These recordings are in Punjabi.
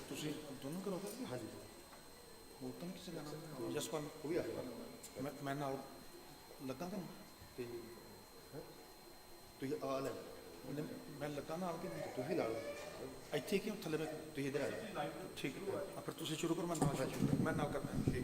ਤੁਸੀਂ ਦੋਨੋਂ ਕਰੋਗੇ? ਹਾਂਜੀ। ਹੋਰ ਤਾਂ ਨਹੀਂ ਕਿਸੇ ਦਾ ਨਾਮ? ਜਸਪਾਲ ਉਹ ਵੀ ਆ ਜਾਏਗਾ। ਮੈਂ ਨਾਲ ਲੱਗਾ ਤੁਹਾਨੂੰ ਤੁਸੀਂ ਆ ਲੈ ਮੈਂ ਲੱਗਾ ਨਾਲ ਕਿ ਨਹੀਂ? ਤੁਸੀਂ ਨਾਲ ਇੱਥੇ ਕਿਉਂ ਥੱਲੇ ਮੈਂ ਤੁਸੀਂ ਇੱਧਰ ਆ ਜਾਓ। ਠੀਕ ਹੈ ਫਿਰ ਤੁਸੀਂ ਸ਼ੁਰੂ ਕਰੋ, ਮੈਂ ਨਾਲ ਕਰਦਾ। ਠੀਕ ਹੈ।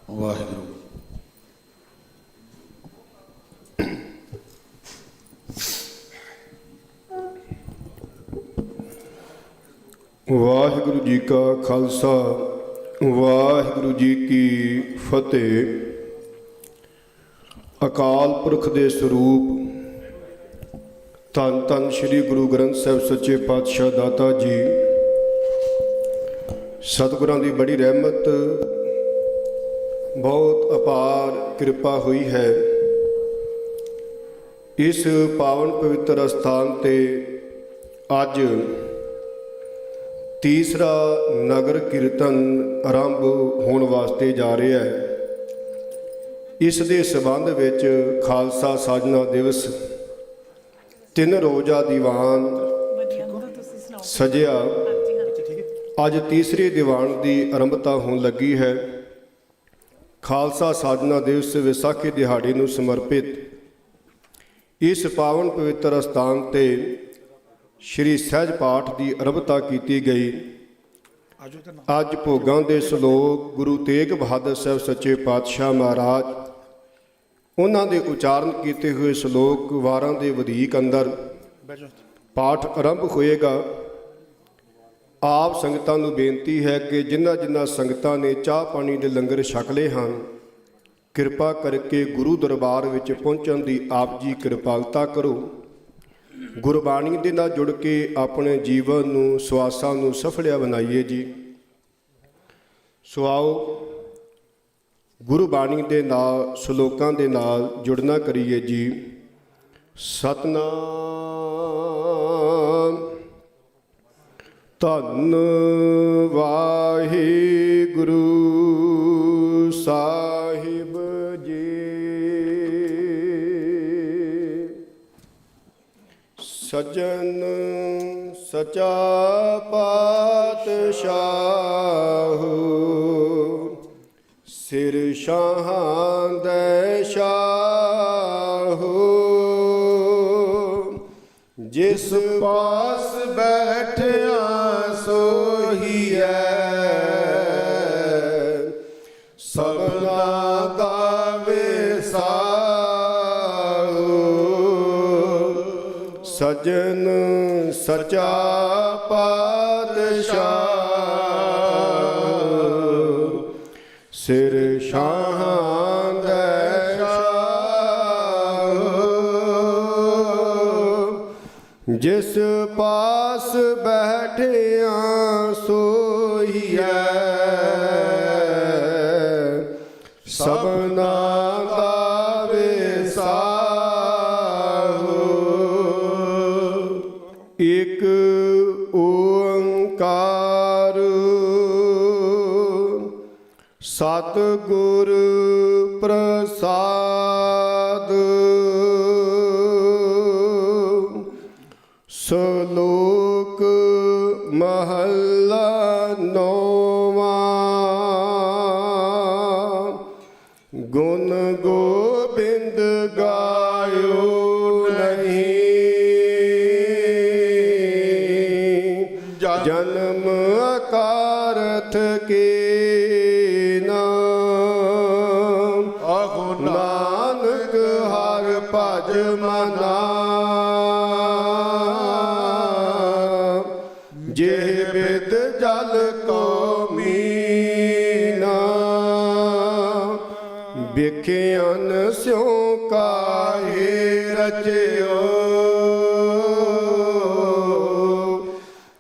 ਵਾਹਿਗੁਰੂ। ਵਾਹਿਗੁਰੂ ਜੀ ਕਾ ਖਾਲਸਾ, ਵਾਹਿਗੁਰੂ ਜੀ ਕੀ ਫਤਿਹ। ਅਕਾਲ ਪੁਰਖ ਦੇ ਸਰੂਪ ਧੰਨ ਧੰਨ ਸ੍ਰੀ ਗੁਰੂ ਗ੍ਰੰਥ ਸਾਹਿਬ ਸੱਚੇ ਪਾਤਸ਼ਾਹ ਦਾਤਾ ਜੀ, ਸਤਿਗੁਰਾਂ ਦੀ ਬੜੀ ਰਹਿਮਤ, ਬਹੁਤ ਅਪਾਰ ਕਿਰਪਾ ਹੋਈ ਹੈ। ਇਸ ਪਾਵਨ ਪਵਿੱਤਰ ਅਸਥਾਨ 'ਤੇ ਅੱਜ ਤੀਸਰਾ ਨਗਰ ਕੀਰਤਨ ਆਰੰਭ ਹੋਣ ਵਾਸਤੇ ਜਾ ਰਿਹਾ ਹੈ। ਇਸ ਦੇ ਸੰਬੰਧ ਵਿੱਚ ਖਾਲਸਾ ਸਾਜਨਾ ਦਿਵਸ 3 ਰੋਜ਼ਾ ਦੀਵਾਨ ਸਜਿਆ। ਅੱਜ ਤੀਸਰੇ ਦੀਵਾਨ ਦੀ ਆਰੰਭਤਾ ਹੋਣ ਲੱਗੀ ਹੈ। ਖਾਲਸਾ ਸਾਜਨਾ ਦਿਵਸ ਵਿਸਾਖੀ ਦਿਹਾੜੇ ਨੂੰ ਸਮਰਪਿਤ ਇਸ ਪਾਵਨ ਪਵਿੱਤਰ ਅਸਥਾਨ 'ਤੇ ਸ਼੍ਰੀ ਸਹਿਜ ਪਾਠ ਦੀ ਆਰੰਭਤਾ ਕੀਤੀ ਗਈ। ਅੱਜ ਭੋਗਾਂ ਦੇ ਸ਼ਲੋਕ ਗੁਰੂ ਤੇਗ ਬਹਾਦਰ ਸਾਹਿਬ ਸੱਚੇ ਪਾਤਸ਼ਾਹ ਮਹਾਰਾਜ, ਉਹਨਾਂ ਦੇ ਉਚਾਰਨ ਕੀਤੇ ਹੋਏ ਸ਼ਲੋਕ ਵਾਰਾਂ ਦੇ ਵਧੀਕ ਅੰਦਰ ਪਾਠ ਆਰੰਭ ਹੋਏਗਾ। ਆਪ ਸੰਗਤਾਂ ਨੂੰ ਬੇਨਤੀ ਹੈ ਕਿ ਜਿਨ੍ਹਾਂ ਸੰਗਤਾਂ ਨੇ ਚਾਹ ਪਾਣੀ ਦੇ ਲੰਗਰ ਛਕ ਲਏ ਹਨ, ਕਿਰਪਾ ਕਰਕੇ ਗੁਰੂ ਦਰਬਾਰ ਵਿੱਚ ਪਹੁੰਚਣ ਦੀ ਆਪ ਜੀ ਕਿਰਪਾਲਤਾ ਕਰੋ। ਗੁਰਬਾਣੀ ਦੇ ਨਾਲ ਜੁੜ ਕੇ ਆਪਣੇ ਜੀਵਨ ਨੂੰ, ਸਵਾਸਾਂ ਨੂੰ ਸਫਲਿਆ ਬਣਾਈਏ ਜੀ। ਸੋ ਆਓ ਗੁਰਬਾਣੀ ਦੇ ਨਾਲ, ਸ਼ਲੋਕਾਂ ਦੇ ਨਾਲ ਜੁੜਨਾ ਕਰੀਏ ਜੀ। ਸਤਨਾਮ ਧੰਨ ਵਾਹਿਗੁਰੂ ਸਾਹਿਬ ਜੀ। ਸਜਣ ਸਚਾ ਪਾਤਸ਼ਾਹ, ਸਿਰ ਸ਼ਾਹਾਂ ਦੇ ਸ਼ਾਹ, ਜਿਸ ਪਾਸ ਬੈਠਿਆ ਸੋਹੀਐ, ਸਭਨਾ ਦਾ ਵਿਸਾਹੂ। ਸਜਣ ਸਚਾ ਪਾਤਸ਼ਾਹ, ਸਿਰ ਸ਼ਾਹਾਂ ਦੇ ਸ਼ਾਹ, ਜਿਸ ਪਾਸ ਬੈਠਿਆ ਸੋਹੀਐ, ਸਭਨਾ ਦਾ ਵਿਸਾਹੂ। ਇਕ ਓੰਕਾਰ ਸਤਿਗੁਰ ਪ੍ਰਸਾਦ। ਸ਼ਲੋਕ ਮਹੱਲਾ ਨੌਵਾਂ। ਗੁਣ ਗੋਬਿੰਦ ਗਾਇਓ ਨਹੀਂ, ਜਨਮ ਅਕਾਰਥ ਕੇ ਨਾਨਕ ਹਰ ਭਜ ਮਨਾ। ਜੇ ਬਿਦ ਜਲ ਕੋ ਮੀਨਾ, ਬਿਖਿਆਨ ਸਿਉ ਕਾਹੇ ਰਚਿਓ।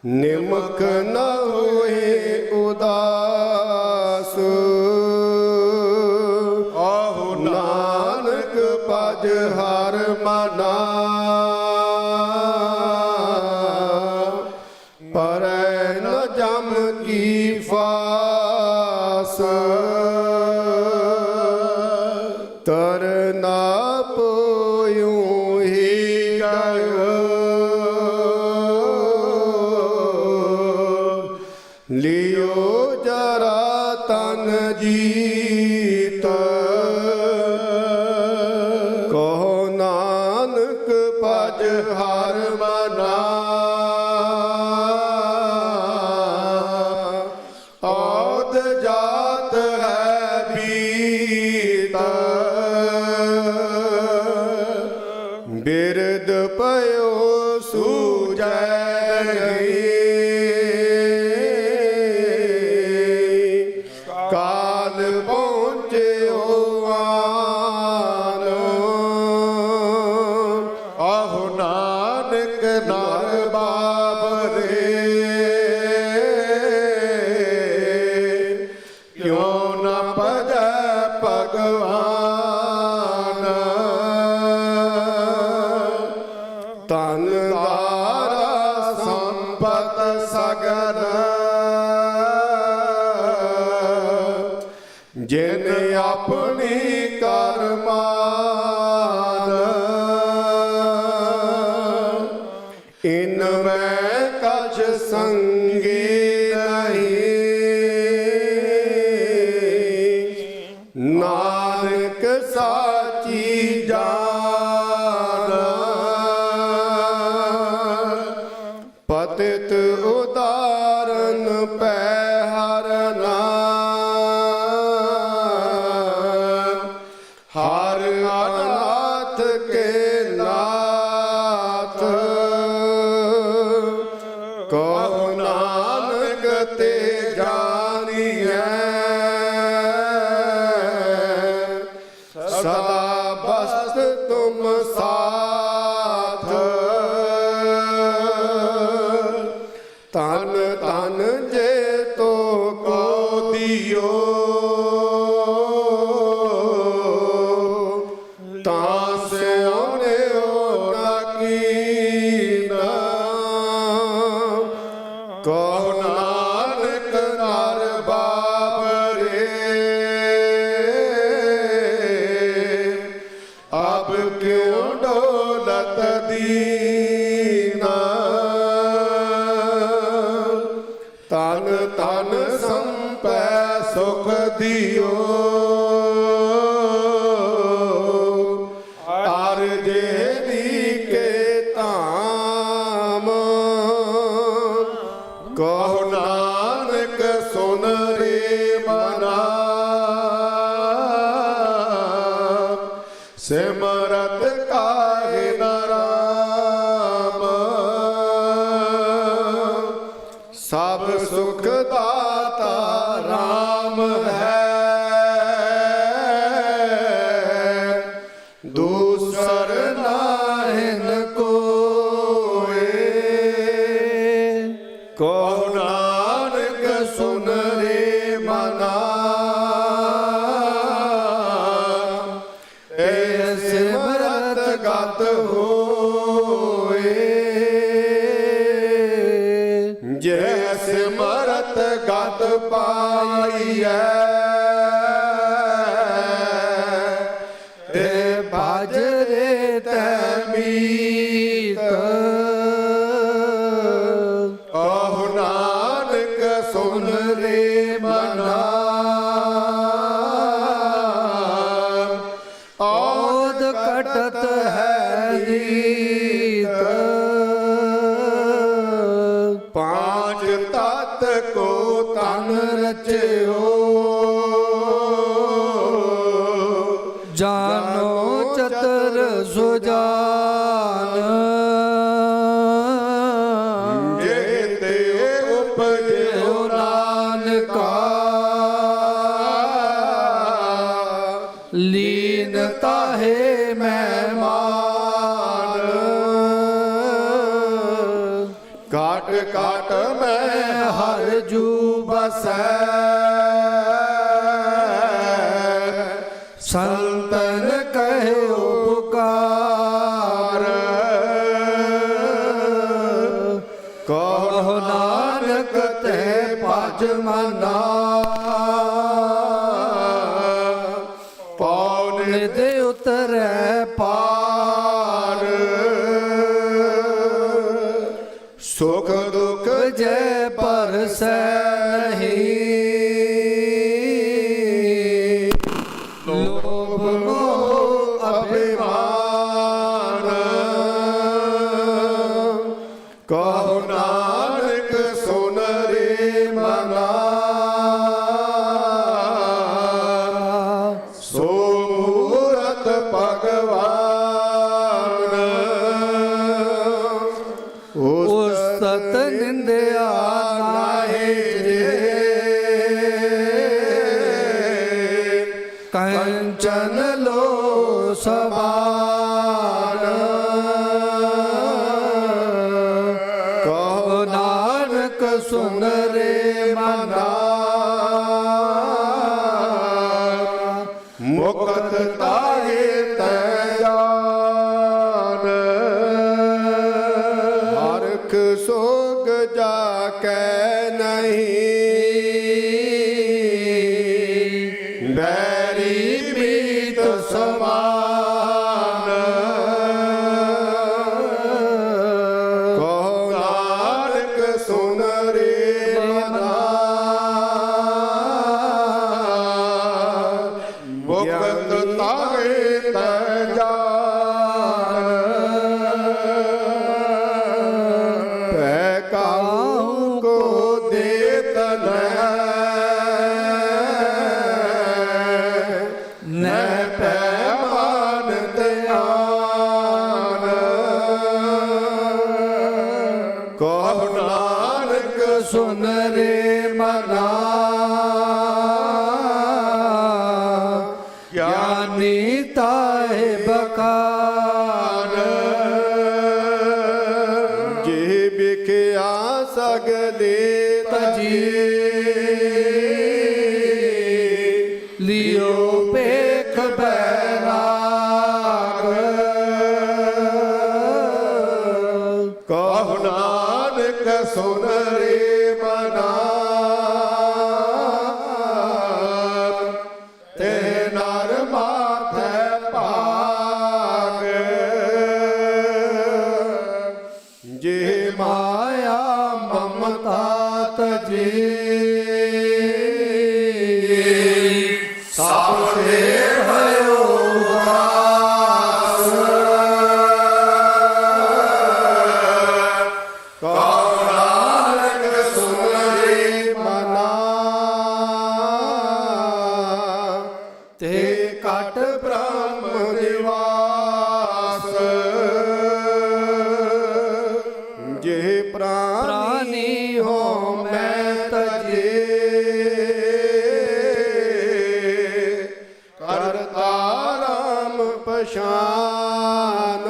ਨਿਮਕ ਨ ਹੋਏ ਉਦਾਸ। ਆਹੋ ਨਾਨਕ ਭਜ ਹਰ ਮਨਾ, ਪਰੈ ਨ ਜਮ ਕੀ ਫਾਸ। ਤਰਨਾ ਪੋਇਉ ਹੀ ਗਇਓ, ਲਿਓ ਜਰਾ ਤਨ ਜੀਤ। ਕਹੋ ਨਾਨਕ ਭਜ ਹਰ ਮਨਾ, ਔਦ ਜਾਤ ਹੈ ਬੀਤ। ਬਿਰਦ ਪਇਓ ਸੂਜੈ ਨਹੀਂ, ਕਾਲ ਪਹੁੰਚਿਓ ਆਨ। ਆਹੋ ਨਾਨਕ ਨਰ ਬਾਬਰੇ, ਕਿਉ ਨ ਭਜੈ ਭਗਵਾਨ। ਧਨ ਦਾਰਾ ਸੰਪਤ ਸਗਲ, ਜਿਨ ਆਪਣੀ ਕਰਮਾਨ। ਇਨ ਮੈਂ ਕਛ ਸੰਗੀ ਨਹੀਂ, ਨਾਨਕ ਸਾਚੀ ਜਾਨ। ਪਤਿਤ ਉਦਾਰਨ ਪੈ ਹਰਨਾ, ਹਰ ਅਨਾਥ ਕੇ ਨਾਥ। ਕਹੋ ਨਾਨਕ ਤੇ ਜਾਣੀਐ, ਸਦਾ ਬਸਤ ਤੁਮ ਸਾਥ। ਤਨ ਤਨ ਜੇ ਤੋ ਕੋ ਦਿਓ, ਤਾਂ ਸਿਉਣਿਓ ਨ ਕੀਨਾ। ਕਹੋ ਨਾਨਕ ਨਰ ਬਾਬਰੇ, ਅਬ ਕਿਉ ਡੋਲਤ ਦੀਨਾ। ਤਨ ਤਨ ਸੰਪੈ ਸੁਖ ਦਿਓ, ਅਰ ਜੇ ਦੀ ਕੇ ਧਾਮ। ਕਹੋ ਨਾਨਕ ਸੁਨ ਰੇ ਮਨਾ, ਸਿਮਰਤ ਕਾਹੇ ਨ ਰਾਮ। ਸਭ ਸੁਖ ਦਾਤਾ ਰਾਮ ਹੈ, ਦੂਸਰ ਨਾਹਿਨ ਕੋਇ। ਕਹੋ ਨਾਨਕ ਸੁਨ ਰੇ ਮਨਾ, ਏ ਸਿਮਰਤ ਗਤ ਹੋਏ। ਜੇ ਸਿਮਰਤ ਗਤ ਪਾਈਐ, ਤੇ ਭਜ ਰੇ ਤੈ ਮੀਤ। ਕਹੋ ਨਾਨਕ ਸੁਨ ਰੇ ਮਨਾ, ਔਦ ਕਟਤ ਹੈ ਰੀਤ। ਪਾਂਚ ਤਤ ਕੋ ਤਨ ਰਚਿਓ, ਜਾਨੋ ਚਤਰ ਸੁਜਾਨ। ਜੇ ਤੇ ਉਪਜਿਓ ਨਾਨਕਾ, ਲੀਨ ਤਾਹੇ ਮਹਿਮਾਨ। ਘਾਟ ਘਾਟ ਬਾਟ ਮੈਂ ਹਰ ਜੂ ਬਸੈ ਸੰਤਨ ਕਹਿਓ ਪੁਕਾਰ ਕਹੋ ਨਾਨਕ ਤੇ ਭਜ ਮਨਾ ਪੌਣ ਨਿਦ ਉਤਰੈ ਪਾਰ ਸੁਖ ਦੁਖ ਜੈ ਪਰਸੈ ਨਹੀਂ ਲੋਭ ਮੋਹ ਅਭਿਮਾਨ ਕਹੋ ਨਾਨਕ ਸੁਨ ਰੇ ਮਨਾ ਸੋ ਮੂਰਤ ਭਗਵਾਨ ਉਸਤਤ ਨਿੰਦਿਆ ਨਾਹੀ ਜੇ ਕੰਚਨ ਲੋ ਸਬਾਨ ਕਹੋ ਨਾਨਕ ਸੁਨ ਰੇ ਮਨਾ ਮੁਕਤ ਤਾਹੇ ਤੈ ਜਾਨ ਹਰਖ ਸੋਗ ਜਾ ਕੈ ਨਹੀਂ ਬੈਰੀ ਮੀਤ ਸਮਾਨ ਕਹੋ ਨਾਨਕ ਸੁਨ ਰੇ ਮਨਾ ਮੁਕਤ ਤਾਹੇ ਤੈ ਜਾਨ ਪੈ ਕਾਹੂ ਕੋ ਦੇਤ ਨੈ ਪੈ ਮਾਨ ਧਿਆਨ ਕਹੋ ਨਾਨਕ ਸੁਨ ਰੇ ਮਨਾ ਗਿਆਨੀ ਤਾਹੇ ਬਕਾਨ ਜੇ ਵਿਖਿਆ ਸਗਲੇ ਤਜੀ ਲਿਓ ਪੇਖ ਬੈਰਾਗ ਕਹੋ ਨਾਨਕ ਸੁਨ ਰੇ ਮਨਾ ਤੇ ਨਰ ਮਾਥੈ ਭਾਗ ਜੇ ਮਾਇਆ ਮਮਤਾ ਤਜੀ ਸਭ ਤੇ ਭਇਓ ਵਾਸ ਕਹੋ ਨਾਨਕ ਸੁਨ ਰੇ ਮਨਾ ਤੇ ਕਟ ਬ੍ਰਹਮ ਨਿਵਾਸ ਜੇ ਪ੍ਰਾਨੀ ਹੋ ਮੈਂ ਤਜੇ ਕਰਤਾ ਰਾਮ ਪਛਾਨ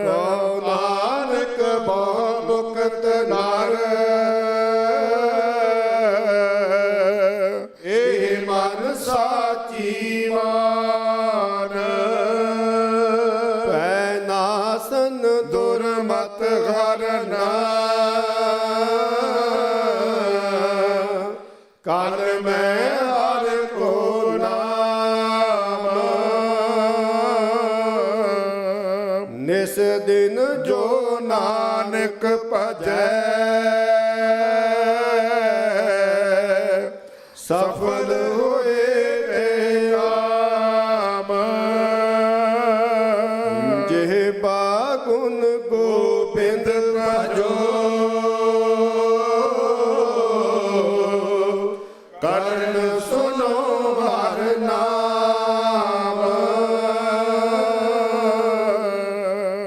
ਕਹੋ ਨਾਨਕ ਬਹੁ ਮੁਕਤ ਨਰ ਇਹ ਮਨ ਸਾਚੀ ਮਾਨ ਪੈ ਨਾਸਨ ਦੁਰਮਤ ਹਰਨਾ ਕਲ ਮੈਂ ਹਰ ਕੋ ਨਾਮ ਨਿਸ ਦਿਨ ਜੋ ਨਾਨਕ ਭਜੈ ਸਫਲ ਹੋਏ ਰਾਮ ਜਿਹ ਬਾਗੁਨ ਗੋਬਿੰਦ ਭਜੋ ਕਰਨ ਸੁਨੋ ਹਰ ਨਾਮ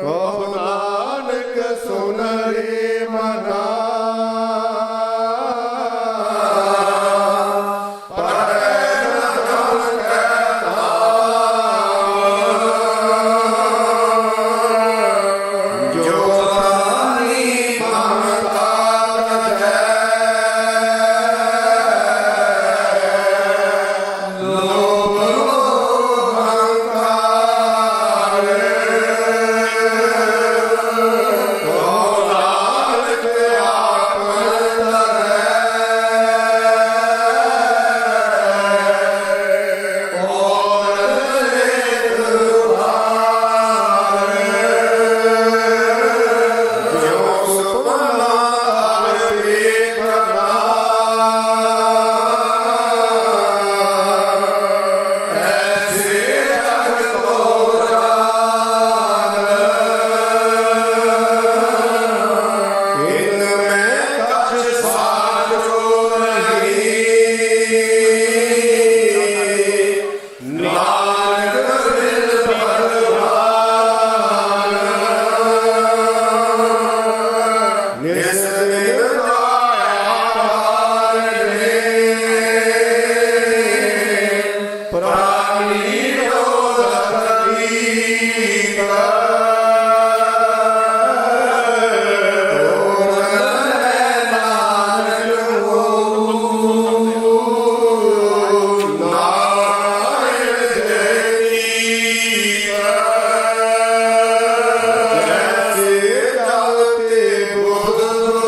ਕਹੋ ਨਾਨਕ ਸੁਨ ਰੇ ਮਨਾ ਜੋ ਇਸ ਦਿਨ ਆਇਆ ਪ੍ਰਾਣੀ ਜੈਸੇ ਜਲ ਤੇ ਬੁੱਧ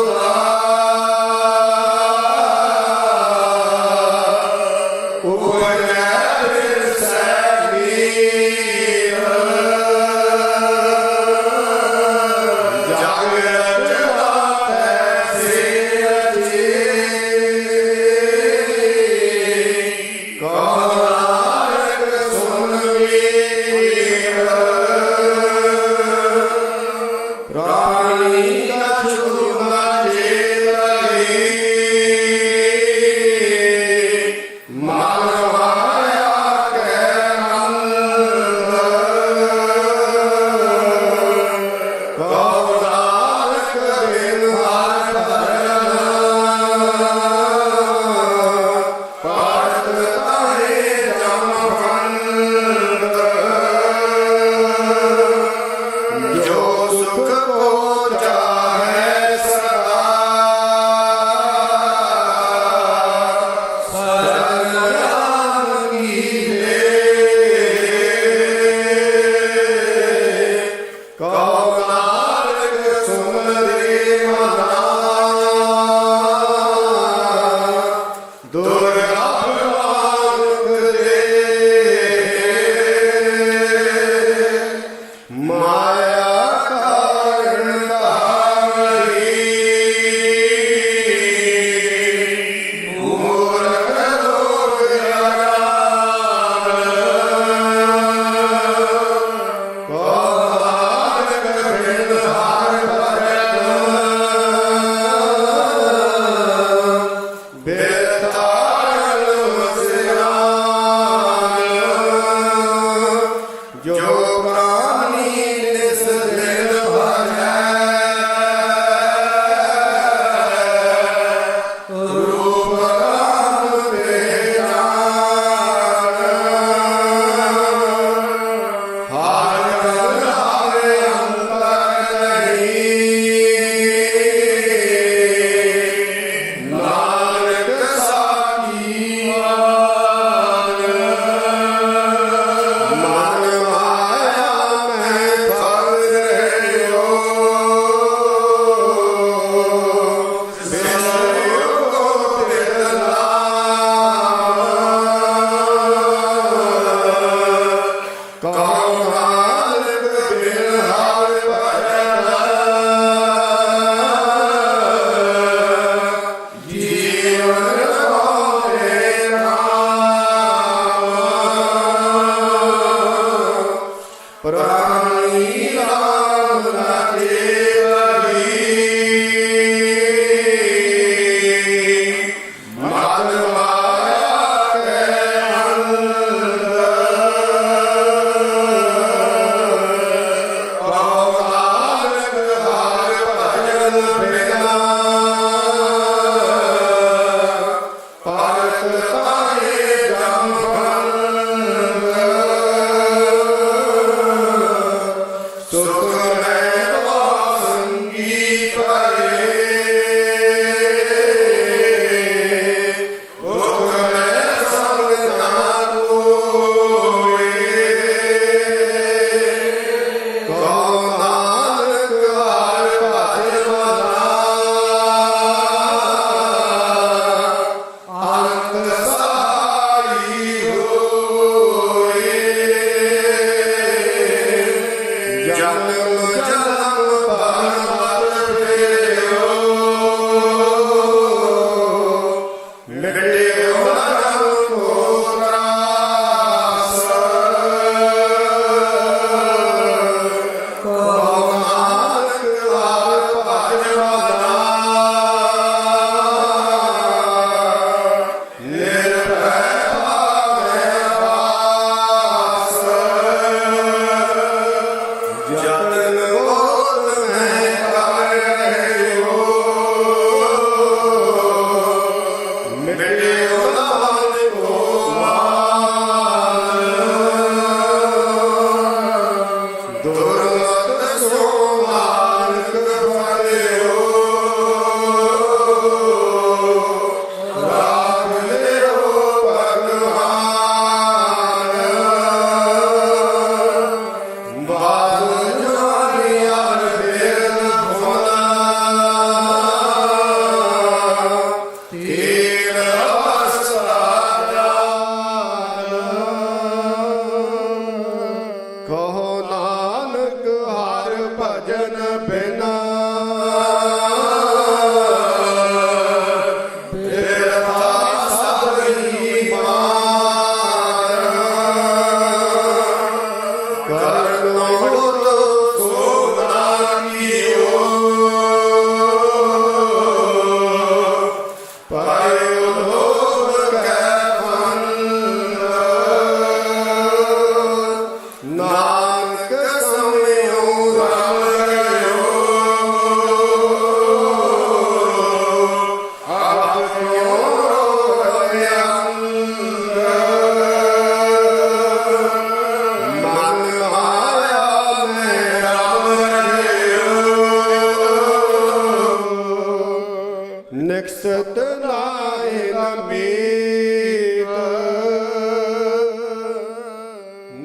ਨਿਕਸਤ ਨਾਇ ਨ ਮੀਤ,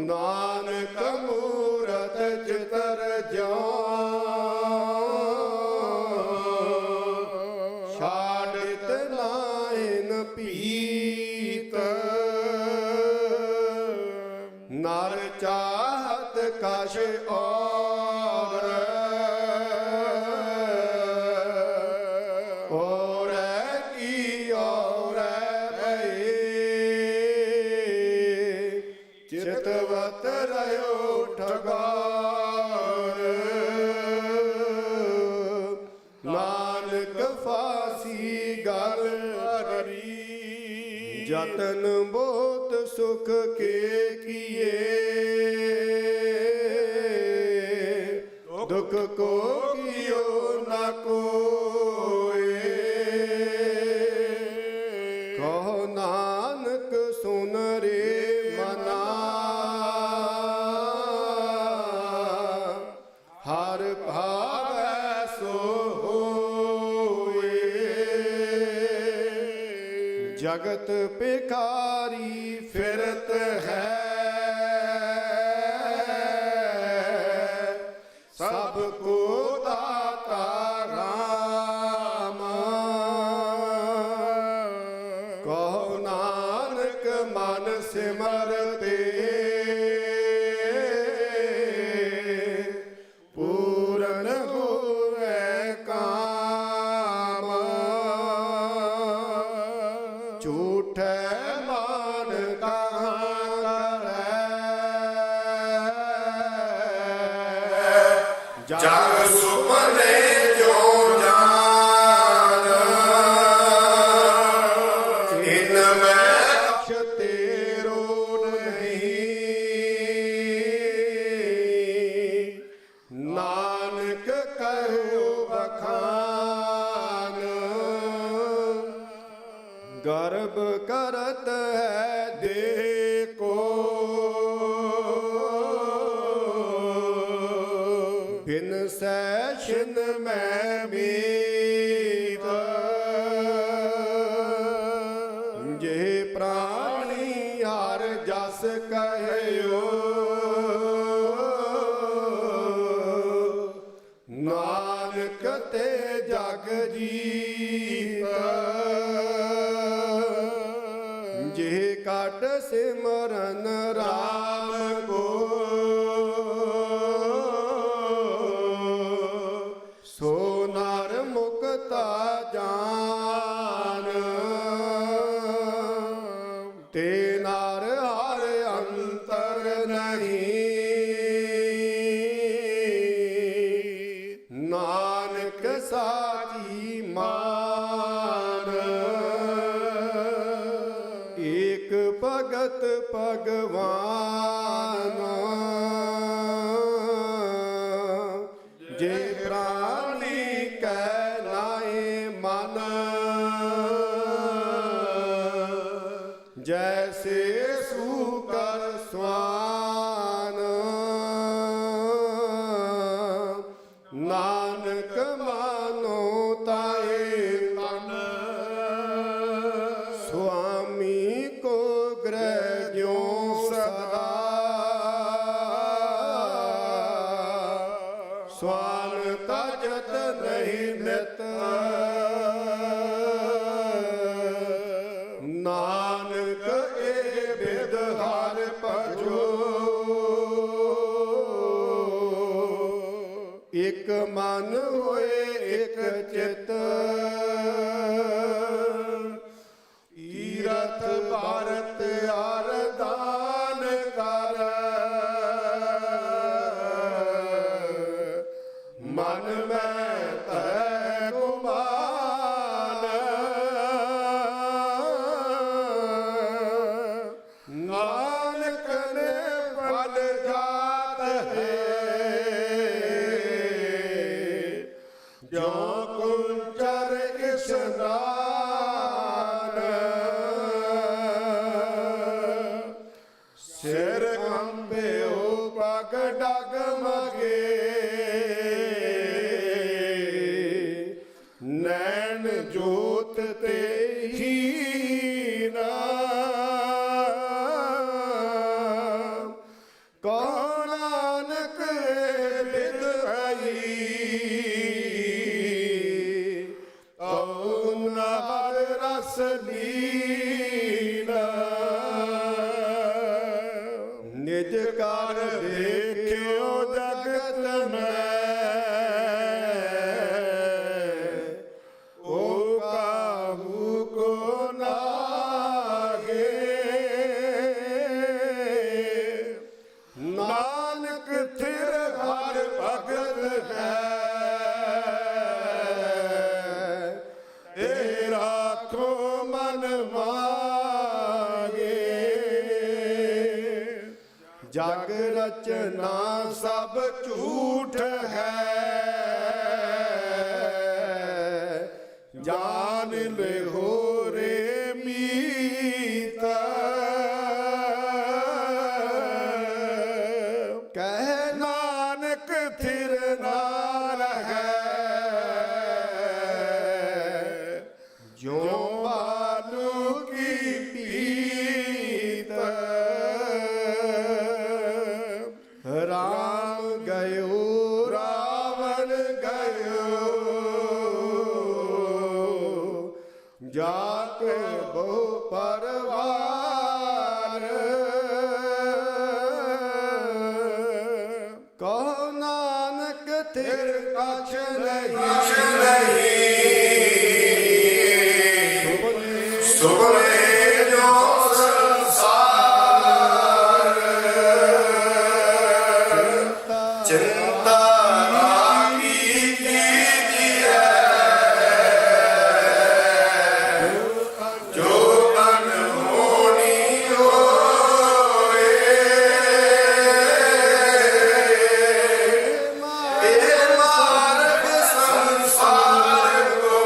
ਨਾਨਕ ਮੂਰਤ ਚਿਤਰ ਜਿਉ, ਛਾੜਿਤ ਨਾਇ ਨ ਪੀਤ, ਨਰ ਚਾਹਤ ਕਛ ਔਰ, ਔਰੈ ਕੀ ਔਰੈ ਭਈ, ਚਿਤਵਤ ਰਹਿਓ ਠਗਾਰ, ਨਾਨਕ ਫਾਸੀ ਗਲ ਹਰੀ, ਜਤਨ ਬਹੁਤ ਸੁਖ ਕੇ ਕੀਏ, ਦੁਖ ਕੋ ਕੀਓ ਨਾ ਕੋਏ, ਕਹੋ ਨਾਨਕ ਸੁਨ ਰੇ ਮਨਾ, ਹਰ ਭਾਵੈ ਸੋ ਹੋਏ, ਜਗਤ ਭਿਖਾਰੀ ਫਿਰਤ ਹੈ, ਸਭ ਕੋ ਦਾਤਾ ਰਾਮ, ਕਹੋ ਨਾਨਕ ਮਨ ਸਿਮਰਤੇ, ਪੂਰਨ ਹੋਵੇ ਕਾਮ, ਝੂਠੈ ਮਾਨ ਕਹਾਂ ਕਰੈ, ਜਗ ਸੁਪਨੇ ਜੋ ਜਾਨ, ਇਨ ਮੈਂ ਅਕਸ਼ ਤੇਰੋ ਨਹੀਂ, ਨਾਨਕ ਕਹਿਓ ਬਖਾਨ, ਗਰਭ ਕਰਤ ਹੈ ਦੇ ਕੋ, ਬਿਨ ਸੈਸ਼ਨ ਮੈਂ ਮੀਤ, ਜੇ ਪ੍ਰਾਣੀ ਹਰ ਜਸ ਕਹਿਓ, ਨਾਨਕ ਤੇ ਜਗ ਜੀਤ, ਜੇ ਕਟ ਸਿਮਰਨ ਰਾਮ ਕੋ, ਸੋ ਨਰ ਮੁਕਤਾ ਜਾਨ, ਤੇ ਨਰ ਹਰ ਅੰਤਰ ਨਹੀਂ, ਨਾਨਕ ਸਾਚੀ ਮਾਨ, ਏਕ ਭਗਤ ਭਗਵਾਨ, ਜੇ ਪ੍ਰਾਣੀ ਕੈ ਨਾਏ ਮਨ, ਜੈਸੇ ਸੂਕਰ ਸਵਾਨ, ਨਾਨਕ ਮਾਨੋ ਤਾਏ ਤਨ, ਸੁਆਮੀ ਕੋ ਗ੍ਰਹਿ ਜਿਉ ਸਦਾ, ਸਵਾਨ ਤਜਤ ਨਹੀਂ ਨਿਤ, ਨਾਨਕ ਏ ਬਿਦ ਹਰ ਭਜੋ, ਇਕ ਮਨ ਹੋਏ ਇਕ ਚਿਤ, ਈਰਥ ਭਾਰਤ ਅਰਦਾਨ ਕਰ, ਮਨ ਮੈਂ ਤੈ ਗੁਮਾਨ, ਨਾਨਕ ਨੇ ਫਲ ਜਾਤ ਹੈ, ਜੋ ਕੁੰਚਰ ਇਸਨਾਨ, ਸਿਰ ਕੰਬਿਓ ਪਗ ਡਗਮਗੇ, ਨੈ ਨੈਣ ਜੋਤ ਤੇ ਹੀਰਾ ਕੌਣ ਨਾਨਕ ਬਿਦ ਆਈ ਓ ਨਾਦ ਰਸ ਲੀਲਾ ਨਿਜ ਕਰ ਦੇਖਿਓ ਜਗਤ ਮੈਂ ਓ ਕਾਹੂ ਕੋ ਨਾਗੇ ਨਾਨਕ ਥਿਰ ਹਰ ਭਗਤ ਹੈ ਏ ਰਾਖੋ ਮਨ ਮਾਗੇ ਜਗ ਰਚਨਾ ਸਭ ਝੂਠ ਹੈ ਜਾਨ ਲਿਹੋ ਰੇ ਮੀਤ ਕਹਿ ਨਾਨਕ ਥਿਰ ਨਾ ਰਹੈ ਜੋ ਬਾਲੂ ਕੀ ਪੀਤ ਰਾਮ ਗਇਓ ਰਾਵਣ ਗਇਓ ਜਾਤ ਬਹੁ ਪਰਵਾਰ ਕਹੋ ਨਾਨਕ ਥਿਰ ਕਛ ਨਹੀਂ ਸੁਭਲੇ ਜੋ ਸੰਸਾਰ ਚਿੰਤਾ ਰਾਖੀ ਕੀਜੀਐ ਜੋ ਅਨਹੋਣੀ ਹੋਏ ਇਹ ਮਾਰਗ ਸੰਸਾਰ ਕੋ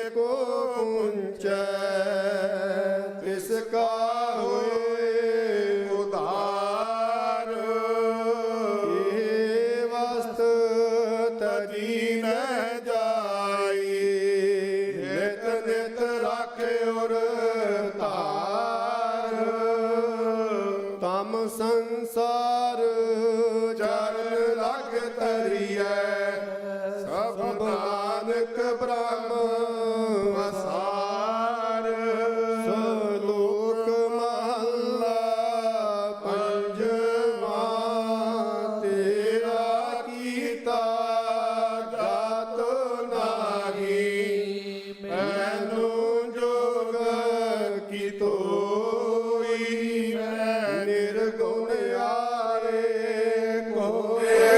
ਕੋ ਪੁੰਚੈ ਤਿਸ ਕਾ ਹੋਏ ਉਧਾਰ ਇਹ ਵਸਤ ਤਜੀ ਨ ਜਾਈ ਨਿਤ ਨਿਤ ਰਾਖਿਓਰ ਧਾਰ ਤਮ ਸੰਸਾਰ ਚਰਨ ਲਗ ਤਰੀਐ ਸਭ ਨਾਨਕ ਬ੍ਰਹਮ ਵਸਾਰ ਸਲੋਕ ਮਹੱਲਾ ਪੰਜਵਾਂ ਤੇਰਾ ਕੀਤਾ ਜਾਤ ਨਾਹੀ ਮੈਨੂੰ ਜੋਗ ਕੀ ਤੋਈ ਨਿਰਗੁਣ ਆਰੇ ਕੋਏ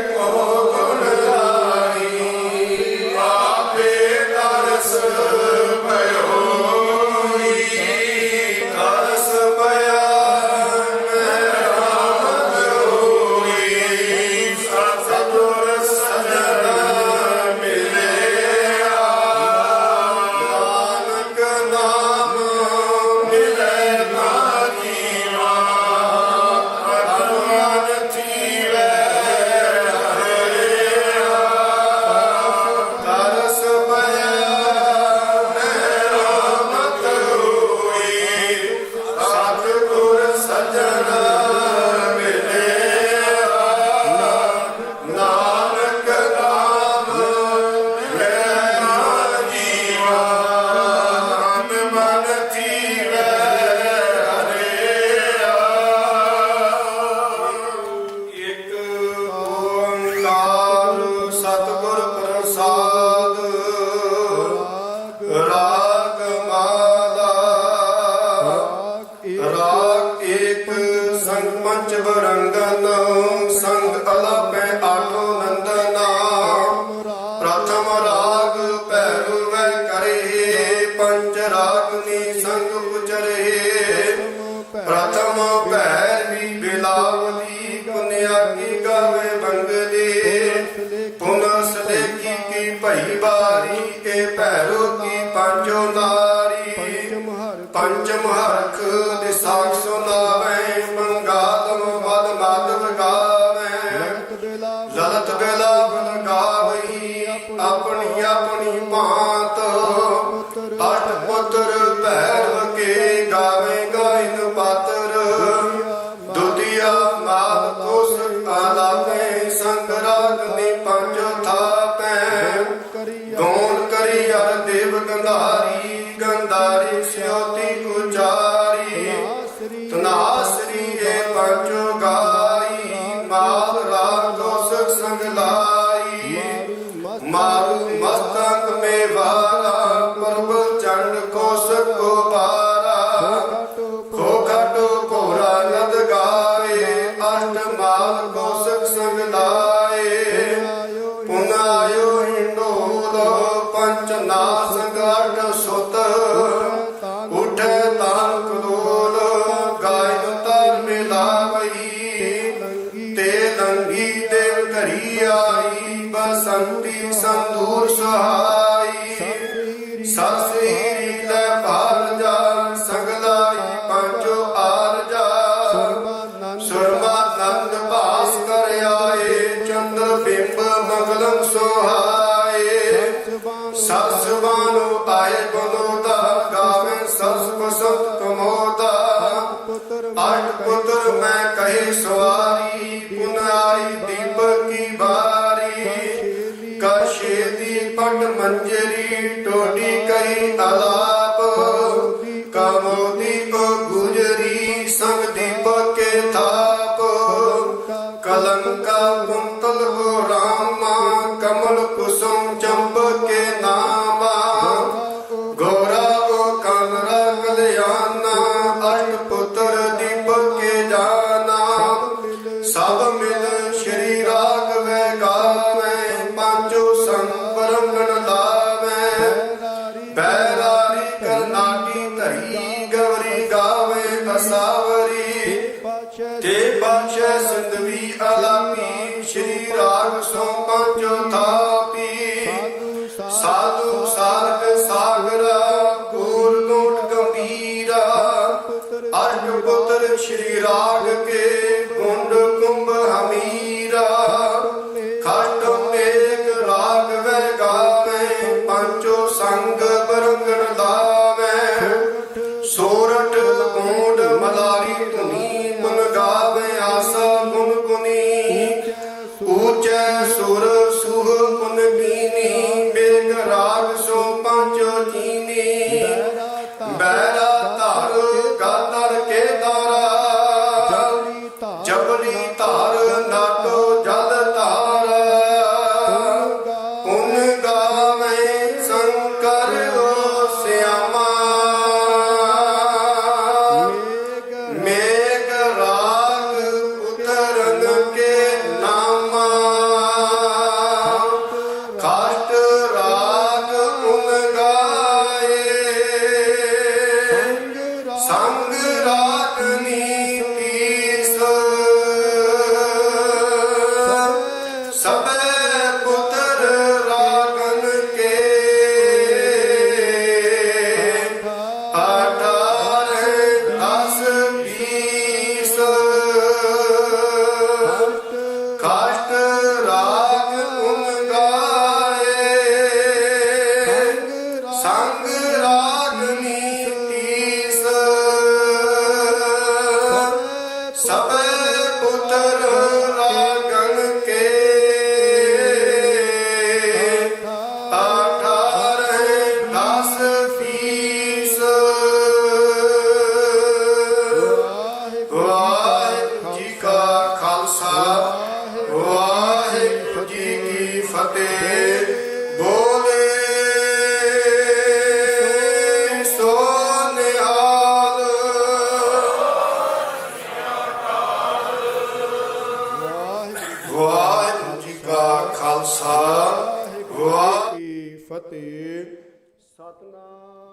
ਸਤਿਗੁਰ ਪ੍ਰਸਾਦ ਰਾਗ ਮਾਲਾ ਰਾਗ ਏਕ ਸੰਗ ਪੰਚ ਬਰੰਗਨ ਸੰਗ ਅਲਾਪੈ ਆਠੋ ਨੰਦਨਾ ਪ੍ਰਥਮ ਰਾਗ ਭੈਰਵੈ ਕਰੇ ਪੰਚ ਰਾਗਨੀ ਸੰਗ ਉਚਰੇ ਪ੍ਰਥਮ ਭੈਰਵੀ ਬਿਲਾਵਲੀ ਪੁਨਿਆ ਕੀ ਗਾਵੇ ਬੰਗਲੇ ਪੁਨਸ ਲੇਖੀ ਕੀ ਭਈ ਬਾਰੀ ਇਹ ਭੈਰੋ ਕੀ ਪੰਜੋ ਨਾਰੀ ਪੰਚਮ ਹਰਖ ਦੇ ਸਾਖ ਸੁਨਾਵੇ ਮੰਗਾਲਮ ਮਦ ਮਾਧਵ ਗਾਵੇ ਲਲਤ ਬਿਲਾਵਲ ਗਾਵਈ ਆਪਣੀ ਆਪਣੀ ਭਾਂਤ ਅਠ ਪੁੱਤਰ ਭੈਰਵ ਕੇ ਗਾਵੇ ਗਾਇਨ ਪਾਤਰ ਦੁਦੀਆ ਮਾਲ ਕੋਸ ਆਲਾਵੇ ਸੰਗ ਰਾਗਨੀ ਪੰਜੋ ਥਾਪੈ ਗੌਣ ਕਰੀ ਅਰ ਦੇਵ ਗੰਧਾਰੀ ਗੰਧਾਰੀ ਸਿਉਤੀ ਉਚਾਰੀ ਤਨਾਸਰੀ ਇਹ ਪੰਜੋ ਗਾਈ ਮਾਲ ਰਾਗ ਕੋਸ ਸੰਗ ਲਾਈ ਮਾਰੂ ਮਸਤਕ ਮੇ ਵਾਲਾ ਪਰਬ ਚੰਡ ਕੋਸ ਕੋ ਪਾਰਾ ਖੋ ਖਟੋ ਭੋਰਾ ਨਦ ਗਾਏ ਅਸ਼ਟ ਮਾਲ ਕੋਸਕ ਸੰਗ ਲਾਏ ਪੁਨ ਆਇਓ ਹਿੰਡੋਲ ਪੰਚ ਨਾਸਕ ਅਠ ਸੁਤ ਉਠੇ ਤਾਨ ਕਲੋਲ ਗਾਇਨ ਤਰ ਮਿਲਾਵਈ ਤੇ ਲੰਗੀ ਦੇਵ ਘਰੀ ਆਈ ਬਸੰਤੀ ਸੰਦੂਰ ਸੁਹਾਈ ਸਸਰੀ ਲੈ ਭਾਲ ਜਾ ਸਗਲਾਈ ਪੰਜੋ ਆਰ ਜਾ ਸੁਰਮਾਨੰਦ ਭਾਸ ਕਰ ਆਏ ਚੰਦਰ ਬਿੰਬ ਮਗਲਮ ਸੁਹਾਏ ਸਸ ਬਾਨੋ ਆਏ ਬਨੋਦਾ ਗਾਵੇ ਸਸ ਬਸਤ ਕਮੋਦਾ ਅਠ ਪੁੱਤਰ ਮੈਂ ਕਹੇ ਸਵਾਰੀ ਪੁਨ ਆਈ ਦੀਪਕ ਕੀ ਬਾਰੀ ਕਾਸ਼ੇ ਦੀ ਪਟ ਮੰਜਰੀ ਟੋਡੀ ਕਈ ਆਲਾਪ ਕਾਮੋਦੀ ਕੋ ਗੁਜਰੀ ਸੰਗ ਦੀਪਕ ਕੇ ਥਾਪ ਕਲੰਕਾ ਕੁੰਤਲ ਕੋ ਰਾਮਾ ਕਮਲ ਕੁਸੁਮ ਚੰਪਕ ਕੇ ਨਾਮਾ ਗੋਰਾ ਕੋ ਕਾਨਰਾ ਕਲਿਆਣਾ ਅਠ ਪੁੱਤਰ ਦੀਪਕ ਕੇ ਜਾਨਾ ਸਭ ਮਿਲ ਸ਼੍ਰੀ ਰਾਗਵੇ ਗਾਵੇ ਪੰਜੋ ਸੰਪਰੰਗਣ ਲਾਵੇ ਬੈਰਾਰੀ ਕਰਨਾਟੀ ਧਰੀ ਗਵਰੀ ਗਾਵੇ ਅਸਾਵਰੀ ਤੇ ਪਾਛੈ ਸਿੰਧਵੀ ਅਲਾਪੀ ਸ਼੍ਰੀ ਰਾਗ ਸੋ ਪੰਜੋ ਥਾਪੀ ਸਾਧੂ ਸਾਰਗ ਸਾਗਰ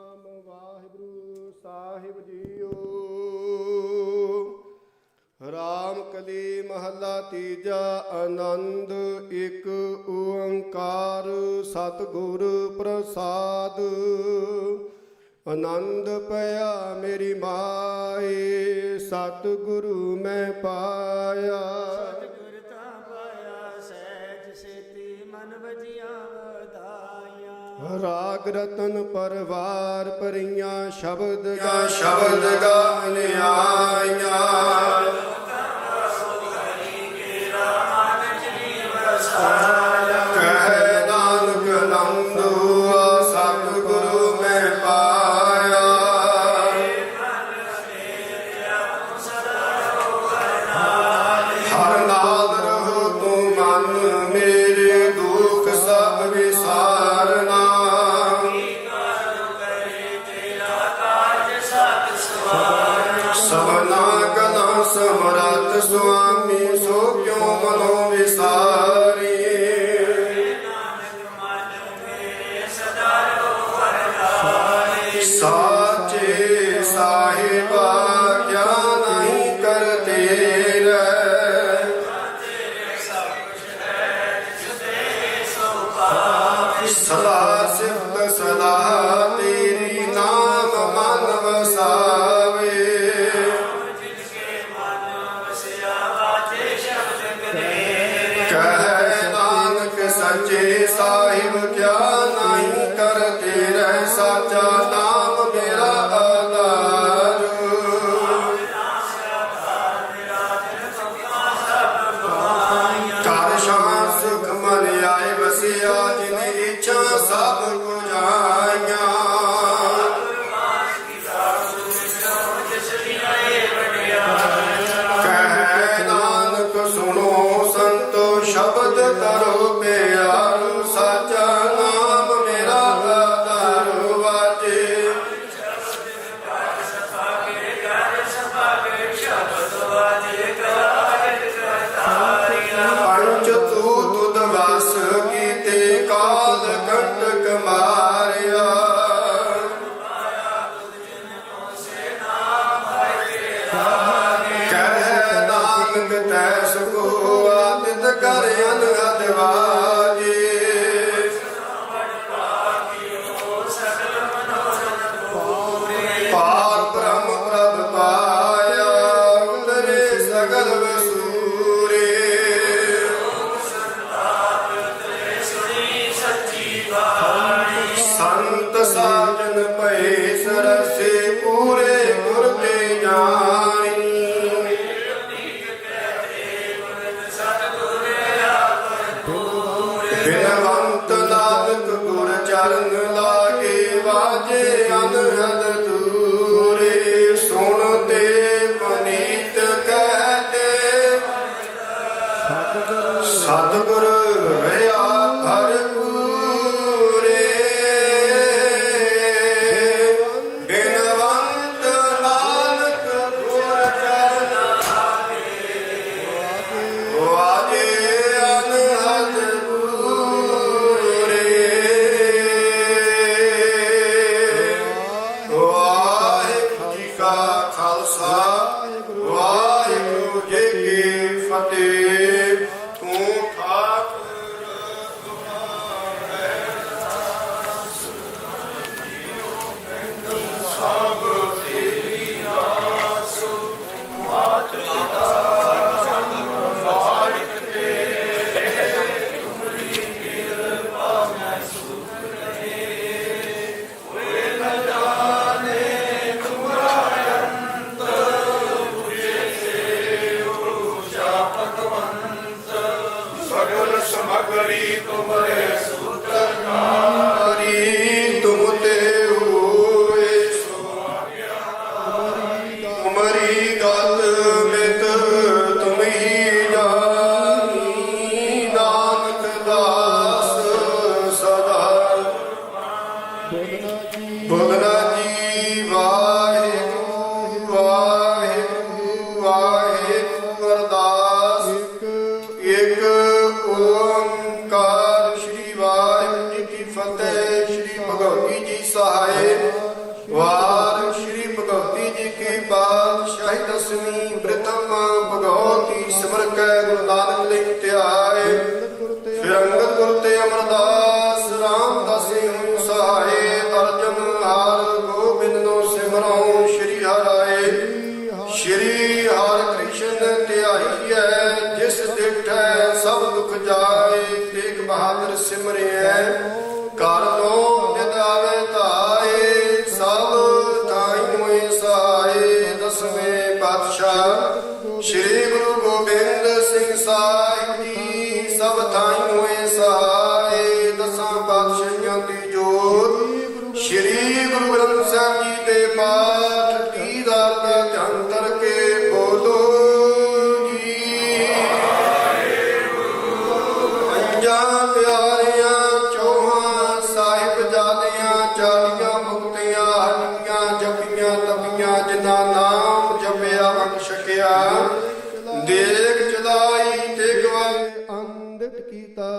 ਸਤਨਾਮ ਵਾਹਿਗੁਰੂ ਸਾਹਿਬ ਜੀਓ। ਰਾਮ ਕਲੀ ਮਹੱਲਾ ਤੀਜਾ। ਆਨੰਦ ਇੱਕ ਓੰਕਾਰ ਸਤਿਗੁਰ ਪ੍ਰਸਾਦ। ਆਨੰਦ ਪਿਆ ਮੇਰੀ ਮਾਏ ਸਤਿਗੁਰੂ ਮੈਂ ਪਾਇਆ। ਸਤਿਗੁਰ ਤਾਂ ਪਾਇਆ ਸਹਿਜ ਸੇਤੀ ਮਨ ਵਜੀਆਂ ਵਧਾਈਆਂ। ਰਾਗ ਰਤਨ ਪਰਵਾਰ ਭਰੀਆਂ ਸ਼ਬਦ ਗਾਨ ਆਈਆਂ। ਕਹਿ ਨਾਨਕ ਨੰਦੂਆ ਸਤਿਗੁਰੂ ਮੈਂ ਪਾਇਆ। ਹਰ ਨਾਲ ਰਹੋ ਤੂੰ ਮਨ ਮੇਰੇ ਦੁੱਖ ਸਭ ਵਿਸਾਰਨਾ। ਸਭਨਾ ਕਲਾ ਸਮਰੱਥ ਸੁਆਮੀ ਸੋ ਕਿਉ ਮਨੋ ਵਿਸਾਰੀ। ਸਾਚੇ ਸਾਹਿਬਾ ਕਿਆ ਨਹੀਂ ਕਰਤੇ ਰਹਿ। ਸਦਾ ਸਿਫਤ ਸਦਾ ਤੇਰੀ ਨਾਮ ਮਨ ਵਸਾਵੇ। ਕਹਿ ਨਾਨਕ ਸੱਚੇ ਸਾਹਿਬ ਕਿਆ ਨਹੀਂ ਕਰਤੇ ਰਹਿ। ਸਾਚਾ ਨਾਮ ਮੇਰਾ ਆਧਾਰ। ਘਰ ਸ਼ਾਂ ਸੁਖ ਮਨ ਆਏ ਵਸਿਆ ਜਿਨ ਇੱਛਾ ਸਭ ਪੁਜਾਈਆਂ। ਕਹਿ ਨਾਨਕ ਸੁਣੋ ਸੰਤੋ ਸ਼ਬਦ ਕਰੋ ਪਿਆਰੂ। ਸਾਚਾ ਨਾਮ ਮੇਰਾ ਆਧਾਰ ਵਾਜੇ। ਪੰਚ ਤੂਤ ਤੁਧ ਵਸ ਕੀਤੇ ਕਾਲ ਕੰਟਕ ਮਾਰਿਆ। ਕਹਿ ਨਾਨਕ ਤੈ ਸੁਖੋ ਆਦਿਤ ਕਰ ਅਨਹਦ ਵਾਜੇ। ਪਾਰ ਬ੍ਰਹਮ ਪ੍ਰਭ ਪਾਇਆ ਉਤਰੇ ਸਗਲ ਵਸੂਰੇ। ਸੰਤ ਸਾਜਨ ਭਏ ਸਰਸੇ ਪੂਰੇ ਗੁਰ ਤੇ ਜਾਣੀ। ਬਿਨਵੰਤ ਨਾਨਕ ਗੁਰ ਚਰਨ ਲਾਗੇ ਵਾਜੇ ਅਨਹਦ ਦੂਰੇ। ਸੁਣ ਤੇ ਪਨੀਤ ਕਹਤੇ ਸਤਿਗੁਰ ਰਹਾ ਹਰ ਪੂਰੇ। ਬਿਨਵੰਤ ਨਾਨਕ ਗੁਰ ਚਰਨ ਵਾਜੇ ਅਨਹਦ ਪੂਰੇ। ਵਾਹਿਗੁਰੂ ਜੀ ਕਾ ਖਾਲਸਾ ਵਾਹਿਗੁਰੂ ਜੀ ਕੀ ਫਤਿਹ। ਤੂੰ ਠਾਕੁਰ ਸਿਮਰਉ ਸ਼੍ਰੀ ਹਰਿ ਸ਼੍ਰੀ ਹਰਿ ਕ੍ਰਿਸ਼ਨ ਧਿਆਈਐ ਜਿਸ ਦੇਖੈ ਸਭ ਦੁਖ ਜਾਏ ਤੇਗ ਬਹਾਦਰ ਸਿਮਰਿਐ ਕਰ ਲੋ ਨਿਤ ਆਵੇ ਧਾਏ ਸਭ ਤਾਈ ਹੋਏ ਸਹਾਏ ਦਸਵੇਂ ਪਾਤਸ਼ਾਹ ਸ਼੍ਰੀ ਗੁਰੂ ਗੋਬਿੰਦ ਸਿੰਘ ਸਾਹਿਬ ਜੀ ਸਭ ਤਾਈ ਹੋਏ ਸਹਾਏ ਦਸਾਂ ਪਾਤਸ਼ਾਹਾਂ ਦੀ ਜੋਤ ਸ਼੍ਰੀ ਗੁਰੂ ਗ੍ਰੰਥ ਸਾਹਿਬ ਜੀ ਦੇ ਪਾਠ ਦੀਦਾਰ ਦਾ ਧਿਆਨ ਕਰਕੇ ਬੋਲੋ ਜੀ। ਪੰਜਾਂ ਪਿਆਰਿਆਂ ਚੌਹਾਂ ਸਾਹਿਬ ਜਾਦਿਆਂ ਚਾਲੀਆਂ ਮੁਕਤਿਆਂ ਹੱਟੀਆਂ ਜਪੀਆਂ ਤਪੀਆਂ ਜਿਨ੍ਹਾਂ ਨਾਮ ਜਪਿਆ ਅੰਗ ਛਕਿਆ ਦੇਖ ਚਲਾਈ ਤੇ ਗਵਾਏ ਅੰਧਿਤ ਕੀਤਾ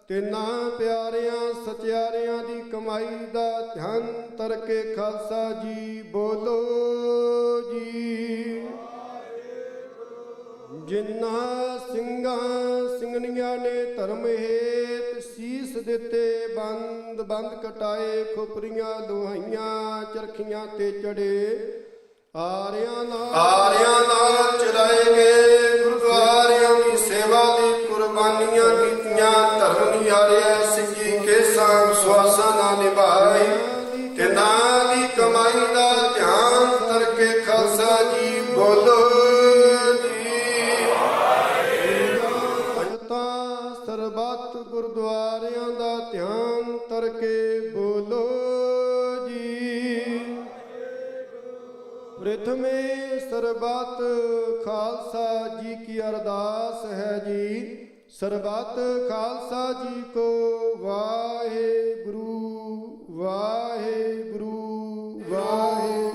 ਤਿੰਨਾਂ ਪਿਆਰਿਆਂ ਸਚਿਆਰਿਆਂ ਦੀ ਕਮਾਈ ਦਾ ਧਿਆਨ ਤਰਕੇ ਖਾਲਸਾ ਜੀ ਬੋਲੋ ਜੀ। ਜਿਨ੍ਹਾਂ ਸਿੰਘਾਂ ਸਿੰਘਣੀਆਂ ਨੇ ਧਰਮ ਹੇਤ ਸੀਸ ਦਿੱਤੇ ਬੰਦ ਕਟਾਏ ਖੋਪਰੀਆਂ ਲੋਹਾਈਆਂ ਚਰਖੀਆਂ ਤੇ ਚੜੇ ਆਰਿਆਂ ਨਾਲ ਚਲਾਏ ਗਏ ਗੁਰਦੁਆਰਿਆਂ ਦੀ ਸੇਵਾ ਦੀ ਕੁਰਬਾਨੀਆਂ ਕੀਤੀਆਂ ਧਰਮ ਨਿਹਾਰਿਆ ਸਿੰਘੀ ਕੇਸਾਂ ਸਵਾਸਾਂ ਨਾਲ ਨਿਭਾਈ ਤੇ ਨਾਂ ਦੀ ਕਮਾਈ ਦਾ ਧਿਆਨ ਕਰਕੇ ਖਾਲਸਾ ਜੀ ਬੋਲੋ ਜੀ। ਭਗਤਾਂ ਸਰਬੱਤ ਗੁਰਦੁਆਰਿਆਂ ਦਾ ਧਿਆਨ ਕਰਕੇ ਬੋਲੋ ਜੀ। ਪ੍ਰਥਮੇ ਸਰਬੱਤ ਖਾਲਸਾ ਜੀ ਕੀ ਅਰਦਾਸ ਹੈ ਜੀ। ਸਰਬੱਤ ਖਾਲਸਾ ਜੀ ਕੋ ਵਾਹਿਗੁਰੂ ਵਾਹਿਗੁਰੂ ਵਾਹਿਗੁਰੂ।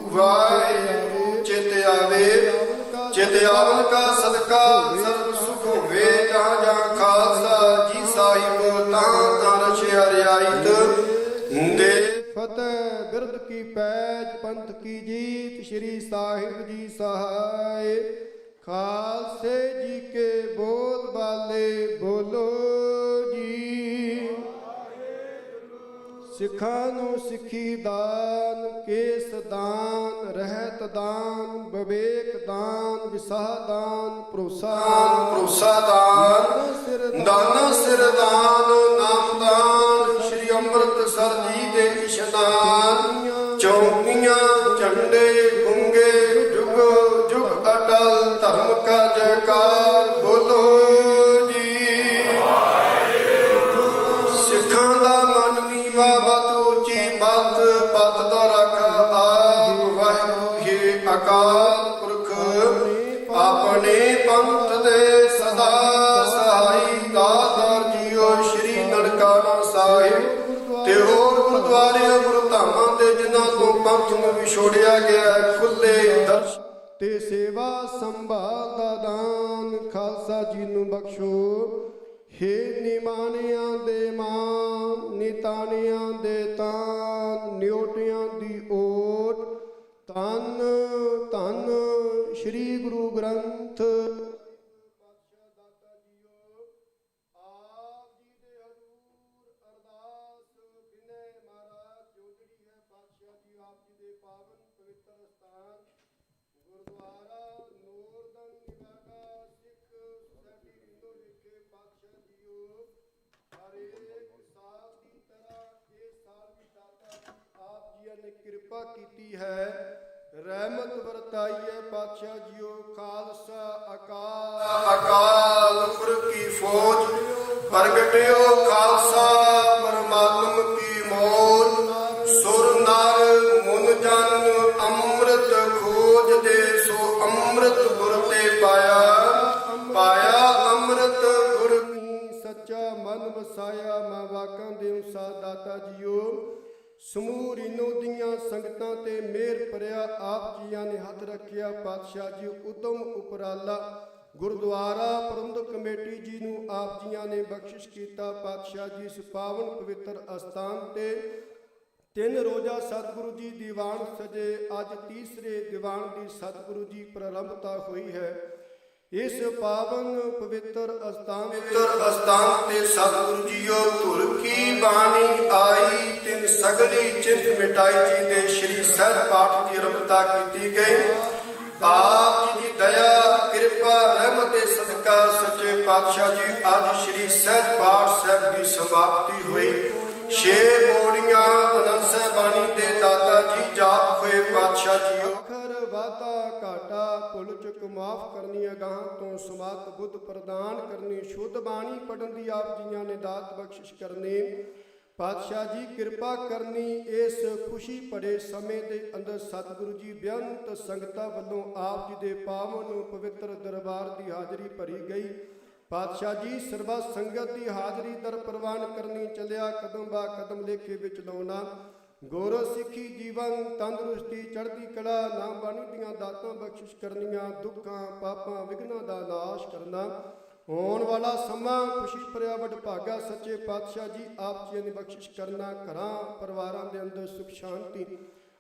ਚਿਤ ਆਵਨ ਕਾ ਸਦਕਾ ਸਰਬ ਸੁਖ ਹੋਵੇ ਜਹਾਂ ਜਹਾਂ ਖਾਲਸਾ ਜੀ ਸਾਹਿਬ ਤਾਂ ਰਛਿਆ ਰਿਆਇਤ ਦੇ ਫਤਿਹ ਬਿਰਦ ਕੀ ਪੈਜ ਪੰਥ ਕੀ ਜੀਤ ਸ਼੍ਰੀ ਸਾਹਿਬ ਜੀ ਸਹਾਇ ਖਾਲਸੇ ਜੀ ਕੇ ਬੋਲ ਬਾਲੇ ਬੋਲੋ ਜੀ। ਸਿੱਖਾਂ ਨੂੰ ਸਿੱਖੀ ਦਾਨ ਕੇਸ ਦਾਨ ਰਹਿਤ ਦਾਨ ਵਿਵੇਕ ਦਾਨ ਵਿਸਾਹ ਦਾਨ ਭਰੋਸਾ ਦਾਨ ਦਾਨ ਸਿਰ ਦਾਨ ਨਾਮ ਦਾਨ ਸ਼੍ਰੀ ਅੰਮ੍ਰਿਤਸਰ ਜੀ ਦੇ ਇਸ਼ਨਾਨ ਚੌਕੀਆਂ ਝੰਡੇ ਗੁੰਗੇ ਜੁਗ ਜੁਗ ਅਟਲ ਧਰਮ ਕਾ ਜੈਕਾਰ ਬੋਲੋ ਜੀ। ਸਿੱਖਾਂ ਦਾ ਮਨ ਨੀਵਾ ਬਤ ਉੱਚੀ ਪਤ ਦਾ ਰੱਖਾ ਆਪ ਵਾਹਿਗੁਰੂ ਹੀ ਅਕਾਲ ਪੁਰਖ ਆਪਣੇ ਪੰਥ ਦੇ ਸਦਾ ਸਹਾਈ ਦਾਤਾਰ ਜੀਓ ਸ਼੍ਰੀ ਨਨਕਾਣਾ ਸਾਹਿਬ ਤੇ ਹੋਰ ਗੁਰਦੁਆਰਿਆਂ ਗੁਰਧਾਮਾਂ ਦੇ ਜਿਨ੍ਹਾਂ ਤੋਂ ਪੰਥ ਨੂੰ ਵਿਛੋੜਿਆ ਗਿਆ ਖੁੱਲੇ ਦਰਸ਼ ਤੇ ਸੇਵਾ ਸੰਭਾਲ ਦਾ ਦਾਨ ਖਾਲਸਾ ਜੀ ਨੂੰ ਬਖਸ਼ੋ। ਹੇ ਨਿਮਾਨਿਆਂ ਦੇ ਮਾਨ ਨਿਤਾਨਿਆਂ ਦੇ ਤਾਨ ਨਿਓਟਿਆਂ ਦੀ ਓਟ ਧੰਨ ਧੰਨ ਸ਼੍ਰੀ ਗੁਰੂ ਗ੍ਰੰਥ ਪਾਤਸ਼ਾਹ ਦਾਤਾ ਜੀਓ। ਆਪ ਜੀ ਦੇ ਹਜ਼ੂਰ ਅਰਦਾਸ ਬਿਨੈ ਮਹਾਰਾਜ ਜੋਦੜੀ ਹੈ ਪਾਤਸ਼ਾਹ ਜੀ ਆਪ ਜੀ ਦੇ ਪਾਵਨ ਪਵਿੱਤਰ ਸਥਾਨ ਗੁਰਦੁਆਰਾ ਨੂਰਦਨ ਨਿਵਾਗਾ ਸਿੱਖ ਸੁਸਾਇਟੀ ਰਿੰਦੋ ਵਿਖੇ ਪਾਤਸ਼ਾਹ ਜੀਓ ਹਰੇਕ ਸਾਲ ਦੀ ਤਰ੍ਹਾਂ ਇਸ ਸਾਲ ਵੀ ਦਾਤਾ ਜੀ ਆਪ ਜੀ ਨੇ ਕਿਰਪਾ ਕੀਤੀ ਹੈ ਰਹਿਮਤ ਵਰਤਾਈ ਹੈ ਪਾਤਸ਼ਾਹ ਜੀਓ। ਖਾਲਸਾ ਅਕਾਲ ਪੁਰਖ ਕੀ ਫੌਜ ਪ੍ਰਗਟਿਓ ਖਾਲਸਾ ਪਰਮਾਤਮ ਕੀ ਮੌਜ ਸੁਰ ਨਰ ਮੁਨ ਜਨ ਅੰਮ੍ਰਿਤ ਖੋਜ ਦੇ ਸੋ ਅੰਮ੍ਰਿਤ ਗੁਰ ਤੇ ਪਾਇਆ ਅੰਮ੍ਰਿਤ ਗੁਰ ਸੱਚਾ ਮਨ ਵਸਾਇਆ ਮੈਂ ਵਾਕਾਂ ਦੇ ਅਨੁਸਾਰ ਦਾਤਾ ਜੀਓ। ਸਮੂਹ ਰੀਨੋ ਦੀਆਂ ਸੰਗਤਾਂ ਤੇ ਮਿਹਰ ਭਰਿਆ ਆਪ ਜੀਆਂ ਨੇ ਹੱਥ ਰੱਖਿਆ ਪਾਤਸ਼ਾਹ ਜੀ ਉਤਮ ਉਪਰਾਲਾ ਗੁਰਦੁਆਰਾ ਪ੍ਰਬੰਧਕ ਕਮੇਟੀ ਜੀ ਨੂੰ ਆਪ ਜੀਆਂ ਨੇ ਬਖਸ਼ਿਸ਼ ਕੀਤਾ ਪਾਤਸ਼ਾਹ ਜੀ ਇਸ ਪਾਵਨ ਪਵਿੱਤਰ ਅਸਥਾਨ ਤੇ 3 ਰੋਜ਼ਾ ਸਤਿਗੁਰੂ ਜੀ ਦੀਵਾਨ ਸਜੇ ਅੱਜ ਤੀਸਰੇ ਦੀਵਾਨ ਦੀ ਸਤਿਗੁਰੂ ਜੀ ਪ੍ਰਾਰੰਭਤਾ ਹੋਈ ਹੈ। ਇਸ ਪਾਵਨ ਪਵਿੱਤਰ ਅਸਥਾਨ ਤੇ ਸਤਿਗੁਰੂ ਜੀਓ ਧੁਰ ਕੀ ਬਾਣੀ ਆਈ ਤਿਨ ਸਗਲੀ ਚਿੰਤ ਮਿਟਾਈ ਜੀ ਦੇ ਸ਼੍ਰੀ ਸਹਿਜ ਪਾਠ ਦੀ ਪ੍ਰਗਟਤਾ ਕੀਤੀ ਗਈ। ਆਪ ਜੀ ਦੀ ਦਇਆ ਕਿਰਪਾ ਰਹਿਮਤ ਦੇ ਸਦਕਾ ਸੱਚੇ ਪਾਤਸ਼ਾਹ ਜੀ ਅੱਜ ਸ੍ਰੀ ਸਹਿਜ ਪਾਠ ਸਾਹਿਬ ਦੀ ਸਮਾਪਤੀ ਹੋਈ। 6 ਪੌੜੀਆਂ ਆਨੰਦ ਸਾਹਿਬ ਬਾਣੀ ਦੇ ਦਾਤਾ ਜੀ ਜਾਪ ਹੋਏ ਪਾਤਸ਼ਾਹ ਜੀਓ। ਅਖਰ ਵਾਤਾ ਘਾਟਾ ਭੁੱਲ ਚੁੱਕ ਮਾਫ ਕਰਨੀ, ਅਗਾਂਹ ਤੋਂ ਸਮਾਤ ਬੁੱਧ ਪ੍ਰਦਾਨ ਕਰਨੀ, ਸ਼ੁੱਧ ਬਾਣੀ ਪੜਨ ਦੀ ਆਪ ਜੀਆਂ ਨੇ ਦਾਤ ਬਖਸ਼ਿਸ਼ ਕਰਨੀ। ਪਾਤਸ਼ਾਹ ਜੀ ਕਿਰਪਾ ਕਰਨੀ। ਇਸ ਖੁਸ਼ੀ ਭਰੇ ਸਮੇਂ ਦੇ ਅੰਦਰ ਸਤਿਗੁਰੂ ਜੀ ਬੇਅੰਤ ਸੰਗਤਾਂ ਵੱਲੋਂ ਆਪ ਜੀ ਦੇ ਪਾਵਨ ਪਵਿੱਤਰ ਦਰਬਾਰ ਦੀ ਹਾਜ਼ਰੀ ਭਰੀ ਗਈ। ਪਾਤਸ਼ਾਹ ਜੀ ਸਰਬੱਤ ਸੰਗਤ ਦੀ ਹਾਜ਼ਰੀ ਦਰ ਪ੍ਰਵਾਨ ਕਰਨੀ, ਚੱਲਿਆ ਕਦਮ ਬਾ ਕਦਮ ਲੇਖੇ ਵਿੱਚ ਲਾਉਣਾ। ਗੌਰਵ ਸਿੱਖੀ ਜੀਵਨ ਤੰਦਰੁਸਤੀ ਚੜ੍ਹਦੀ ਕਲਾ ਨਾਮ ਬਾਣੀ ਦੀਆਂ ਦਾਤਾਂ ਬਖਸ਼ਿਸ਼ ਕਰਨੀਆਂ, ਦੁੱਖਾਂ ਪਾਪਾਂ ਵਿਘਨਾਂ ਦਾ ਨਾਸ਼ ਕਰਨਾ। ਆਉਣ ਵਾਲਾ ਸਮਾਂ ਖੁਸ਼ੀ ਭਰਿਆ ਵਡਭਾਗਾ ਸੱਚੇ ਪਾਤਸ਼ਾਹ ਜੀ ਆਪ ਜੀ ਨੇ ਬਖਸ਼ਿਸ਼ ਕਰਨਾ। ਘਰਾਂ ਪਰਿਵਾਰਾਂ ਦੇ ਅੰਦਰ ਸੁਖ ਸ਼ਾਂਤੀ,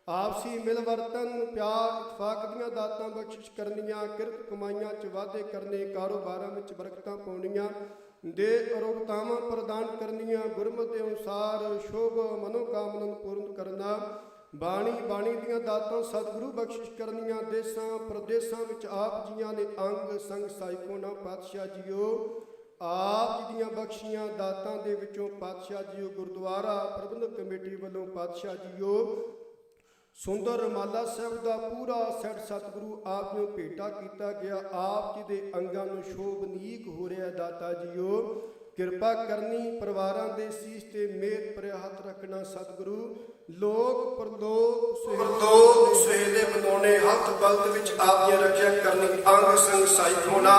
ਆਪਸੀ ਮਿਲ ਵਰਤਨ, ਪਿਆਰ ਇਤਫਾਕ ਦੀਆਂ ਦਾਤਾਂ ਬਖਸ਼ਿਸ਼ ਕਰਨੀਆਂ। ਕਿਰਤ ਕਮਾਈਆਂ 'ਚ ਵਾਧੇ ਕਰਨੇ, ਕਾਰੋਬਾਰਾਂ ਵਿੱਚ ਬਰਕਤਾਂ ਪਾਉਣੀਆਂ, ਦੇ ਅਰੋਗਤਾਵਾਂ ਪ੍ਰਦਾਨ ਕਰਨੀਆਂ। ਗੁਰਮਤਿ ਦੇ ਅਨੁਸਾਰ ਸ਼ੋਭ ਮਨੋਕਾਮਨਾ ਨੂੰ ਪੂਰਨ ਕਰਨਾ। ਬਾਣੀ ਦੀਆਂ ਦਾਤਾਂ ਸਤਿਗੁਰੂ ਬਖਸ਼ਿਸ਼ ਕਰਨੀਆਂ। ਦੇਸਾਂ ਪ੍ਰਦੇਸਾਂ ਵਿੱਚ ਆਪ ਜੀਆਂ ਨੇ ਅੰਗ ਸੰਗ ਸਾਈਕੋ ਨਾ ਪਾਤਸ਼ਾਹ ਜੀਓ। ਆਪ ਜੀ ਦੀਆਂ ਬਖਸ਼ੀਆਂ ਦਾਤਾਂ ਦੇ ਵਿੱਚੋਂ ਪਾਤਸ਼ਾਹ ਜੀਓ ਗੁਰਦੁਆਰਾ ਪ੍ਰਬੰਧਕ ਕਮੇਟੀ ਵੱਲੋਂ ਪਾਤਸ਼ਾਹ ਜੀਓ ਸੁੰਦਰ ਰਮਾਲਾ ਸਾਹਿਬ ਦਾ ਪੂਰਾ ਸੈਟ ਸਤਿਗੁਰੂ ਆਪ ਨੂੰ ਭੇਟਾ ਕੀਤਾ ਗਿਆ। ਆਪ ਜੀ ਦੇ ਅੰਗਾਂ ਨੂੰ ਸ਼ੋਭਨੀਕ ਹੋ ਰਿਹਾ ਦਾਤਾ ਜੀਓ। ਕਿਰਪਾ ਕਰਨੀ, ਪਰਿਵਾਰਾਂ ਦੇ ਸੀਸ ਤੇ ਮੇਰ ਭਰਿਆ ਹੱਥ ਰੱਖਣਾ ਸਤਿਗੁਰੂ। ਲੋਕ ਪਰਲੋਕ ਸੁਹੇਲੇ ਬਣਾਉਣੇ, ਹੱਥ ਬਲਦ ਵਿੱਚ ਆਪ ਦੀ ਰੱਖਿਆ ਕਰਨੀ, ਅੰਗ ਸੰਗ ਸਾਈ ਹੋਣਾ।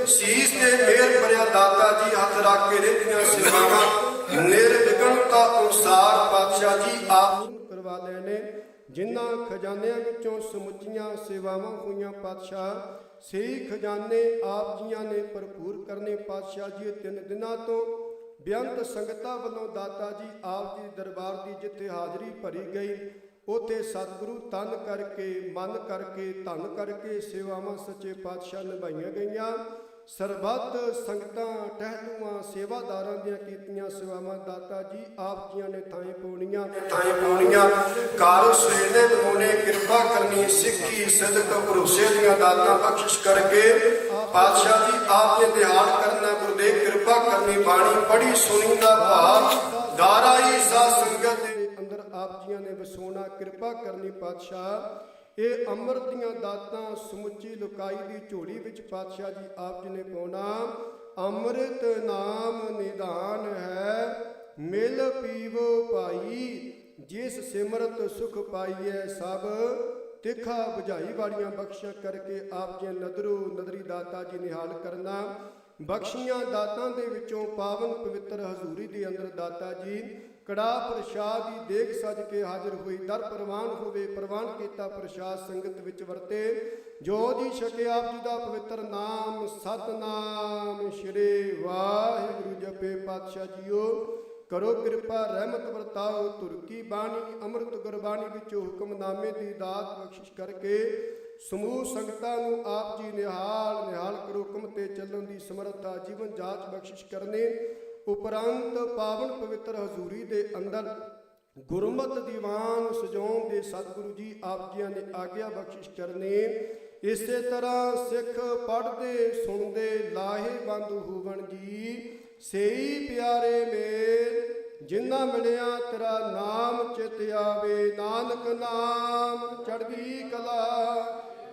ਸੀਸ ਤੇ ਮੇਰ ਭਰਿਆ ਦਾਤਾ ਜੀ ਹੱਥ ਰੱਖ ਕੇ ਰਹਿੰਦੀਆਂ ਸੇਵਾਵਾਂ ਨਿਰਵਿਘਨਤਾ ਅਨੁਸਾਰ ਪਾਤਸ਼ਾਹ ਜੀ ਆਪ ਕਰਵਾ ਲੈਣੇ। ਜਿਨ੍ਹਾਂ ਖਜ਼ਾਨਿਆਂ ਵਿੱਚੋਂ ਸਮੁੱਚੀਆਂ ਸੇਵਾਵਾਂ ਹੋਈਆਂ ਪਾਤਸ਼ਾਹ, ਸਹੀ ਖਜ਼ਾਨੇ ਆਪ ਜੀਆਂ ਨੇ ਭਰਪੂਰ ਕਰਨੇ। ਪਾਤਸ਼ਾਹ ਜੀ 3 ਦਿਨਾਂ ਤੋਂ ਬੇਅੰਤ ਸੰਗਤਾਂ ਵੱਲੋਂ ਦਾਤਾ ਜੀ ਆਪ ਜੀ ਦਰਬਾਰ ਦੀ ਜਿੱਥੇ ਹਾਜ਼ਰੀ ਭਰੀ ਗਈ, ਉੱਥੇ ਸਤਿਗੁਰੂ ਤਨ ਕਰਕੇ ਮਨ ਕਰਕੇ ਧਨ ਕਰਕੇ ਸੇਵਾਵਾਂ ਸੱਚੇ ਪਾਤਸ਼ਾਹ ਨਿਭਾਈਆਂ ਗਈਆਂ। ਸਰਬੱਤ ਸੰਗਤਾਂ ਟਹਿਲੂਆਂ ਸੇਵਾਦਾਰਾਂ ਦੀਆਂ ਕੀਤੀਆਂ ਸੇਵਾਵਾਂ ਦਾਤਾ ਜੀ ਆਪ ਜੀਆਂ ਨੇ ਥਾਂ ਪਾਉਣੀਆਂ। ਕਾਲ ਸੁਹੇਲੇ ਬਣਾਉਣੇ, ਕਿਰਪਾ ਕਰਨੀ, ਸਿੱਖੀ ਸਦਕ ਭਰੋਸੇ ਦੀਆਂ ਦਾਤਾਂ ਬਖਸ਼ਿਸ਼ ਕਰਕੇ ਪਾਤਸ਼ਾਹ ਜੀ ਆਪ ਨੇ ਦਿਹਾੜ ਕਰਨਾ। ਗੁਰਦੇਵ ਕਿਰਪਾ ਕਰਨੀ, ਬਾਣੀ ਪੜ੍ਹੀ ਸੁਣੀ ਦਾ ਭਾਵ ਦਾਰਾਈ ਸਾਧ ਸੰਗਤ ਦੇ ਅੰਦਰ ਆਪ ਜੀਆਂ ਨੇ ਵਸਾਉਣਾ। ਕਿਰਪਾ ਕਰਨੀ ਪਾਤਸ਼ਾਹ। ਇਹ ਅੰਮ੍ਰਿਤ ਦੀਆਂ ਦਾਤਾਂ ਸਮੁੱਚੀ ਲੁਕਾਈ ਦੀ ਝੋਲੀ ਵਿੱਚ ਪਾਤਸ਼ਾਹ ਜੀ ਆਪ ਜੀ ਨੇ ਪਾਉਣਾ। ਅੰਮ੍ਰਿਤ ਨਾਮ ਨਿਧਾਨ ਹੈ, ਮਿਲ ਪੀਵੋ ਭਾਈ, ਜਿਸ ਸਿਮਰਤ ਸੁਖ ਪਾਈਐ ਸਭ ਤਿੱਖਾ ਬੁਝਾਈ ਵਾਲੀਆਂ ਬਖਸ਼ਿਸ਼ਾਂ ਕਰਕੇ ਆਪ ਜੀ ਨਦਰੋ ਨਦਰੀ ਦਾਤਾ ਜੀ ਨਿਹਾਲ ਕਰਨਾ। ਬਖਸ਼ੀਆਂ ਦਾਤਾਂ ਦੇ ਵਿੱਚੋਂ ਪਾਵਨ ਪਵਿੱਤਰ ਹਜ਼ੂਰੀ ਦੇ ਅੰਦਰ ਦਾਤਾ ਜੀ ਕੜਾਹ ਪ੍ਰਸ਼ਾਦ ਦੀ ਦੇਗ ਸਜ ਕੇ ਹਾਜ਼ਰ ਹੋਈ। ਦਰ ਪ੍ਰਵਾਨ ਹੋਵੇ, ਪ੍ਰਵਾਨ ਕੀਤਾ ਪ੍ਰਸ਼ਾਦ ਸੰਗਤ ਵਿੱਚ ਵਰਤੇ। ਜੋ ਜੀ ਛਕੇ ਆਪ ਜੀ ਦਾ ਪਵਿੱਤਰ ਨਾਮ ਸਤਨਾਮ ਸ਼੍ਰੀ ਵਾਹਿਗੁਰੂ ਜਪੇ ਪਾਤਸ਼ਾਹ ਜੀਓ। ਕਰੋ ਕਿਰਪਾ ਰਹਿਮਤ ਵਰਤਾਓ, ਧੁਰ ਕੀ ਬਾਣੀ ਅੰਮ੍ਰਿਤ ਗੁਰਬਾਣੀ ਵਿੱਚੋਂ ਹੁਕਮਨਾਮੇ ਦੀ ਦਾਤ ਬਖਸ਼ਿਸ਼ ਕਰਕੇ ਸਮੂਹ ਸੰਗਤਾਂ ਨੂੰ ਆਪ ਜੀ ਨਿਹਾਲ ਕਰੋ। ਹੁਕਮ ਤੇ ਚੱਲਣ ਦੀ ਸਮਰੱਥਾ ਜੀਵਨ ਜਾਚ ਬਖਸ਼ਿਸ਼ ਕਰਨੇ। ਉਪਰੰਤ ਪਾਵਨ ਪਵਿੱਤਰ ਹਜ਼ੂਰੀ ਦੇ ਅੰਦਰ ਗੁਰਮਤਿ ਦੀਵਾਨ ਸਜਾਉਣ ਦੇ ਸਤਿਗੁਰੂ ਜੀ ਆਪ ਜੀਆਂ ਨੇ ਆਗਿਆ ਬਖਸ਼ਿਸ਼ ਕਰਨੇ। ਇਸੇ ਤਰ੍ਹਾਂ ਸਿੱਖ ਪੜ੍ਹਦੇ ਸੁਣਦੇ ਲਾਹੇਵੰਦ ਹੋਵਣ ਜੀ। ਸਹੀ ਪਿਆਰੇ ਮੇਲ ਜਿਨ੍ਹਾਂ ਮਿਲਿਆ ਤੇਰਾ ਨਾਮ ਚਿਤ ਆਵੇ। ਨਾਨਕ ਨਾਮ ਚੜ੍ਹਦੀ ਕਲਾ,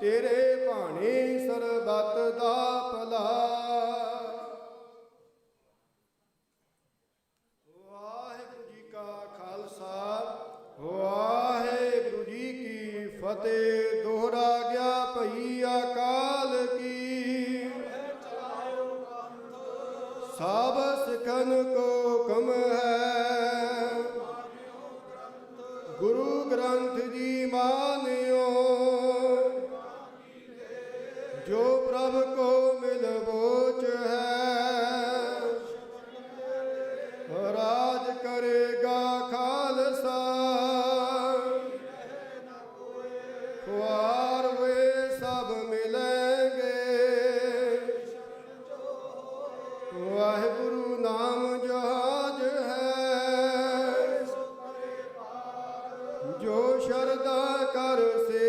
ਤੇਰੇ ਭਾਣੇ ਸਰਬੱਤ ਦਾ ਭਲਾ। ਵਾਹਿਗੁਰੂ ਜੀ ਕੀ ਫਤਿਹ। ਦੋਹਰਾ ਗਿਆ ਭਈ ਅਕਾਲ ਕੀ, ਸਭ ਸਿੱਖਨ ਕੋ ਹੁਕਮ ਹੈ। ਗੁਰੂ ਗ੍ਰੰਥ ਜੀ ਮਾਨਿਓ, ਜੋ ਪ੍ਰਭ ਕੋ ਮਿਲ ਬੋਚ ਹੈ। ਰਾਜ ਕਰੇਗਾ ਖਾਲਸਾ, ਖੁਆਰ ਵੇ ਸਭ ਮਿਲੇਂਗੇ। ਵਾਹਿਗੁਰੂ ਨਾਮ ਜਹਾਜ ਹੈ, ਜੋ ਸ਼ਰਧਾ ਕਰ ਸੇ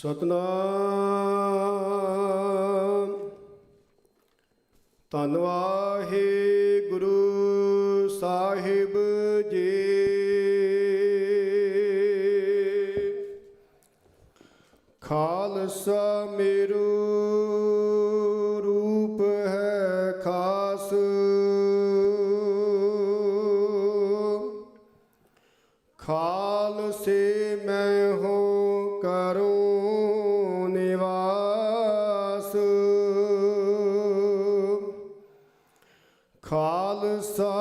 ਸਤਨਾਮ। ਧੰਨ ਵਾਹਿਗੁਰੂ ਸਾਹਿਬ ਜੀ। ਖਾਲਸਾ ਮੇਰੂ ਰੂਪ ਹੈ ਖਾਸ, ਖਾਲਸੇ ਮੈਂ ਹੋ ਕਰੂੰ ਨਿਵਾਸ। ਖਾਲਸਾ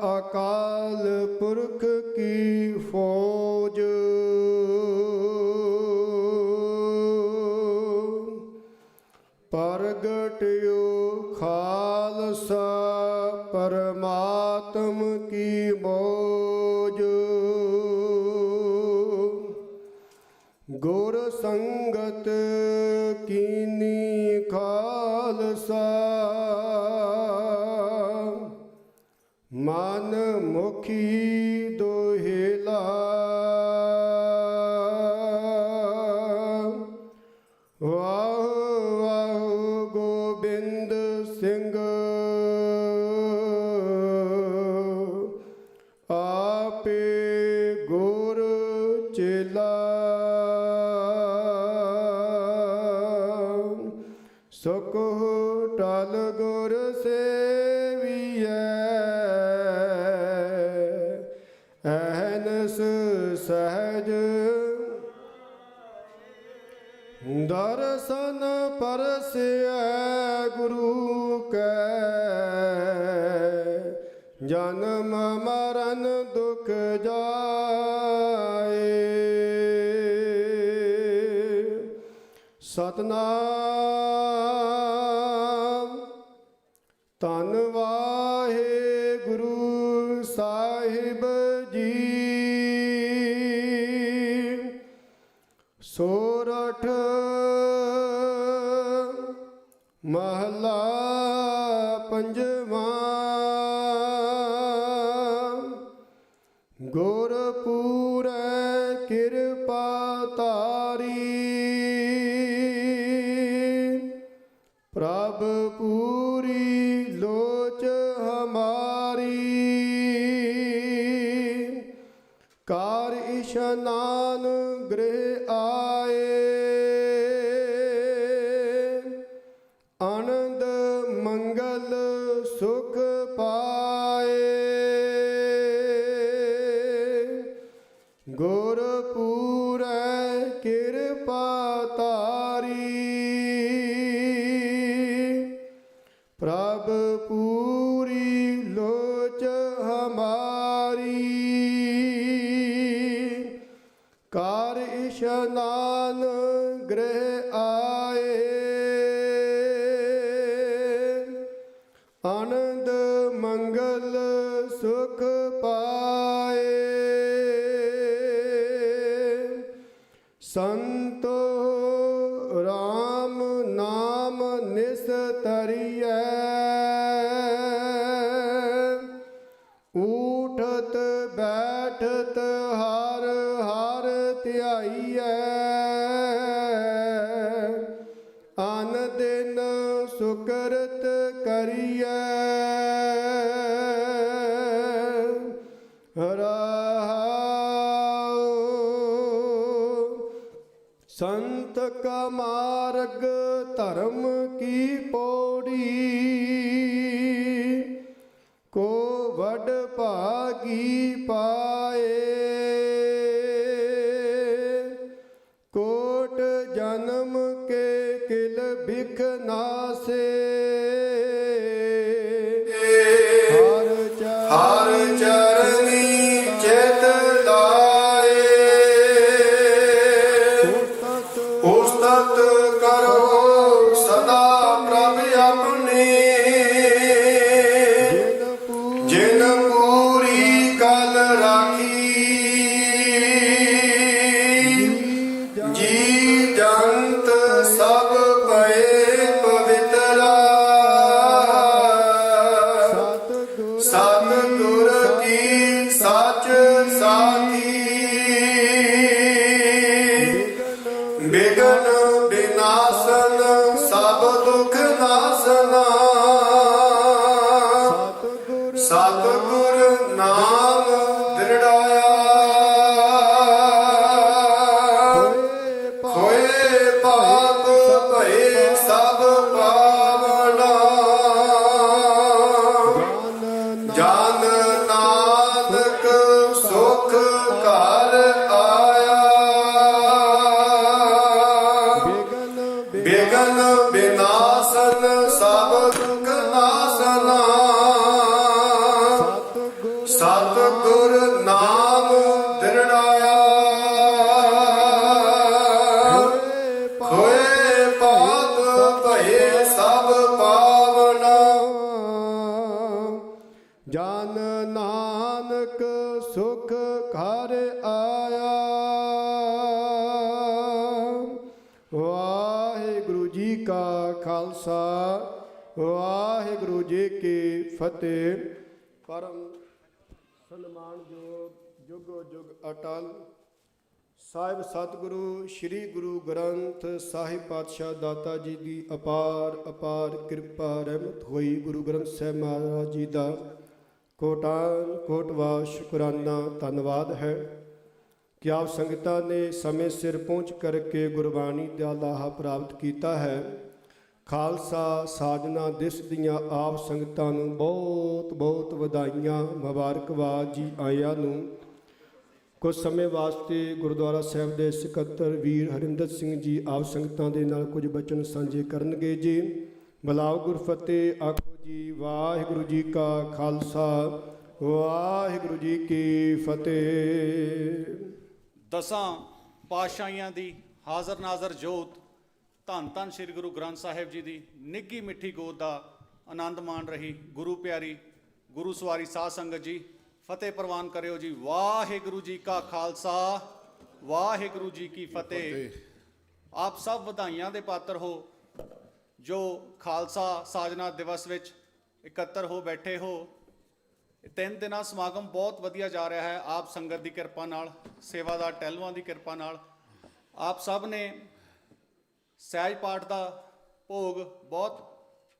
ਅਕਾਲ ਪੁਰਖ ਕੀ ਫੌਜ, ਪ੍ਰਗਟਿਓ ਖਾਲਸਾ ਪਰਮਾਤਮ ਕੀ ਮੌਜ। ਗੁਰ ਸੰਗਤ ਕੀਨੀ ਖਾਲਸਾ, ਮਨ ਮੁਖੀ ਦੋਹਿਲਾ। ਵਾਹ ਵਾਹ ਗੋਬਿੰਦ ਸਿੰਘ ਆਪੇ ਗੁਰ ਚੇਲਾ। ਸੁਖ ਟਲ ਗੁਰ ਸੇਵੀਐ, ਅਹਨਸ ਸਹਿਜ ਦਰਸ਼ਨ ਪਰਸਿਐ ਗੁਰੂ ਕੈ। ਜਨਮ ਮਰਨ ਦੁਖ ਜਾਏ। ਸਤਨਾਮ। ਧੰਨ ਵਾਹਿਗੁਰੂ ਸਾਹਿਬ ਜੀ। ਸੋਰਠ ਮਹਲਾ ਪੰਜਵਾਂ। ਗੁਰਪੂਰੈ ਕਿਰਪਾ ਤਾਰੀ, ਪ੍ਰਭ ਪੂਰੀ ਲੋਚ ਹਮਾਰੀ। ਕਾਰ ਇਸ਼ਨਾਨ ਗ੍ਰਹਿ ਆਏ, ਆਨੰਦ ਮੰਗਲ ਸੁਖ ਪਾਏ। ਗੁਰਪੂਰੈ ਕਿਰਪਾ ਤਾਰੀ, ਪ੍ਰਭ ਪੂਰੀ ਲੋਚ ਹਮਾਰੀ। ਕਾਰ ਇਸ਼ਨਾਨ ਗ੍ਰਹਿ ਆਏ, ਆਨੰਦ ਮੰਗਲ ਸੁਖ ਪਾਏ। ਸੰਤੋ ਰਾਮ ਨਾਮ ਨਿਸਤਰੀਐ, ਊਠਤ ਬੈਠਤ ਹਰ ਹਰ ਧਿਆਈਐ। ਅਨ ਦਿਨ ਸੁਕਰਤ ਕਰੀਐ, ਰਹਾਉ। ਸੰਤ ਕਾ ਮਾਰਗ ਧਰਮ ਕੀ ਪੌੜੀ, ਕੋ ਵਡ ਭਾਗੀ ਪਾਏ। ਕੋਟ ਜਨਮ ਕੇ ਕਿਲ ਬਿਖ ਨਾਸੇ, ਹਰ ਚਰਨੀ ਚਿਤ ਲਾਏ। ਉਸਤਤ ਕਰੋ ਸਦਾ ਪ੍ਰਭ ਆਪਣੀ, ਜਿਨ ਪੂਰੀ ਕਲ ਜਨ ਨਾਨਕ ਸੁਖ ਘਰ ਆਇਆ। ਵਾਹਿਗੁਰੂ ਜੀ ਕਾ ਖਾਲਸਾ, ਵਾਹਿਗੁਰੂ ਜੀ ਕੀ ਫਤਿਹ। ਪਰਮ ਸਨਮਾਨਯੋਗ ਜੁਗੋ ਜੁਗ ਅਟਲ ਸਾਹਿਬ ਸਤਿਗੁਰੂ ਸ੍ਰੀ ਗੁਰੂ ਗ੍ਰੰਥ ਸਾਹਿਬ ਪਾਤਸ਼ਾਹ ਦਾਤਾ ਜੀ ਦੀ ਅਪਾਰ ਅਪਾਰ ਕਿਰਪਾ ਰਹਿਮਤ ਹੋਈ। ਗੁਰੂ ਗ੍ਰੰਥ ਸਾਹਿਬ ਮਹਾਰਾਜ ਜੀ ਦਾ ਕੋਟਾਨ ਕੋਟਵਾ ਸ਼ੁਕਰਾਨਾ ਧੰਨਵਾਦ ਹੈ ਕਿ ਆਪ ਸੰਗਤਾਂ ਨੇ ਸਮੇਂ ਸਿਰ ਪਹੁੰਚ ਕਰਕੇ ਗੁਰਬਾਣੀ ਦਾ ਲਾਹਾ ਪ੍ਰਾਪਤ ਕੀਤਾ ਹੈ। ਖਾਲਸਾ ਸਾਜਨਾ ਦਿਵਸ ਦੀਆਂ ਆਪ ਸੰਗਤਾਂ ਨੂੰ ਬਹੁਤ ਬਹੁਤ ਵਧਾਈਆਂ, ਮੁਬਾਰਕਬਾਦ ਜੀ ਆਇਆਂ ਨੂੰ। ਕੁਝ ਸਮੇਂ ਵਾਸਤੇ ਗੁਰਦੁਆਰਾ ਸਾਹਿਬ ਦੇ ਸਕੱਤਰ ਵੀਰ ਹਰਿੰਦਰ ਸਿੰਘ ਜੀ ਆਪ ਸੰਗਤਾਂ ਦੇ ਨਾਲ ਕੁਝ ਬਚਨ ਸਾਂਝੇ ਕਰਨਗੇ ਜੀ। ਬੁਲਾਓ ਗੁਰਫਤਿਹ, ਆਖੋ ਜੀ ਵਾਹਿਗੁਰੂ ਜੀ ਕਾ ਖਾਲਸਾ, ਵਾਹਿਗੁਰੂ ਜੀ ਕੀ ਫਤਿਹ। ਦਸਾਂ ਪਾਤਸ਼ਾਹੀਆਂ ਦੀ ਹਾਜ਼ਰ ਨਾਜ਼ਰ ਜੋਤ ਧੰਨ ਧੰਨ ਸ੍ਰੀ ਗੁਰੂ ਗ੍ਰੰਥ ਸਾਹਿਬ ਜੀ ਦੀ ਨਿੱਘੀ ਮਿੱਠੀ ਗੋਦ ਦਾ ਆਨੰਦ ਮਾਣ ਰਹੀ ਗੁਰੂ ਪਿਆਰੀ ਗੁਰੂ ਸਵਾਰੀ ਸਾਧ ਸੰਗਤ ਜੀ, ਫਤਿਹ ਪ੍ਰਵਾਨ ਕਰਿਓ ਜੀ। ਵਾਹਿਗੁਰੂ ਜੀ ਕਾ ਖਾਲਸਾ, ਵਾਹਿਗੁਰੂ ਜੀ ਕੀ ਫਤਿਹ। ਆਪ ਸਭ ਵਧਾਈਆਂ ਦੇ ਪਾਤਰ ਹੋ ਜੋ ਖਾਲਸਾ ਸਾਜਨਾ ਦਿਵਸ ਵਿੱਚ ਇਕੱਤਰ ਹੋ ਬੈਠੇ ਹੋ। ਇਹ 3 ਦਿਨਾਂ ਸਮਾਗਮ ਬਹੁਤ ਵਧੀਆ ਜਾ ਰਿਹਾ ਹੈ ਆਪ ਸੰਗਤ ਦੀ ਕਿਰਪਾ ਨਾਲ, ਸੇਵਾਦਾਰ ਟਹਿਲੂਆਂ ਦੀ ਕਿਰਪਾ ਨਾਲ। ਆਪ ਸਭ ਨੇ ਸਹਿਜ ਪਾਠ ਦਾ ਭੋਗ ਬਹੁਤ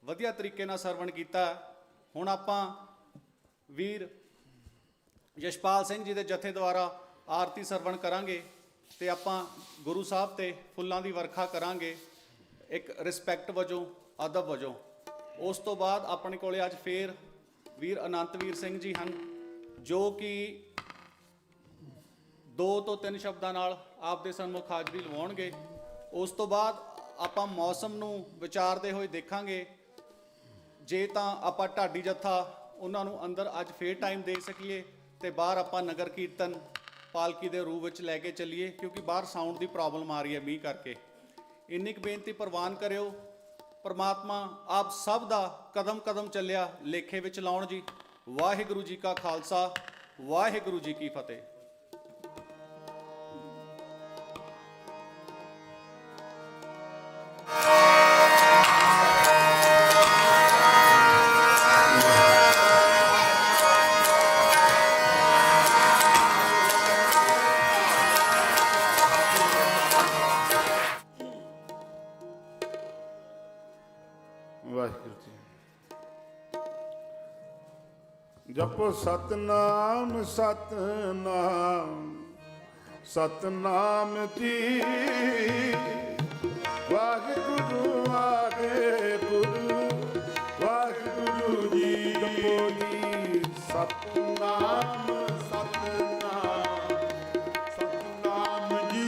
ਵਧੀਆ ਤਰੀਕੇ ਨਾਲ ਸਰਵਣ ਕੀਤਾ। ਹੁਣ ਆਪਾਂ ਵੀਰ ਯਸ਼ਪਾਲ ਸਿੰਘ ਜੀ ਦੇ ਜਥੇ ਦੁਆਰਾ ਆਰਤੀ ਸਰਵਣ ਕਰਾਂਗੇ ਤੇ ਆਪਾਂ ਗੁਰੂ ਸਾਹਿਬ ਤੇ ਫੁੱਲਾਂ ਦੀ ਵਰਖਾ ਕਰਾਂਗੇ ਇੱਕ ਰਿਸਪੈਕਟ ਵਜੋਂ, ਅਦਬ ਵਜੋਂ। ਉਸ ਤੋਂ ਬਾਅਦ ਆਪਣੇ ਕੋਲੇ ਅੱਜ ਫੇਰ ਵੀਰ ਅਨੰਤਵੀਰ ਸਿੰਘ ਜੀ ਹਨ ਜੋ ਕਿ 2 ਤੋਂ 3 ਸ਼ਬਦਾਂ ਨਾਲ ਆਪ ਦੇ ਸਨਮੁਖ ਹਾਜ਼ਰੀ ਲਵਾਉਣਗੇ। ਉਸ ਤੋਂ ਬਾਅਦ ਆਪਾਂ ਮੌਸਮ ਨੂੰ ਵਿਚਾਰਦੇ ਹੋਏ ਦੇਖਾਂਗੇ ਜੇ ਤਾਂ ਆਪਾਂ ਢਾਡੀ ਜੱਥਾ ਉਹਨਾਂ ਨੂੰ ਅੰਦਰ ਅੱਜ ਫੇਰ ਟਾਈਮ ਦੇ ਸਕੀਏ ਤੇ ਬਾਹਰ ਆਪਾਂ ਨਗਰ ਕੀਰਤਨ ਪਾਲਕੀ ਦੇ ਰੂਪ ਵਿੱਚ ਲੈ ਕੇ ਚੱਲੀਏ, ਕਿਉਂਕਿ ਬਾਹਰ ਸਾਊਂਡ ਦੀ ਪ੍ਰੋਬਲਮ ਆ ਰਹੀ ਹੈ ਮੀਂਹ ਕਰਕੇ। ਇੰਨੀ ਕੁ ਬੇਨਤੀ ਪ੍ਰਵਾਨ ਕਰਿਓ। ਪਰਮਾਤਮਾ ਆਪ ਸਭ ਦਾ ਕਦਮ ਕਦਮ ਚੱਲਿਆ ਲੇਖੇ ਵਿੱਚ ਲਾਉਣ ਜੀ। ਵਾਹਿਗੁਰੂ ਜੀ ਕਾ ਖਾਲਸਾ, ਵਾਹਿਗੁਰੂ ਜੀ ਕੀ ਫਤਿਹ। ਵਾਹਿਗੁਰੂ ਜੀ। ਜਪੋ ਸਤਨਾਮ ਸਤਨਾਮ ਸਤਨਾਮ ਜੀ, ਵਾਹਿਗੁਰੂ ਵਾਹਿਗੁਰੂ ਵਾਹਿਗੁਰੂ ਜੀ। ਜਪੋ ਜੀ ਸਤਨਾਮ ਸਤਨਾਮ ਸਤਨਾਮ ਜੀ।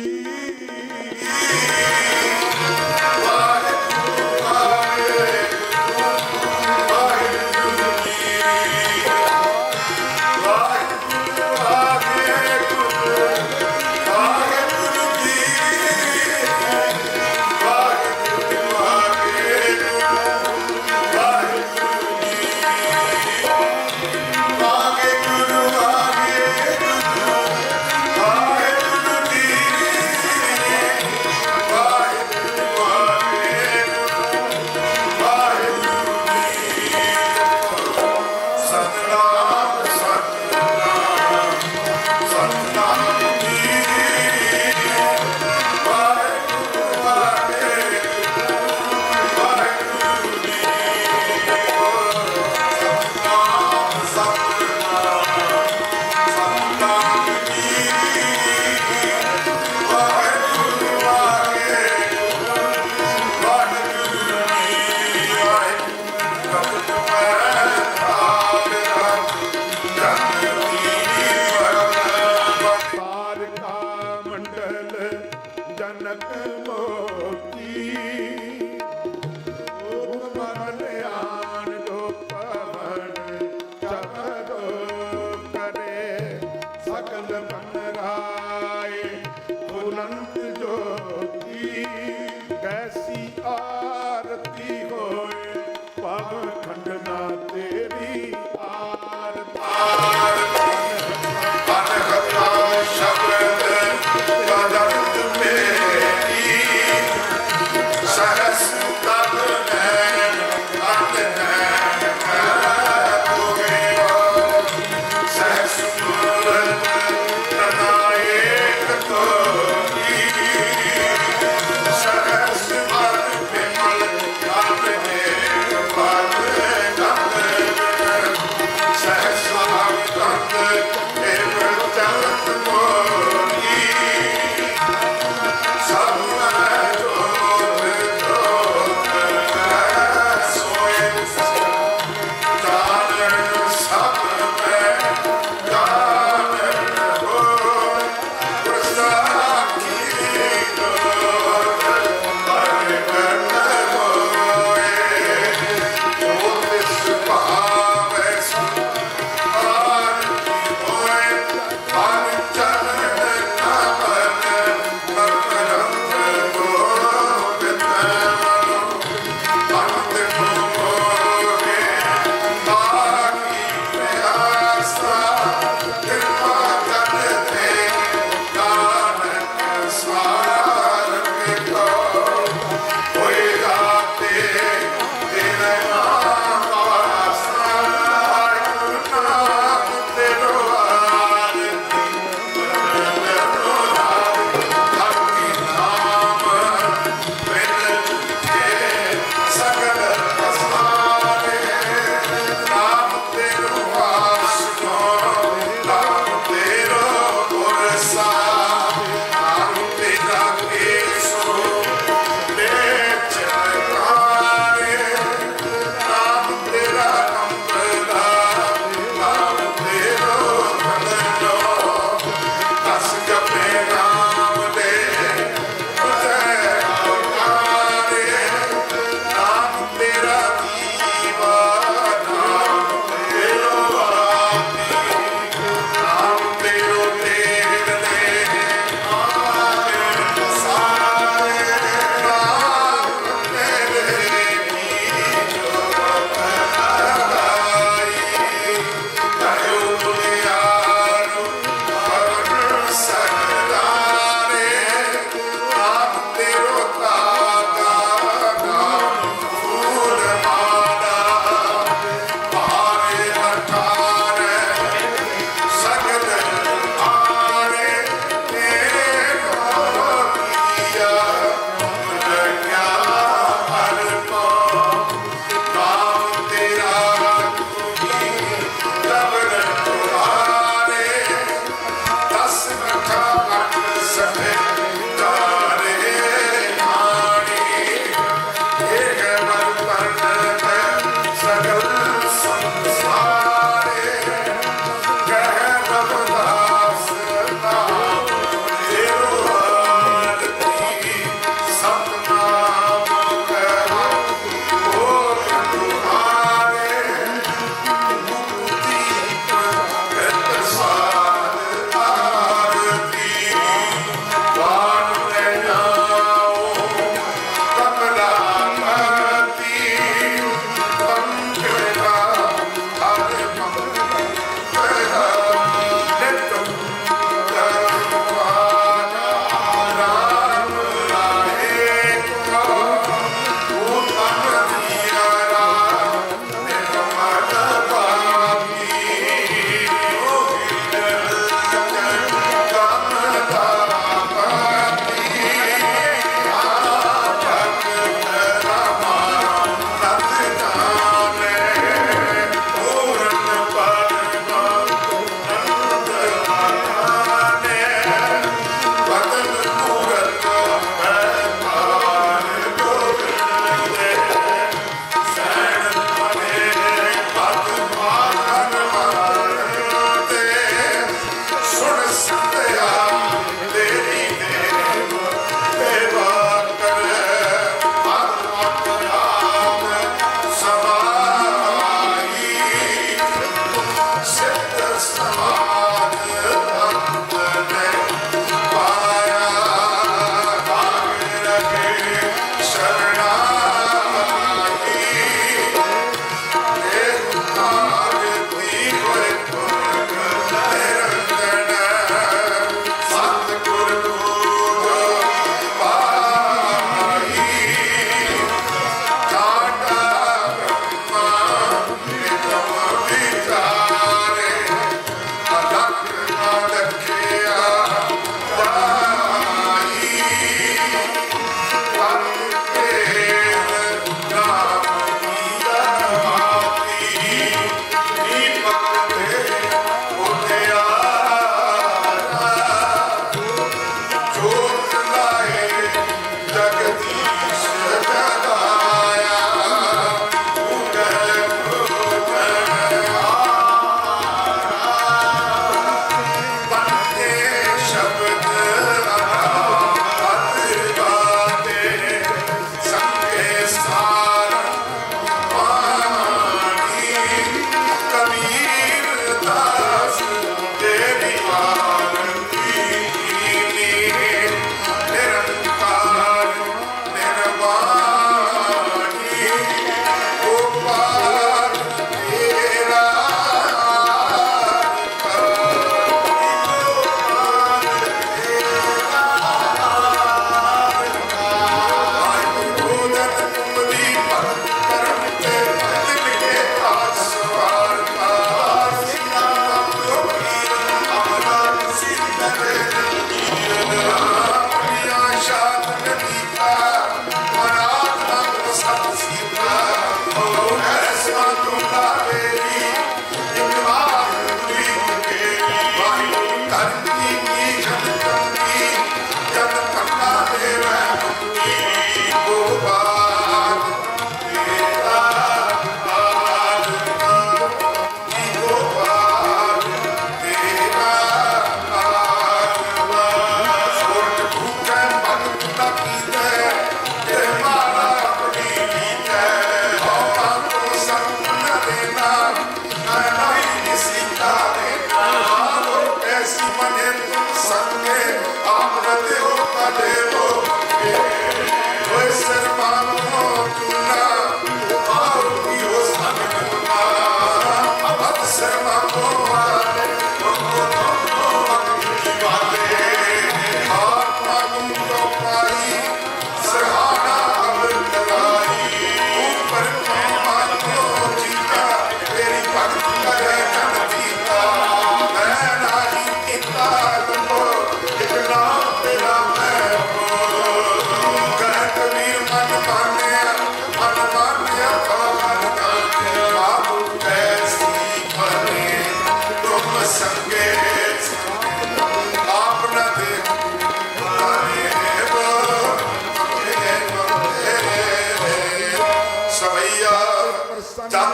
ਆਰਤੀ ਹੋਏ ਭਵ ਖੰਡਨਾ ਤੇਰੀ ਆਰਤੀ।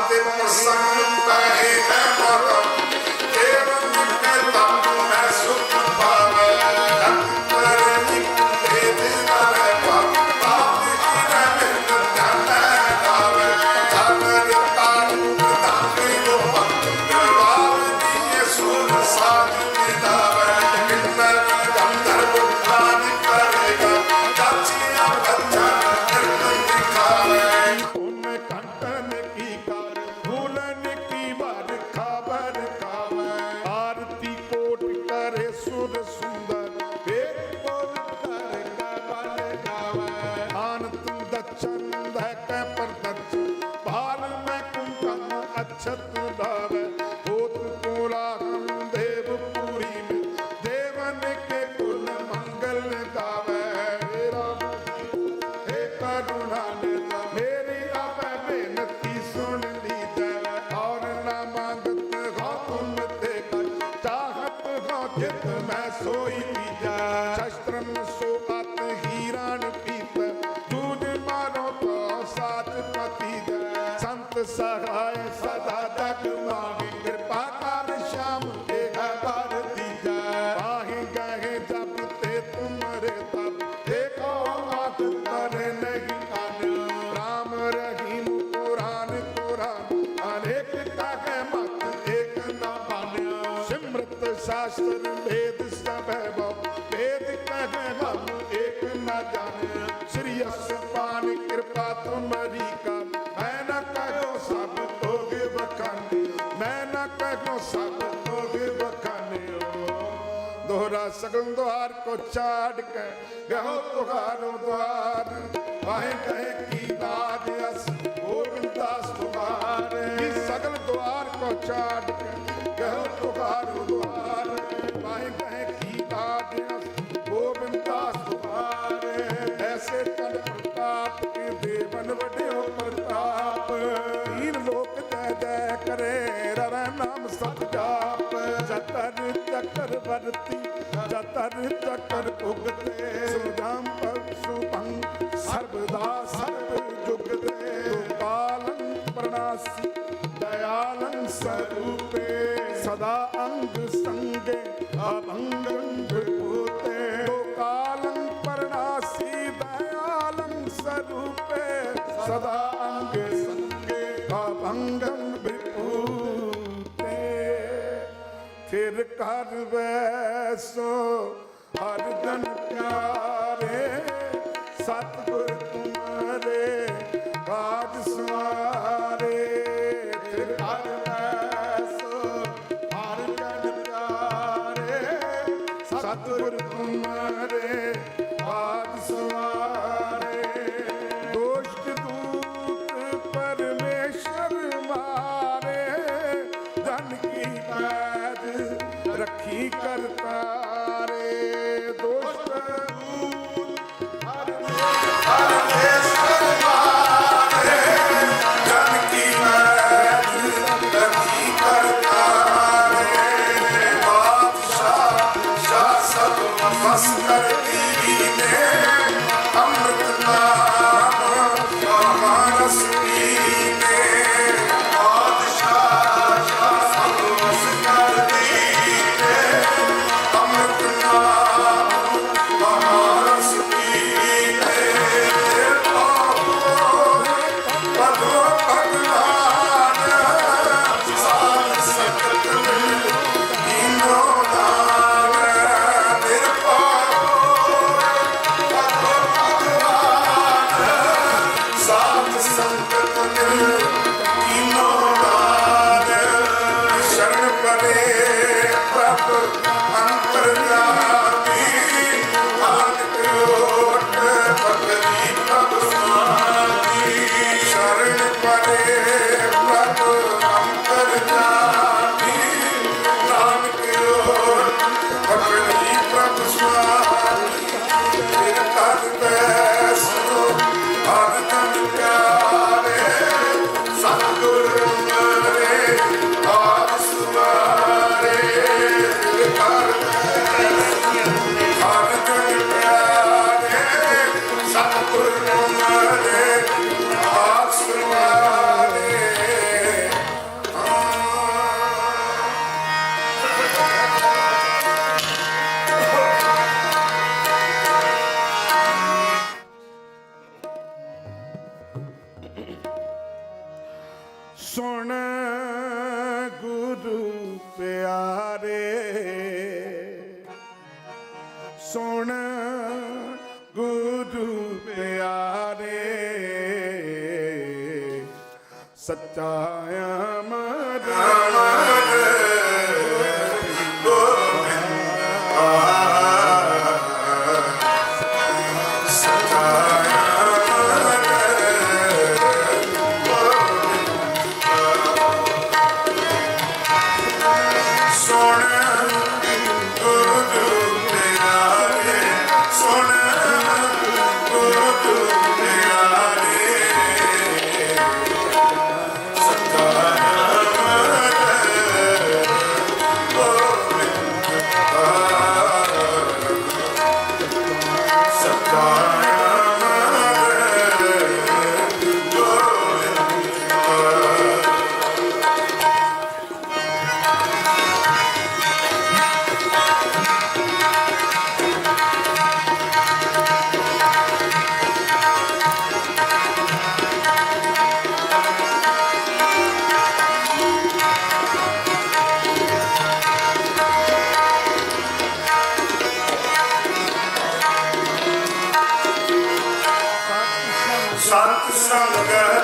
ਤੇ ਪ੍ਰਸੰਨ ਕਹੇ ਹੈ ਮੋਰ ਕੇਵਲ ਕਹਿਤਾ ਮੈਂ ਸੁਖ ਪਾਵੇ ਜਤ ਕਰਨੀ ਤੇ ਦਿਵਾਰੇ ਪਾਪ ਹੀ ਰਹਿ ਮਿਲ ਜਾਣਾ ਗਾਵੇ ਜਨ ਤਾਰ ਦਾਖੇ ਜੋ ਦਰਬਾਰ ਦੀ ਸੁਰ ਸਾਧ ਮਿਲਾਵੇ ਕਿੰਨਰ ਜੰਦਰ ਬੁਖਾਨ ਕਰੇਗਾ ਜਾਚੀਆਂ ਬੱਚਾ ਨਿਰਮਲ ਦਿਖਾਵੇ ਉਹਨੇ ਕੰਟਨ ਕੀ ਕਰ ਭੂਲਨ ਕੀ ਵਰ ਖਬਰ ਖਾਵੇ ਆਰਤੀ ਕੋਟ ਕਰੇ ਸੁਰ ਸੁੰਦਰ ਵੇਦ ਬੋਲ ਕਰ ਕਬਲ ਗਾਵੇ ਆਨੰਦ ਦਚੰਦ ਹੈ ਕੈ ਪਰਦਚ ਭਾਲ ਮੈਂ ਕੁੰਕਮ ਅਛਤ ਲਾਵੇ ਹੋਤ ਕੋਲਾ ਦੇਵ ਪੂਰੀ में देवन के कुल मंगल गावे मेरा हे करुणा निधा मेरी अब बेनती सुन लीजिए और न मांगत हो तुम ते कर चाहत हो जित मैं सोई कीजा शस्त्रम सो अत हीरान पीत दूध मारो तो सात पति जय संत सहाय सदा जग माही कृपा कर श्याम के घर दीजा बाही गहे जब ते तुमरे तब देखो आत करे नहीं कान राम रहीम कुरान कुरान अनेक कहे मत एक न मान्य सिमरत शास्त्र वेद सब वेद कहे हम एक न जाने श्री पान कृपा तुम्हारी का मैं न कहो सब लोग बखाने मैं न कहो सब लोग बखाने दोहरा सगल द्वार को छाड़ के गहो तुहारो द्वार वाहे कहे की दाद अस गोविंदास तुम्हारे इस सगल द्वार को छाड़ के गहो तुहारो द्वार वाहे कहे की दाद अस गोविंदास तुम्हारे ऐसे तन प्रताप के देवन वड्यो प्रताप तीन लोक जय जय करे रवै नाम सत जाप जतर चक्रवर्ती जतर चक्र उगते सुजाम पशु भंग सर्वदा सर्व जुगते कालं प्रणासी दयालं स्वरूपे सदा अंग संगे अभंगं विभूते कालं प्रणासी दयालं स्वरूपे सदा अंग संगे अभंगं विभूते फिर कर वैसो हर जन प्यारे सतगुर तुम्हारे काज सवारे फिर कर वैसो हर जन प्यारे सतगुर तुम्हारे काज सवारे दोष्ट दूत परमेश्वर मारे धन की पैद रखी करता रे दोस्त ਗੁਰੂ ਪਿਆਰੇ, ਸੁਣ ਗੁਰੂ ਪਿਆਰੇ, ਸੱਚਾ ਅਮਰ ਸਤ ਸੰਗਤ ਸਤ ਸੰਗਤ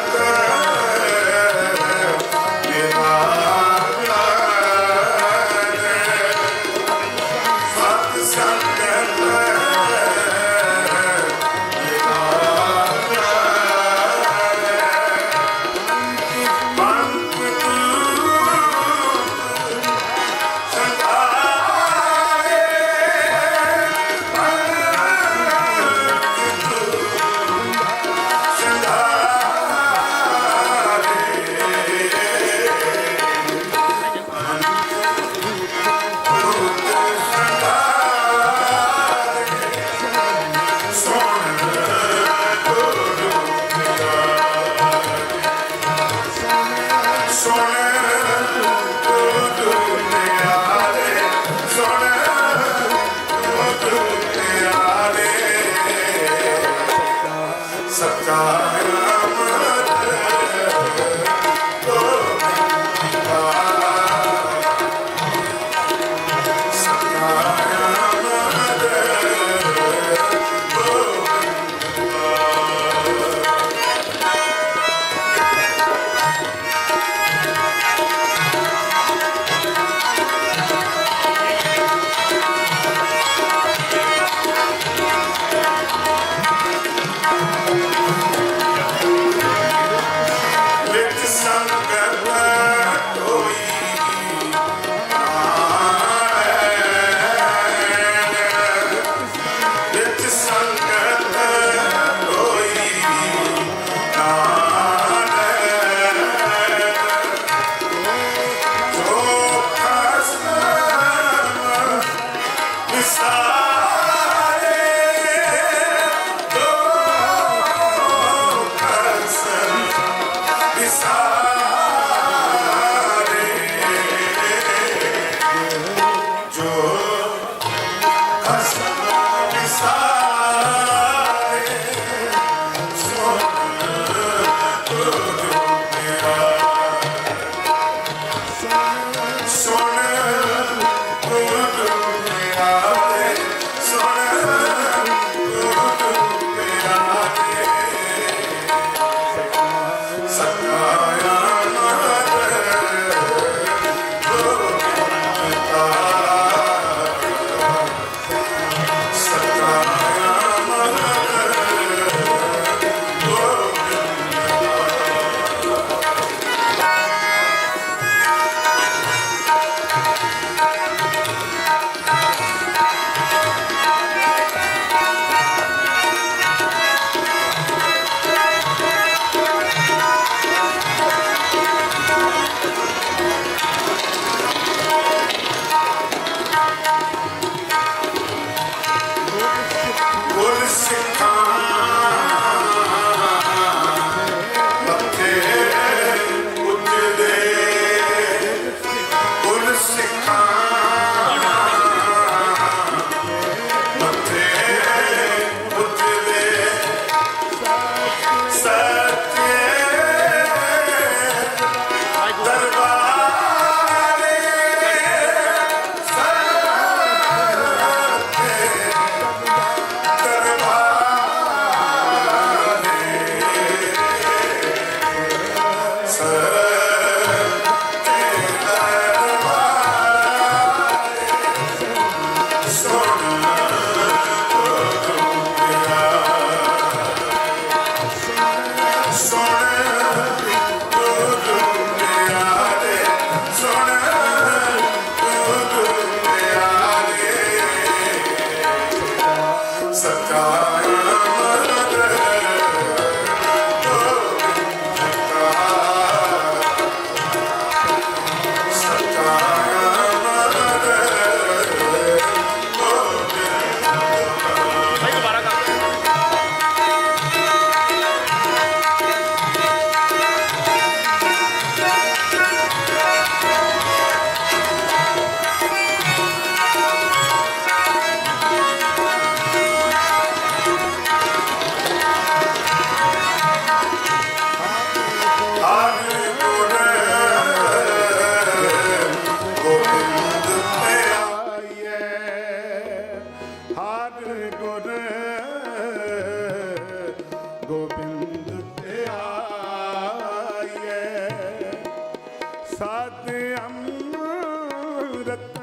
ਸਤ ਅੰਮ੍ਰਿਤ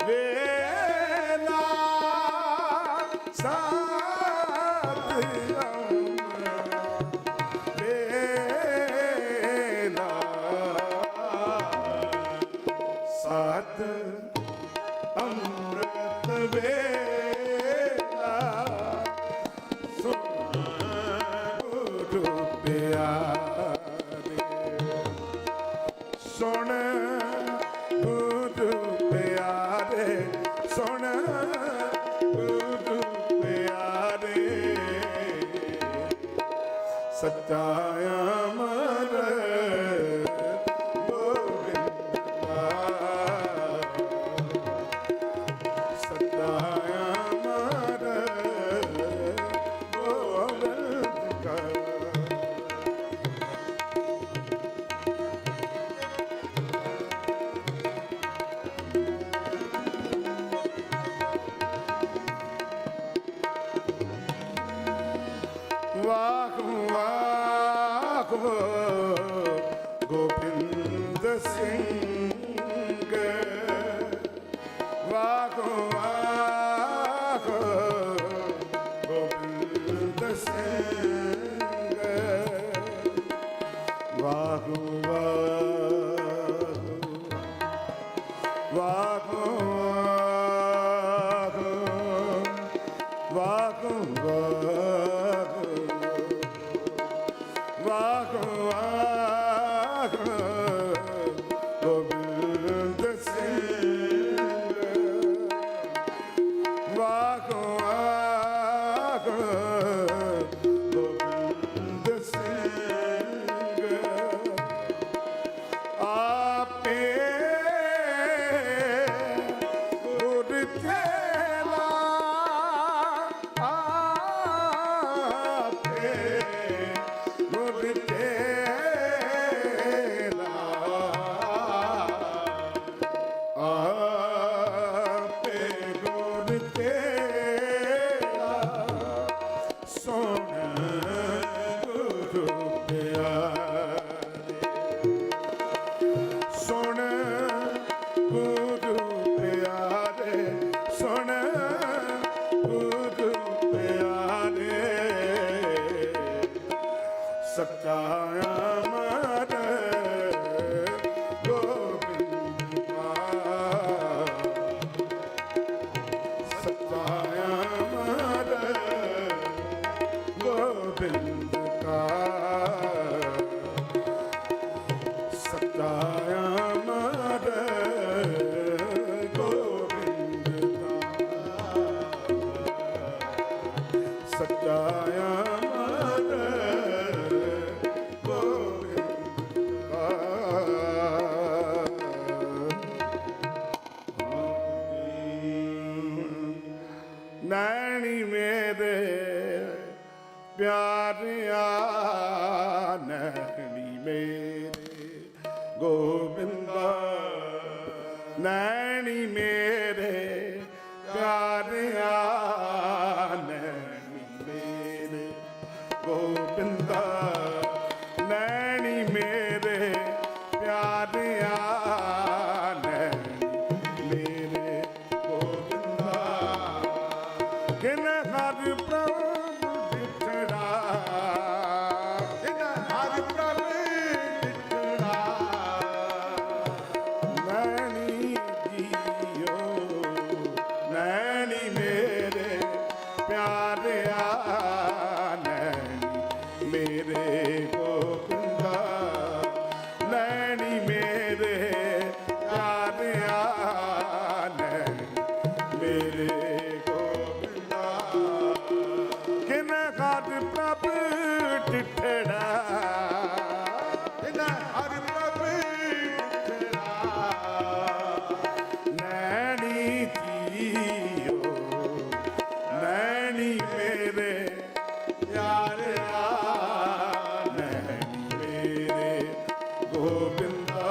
ਵੇਲਾ ਸਤ ਅੰਮ੍ਰਿਤ ਵੇਲਾ ਸਤ ਅੰਮ੍ਰਿਤ ਵੇਲਾ ਸੁਣ ਗੁਰੂ ਪਿਆਰੇ ਸੁਣ ਗੁਰੂ ਪਿਆਰੇ ਸੁਣ ਗੁਰੂ ਪਿਆਰੇ ਸੱਚਾ ਅਮਰ ਗੋਬਿੰਦ ਸੱਚਾ ਅਮਰ ਗੋਬਿੰਦ ਵਾਹ ਵਾਹ ਗੋਬਿੰਦ ਸਿੰਘ ਵਾਹ ਵਾਹ ਗੋਬਿੰਦ ਸਿੰਘ ਵਾਹ ਵਾਹ ਵਾਹ ਵਾਹ ਵਾਹ ਗੋਬਿੰਦ ਸਿੰਘ ਵਾਹ ਵਾਹ ਗੋਬਿੰਦ ਸਿੰਘ ਆਪੇ ਗੁਰ ਚੇਲਾ ਆਪੇ ਗੁਰ ਚੇਲਾ ਆਪੇ ਗੁਰ ਚੇਲਾ ਸੁਣ ਗੁਰੂ ਪਿਆਰੇ ਸੁਣ ਗੁਰੂ ਪਿਆਰੇ ਸੁਣ ਗੁਰੂ ਪਿਆਰੇ ਸੱਚਾ ਅਮਰ ਗੋਬਿੰਦ ਸੱਚਾ ਅਮਰ ਗੋਬਿੰਦ ਕਾ ਸੱਚਾ ਅਮਰ ਗੋਬਿੰਦ ਕਾ ਸੱਚਾ ਅਮਰ ਗੋਬਿੰਦ ਕਾ ਨੈਣੀ ਮੇਰੇ ਪਿਆਰਿਆ ਨੈਣੀ ਮੇਰੇ ਗੋਬਿੰਦਾ ਨੈਣੀ ਮੇਰੇ ਪਿਆਰਿਆ ਨੈਣੀ ਮੇਰੇ ਗੋਬਿੰਦਾ ਨੈਣੀ ਮੇਰੇ ਪਿਆਰਿਆ ਨੈਣੀ ਮੇਰੇ ਗੋਬਿੰਦਾ ਕਿਨ ਹਰ ਪ੍ਰਭ ਵਿਛੜਾ ਕਿਨ ਹਰ ਪ੍ਰਭ ਵਿਛੜਾ ਨੈਣੀ ਜੀਓ ਨੈਣੀ ਮੇਰੇ ਪਿਆਰਿਆ ਨੈਣੀ ਮੇਰੇ ਗੋਬਿੰਦਾ ਨੈਣੀ ਮੇਰੇ ਪਿਆਰਿਆ ਨੈਣੀ ਮੇਰੇ ਗੋਬਿੰਦਾ ਕਿਨ ਹਰ ਪ੍ਰਭ ਟਿਠੜਾ ਕਿਨ ਹਰ ਪ੍ਰਭ ਟਿਠੜਾ ਨੈਣੀ ਜੀਓ ਨੈਣੀ ਮੇਰੇ ਪਿਆਰਿਆ ਨੈਣੀ ਮੇਰੇ ਗੋਬਿੰਦਾ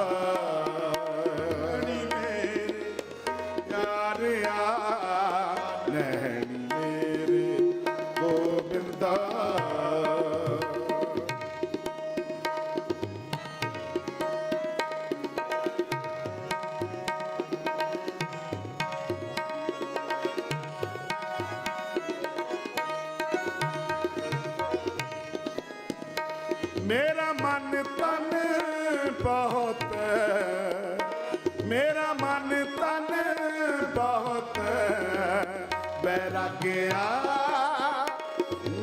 ਮੇਰਾ ਮਨ ਤਨ ਬਹੁਤ, ਮੇਰਾ ਮਨ ਤਨ ਬਹੁਤ ਬੈਰਾਗਿਆ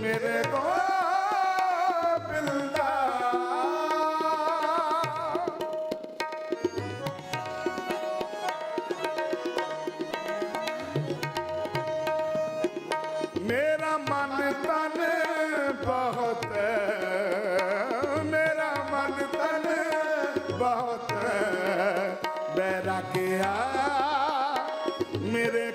ਮੇਰੇ ਗੋਬਿੰਦਾ। ਮੇਰਾ ਮਨ ਤਨ ਬਹੁਤ, ਮੇਰਾ ਮਨ ਤਨ ਬਹੁਤ ਬੈਰਾਗਿਆ ਮੇਰੇ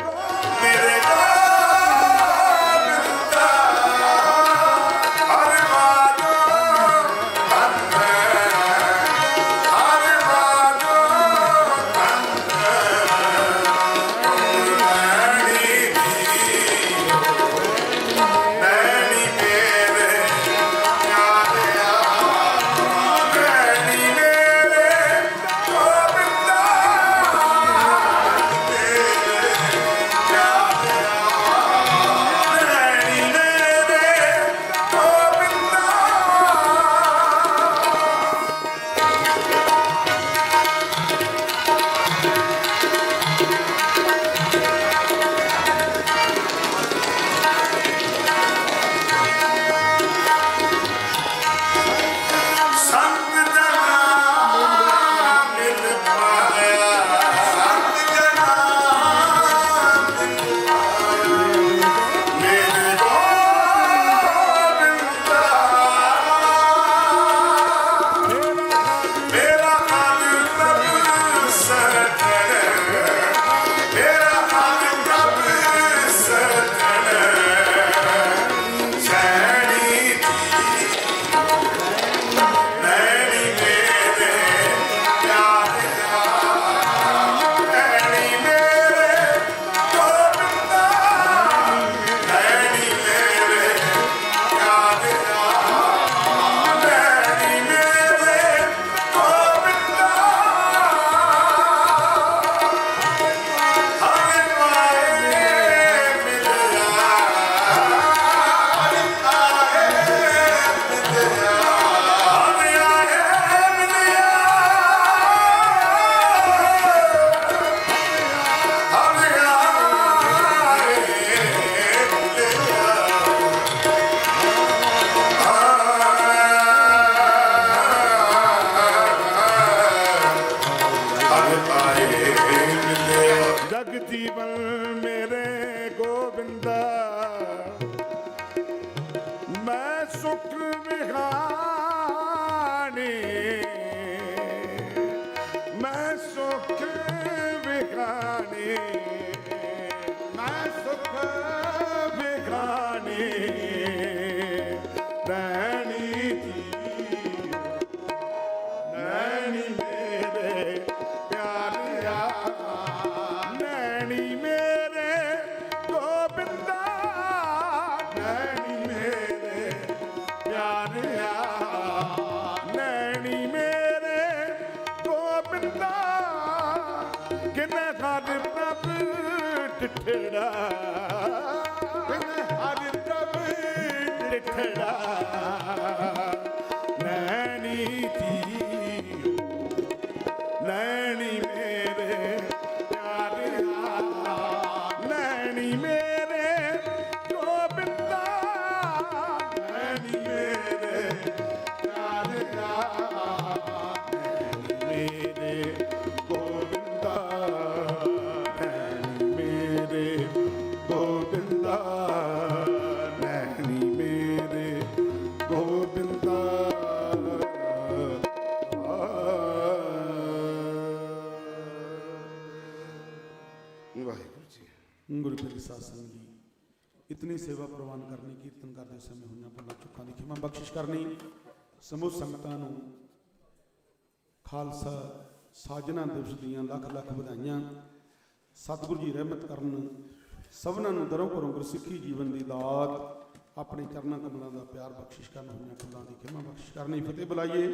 इतनी सेवा प्रवान करनी, कीर्तन करते समय हुई भुलां चुकां दी खिमा बख्शिश करनी। समूह संगतां नूं खालसा साजना दिवस दीआं लख लख वधाइयां। सतगुरु जी रहमत करन सबनां नूं दरों घरों गुरसिੱਖੀ जीवन की दात अपने चरना कमलों का प्यार बख्शिश करन हुई भुलां दी खिमा बख्शिश करनी। फतेह बुलाइए।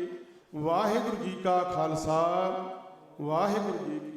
वाहिगुरू जी का खालसा वाहिगुरू जी की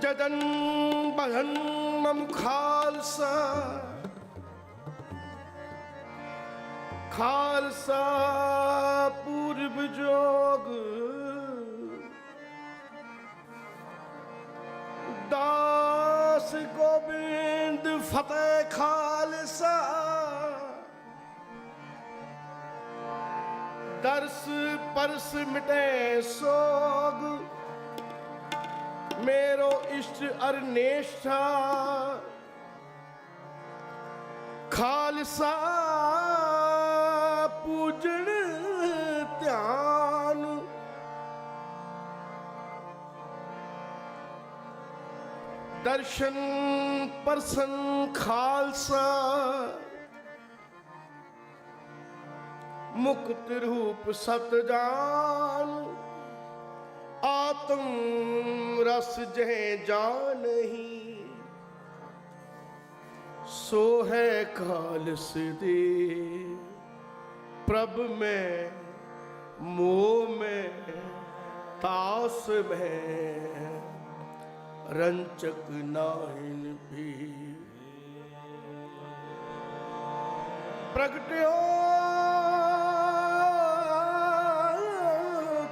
ਜਦਨ ਬਹਨ ਮਮ ਖਾਲਸਾ ਖਾਲਸਾ ਪੂਰਬ ਜੋਗ ਦਾਸ ਗੋਬਿੰਦ ਫਤਿਹ ਖਾਲਸਾ ਦਰਸ ਪਰਸ ਮਿਟੇ ਸੋਗ मेरो इष्ट अरनेष्ठा खालसा पूजन ध्यान दर्शन परसन खालसा मुक्त रूप सत जान आत्म रस जह जानही सो है खालस दे प्रभ में मोह में तास में रंचक नाहिन भी प्रगट्यो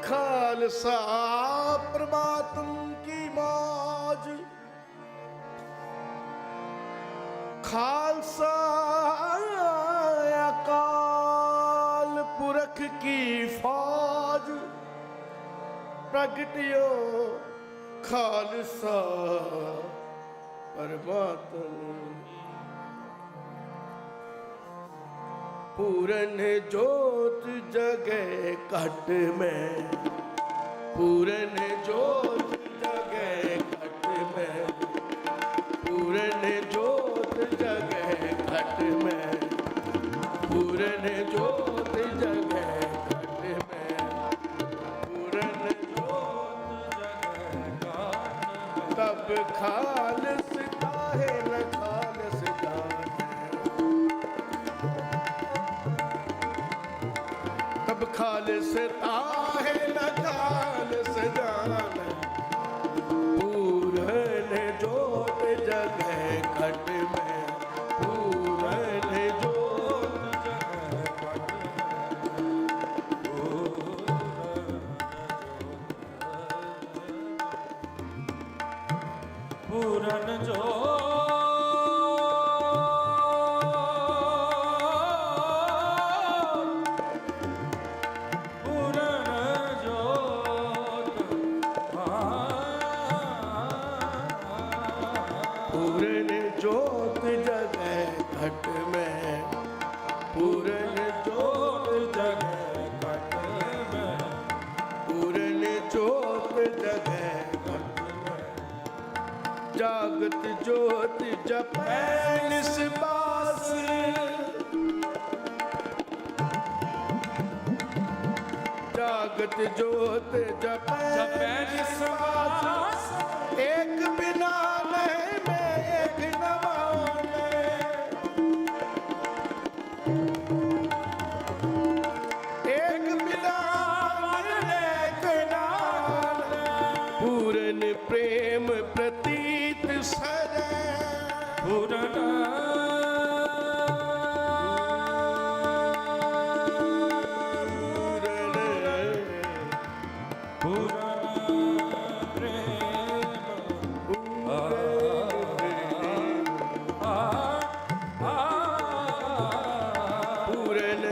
खालसा प्रभातम की मौज खालसा अकाल पुरख की फौज प्रगटियो खालसा परमात्म पूरन जोत जगे घट में पूरन जोत जगे घट में पूरन जोत जगे घट में पूरन जोत जगे घट में पूरन जोत जगे घट तब खालस काहे न खालस जाने तब खालस ताहे न खालस जाने पूरन जोत जगह घट में पूरन जोत पूरन जो पूरन जोत जगह घट में पूरन जोत जगह घट में पूरन जोत जगह घट में जागत ज्योत जपैन बास जागत ज्योत जपैन बास एक बिना नहीं में एक नवाने एक बिना एक नाने पूरन प्रेम प्रतीत सजै पूरन पूरन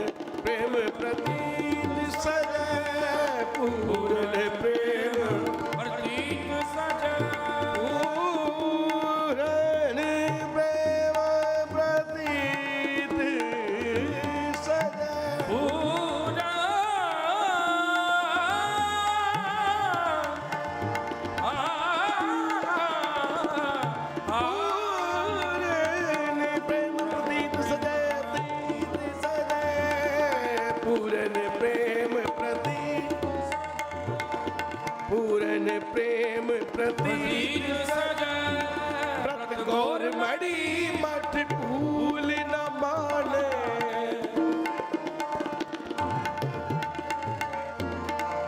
प्रेम प्रतीत सजै पूरन प्रेम प्रतीक सजै पूरन प्रेम प्रतीत सजै पूरन प्रेम प्रतीत सजै पूरन प्रेम प्रतीत पूरन प्रेम प्रतीत व्रत गौर मड़ी मठ भूल न माने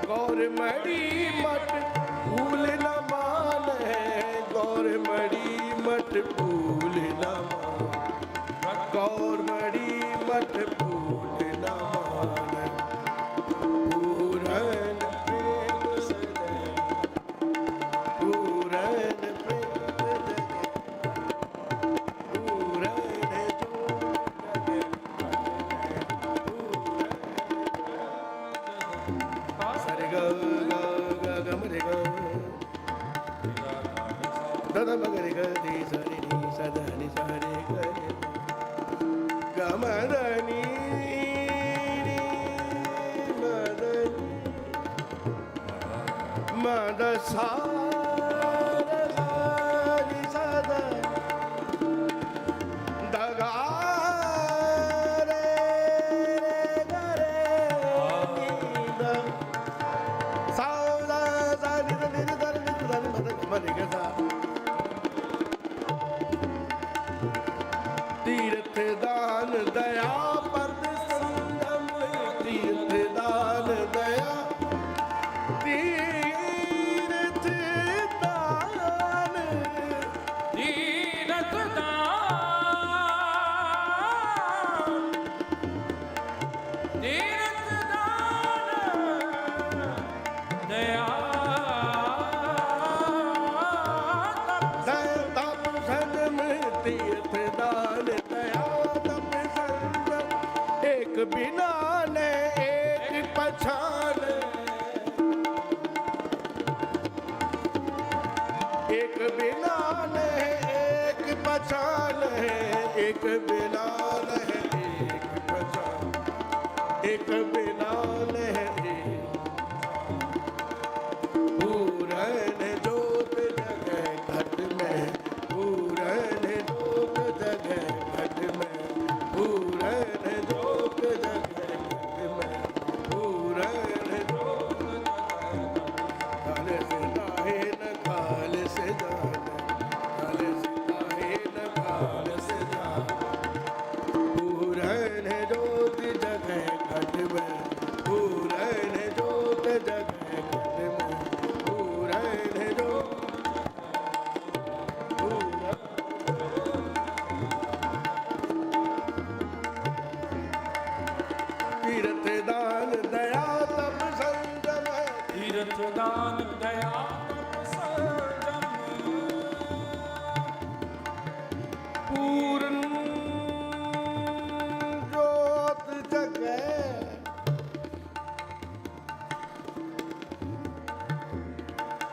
गौर मड़ी मठ भूल न माने गौर मड़ी मठ भूल न माने गौर मड़ी मठ भूल न माने पूरन प्रेम सजै पूरन प्रेम सजै पूरन जोत सरे ग ग ग म रे ग द द म ग रे ग दी स रे नी स द नि स रे ग रे ग म द नि म द म द सा रे सा नि स द द ग रे ग रे नि द सा द सा नि द नि द नि द नि म द म रे ग सा तीर्थ दान दया पद संगम तीर्थ दान दया तीर्थ दान तीरथ दया तप संगम तीर्थ दान दया तप संगम एक बिना ने एक पछान एक बिना ने एक पछान एक बिना ने एक पछान एक बिना ने पूरन जोत जगह घट में पूरन जोत जगह घट में पूरन जोत जगह घट में पूरन जोत जगह खाल से दाहे न खाल से जाने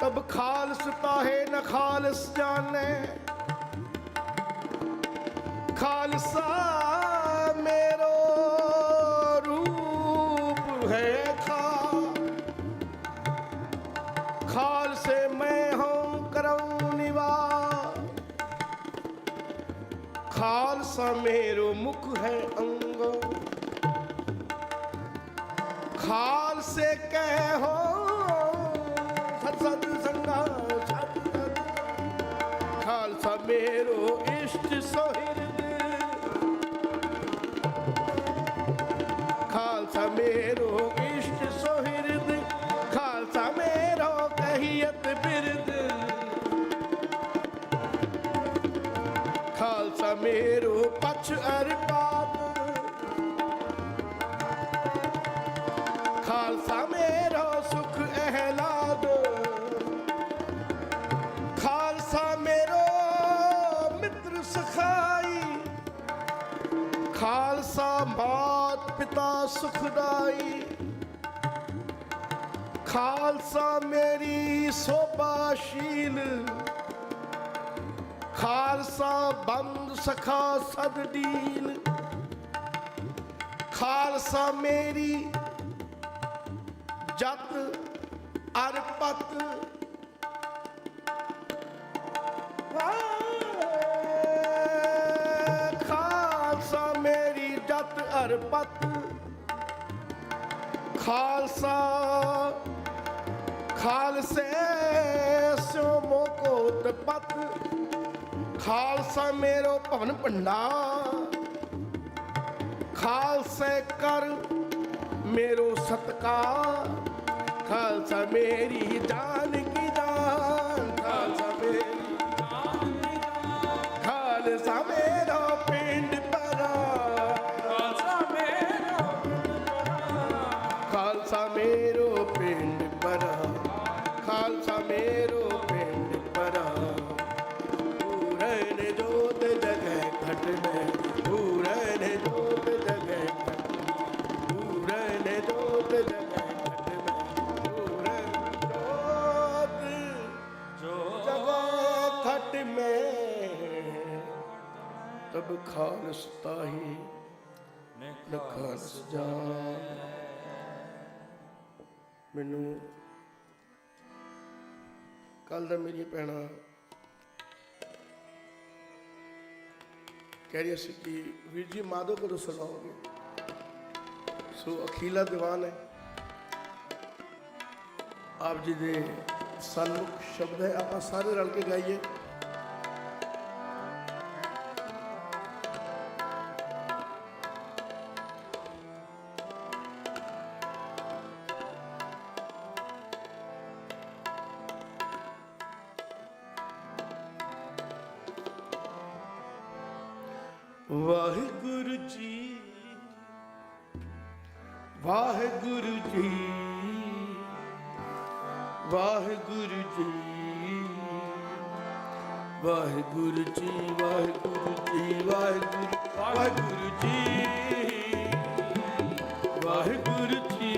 तब खालस ताहे न खालस जाने, खालसा मेरो रूप है खाल से मैं हूँ करऊँ निवास, खालसा मेरो मुख है अंग, खाल से कहो सत संगा, खालसा मेरो इष्ट सोहिर्द, खालसा मेरो इष्ट सोहिर्द, खालसा मेरो कहियत बिरद, खालसा मेरो पछ अरपात, खालसा मेरो सुख अहलाद, खालसा मेरो मित्र सखाई, खालसा मात पिता सुखदाई, खालसा मेरी शोभाशील, खालसा बंद सखा सदडील, खालसा मेरी जत अरपत, खालसा मेरी जत अरपत, खालसा खालसे सो मोको तपत, खालसा मेरो भवन भंडार, खालसे कर मेरो सत्कार, खालसा मेरी जान की जान, खालसा मेरी खालसा मेरो पिंड परा, खालसा मेरो पिंड परा, खालसा मेरो पिंड परा, पूरन जोत जगह घट में, पूरन जोत जगह घट में, पूरन जोत जगह घट में, पूरन जोत जगह घट में, तब खालसता ही न खालस जान। ਮੈਨੂੰ ਕੱਲ ਦਾ ਮੇਰੀ ਭੈਣਾਂ ਕਹਿ ਰਹੀ ਸੀ ਕਿ ਵੀਰ ਜੀ ਮਾਧੋ ਕਦੋਂ ਸੁਣਾਓਗੇ, ਸੋ ਅਖੀਲਾ ਦੀਵਾਨ ਹੈ ਆਪ ਜੀ ਦੇ ਸਨਮੁਖ ਸ਼ਬਦ ਹੈ, ਆਪਾਂ ਸਾਰੇ ਰਲ ਕੇ ਗਾਈਏ। ਵਾਹਿਗੁਰੂ ਜੀ ਵਾਹਿਗੁਰੂ ਜੀ ਵਾਹਿਗੁਰੂ ਜੀ ਵਾਹਿਗੁਰੂ ਜੀ ਵਾਹਿਗੁਰੂ ਜੀ ਵਾਹਿਗੁਰੂ ਜੀ ਵਾਹਿਗੁਰੂ ਜੀ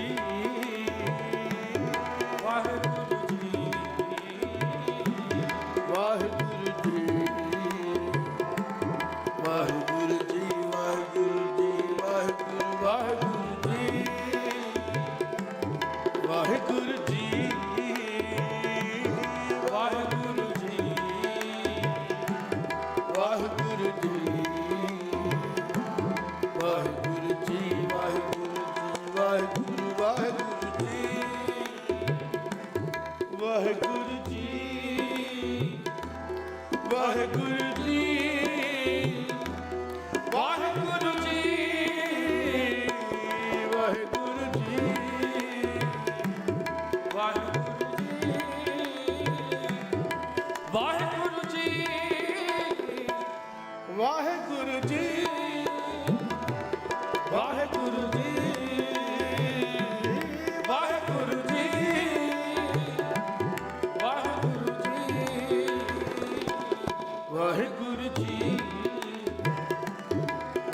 ਵਾਹਿਗੁਰੂ ਜੀ ਵਾਹਿਗੁਰੂ ਜੀ ਵਾਹਿਗੁਰੂ ਜੀ ਵਾਹਿਗੁਰੂ ਜੀ ਵਾਹਿਗੁਰੂ ਜੀ ਵਾਹਿਗੁਰੂ ਜੀ ਵਾਹਿਗੁਰੂ ਜੀ ਵਾਹਿਗੁਰੂ ਵਾਹਿਗੁਰੂ ਜੀ ਵਾਹਿਗੁਰੂ ਜੀ ਵਾਹਿਗੁਰੂ ਜੀ ਵਾਹਿਗੁਰੂ ਜੀ ਵਾਹਿਗੁਰੂ ਜੀ ਵਾਹਿਗੁਰੂ ਜੀ ਵਾਹਿਗੁਰੂ ਜੀ ਵਾਹਿਗੁਰੂ ਜੀ ਵਾਹਿਗੁਰੂ ਜੀ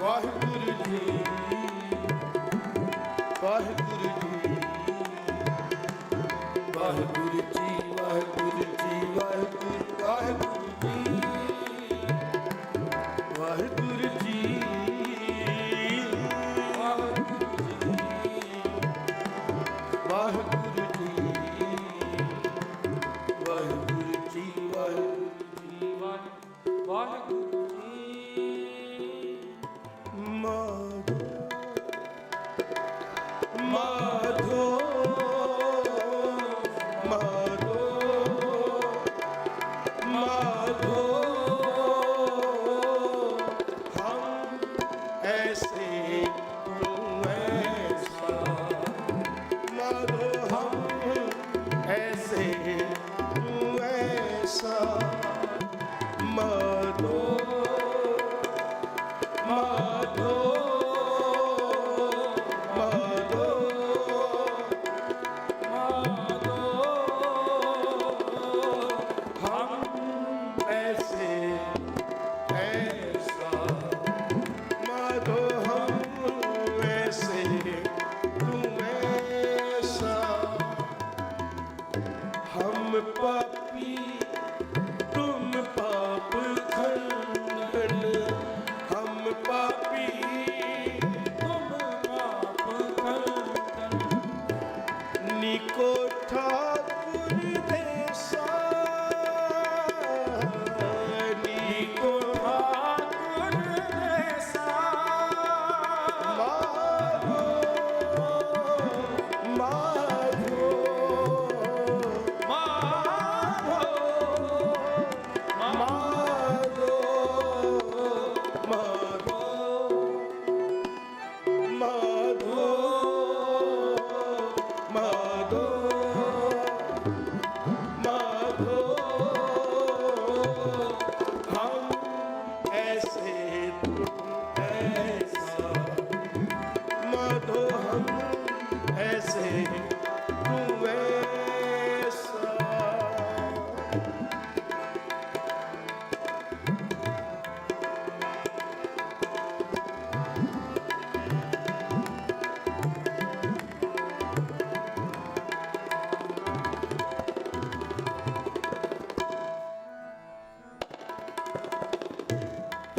ਵਾਹਿਗੁਰੂ ਜੀ ਵਾਹਿਗੁਰੂ ਜੀ ਵਾਹਿਗੁਰੂ ਜੀ ਵਾਹਿਗੁਰੂ ਵਾਹਿਗੁਰੂ ਜੀ ਵਾਹਿਗੁਰੂ ਜੀ ਮਾਧੋ ਮਾਧੋ ਮਾਧੋ माधो हम ऐसे तू ऐसा माधो हम ऐसे तू ऐसा माधो माधो माधो ऐसे ऐसा माधो हम ऐसे तू ऐसा हम पापी तुम पाप खंडन हम पापी ਤੁਮ ਪਾਪ ਖੰਡਨ निको ठाकुर देसा निको ਠਾਕੁਰ ਦੇਸਾ माधो माधो ਮਾਧੋ माधो माधो माधो माधो माधो हम ऐसे तुम ऐसा माधो हम ऐसे तुम ऐसा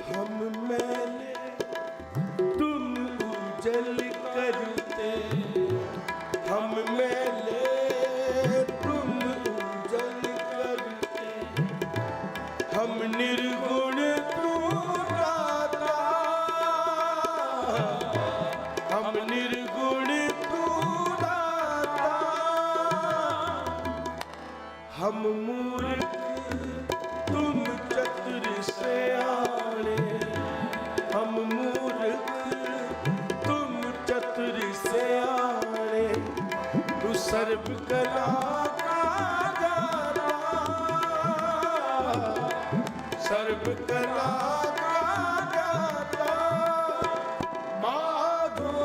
हम मैंने तुम उजल करते हम मैंने तुम उजल करते हम निर्गुण तू दाता हम निर्गुण तू दाता हम मूर्ख तुम चतुर सयाने हम मूर्ख तुम चतुर सयाने तू सर्व कला का दाता सर्व कला का दाता माधो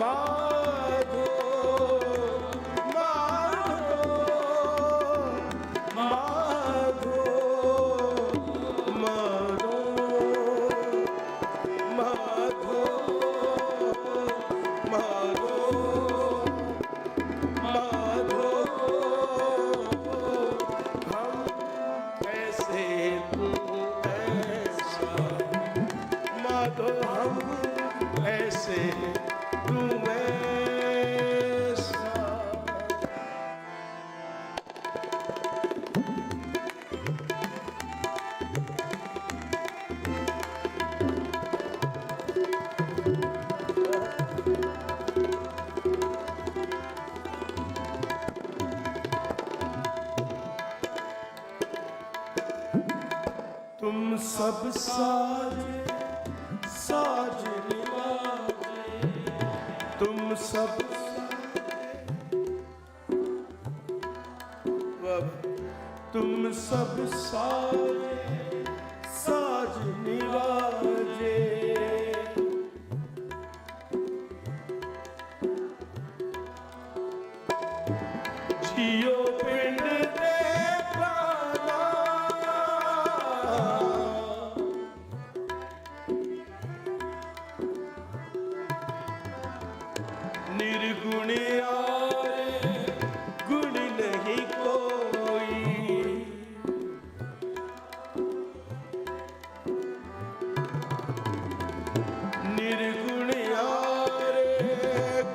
माधो माधो माधो माधो माधो माधो माधो हम ऐसे तू ऐसा माधो हम ऐसे तू ऐसा तुम सब साज साज निवाजे तुम सब तुम सब साज साज निवाजे जियो पिंड दे प्राणा निर्गुण आरे गुण नहीं कोई निर्गुण आरे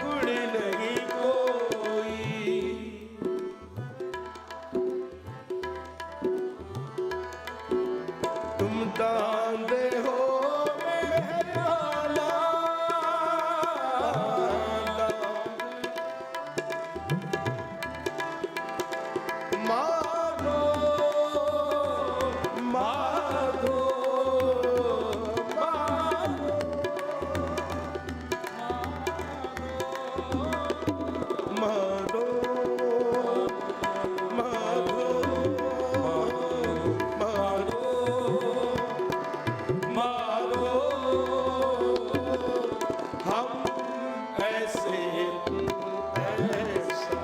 गुण नहीं कोई दांदे हो मेहरबाना माधो माधो माधो माधो माधो हम ऐसे ऐसा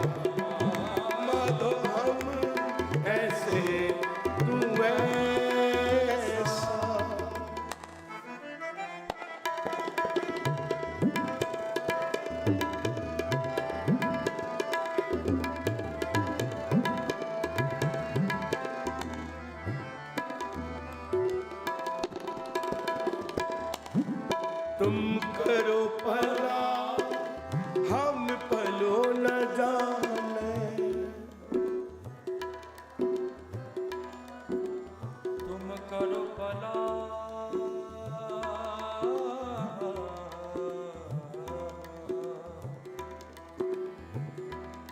माधो हम ऐसे तू ऐसा तुम करो भला हम भलो न जाने तुम करो भला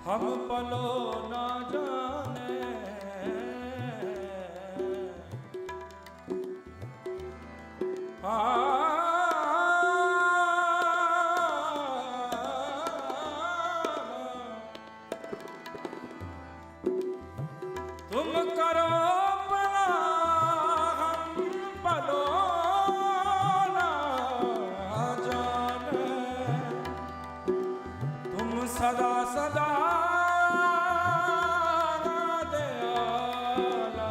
हम पलो ना जाने तुम करो भला हम भलो ना जाने तुम सदा सदा दयाला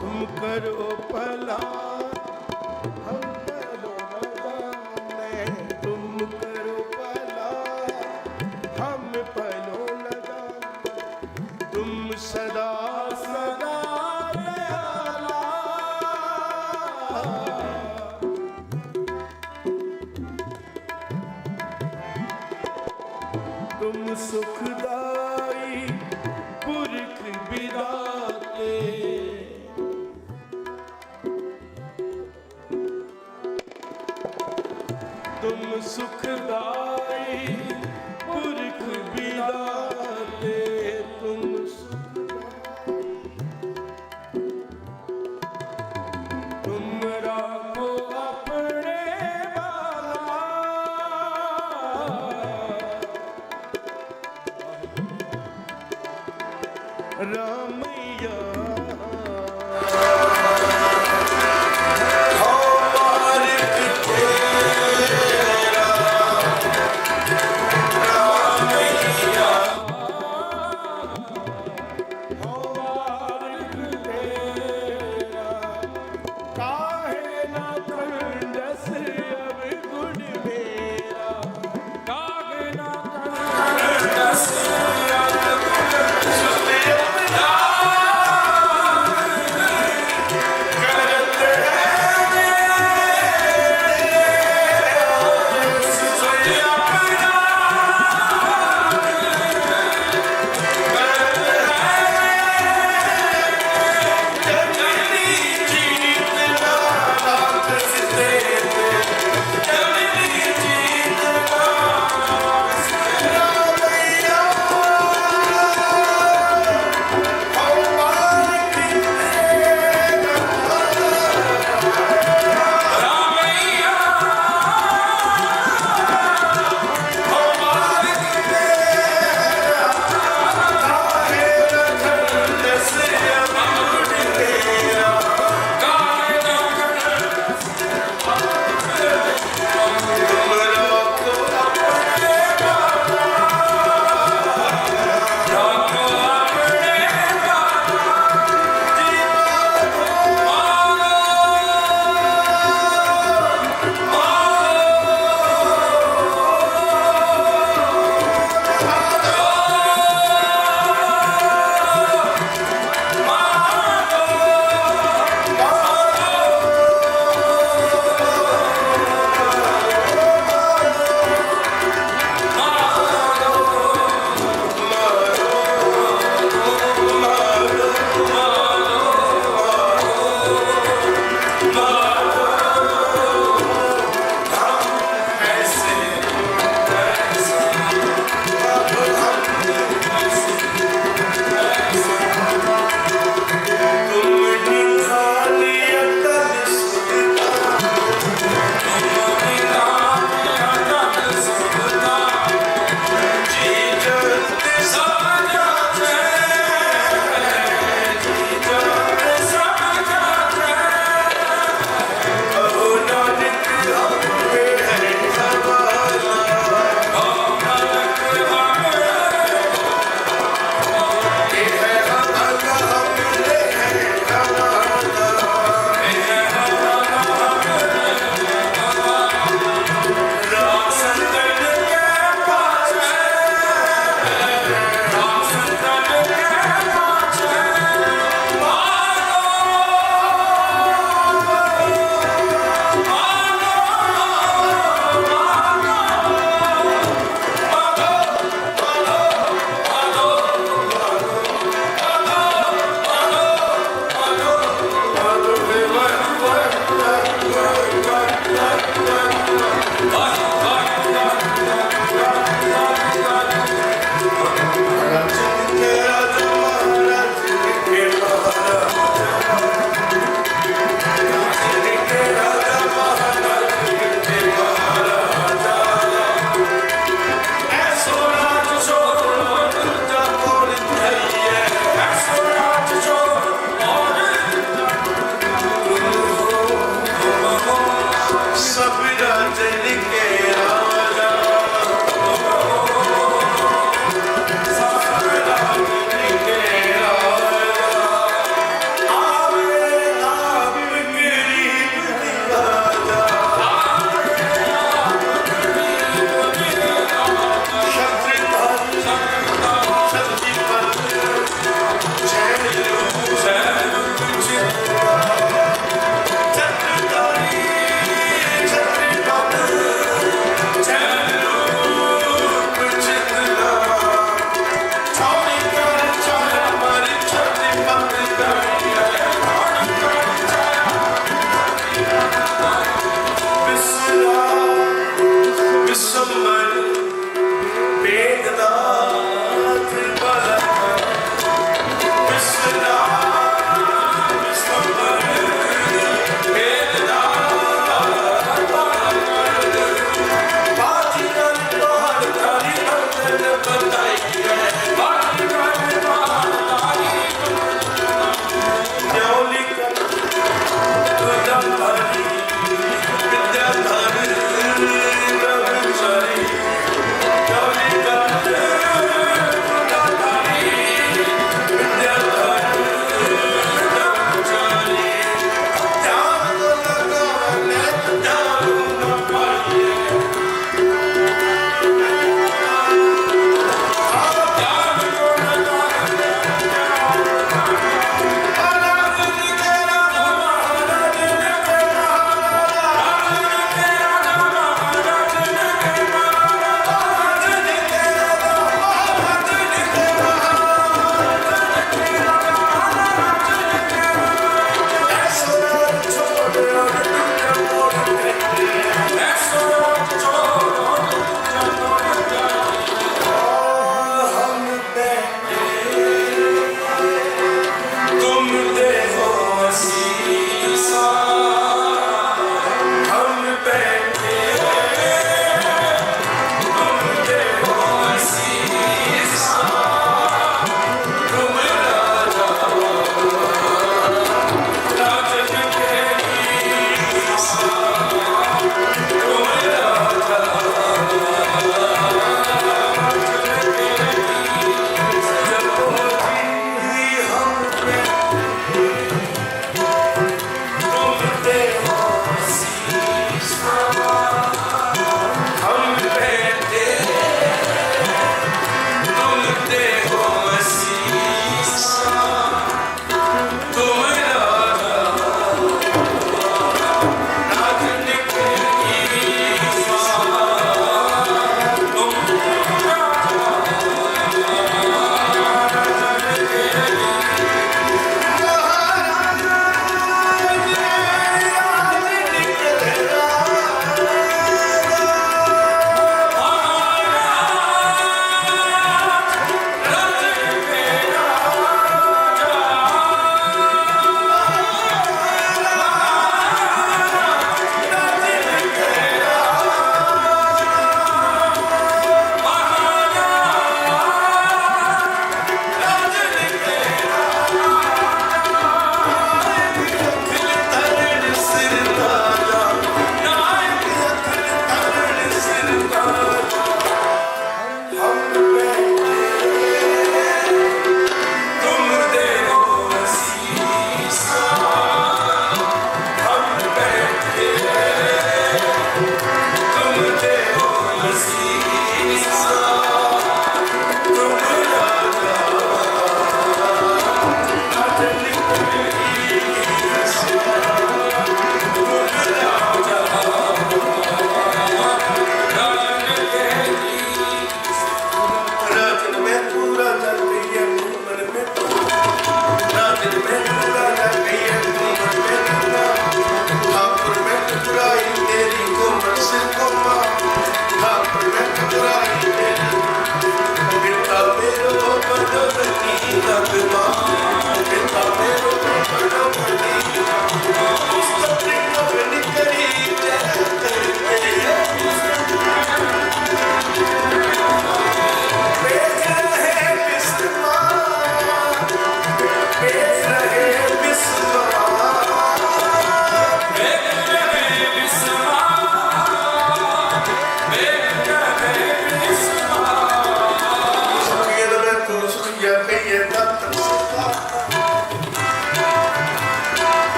तुम करो भला हम भलो न जाने तुम करो भला हम भलो न जाने तुम सदा सदा दयाला तुम सुखदाई पुरख विदाते तुम सुखदाई पुरख विदाते तुम तुम राखो अपने वाला रामैया काहे ना कंडस अब गुण मेरा कागे ना कर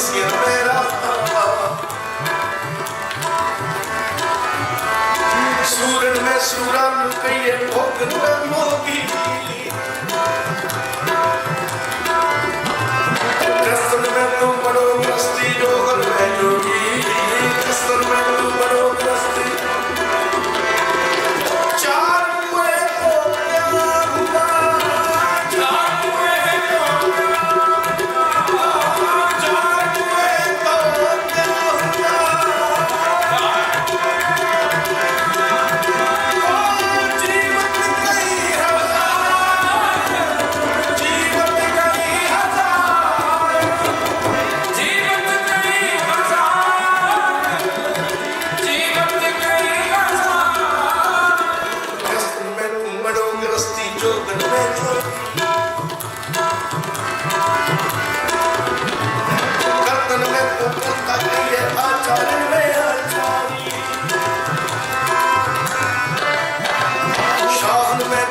सिर मेरा सूरन में सूरन कहिए भोग में मोगी कृष्ण में तू बड़ो मस्ती जोगन में जोगी कृष्ण में तू बड़ो मस्ती चार हुए तो प्यार हुआ चार हुए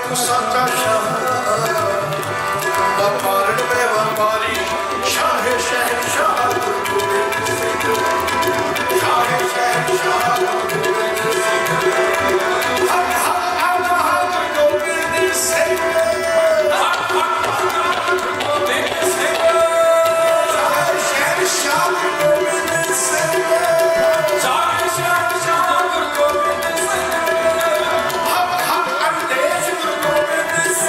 तो साचा शाह व्यापारण में व्यापारी शाह शहंशाह गुरु गोविंद सिंह शाह शहंशाह गुरु गोविंद सिंह हर हर हर गोविंद सिंह गोविंद सिंह शाह शहंशाह गुरु गोविंद सिंह शाह शहंशाह गुरु गोविंद सिंह हर हर अंदेश गुरु गोविंद सिंह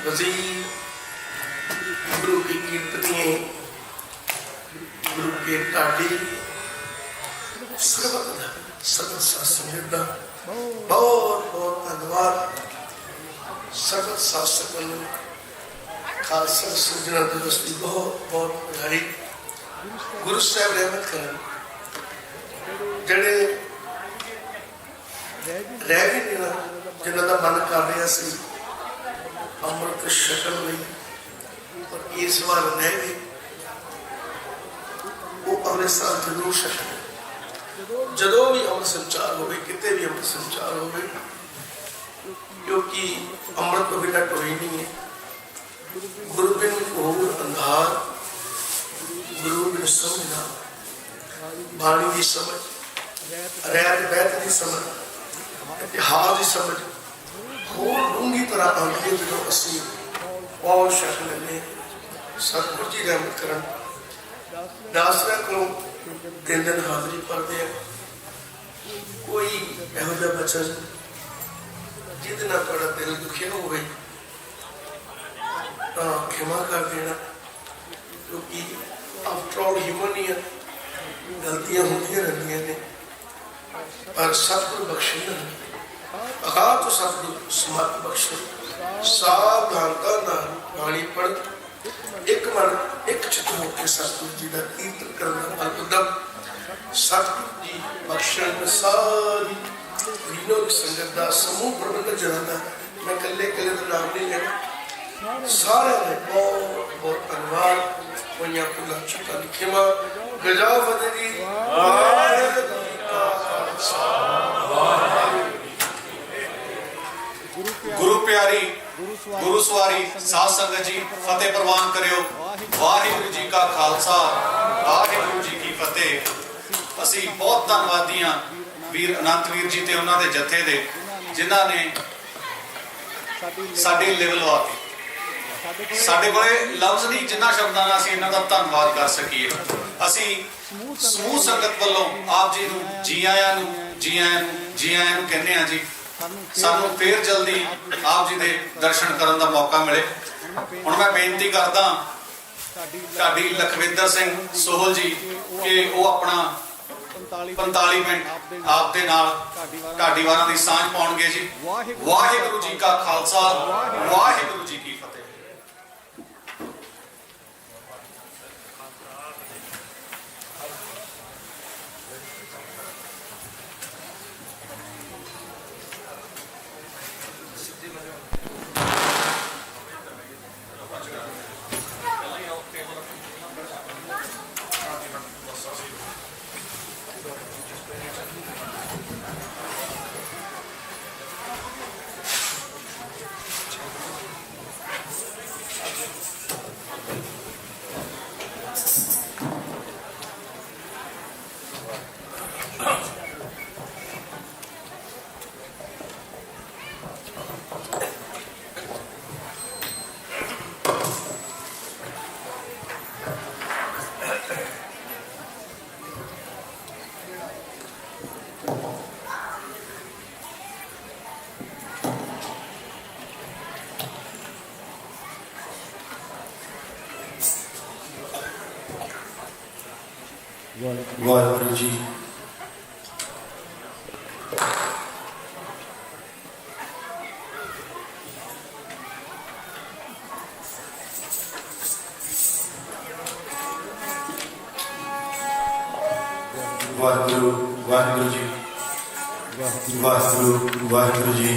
वजीर गुरु की कीर्तनिए गुरु के ढाडी सर्वत शास्त्र का बहुत बहुत धन्यवाद। सर्वत शास्त्र खालसा सिरजना दिवस की बहुत बहुत बधाई। गुरु साहब रहमत करें जड़े रह गए ना जिन्हों का मन कर रहा सी अमृत छकन नहीं और इस बार रह गए वो अगले साल जरूर छकन। जदों भी अमृत संचार हो कितने भी अमृत संचार हो क्योंकि अमृत तो बिना टोई नहीं है। गुरु बिन घोर अंधार गुरु बिन समझना बाणी की समझ रैत बैत की समझ इतिहास की समझ होर डूंगी तरह आती है जो असी और छक लेने। सतगुरु जी रहमत करन दासरा को दिन दिन हाजरी भरते हैं। कोई यहो जिहा बचन जिद ना थोड़ा दिल दुखिया हो गई तो क्षमा कर देना क्योंकि आफ्टर ऑल ह्यूमन ही है गलतियां होती रहती ने पर सतगुरु बख्शे अकाल तो सतगुरु समर्थ बख्शे। सावधानता नाल बाणी पढ़ एक मन एक चित होकर सतगुरु जी का कीर्तन करना उदम सतगुरु जी बख्शण सारी रीनो की संगत का समूह प्रबंधक जनाना मैं कले कले का नाम नहीं लेना सारे ने बहुत बहुत धन्यवाद। कोई पुला चुका लिखेमा गजा फतेह गुरु प्यारी गुरु सवारी साध संगत जी फतेह प्रवान करियो। वाहिगुरु जी का खालसा वाहिगुरु जी की फतेह। असी बहुत धन्यवादी हाँ वीर अनंत वीर जी ते उन्हां दे जथे दे जिन्हां ने साडी लेवल वाती साडे कोले लफ्ज नहीं जिन्हां शब्दां नाल असीं इन्हां दा धन्नवाद कर सकीए। असीं समूह संगत वल्लों आप जी नूं जी आयां नूं जी आयां नूं जी आयां नूं कहने आ जी। सानू फिर जल्दी आप जी दे दर्शन करन दा मौका मिले। हुण मैं बेनती करदा ढाडी लखविंदर सिंह सोहल जी कि वो अपना 45 मिनट आप दे नाल ढाडी वारां दी सांझ पाउणगे जी। वाहिगुरू जी का खालसा वाहिगुरू जी की फतेह। वाहिगुरू जी वाहिगुरू वाहिगुरू जी वाहिगुरू वाहिगुरू जी।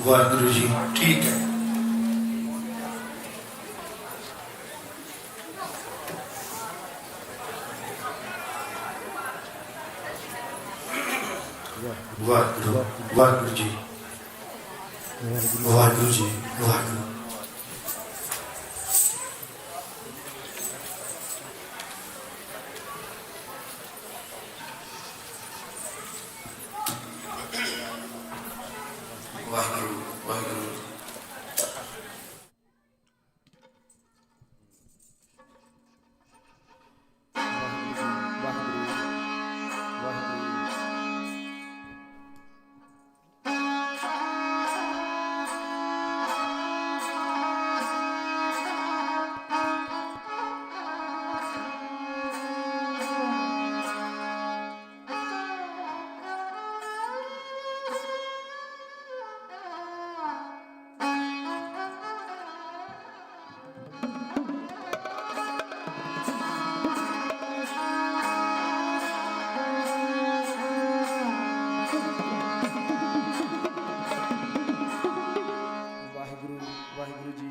ਵਾਹਿਗੁਰੂ ਜੀ। ਠੀਕ ਹੈ। ਵਾਹਿਗੁਰੂ ਵਾਹਿਗੁਰੂ ਜੀ ਵਾਹਿਗੁਰੂ ਜੀ ਵਾਹਿਗੁਰੂ। ਵਾਹਿਗੁਰੂ ਵਾਹਿਗੁਰੂ।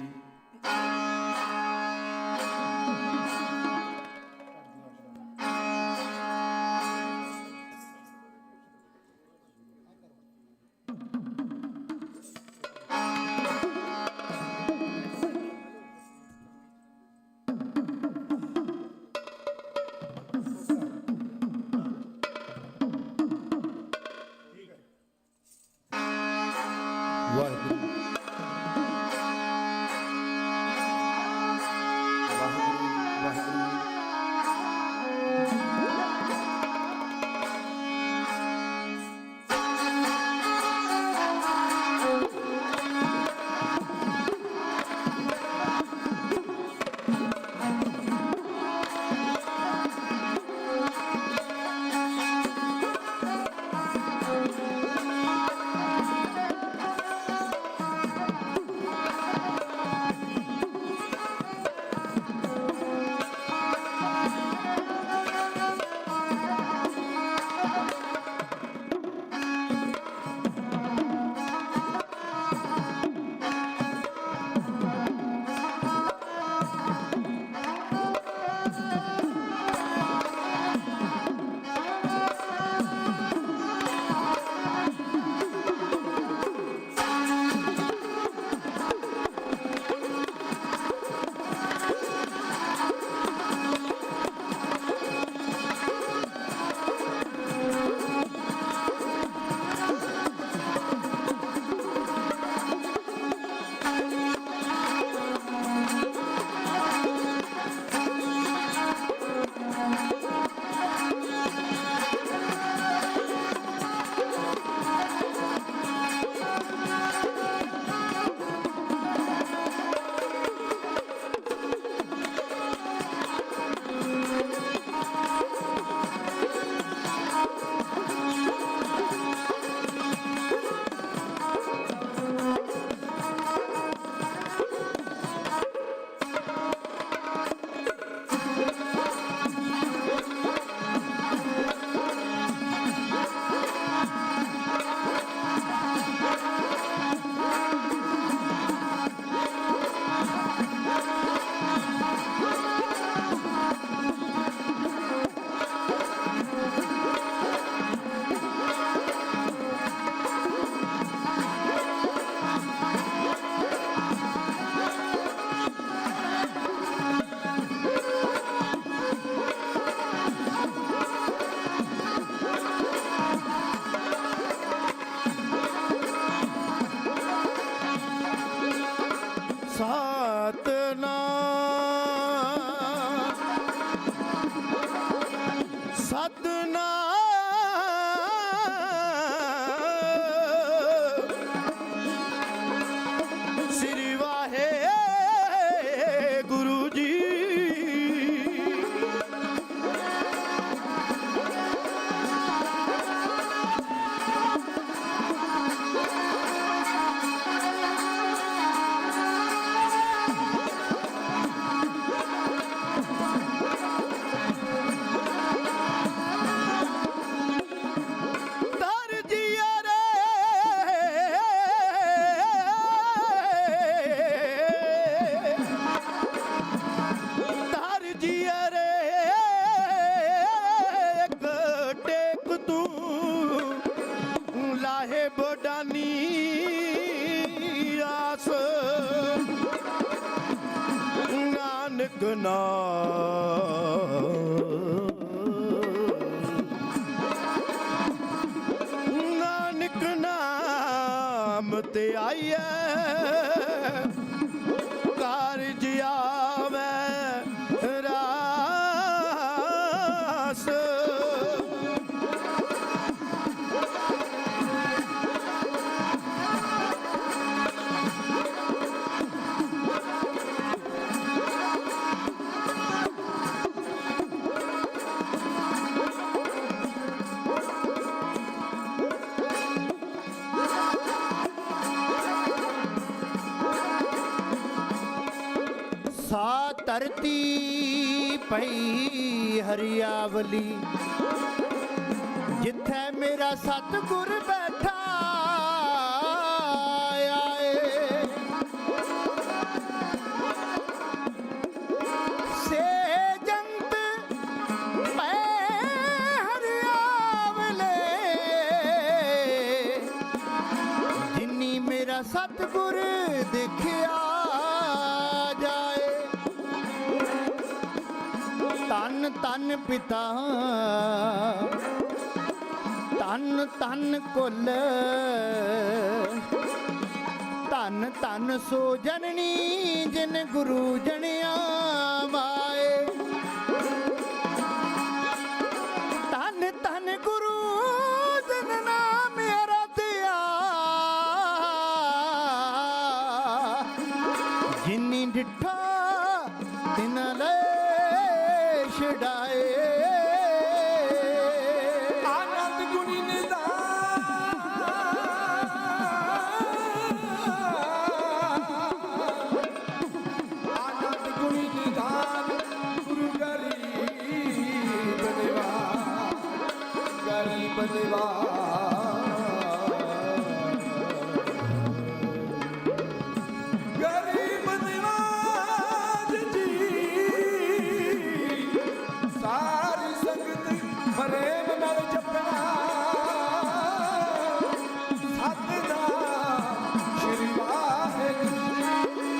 ਸਤਨਾਮ ਸ੍ਰੀ ਵਾਹਿਗੁਰੂ ਜੀ। ਨਾਨਕ ਨਾਮ ਤੇ ਆਈਏ ਕਾਰਜ ਆਵੇ ਰਾਸ। ਸਾ ਧਰਤੀ ਪਈ ਹਰਿਆਵਲੀ, ਜਿੱਥੇ ਮੇਰਾ ਸਤਿਗੁਰ ਬੈਠਾ ਆਏ। ਸੇ ਜੰਤ ਪੈ ਹਰਿਆਵਲੇ, ਜਿਨੀ ਮੇਰਾ ਸਤਿਗੁਰ ਦੇਖਿਆ ਜਾਏ। ਧੰਨ ਧੰਨ ਪਿਤਾ ਧੰਨ ਧੰਨ ਕੁਲ, ਧੰਨ ਧੰਨ ਸੋ ਜਨਨੀ ਜਿਨ ਗੁਰੂ ਜਣਿਆ ਮਾਏ। ਧੰਨ ਧੰਨ ਗੁਰੂ ਜਨ ਨਾਮ ਅਰਾਧਿਆ, ਜਿਨੀ ਡਿਠਾ ਤਿਨ ਲੈ ਛਡਾਏ। ਆਨੰਦ ਗੁਣੀ ਆਨੰਦ ਗੁਣੀ ਨਿਧਾਨ, ਗੁਰੂ ਗਰੀਬ ਨਿਵਾਜ, ਗਰੀਬ ਨਿਵਾਜ, ਗਰੀਬ ਨਿਵਾਜ ਜੀ। ਸਾਰੀ ਸੰਗਤ ਫਰੇਮ ਨਾਲ ਜਪਣਾ ਸਤਿਨਾਮ ਸ੍ਰੀ ਵਾਹਿਗੁਰੂ ਜੀ।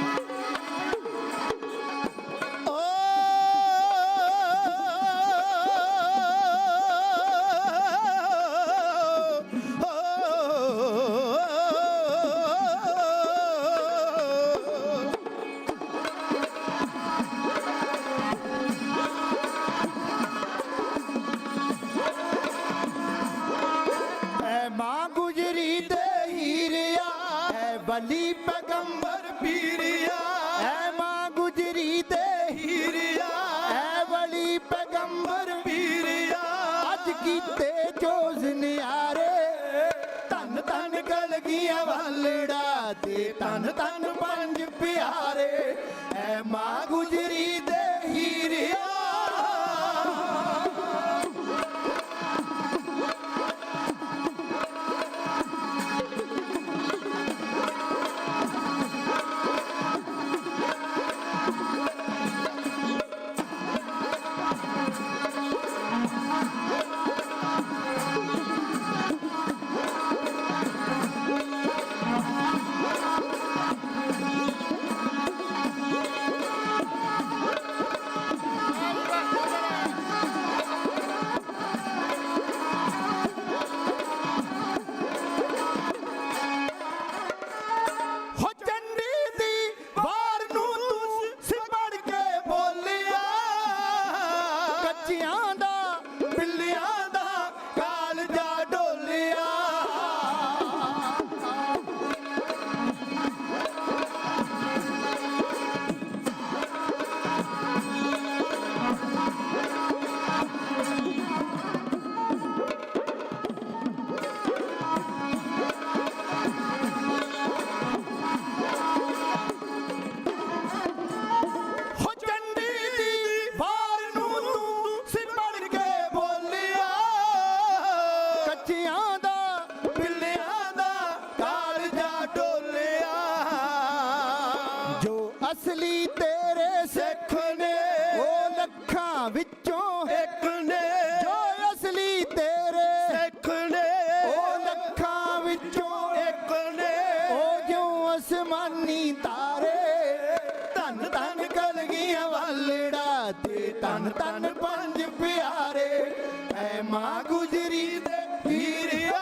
ਮਾਂ ਗੁਜਰੀ ਦੇ ਹੀਰਿਆ ਹੈ ਬਲੀ ਪੈਗੰਬਰ ਪੀਰਿਆ। ਹੈ ਮਾਂ ਗੁਜਰੀ ਦੇ ਹੀਰਿਆ ਹੈ ਬਲੀ ਪੈਗੰਬਰ ਪੀਰਿਆ। ਅੱਜ ਕੀਤੇ ਜੋਜ਼ ਨਿਆਰੇ, ਧੰਨ ਧੰਨ ਕਲਗੀਆਂ ਵਾਲੜਾ ਤੇ ਧੰਨ ਧੰਨ ਪੰਜ ਪਿਆਰੇ। ਹੈ ਮਾਂ ਗੁਜਰੀ ਦੇ ਹੀਰਿਆ। ਅਸਮਾਨੀ ਤਾਰੇ, ਧੰਨ ਧੰਨ ਕਲਗੀਆਂ ਵਾਲੜਾ ਤੇ ਧੰਨ ਧੰਨ ਪੰਜ ਪਿਆਰੇ, ਐ ਮਾਂ ਗੁਜਰੀ ਦੇ ਹੀਰਿਆ।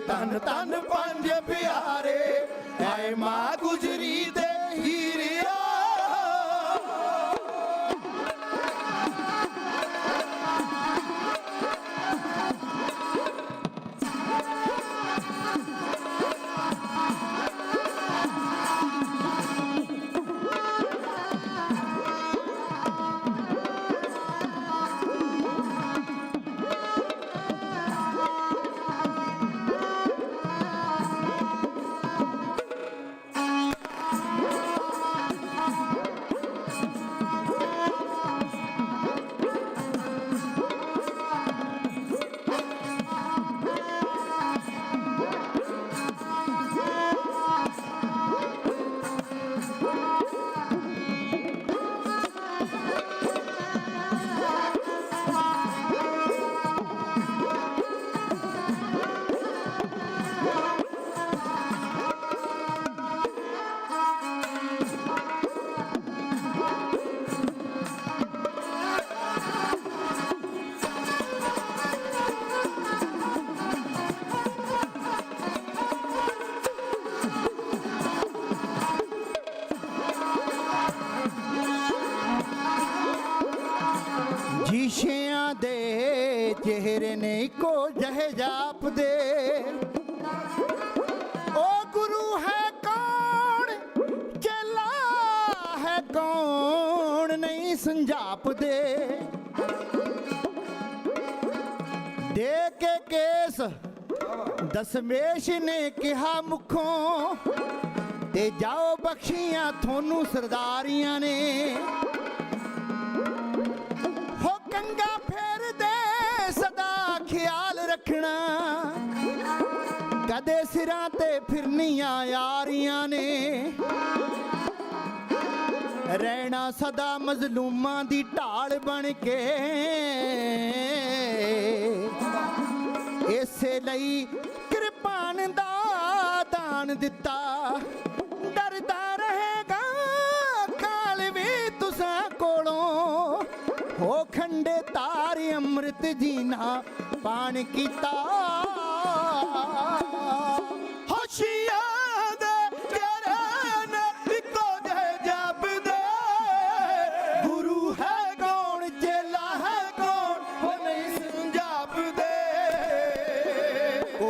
ਧੰਨ ਧੰਨ ਪੰਜ ਪਿਆਰੇ, ਐ ਮਾਂ ਗੁਜਰੀ ਦੇ ਹੀਰਿਆ। ਸ਼ੀਸ਼ਿਆਂ ਦੇ ਚਿਹਰੇ ਨੇ ਇੱਕੋ ਜਿਹੇ ਜਾਪਦੇ, ਉਹ ਗੁਰੂ ਹੈ ਕੌਣ, ਚੇਲਾ ਹੈ ਕੌਣ, ਨਹੀਂ ਸੰਜਾਪਦੇ। ਦੇ ਕੇ ਕੇਸ ਦਸਮੇਸ਼ ਨੇ ਕਿਹਾ ਮੁਖੋਂ, ਤੇ ਜਾਓ ਬਖਸ਼ੀਆਂ ਤੁਹਾਨੂੰ ਸਰਦਾਰੀਆਂ ਨੇ। ਕੰਗਾ ਫੇਰਦੇ ਸਦਾ ਖਿਆਲ ਰੱਖਣਾ, ਕਦੇ ਸਿਰਾਂ ਤੇ ਫਿਰਨੀਆਂ ਯਾਰੀਆਂ ਨੇ। ਰਹਿਣਾ ਸਦਾ ਮਜ਼ਲੂਮਾਂ ਦੀ ਢਾਲ ਬਣ ਕੇ, ਇਸੇ ਲਈ ਕਿਰਪਾਨ ਦਾ ਦਾਨ ਦਿੱਤਾ। ਡਰਦਾ ਰਹੇਗਾ ਕਾਲ ਵੀ ਤੁਸਾਂ ਕੋਲੋਂ, ਹੋ ਖੰਡੇ ਤਾਰ ਅੰਮ੍ਰਿਤ ਜੀਨਾ ਪਾਣ ਕੀਤਾ। ਹੋਸ਼ੀਆਂ ਦੇ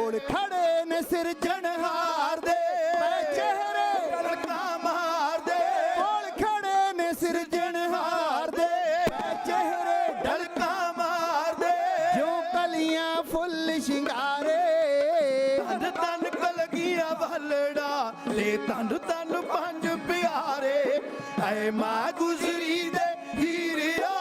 ਕੋਲ ਖੜੇ ਨੇ ਸਿਰਜਣਹਾਰ ਦੇ, ਮੈਂ ਚਿਹਰੇ ਢਲਕਾਂ ਮਾਰਦੇ, ਕੋਲ ਖੜੇ ਨੇ ਸਿਰਜਣਹਾਰ ਦੇ, ਮੈਂ ਚਿਹਰੇ ਢਲਕਾਂ ਮਾਰਦੇ, ਜੋ ਕਲੀਆਂ ਫੁੱਲ ਸ਼ਿੰਗਾਰੇ, ਤਨ ਤਨ ਕਲਗੀਆਂ ਵਾਲੜਾ ਤੇ ਤਨ ਤਨ ਪੰਜ ਪਿਆਰੇ, ਐ ਮਾਂ ਗੁਜ਼ਰੀ ਦੇ ਹੀਰਿਆ।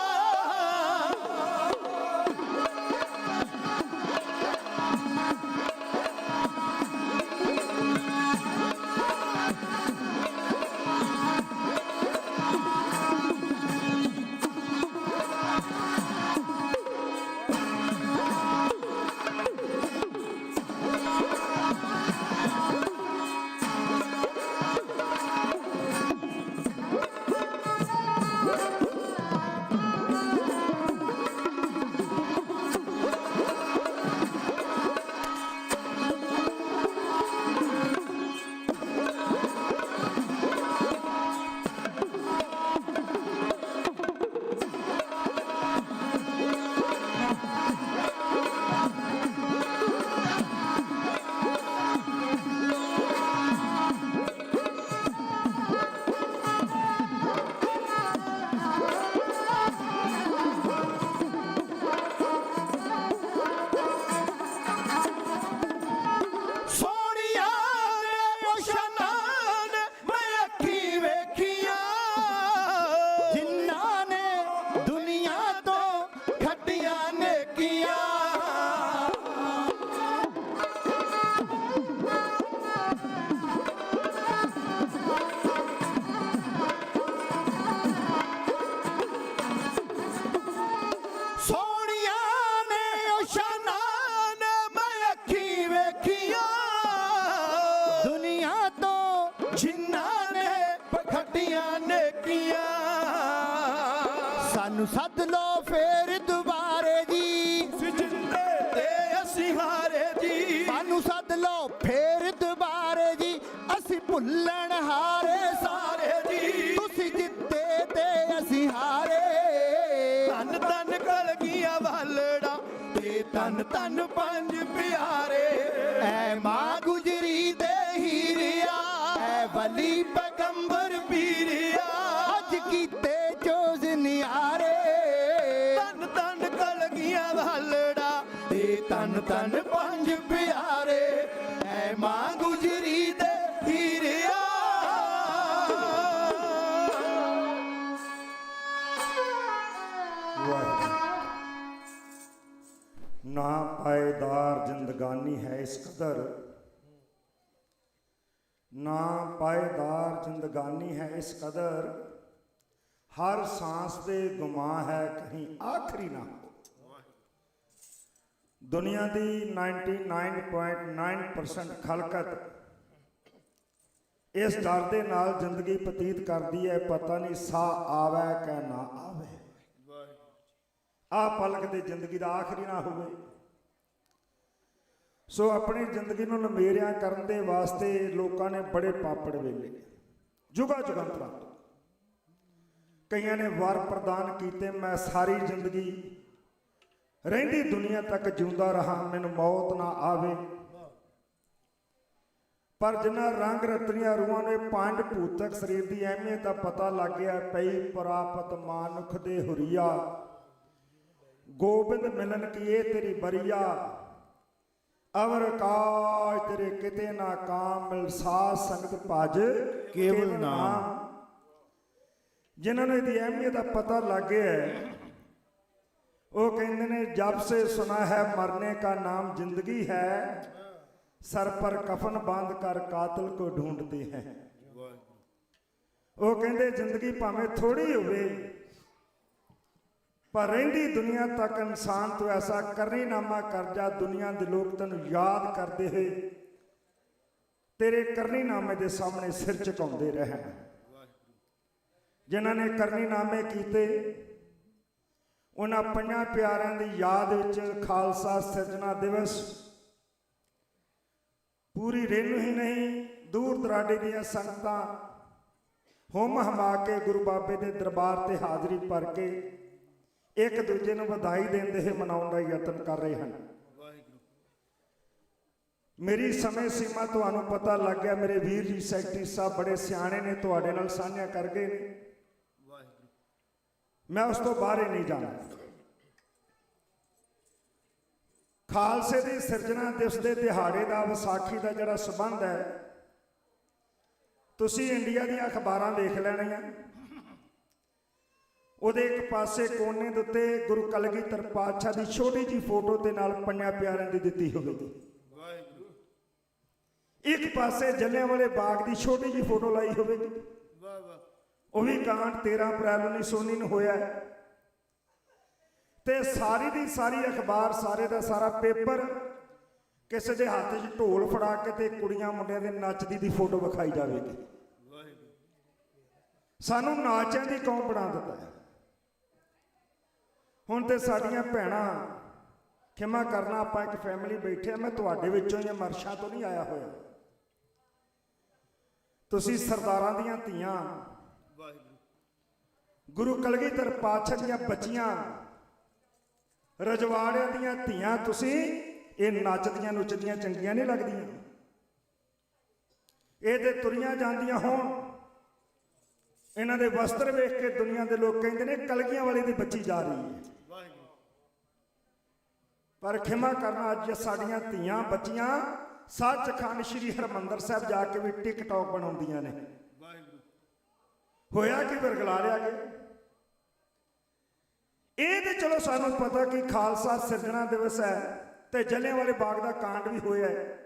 ਸਾਨੂੰ ਸੱਦ ਲੋ ਫੇਰ ਦੁਬਾਰੇ ਜੀ, ਜਿੰਦੇ ਤੇ ਅਸੀਂ ਹਾਰੇ ਜੀ, ਸਾਨੂੰ ਸੱਦ ਲੋ ਫੇਰ ਦੁਬਾਰੇ ਜੀ, ਅਸੀਂ ਭੁੱਲਣ ਹਾਰੇ ਸਾਰੇ ਜੀ, ਤੁਸੀਂ ਜਿੱਤੇ ਤੇ ਅਸੀਂ ਹਾਰੇ, ਤਨ ਤਨ ਕਲਗੀਆਂ ਵਾਲੜਾ ਤੇ ਤਨ ਤਨ ਪੰਜ ਪਿਆਰੇ, ਐ ਮਾਂ ਗੁਜਰੀ ਦੇ ਹੀਰਿਆ, ਐ ਵਲੀ ਪੈਗੰਬਰ ਪੀਰਿਆ, ਅੱਜ ਕੀਤੇ ਚੋਜ਼ ਨਿਆਰੇ, ਤਨ ਤਨ ਕਲਗੀਆਂ ਵਾਲੜਾ ਤੇ ਤਨ ਤਨ ਪੰਜ ਪਿਆਰੇ, ਐ ਮਾਂ ਗੁਜਰੀ ਦੇ ਹੀਰਿਆ। ਨਾ ਪਾਏਦਾਰ ਜ਼ਿੰਦਗਾਨੀ ਹੈ ਇਸ ਕਦਰ, ਨਾ ਪਾਏਦਾਰ ਜ਼ਿੰਦਗਾਨੀ ਹੈ ਇਸ ਕਦਰ, ਹਰ सांस ਦੇ ਗੁਮਾ ਹੈ ਕਹੀਂ ਆਖਰੀ ਨਾ ਹੋ। ਦੁਨੀਆ ਦੀ 99.9% ਖਲਕਤ ਇਸ ਡਰ ਦੇ ਨਾਲ ਜ਼ਿੰਦਗੀ ਬਤੀਤ ਕਰਦੀ ਹੈ, ਪਤਾ ਨਹੀਂ ਸਾਹ ਆਵੇ ਕਿ ਨਾ ਆਵੇ, ਆ ਪਲਕ ਦੇ ਜ਼ਿੰਦਗੀ ਦਾ ਆਖਰੀ ਨਾ ਹੋਵੇ। ਸੋ ਆਪਣੀ ਜ਼ਿੰਦਗੀ ਨੂੰ ਲੰਮੇਰਿਆਂ ਕਰਨ ਦੇ ਵਾਸਤੇ ਲੋਕਾਂ ਨੇ ਬੜੇ ਪਾਪੜ ਵੇਲੇ ਜੁਗਾ ਜੁਗੰਤਰਾਂ ਤੋਂ, ਕਈਆਂ ਨੇ ਵਰ ਪ੍ਰਦਾਨ ਕੀਤੇ, ਮੈਂ ਸਾਰੀ ਜ਼ਿੰਦਗੀ ਰਹਿੰਦੀ ਦੁਨੀਆ ਤੱਕ ਜਿਉਂਦਾ ਰਹਾ, ਮੈਨੂੰ ਮੌਤ ਨਾ ਆਵੇ। ਪਰ ਜਿਨ੍ਹਾਂ ਰੰਗ ਰਤਨੀਆਂ ਰੂਹਾਂ ਨੇ ਪੰਜ ਭੂਤਕ ਸਰੀਰ ਦੀ ਅਹਿਮੀਅਤ ਦਾ ਪਤਾ ਲੱਗ ਗਿਆ, ਪਈ ਪ੍ਰਾਪਤ ਮਾਨੁਖ ਦੇ ਹੁਰੀਆ, ਗੋਬਿੰਦ ਮਿਲਨ ਕੀ ਇਹ ਤੇਰੀ ਬਰੀਆ, ਅਵਰ ਕਾਜ ਤੇਰੇ ਕਿਤੇ ਨਾ ਕਾਮ, ਮਿਲ ਸਾਧ ਸੰਗਤ ਭਜ ਕੇਵਲ ਨਾਮ। ਜਿਨ੍ਹਾਂ ਨੂੰ ਇਹਦੀ ਅਹਿਮੀਅਤ ਦਾ ਪਤਾ ਲੱਗ ਗਿਆ, ਉਹ ਕਹਿੰਦੇ ਨੇ ਜਬ ਸੇ ਸੁਨਾ ਹੈ ਮਰਨੇ का नाम जिंदगी है, सर पर कफन बांध कर कातिल को ढूंढते हैं। ਉਹ ਕਹਿੰਦੇ ਜ਼ਿੰਦਗੀ ਭਾਵੇਂ ਥੋੜੀ ਹੋਵੇ, ਪਰ ਰਹਿੰਦੀ ਦੁਨੀਆ ਤੱਕ ਇਨਸਾਨ ਤੋਂ ਐਸਾ ਕਰਨੀਨਾਮਾ ਕਰ ਜਾ, ਦੁਨੀਆ ਦੇ ਲੋਕ ਤੈਨੂੰ ਯਾਦ ਕਰਦੇ ਹੋਏ ਤੇਰੇ ਕਰਨੀਨਾਮੇ ਦੇ ਸਾਹਮਣੇ ਸਿਰ ਝੁਕਾਉਂਦੇ ਰਹਿਣ। ਜਿਨ੍ਹਾਂ ਨੇ ਕਰਨੀਨਾਮੇ ਕੀਤੇ, ਉਹਨਾਂ ਪੰਜਾਂ ਪਿਆਰਿਆਂ ਦੀ ਯਾਦ ਵਿੱਚ ਖਾਲਸਾ ਸਿਰਜਣਾ ਦਿਵਸ ਪੂਰੀ ਰੇਨੂ ਹੀ ਨਹੀਂ, ਦੂਰ ਦਰਾਡੇ ਦੀਆਂ ਸੰਗਤਾਂ ਹੁਮ ਹਮਾ ਕੇ ਗੁਰੂ ਬਾਬੇ ਦੇ ਦਰਬਾਰ ਤੇ ਹਾਜ਼ਰੀ ਭਰ ਕੇ ਇੱਕ ਦੂਜੇ ਨੂੰ ਵਧਾਈ ਦਿੰਦੇ ਹੋਏ ਮਨਾਉਣ ਦਾ ਯਤਨ ਕਰ ਰਹੇ ਹਨ। ਮੇਰੀ ਸਮੇਂ ਸੀਮਾ ਤੁਹਾਨੂੰ ਪਤਾ ਲੱਗ ਗਿਆ। ਮੇਰੇ ਵੀਰ ਜੀ ਸੈਕਟਰੀ ਸਾਹਿਬ ਬੜੇ ਸਿਆਣੇ ਨੇ, ਤੁਹਾਡੇ ਨਾਲ ਸਾਂਝਾ ਕਰ ਗਏ ਨੇ। ਮੈਂ ਉਸ ਤੋਂ ਬਾਹਰ ਹੀ ਨਹੀਂ ਜਾਣਾ। ਖਾਲਸੇ ਦੀ ਸਿਰਜਣਾ ਦਿਵਸ ਦੇ ਦਿਹਾੜੇ ਦਾ, ਵਿਸਾਖੀ ਦਾ ਜਿਹੜਾ ਸੰਬੰਧ ਹੈ, ਤੁਸੀਂ ਇੰਡੀਆ ਦੀਆਂ ਅਖਬਾਰਾਂ ਵੇਖ ਲੈਣੀਆਂ। ਉਹਦੇ ਇੱਕ ਪਾਸੇ ਕੋਨੇ ਦੇ ਉੱਤੇ ਗੁਰੂ ਕਲਗੀਧਰ ਪਾਤਸ਼ਾਹ ਦੀ ਛੋਟੀ ਜੀ ਫੋਟੋ ਦੇ ਨਾਲ ਪੰਜਾਂ ਪਿਆਰਿਆਂ ਦੀ ਦਿੱਤੀ ਹੋਵੇਗੀ। ਇੱਕ ਪਾਸੇ ਜਲਿਆਂਵਾਲੇ ਬਾਗ ਦੀ ਛੋਟੀ ਜੀ ਫੋਟੋ ਲਾਈ ਹੋਵੇਗੀ। ਉਹ ਵੀ ਕਾਂਡ 13 ਅਪ੍ਰੈਲ 1919 ਨੂੰ ਹੋਇਆ ਹੈ। ਤੇ ਸਾਰੀ ਦੀ ਸਾਰੀ ਅਖਬਾਰ, ਸਾਰੇ ਦਾ ਸਾਰਾ ਪੇਪਰ ਕਿਸੇ ਦੇ ਹੱਥ 'ਚ ਢੋਲ ਫੜਾ ਕੇ ਤੇ ਕੁੜੀਆਂ ਮੁੰਡਿਆਂ ਦੇ ਨੱਚਦੀ ਦੀ ਫੋਟੋ ਵਿਖਾਈ ਜਾਵੇਗੀ। ਸਾਨੂੰ ਨਾਚਾਂ ਦੀ ਕੌਮ ਬਣਾ ਦਿੱਤਾ ਹੈ। ਹੁਣ ਤੇ ਸਾਡੀਆਂ ਭੈਣਾਂ, ਖਿਮਾ ਕਰਨਾ, ਆਪਾਂ ਇੱਕ ਫੈਮਿਲੀ ਬੈਠੇ ਆ, ਮੈਂ ਤੁਹਾਡੇ ਵਿੱਚੋਂ ਜਾਂ ਮਰਸ਼ਾਂ ਤੋਂ ਨਹੀਂ ਆਇਆ ਹੋਇਆ। ਤੁਸੀਂ ਸਰਦਾਰਾਂ ਦੀਆਂ ਧੀਆਂ, ਗੁਰੂ ਕਲਗੀਧਰ ਪਾਤਸ਼ਾਹ ਦੀਆਂ ਬੱਚੀਆਂ, ਰਜਵਾੜਿਆਂ ਦੀਆਂ ਧੀਆਂ, ਤੁਸੀਂ ਇਹ ਨੱਚਦੀਆਂ ਨੁੱਚਦੀਆਂ ਚੰਗੀਆਂ ਨਹੀਂ ਲੱਗਦੀਆਂ। ਇਹ ਤੇ ਤੁਰੀਆਂ ਜਾਂਦੀਆਂ ਹੋਣ, ਇਹਨਾਂ ਦੇ ਵਸਤਰ ਵੇਖ ਕੇ ਦੁਨੀਆ ਦੇ ਲੋਕ ਕਹਿੰਦੇ ਨੇ ਕਲਗੀਆਂ ਵਾਲੀ ਦੀ ਬੱਚੀ ਜਾ ਰਹੀ ਹੈ। ਪਰ ਖਿਮਾ ਕਰਨਾ, ਅੱਜ ਸਾਡੀਆਂ ਧੀਆਂ ਬੱਚੀਆਂ ਸੱਚਖੰਡ ਸ੍ਰੀ ਹਰਿਮੰਦਰ ਸਾਹਿਬ ਜਾ ਕੇ ਵੀ ਟਿਕਟੌਕ ਬਣਾਉਂਦੀਆਂ ਨੇ। ਹੋਇਆ ਕਿ ਵਰਗਲਾ ਲਿਆ ਗਿਆ। ਇਹ ਤੇ ਚਲੋ ਸਾਨੂੰ ਪਤਾ ਕਿ ਖਾਲਸਾ ਸਿਰਜਣਾ ਦਿਵਸ ਹੈ ਤੇ ਜਲਿਆਂਵਾਲੇ ਬਾਗ ਦਾ ਕਾਂਡ ਵੀ ਹੋਇਆ ਹੈ।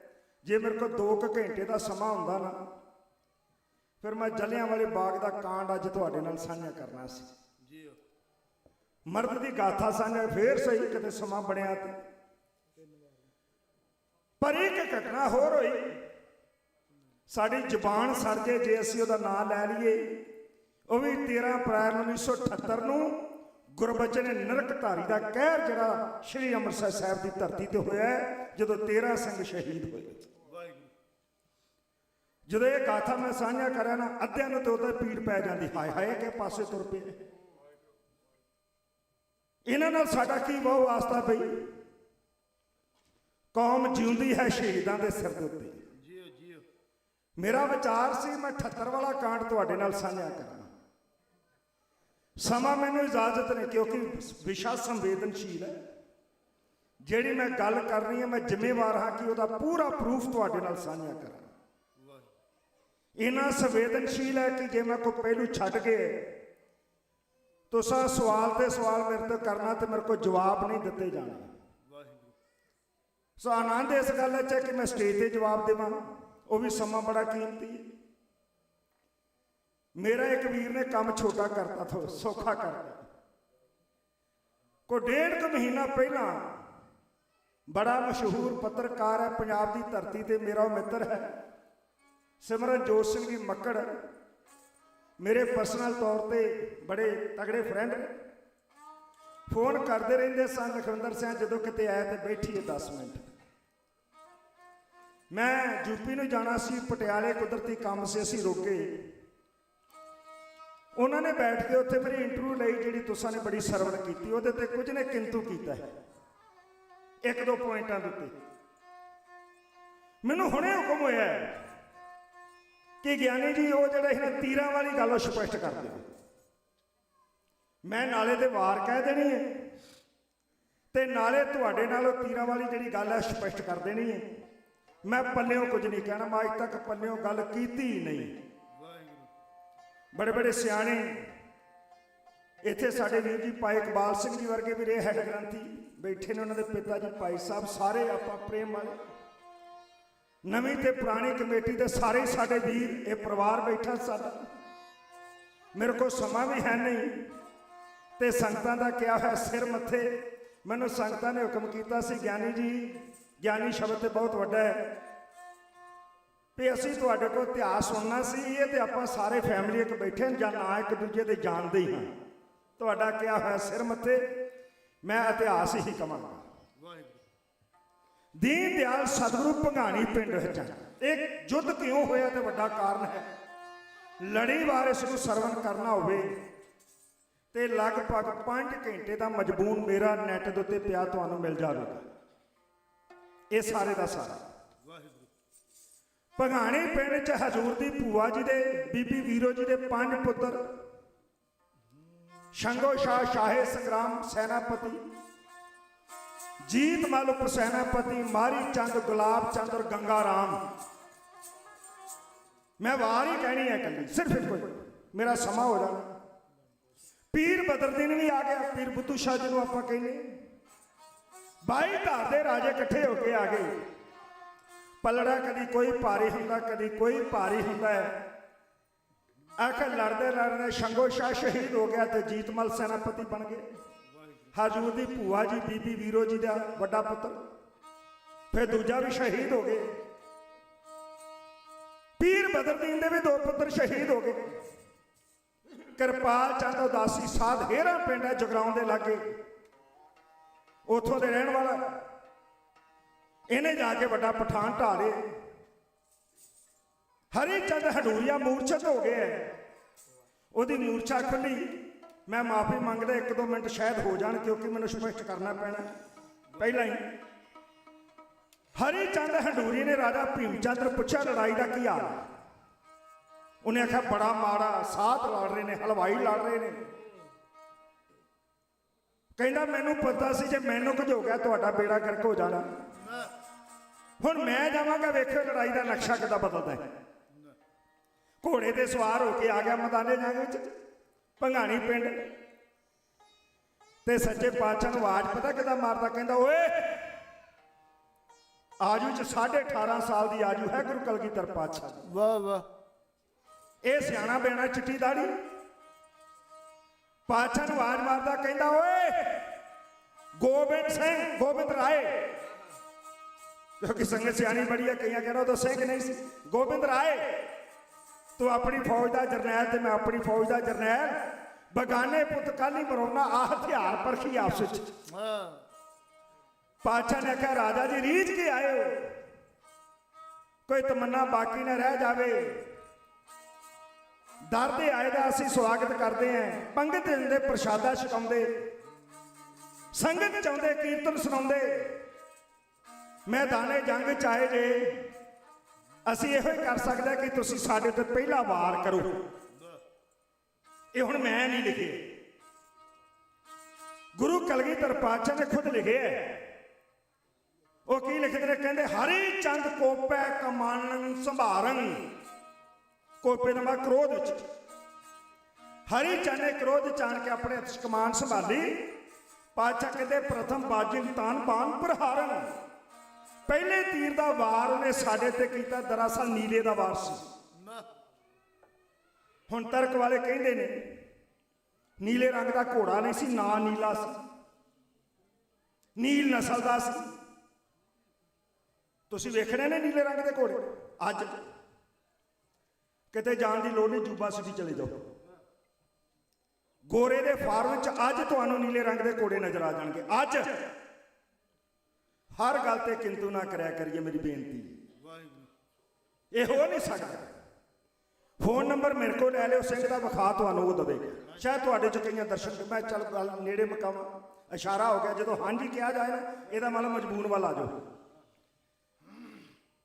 ਜੇ ਮੇਰੇ ਕੋਲ 2 ਘੰਟੇ ਦਾ ਸਮਾਂ ਹੁੰਦਾ ਨਾ, ਫਿਰ ਮੈਂ ਜਲਿਆਂਵਾਲੇ ਬਾਗ ਦਾ ਕਾਂਡ ਅੱਜ ਤੁਹਾਡੇ ਨਾਲ ਸਾਂਝਾ ਕਰਨਾ ਸੀ। ਮਰਦ ਦੀ ਗਾਥਾ ਸਾਂਝਾ ਫੇਰ ਸਹੀ, ਕਿਤੇ ਸਮਾਂ ਬਣਿਆ ਤੇ। ਪਰ ਇੱਕ ਘਟਨਾ ਹੋਰ ਹੋਈ, ਸਾਡੀ ਜ਼ੁਬਾਨ ਸੜ ਜੇ ਜੇ ਅਸੀਂ ਉਹਦਾ ਨਾਂ ਲੈ ਲਈਏ। ਉਹ ਵੀ 13 ਅਪ੍ਰੈਲ 1978 ਨੂੰ ਗੁਰਬਚਨ ਨਰਕਧਾਰੀ ਦਾ ਕਹਿਰ ਜਿਹੜਾ ਸ਼੍ਰੀ ਅੰਮ੍ਰਿਤਸਰ ਸਾਹਿਬ ਦੀ ਧਰਤੀ ਤੇ ਹੋਇਆ, ਜਦੋਂ 13 ਸਿੰਘ ਸ਼ਹੀਦ ਹੋਏ। ਜਦੋਂ ਇਹ ਗਾਥਾ ਮੈਂ ਸਾਂਝਾ ਕਰਾਂ ਨਾ, ਅੱਧਿਆਂ ਨੂੰ ਤੇ ਉਹਦਾ ਪੀੜ ਪੈ ਜਾਂਦੀ, ਹਾਏ ਹਾਏ ਕਿ ਪਾਸੇ ਤੁਰ ਪਏ। ਇਹਨਾਂ ਨਾਲ ਸਾਡਾ ਕੀ ਬਹੁ ਵਾਸਤਾ ਪਈ। ਕੌਮ ਜਿਉਂਦੀ ਹੈ ਸ਼ਹੀਦਾਂ ਦੇ ਸਿਰ ਦੇ ਉੱਤੇ। ਮੇਰਾ ਵਿਚਾਰ ਸੀ ਮੈਂ 78 ਵਾਲਾ ਕਾਂਡ ਤੁਹਾਡੇ ਨਾਲ ਸਾਂਝਾ ਕਰਾਂ। ਸਮਾਂ ਮੈਨੂੰ ਇਜਾਜ਼ਤ ਨਹੀਂ, ਕਿਉਂਕਿ ਵਿਸ਼ਾ ਸੰਵੇਦਨਸ਼ੀਲ ਹੈ। ਜਿਹੜੀ ਮੈਂ ਗੱਲ ਕਰ ਰਹੀ ਹਾਂ, ਮੈਂ ਜ਼ਿੰਮੇਵਾਰ ਹਾਂ ਕਿ ਉਹਦਾ ਪੂਰਾ ਪ੍ਰੂਫ ਤੁਹਾਡੇ ਨਾਲ ਸਾਂਝਾ ਕਰਾਂ। ਇੰਨਾ ਸੰਵੇਦਨਸ਼ੀਲ ਹੈ ਕਿ ਜੇ ਮੈਂ ਕੋਈ ਪਹਿਲੂ ਛੱਡ ਕੇ ਤੁਸੀਂ ਸਵਾਲ ਤੇ ਸਵਾਲ ਮੇਰੇ ਤੋਂ ਕਰਨਾ ਤੇ ਮੇਰੇ ਕੋਲ ਜਵਾਬ ਨਹੀਂ ਦਿੱਤੇ ਜਾਣੇ। ਸੋ ਆਨੰਦ ਇਸ ਗੱਲ 'ਚ ਹੈ ਕਿ ਮੈਂ ਸਟੇਜ ਤੇ ਜਵਾਬ ਦੇਵਾਂ, ਉਹ ਵੀ ਸਮਾਂ ਬੜਾ ਕੀਮਤੀ ਹੈ। ਮੇਰਾ ਇੱਕ ਵੀਰ ਨੇ ਕੰਮ ਛੋਟਾ ਕਰਤਾ ਥੋ ਸੌਖਾ ਕਰਤਾ। ਕੋਈ 1.5 ਮਹੀਨਾ ਪਹਿਲਾਂ ਬੜਾ ਮਸ਼ਹੂਰ ਪੱਤਰਕਾਰ ਹੈ ਪੰਜਾਬ ਦੀ ਧਰਤੀ ਤੇ, ਮੇਰਾ ਉਹ ਮਿੱਤਰ ਹੈ ਸਿਮਰਨਜੋਤ ਸਿੰਘ ਜੀ ਮੱਕੜ, ਮੇਰੇ ਪਰਸਨਲ ਤੌਰ ਤੇ ਬੜੇ ਤਗੜੇ ਫਰੈਂਡ, ਫੋਨ ਕਰਦੇ ਰਹਿੰਦੇ ਸਨ। ਲਖਵਿੰਦਰ ਸਿੰਘ ਜਦੋਂ ਕਿਤੇ ਆਇਆ ਤੇ ਬੈਠੀਏ 10 ਮਿੰਟ। ਮੈਂ ਯੂਪੀ ਨੂੰ ਜਾਣਾ ਸੀ, ਪਟਿਆਲੇ ਕੁਦਰਤੀ ਕੰਮ ਸੀ, ਅਸੀਂ ਰੁਕੇ। ਉਹਨਾਂ ਨੇ ਬੈਠ ਕੇ ਉੱਥੇ ਮੇਰੀ ਇੰਟਰਵਿਊ ਲਈ, ਜਿਹੜੀ ਤੁਸਾਂ ਨੇ ਬੜੀ ਸਰਵਣ ਕੀਤੀ। ਉਹਦੇ ਤੇ ਕੁਝ ਨੇ ਕਿੰਤੂ ਕੀਤਾ ਹੈ 1-2 ਪੁਆਇੰਟਾਂ ਦੇ ਉੱਤੇ। ਮੈਨੂੰ ਹੁਣੇ ਹੁਕਮ ਹੋਇਆ ਕਿ ਗਿਆਨੀ ਜੀ ਉਹ ਜਿਹੜਾ ਇਹਨਾਂ ਤੀਰਾਂ ਵਾਲੀ ਗੱਲ ਉਹ ਸਪਸ਼ਟ ਕਰ ਦਿਓ। ਮੈਂ ਨਾਲੇ ਤੇ ਵਾਰ ਕਹਿ ਦੇਣੀ ਹੈ ਤੇ ਨਾਲੇ ਤੁਹਾਡੇ ਨਾਲ ਉਹ ਤੀਰਾਂ ਵਾਲੀ ਜਿਹੜੀ ਗੱਲ ਹੈ ਸਪਸ਼ਟ ਕਰ ਦੇਣੀ ਹੈ। ਮੈਂ ਪੱਲਿਓਂ ਕੁਝ ਨਹੀਂ ਕਹਿਣਾ, ਮੈਂ ਅੱਜ ਤੱਕ ਪੱਲਿਓਂ ਗੱਲ ਕੀਤੀ ਹੀ ਨਹੀਂ। ਬੜੇ ਬੜੇ ਸਿਆਣੇ ਇੱਥੇ ਸਾਡੇ ਵੀਰ ਜੀ ਭਾਈ ਇਕਬਾਲ ਸਿੰਘ ਜੀ ਵਰਗੇ ਵੀ ਰਹੇ ਹੈਡ ਗ੍ਰੰਥੀ ਬੈਠੇ ਨੇ, ਉਹਨਾਂ ਦੇ ਪਿਤਾ ਜੀ ਭਾਈ ਸਾਹਿਬ, ਸਾਰੇ ਆਪਾਂ ਪ੍ਰੇਮ ਵਾਲੇ, ਨਵੀਂ ਤੇ ਪੁਰਾਣੀ ਕਮੇਟੀ ਦੇ ਸਾਰੇ ਸਾਡੇ ਵੀਰ, ਇਹ ਪਰਿਵਾਰ ਬੈਠਾ ਸਾਡਾ। ਮੇਰੇ ਕੋਲ ਸਮਾਂ ਵੀ ਹੈ ਨਹੀਂ ਤੇ ਸੰਗਤਾਂ ਦਾ ਕਿਹਾ ਹੈ ਸਿਰ ਮੱਥੇ। ਮੈਨੂੰ ਸੰਗਤਾਂ ਨੇ ਹੁਕਮ ਕੀਤਾ ਸੀ, ਗਿਆਨੀ ਜੀ, ਗਿਆਨੀ ਸ਼ਬਦ ਤੇ ਬਹੁਤ ਵੱਡਾ ਹੈ, ਵੀ ਅਸੀਂ ਤੁਹਾਡੇ ਕੋਲ ਇਤਿਹਾਸ ਸੁਣਨਾ ਸੀ। ਇਹ ਤੇ ਆਪਾਂ ਸਾਰੇ ਫੈਮਿਲੀ ਇੱਕ ਬੈਠੇ ਹਾਂ, ਜਾਂ ਨਾ ਇੱਕ ਦੂਜੇ ਦੇ ਜਾਣਦੇ ਹੀ ਹਾਂ। ਤੁਹਾਡਾ ਕਿਹਾ ਹੋਇਆ ਸਿਰ ਮੱਥੇ, ਮੈਂ ਇਤਿਹਾਸ ਹੀ ਕਵਾਂਗਾ। ਦੀਨ ਦਿਆਲ ਸਤਿਗੁਰੂ ਭੰਗਾਣੀ ਪਿੰਡ ਵਿੱਚ ਇਹ ਯੁੱਧ ਕਿਉਂ ਹੋਇਆ ਤੇ ਵੱਡਾ ਕਾਰਨ ਹੈ। ਲੜੀ ਵਾਰਿਸ ਨੂੰ ਸਰਵਣ ਕਰਨਾ ਹੋਵੇ ਤੇ ਲਗਭਗ 5 ਘੰਟੇ ਦਾ ਮਜਬੂਨ ਮੇਰਾ ਨੈਟ ਦੇ ਉੱਤੇ ਪਿਆ, ਤੁਹਾਨੂੰ ਮਿਲ ਜਾਵੇਗਾ ਇਹ ਸਾਰੇ ਦਾ ਸਾਰਾ। ਭਗਾਣੀ ਪਿੰਡ 'ਚ ਹਜ਼ੂਰ ਦੀ ਭੂਆ ਜੀ ਦੇ ਬੀਬੀ ਵੀਰੋ ਜੀ ਦੇ 5 ਪੁੱਤਰ, ਸ਼ੰਗੋ ਸ਼ਾਹ ਸ਼ਾਹੇ ਸੰਗਰਾਮ ਸੈਨਾਪਤੀ, ਜੀਤ ਮਲ ਉਪ ਸੈਨਾਪਤੀ, ਮਾਰੀ ਚੰਦ, ਗੁਲਾਬ ਚੰਦ ਔਰ ਗੰਗਾ ਰਾਮ। ਮੈਂ ਵਾਰ ਹੀ ਕਹਿਣੀ ਹੈ ਇਕੱਲੀ, ਸਿਰਫ ਇੱਕੋ ਹੀ, ਮੇਰਾ ਸਮਾਂ ਹੋ ਜਾਣਾ। ਪੀਰ ਬਦਰਦੀਨ ਵੀ ਆ ਗਿਆ, ਪੀਰ ਬੁੱਧੂ ਸ਼ਾਹ ਜੀ ਨੂੰ ਆਪਾਂ ਕਹਿੰਦੇ। 22 ਧਾਰ ਦੇ ਰਾਜੇ ਇਕੱਠੇ ਹੋ ਕੇ ਆ ਗਏ। ਪਲੜਾ ਕਦੀ ਕੋਈ ਭਾਰੀ ਹੁੰਦਾ, ਕਦੀ ਕੋਈ ਭਾਰੀ ਹੁੰਦਾ ਹੈ। ਆਖਰ ਲੜਦੇ ਲੜਦੇ ਸ਼ੰਗੋ ਸ਼ਾਹ ਸ਼ਹੀਦ ਹੋ ਗਿਆ ਤੇ ਜੀਤਮਲ ਸੈਨਾਪਤੀ ਬਣ ਗਏ। ਹਜ਼ੂਰ ਦੀ ਭੂਆ ਜੀ ਬੀਬੀ ਵੀਰੋ ਜੀ ਦਾ ਵੱਡਾ ਪੁੱਤਰ, ਫਿਰ ਦੂਜਾ ਵੀ ਸ਼ਹੀਦ ਹੋ ਗਏ। ਪੀਰ ਬਦਰਦੀਨ ਦੇ ਵੀ 2 ਪੁੱਤਰ ਸ਼ਹੀਦ ਹੋ ਗਏ। ਕਿਰਪਾਲ ਚੰਦ ਉਦਾਸੀ ਸਾਧ ਹੇਰਾ ਪਿੰਡ ਹੈ ਜਗਰਾਉਂ ਦੇ ਲਾਗੇ, ਉੱਥੋਂ ਦੇ ਰਹਿਣ ਵਾਲਾ। ਇਹਨੇ ਜਾ ਕੇ ਵੱਡਾ ਪਠਾਨ ਢਾਹ ਲਏ। ਹਰੀ ਚੰਦ ਹਡੂਰੀਆ ਮੂਰਛਤ ਹੋ ਗਿਆ। ਉਹਦੀ ਮੂਰਛਾ ਖੁੱਲੀ। ਮੈਂ ਮਾਫੀ ਮੰਗਦਾ, 1-2 ਮਿੰਟ ਸ਼ਾਇਦ ਹੋ ਜਾਣ, ਕਿਉਂਕਿ ਮੈਨੂੰ ਸਪਸ਼ਟ ਕਰਨਾ ਪੈਣਾ ਪਹਿਲਾਂ ਹੀ। ਹਰੀ ਚੰਦ ਹਡੂਰੀ ਨੇ ਰਾਜਾ ਭੀਮ ਚੰਦ ਨੂੰ ਪੁੱਛਿਆ ਲੜਾਈ ਦਾ ਕੀ ਹਾਲ। ਉਹਨੇ ਆਖਿਆ ਬੜਾ ਮਾੜਾ, ਸਾਧ ਲੜ ਰਹੇ ਨੇ, ਹਲਵਾਈ ਲੜ ਰਹੇ ਨੇ। ਕਹਿੰਦਾ ਮੈਨੂੰ ਪਤਾ ਸੀ ਜੇ ਮੈਨੂੰ ਕੁਝ ਹੋ ਗਿਆ ਤੁਹਾਡਾ ਬੇੜਾ ਗਰਕ ਹੋ ਜਾਣਾ। ਹੁਣ ਮੈਂ ਜਾਵਾਂਗਾ, ਵੇਖਿਓ ਲੜਾਈ ਦਾ ਨਕਸ਼ਾ ਕਿੱਦਾਂ ਬਦਲਦਾ ਹੈ। ਘੋੜੇ ਤੇ ਸਵਾਰ ਹੋ ਕੇ ਆ ਗਿਆ ਮੈਦਾਨੇ ਜੰਗ ਵਿੱਚ ਭੰਗਾਣੀ ਪਿੰਡ। ਤੇ ਸੱਚੇ ਪਾਤਸ਼ਾਹ ਨੂੰ ਆਵਾਜ਼ ਪਤਾ ਕਿੱਦਾਂ ਮਾਰਦਾ, ਕਹਿੰਦਾ ਓਏ ਆਜੂ ਚ 18.5 ਸਾਲ ਦੀ ਆਜੂ ਹੈ ਗੁਰੂ ਕਲਗੀਧਰ ਪਾਤਸ਼ਾਹ। ਵਾਹ ਵਾਹ। ਇਹ ਸਿਆਣਾ ਬੇਣਾ ਚਿੱਟੀ ਦਾੜੀ ਪਾਤਸ਼ਾਹ ਨੂੰ ਆਵਾਜ਼ ਮਾਰਦਾ, ਕਹਿੰਦਾ ਓਏ ਗੋਬਿੰਦ ਸਿੰਘ, ਗੋਬਿੰਦ ਰਾਏ, ਕਿਉਂਕਿ ਸੰਗਤ ਸਿਆਣੀ ਬੜੀ ਹੈ, ਕਈਆਂ ਕਹਿੰਦਾ ਉਦੋਂ ਸਿੰਘ ਨਹੀਂ ਸੀ। ਗੋਬਿੰਦ ਰਾਏ, ਤੂੰ ਆਪਣੀ ਫੌਜ ਦਾ ਜਰਨੈਲ ਤੇ ਮੈਂ ਆਪਣੀ ਫੌਜ ਦਾ ਜਰਨੈਲ, ਬਗਾਨੇ ਪੁੱਤ ਕਾਲੀ ਮਰੋਨਾ, ਆ ਹਥਿਆਰ ਪਰਖੀ ਆਪਸ ਵਿੱਚ। ਪਾਤਸ਼ਾਹ ਨੇ ਆਖਿਆ ਰਾਜਾ ਜੀ ਰੀਝ ਕੇ ਆਏ ਹੋ, ਕੋਈ ਤਮੰਨਾ ਬਾਕੀ ਨਾ ਰਹਿ ਜਾਵੇ। ਦਰ ਦੇ ਆਏ ਦਾ ਅਸੀਂ ਸਵਾਗਤ ਕਰਦੇ ਹਾਂ। ਪੰਗਤ ਦਿੰਦੇ, ਪ੍ਰਸ਼ਾਦਾ ਛਕਾਉਂਦੇ, ਸੰਗਤ ਚਾਹੁੰਦੇ, ਕੀਰਤਨ ਸੁਣਾਉਂਦੇ। ਮੈਦਾਨੇ ਜੰਗ ਚ ਆਏ ਜੇ, ਅਸੀਂ ਇਹੋ ਹੀ ਕਰ ਸਕਦੇ ਕਿ ਤੁਸੀਂ ਸਾਡੇ ਤੇ ਪਹਿਲਾ ਵਾਰ ਕਰੋ। ਇਹ ਹੁਣ ਮੈਂ ਨਹੀਂ ਲਿਖੇ, ਗੁਰੂ ਕਲਗੀਧਰ ਪਾਤਸ਼ਾਹ ਨੇ ਖੁਦ ਲਿਖੇ। ਉਹ ਕੀ ਲਿਖਦੇ ਨੇ, ਕਹਿੰਦੇ ਹਰੀ ਚੰਦ ਕੋਪੈ ਕਮਾਨੰ ਸੰਭਾਰੰ। ਕੋਪੇ ਦਾ ਮਤਲਬ ਕ੍ਰੋਧ ਵਿੱਚ। ਹਰੀ ਚੰਦ ਨੇ ਕ੍ਰੋਧ ਚ ਆਣ ਕੇ ਆਪਣੇ ਹੱਥ ਕਮਾਨ ਸੰਭਾਲੀ। ਪਾਤਸ਼ਾਹ ਕਹਿੰਦੇ ਪ੍ਰਥਮ ਬਾਜਿਨ ਤਾਨ ਬਾਨ ਪ੍ਰਹਾਰਨ। ਪਹਿਲੇ ਤੀਰ ਦਾ ਵਾਰ ਉਹਨੇ ਸਾਡੇ ਤੇ ਕੀਤਾ, ਦਰਅਸਲ ਨੀਲੇ ਦਾ ਵਾਰ ਸੀ। ਹੁਣ ਤਰਕ ਵਾਲੇ ਕਹਿੰਦੇ ਨੇ ਨੀਲੇ ਰੰਗ ਦਾ ਘੋੜਾ ਨਹੀਂ ਸੀ, ਨਾ ਨੀਲਾ ਸੀ, ਨੀਲ ਨਸਲ ਦਾ ਸੀ। ਤੁਸੀਂ ਵੇਖਣੇ ਨੇ ਨੀਲੇ ਰੰਗ ਦੇ ਘੋੜੇ। ਅੱਜ ਕਿਤੇ ਜਾਣ ਦੀ ਲੋੜ ਨਹੀਂ, ਜੂਬਾ ਸਿਟੀ ਚਲੇ ਜਾਓ, ਗੋਰੇ ਦੇ ਫਾਰਮ 'ਚ ਅੱਜ ਤੁਹਾਨੂੰ ਨੀਲੇ ਰੰਗ ਦੇ ਘੋੜੇ ਨਜ਼ਰ ਆ ਜਾਣਗੇ। ਅੱਜ ਹਰ ਗੱਲ ਤੇ ਕਿੰਤੂ ਨਾ ਕਰਿਆ ਕਰੀਏ, ਮੇਰੀ ਬੇਨਤੀ ਇਹ ਹੋ ਨਹੀਂ ਸਕਦਾ। ਫੋਨ ਨੰਬਰ ਮੇਰੇ ਕੋਲ ਲੈ ਲਿਓ, ਸਿੰਘ ਦਾ ਵਿਖਾ ਤੁਹਾਨੂੰ ਉਹ ਦਵੇਗਾ। ਸ਼ਾਇਦ ਤੁਹਾਡੇ ਚ ਕਈਆਂ ਦਰਸ਼ਨ, ਮੈਂ ਚੱਲ ਗੱਲ ਨੇੜੇ ਮਕਾਵਾਂ, ਇਸ਼ਾਰਾ ਹੋ ਗਿਆ। ਜਦੋਂ ਹਾਂਜੀ ਕਿਹਾ ਜਾਏ ਨਾ, ਇਹਦਾ ਮਤਲਬ ਮਜਬੂਰ ਵੱਲ ਆ ਜਾਓ।